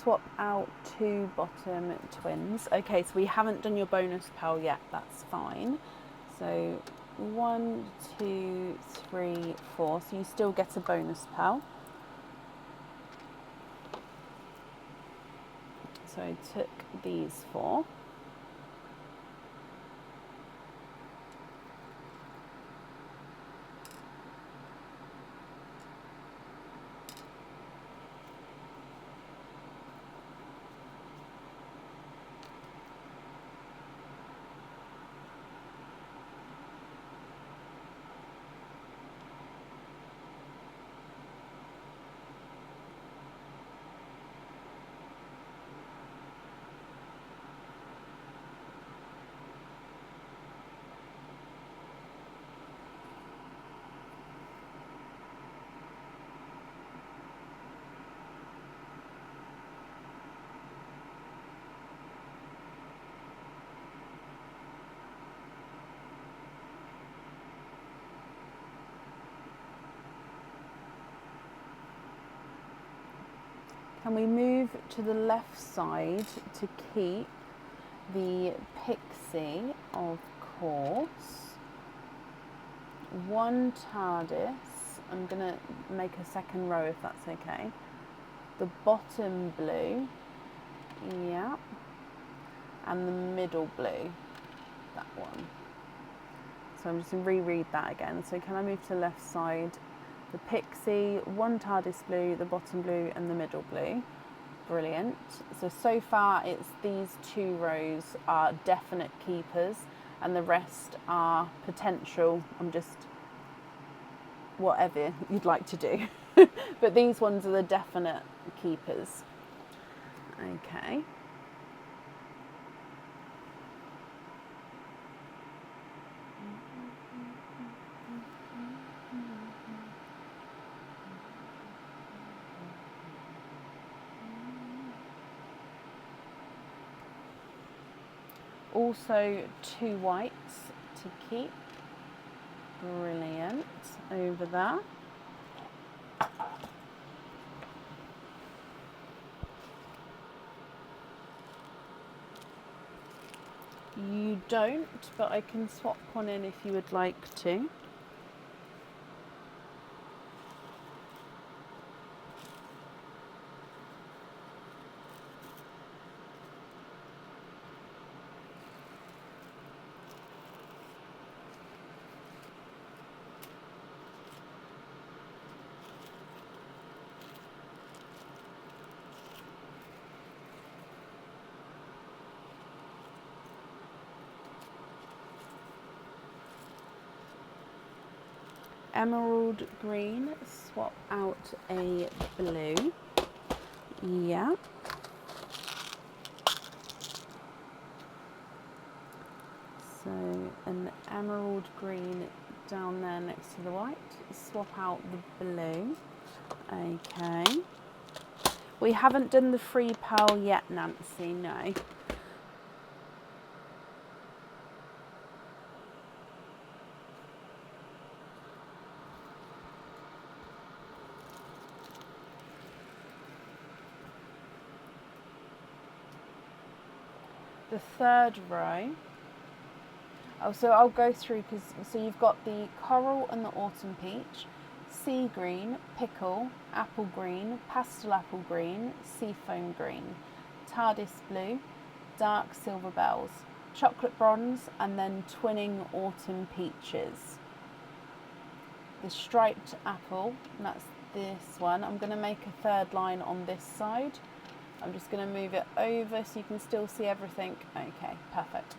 Swap out 2 bottom twins. Okay, so we haven't done your bonus pearl yet, that's fine. So 1, 2, 3, 4, so you still get a bonus pearl. So I took these 4. Can we move to the left side to keep the pixie, of course? 1 TARDIS. I'm going to make a second row if that's okay. The bottom blue. Yeah. And the middle blue. That one. So I'm just going to reread that again. So can I move to the left side? The pixie, 1 TARDIS blue, the bottom blue and the middle blue. Brilliant. So far it's these 2 rows are definite keepers and the rest are potential. I'm just whatever you'd like to do. But these ones are the definite keepers. Okay. Also 2 whites to keep. Brilliant. Over there. You don't, but I can swap one in if you would like to. Emerald green, swap out a blue. Yeah. So an emerald green down there next to the white. Swap out the blue. Okay. We haven't done the free pearl yet, Nancy, no. The third row, Oh, so I'll go through so you've got the coral and the autumn peach, sea green, pickle, apple green, pastel apple green, seafoam green, TARDIS blue, dark silver bells, chocolate bronze, and then twinning autumn peaches. The striped apple, and that's this one. I'm going to make a third line on this side. I'm just going to move it over so you can still see everything. Okay, perfect.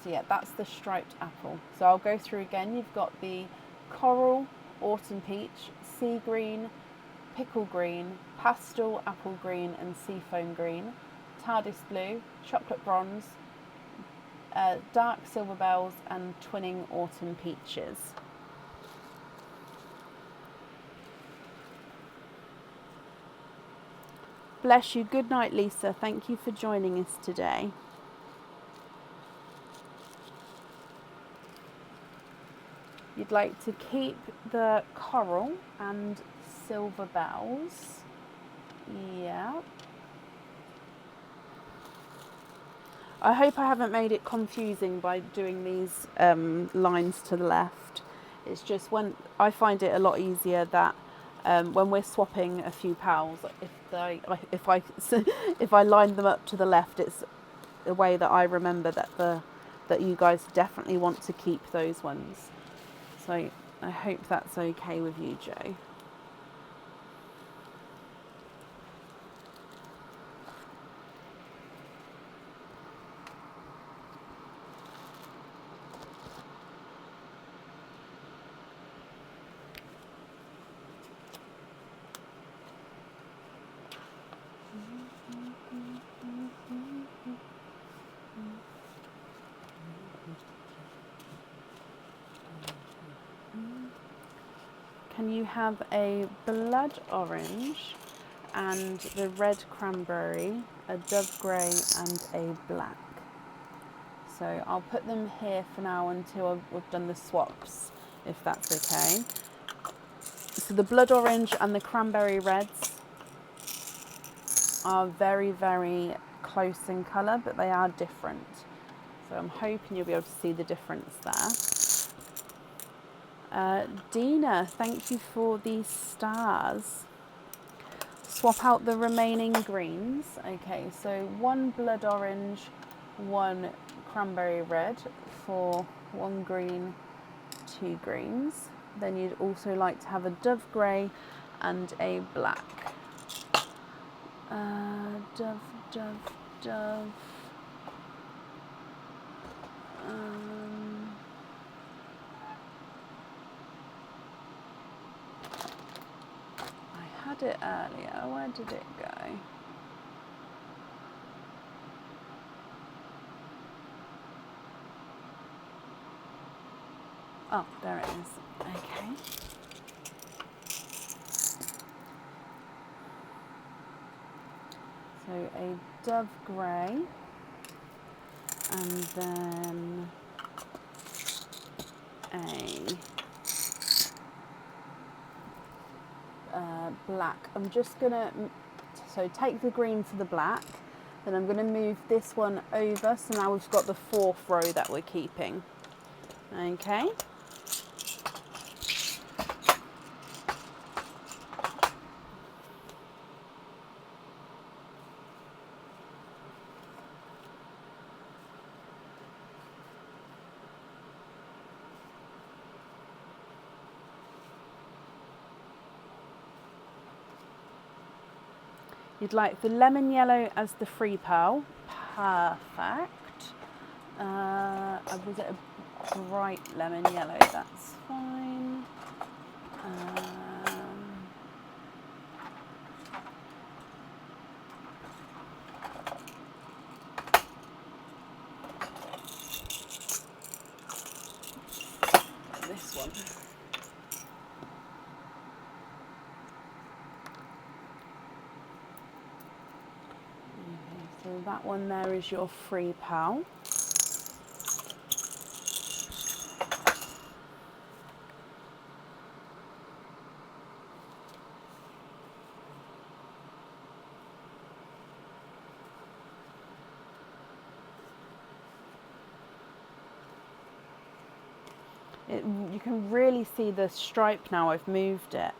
So yeah, that's the striped apple. So I'll go through again. You've got the coral, autumn peach, sea green, pickle green, pastel apple green and seafoam green, TARDIS blue, chocolate bronze, dark silver bells and twinning autumn peaches. Bless you. Good night, Lisa. Thank you for joining us today. You'd like to keep the coral and silver bells. Yeah. I hope I haven't made it confusing by doing these lines to the left. It's just when I find it a lot easier that when we're swapping a few pals, if I line them up to the left, it's a way that I remember that you guys definitely want to keep those ones. So I hope that's okay with you, Joe. Can you have a blood orange and the red cranberry, a dove grey and a black? So I'll put them here for now until we've done the swaps, if that's okay. So the blood orange and the cranberry reds are very, very close in colour, but they are different. So I'm hoping you'll be able to see the difference there. Dina, thank you for the stars. Swap out the remaining greens. Okay, so one blood orange, one cranberry red for one green, two greens. Then you'd also like to have a dove grey and a black. Dove. I had it earlier. Where did it go? Oh, there it is. Okay. So a dove grey, and then a black. I'm just gonna, so take the green for the black, then I'm gonna move this one over, so now we've got the fourth row that we're keeping. Okay. You'd like the lemon yellow as the free pearl. Perfect. Was it a bright lemon yellow? That's fine. This one. So that one there is your free pearl. You can really see the stripe now. I've moved it,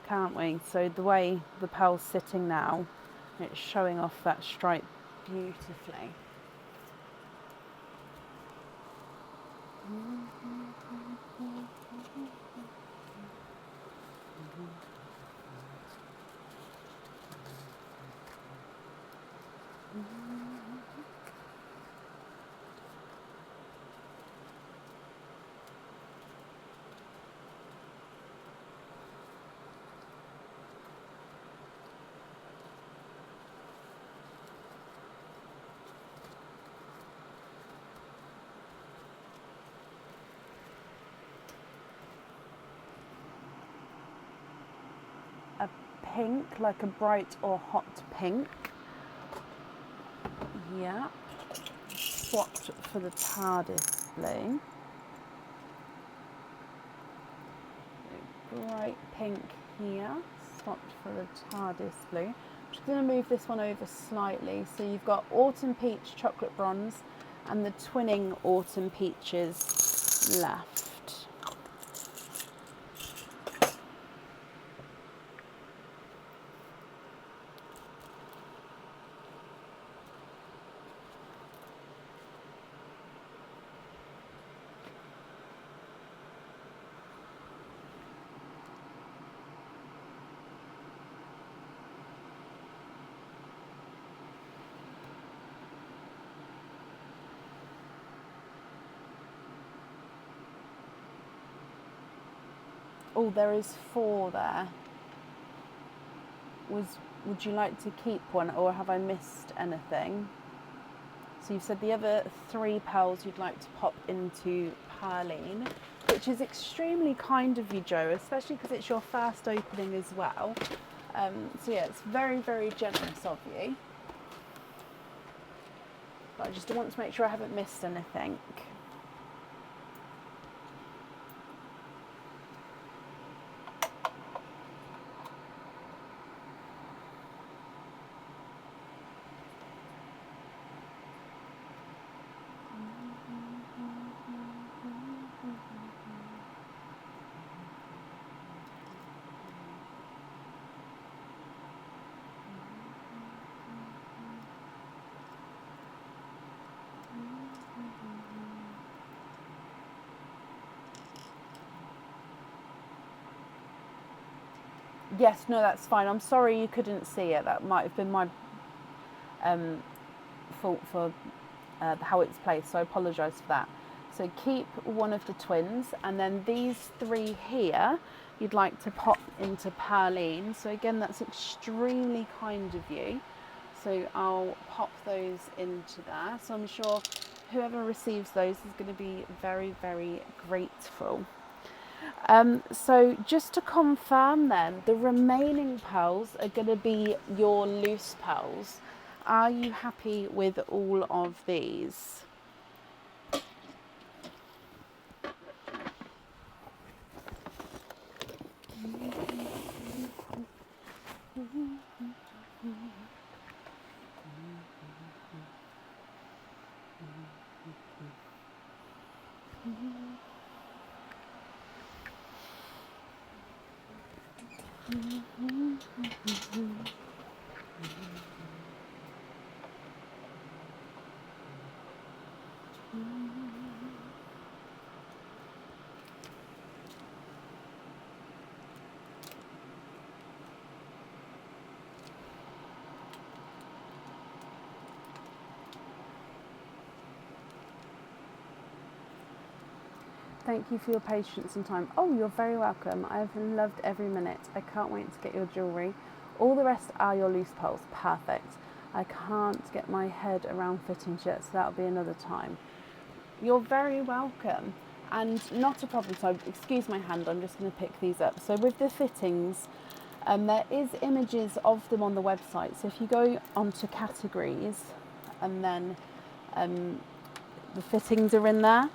can't we? So the way the pearl's sitting now, it's showing off that stripe beautifully. A pink, like a bright or hot pink. Yeah. Swapped for the TARDIS blue. Bright pink here. Swapped for the TARDIS blue. I'm just going to move this one over slightly. So you've got autumn peach, chocolate bronze, and the twinning autumn peaches left. Oh, there is 4 there. Would you like to keep one, or have I missed anything? So you've said the other 3 pearls you'd like to pop into Perline, which is extremely kind of you, Joe, especially because it's your first opening as well. So yeah, it's very, very generous of you. But I just want to make sure I haven't missed anything. Yes, no, that's fine. I'm sorry you couldn't see it. That might have been my fault for how it's placed, so I apologise for that. So keep one of the twins, and then these 3 here you'd like to pop into Perline. So again, that's extremely kind of you. So I'll pop those into there. So I'm sure whoever receives those is going to be very, very grateful. So just to confirm then, the remaining pearls are going to be your loose pearls. Are you happy with all of these? Thank you for your patience and time. Oh, you're very welcome. I've loved every minute. I can't wait to get your jewellery. All the rest are your loose pearls. Perfect. I can't get my head around fittings yet, so that'll be another time. You're very welcome. And not a problem. So excuse my hand, I'm just going to pick these up. So with the fittings, there is images of them on the website. So if you go onto categories, and then the fittings are in there.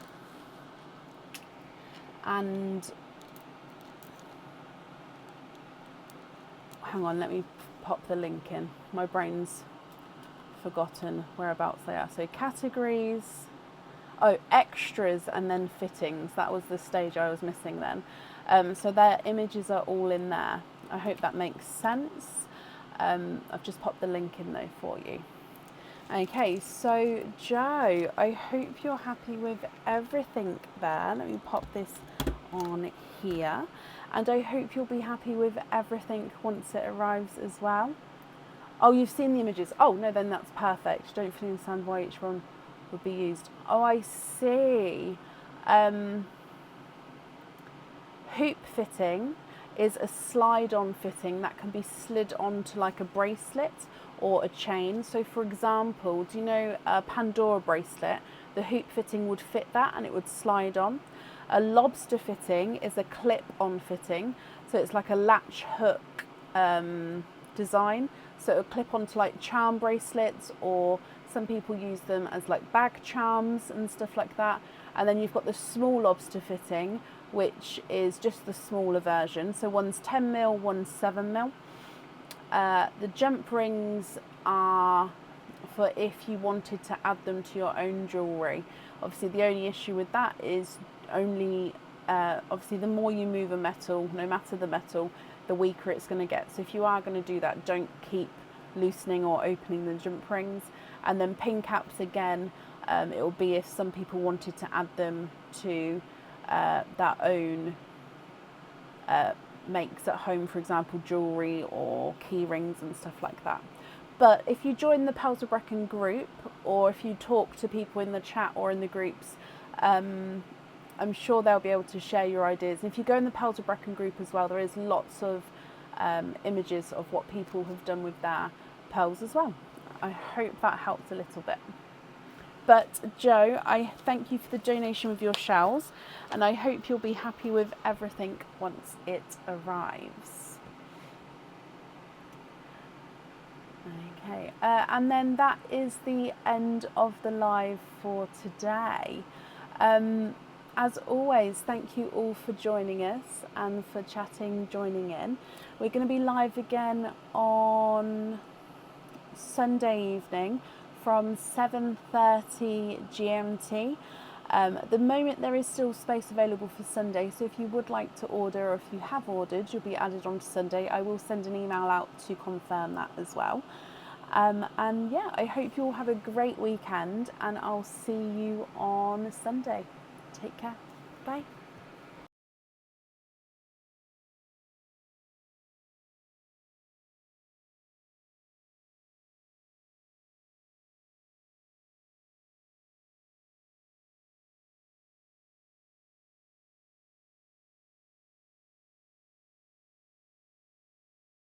And hang on, let me pop the link in. My brain's forgotten whereabouts they are. So categories, Oh, extras and then fittings. That was the stage I was missing then. So their images are all in there. I hope that makes sense. I've just popped the link in though for you. Okay, so Joe, I hope you're happy with everything there. Let me pop this on here. And I hope you'll be happy with everything once it arrives as well. Oh, you've seen the images. Oh, no, then that's perfect. Don't fully understand why each one would be used. Oh, I see. Hoop fitting is a slide-on fitting that can be slid onto like a bracelet or a chain. So for example, do you know a Pandora bracelet? The hoop fitting would fit that and it would slide on. A lobster fitting is a clip-on fitting. So it's like a latch hook design. So it'll clip onto like charm bracelets, or some people use them as like bag charms and stuff like that. And then you've got the small lobster fitting, which is just the smaller version. So one's 10mm, one's 7mm. The jump rings are for if you wanted to add them to your own jewellery. Obviously the only issue with that is obviously the more you move a metal, no matter the metal, the weaker it's going to get. So if you are going to do that, don't keep loosening or opening the jump rings. And then pin caps again, it will be if some people wanted to add them to their own makes at home, for example, jewellery or key rings and stuff like that. But if you join the Pearls of Brecon group, or if you talk to people in the chat or in the groups, I'm sure they'll be able to share your ideas. And if you go in the Pearls of Brecon group as well, there is lots of images of what people have done with their pearls as well. I hope that helped a little bit. But Joe, I thank you for the donation with your shells, and I hope you'll be happy with everything once it arrives. Okay, and then that is the end of the live for today. As always, thank you all for joining us and for chatting, joining in. We're going to be live again on Sunday evening from 7:30 GMT. At the moment there is still space available for Sunday, so if you would like to order, or if you have ordered, you'll be added on to Sunday. I will send an email out to confirm that as well. And yeah, I hope you all have a great weekend, and I'll see you on Sunday. Take care. Bye.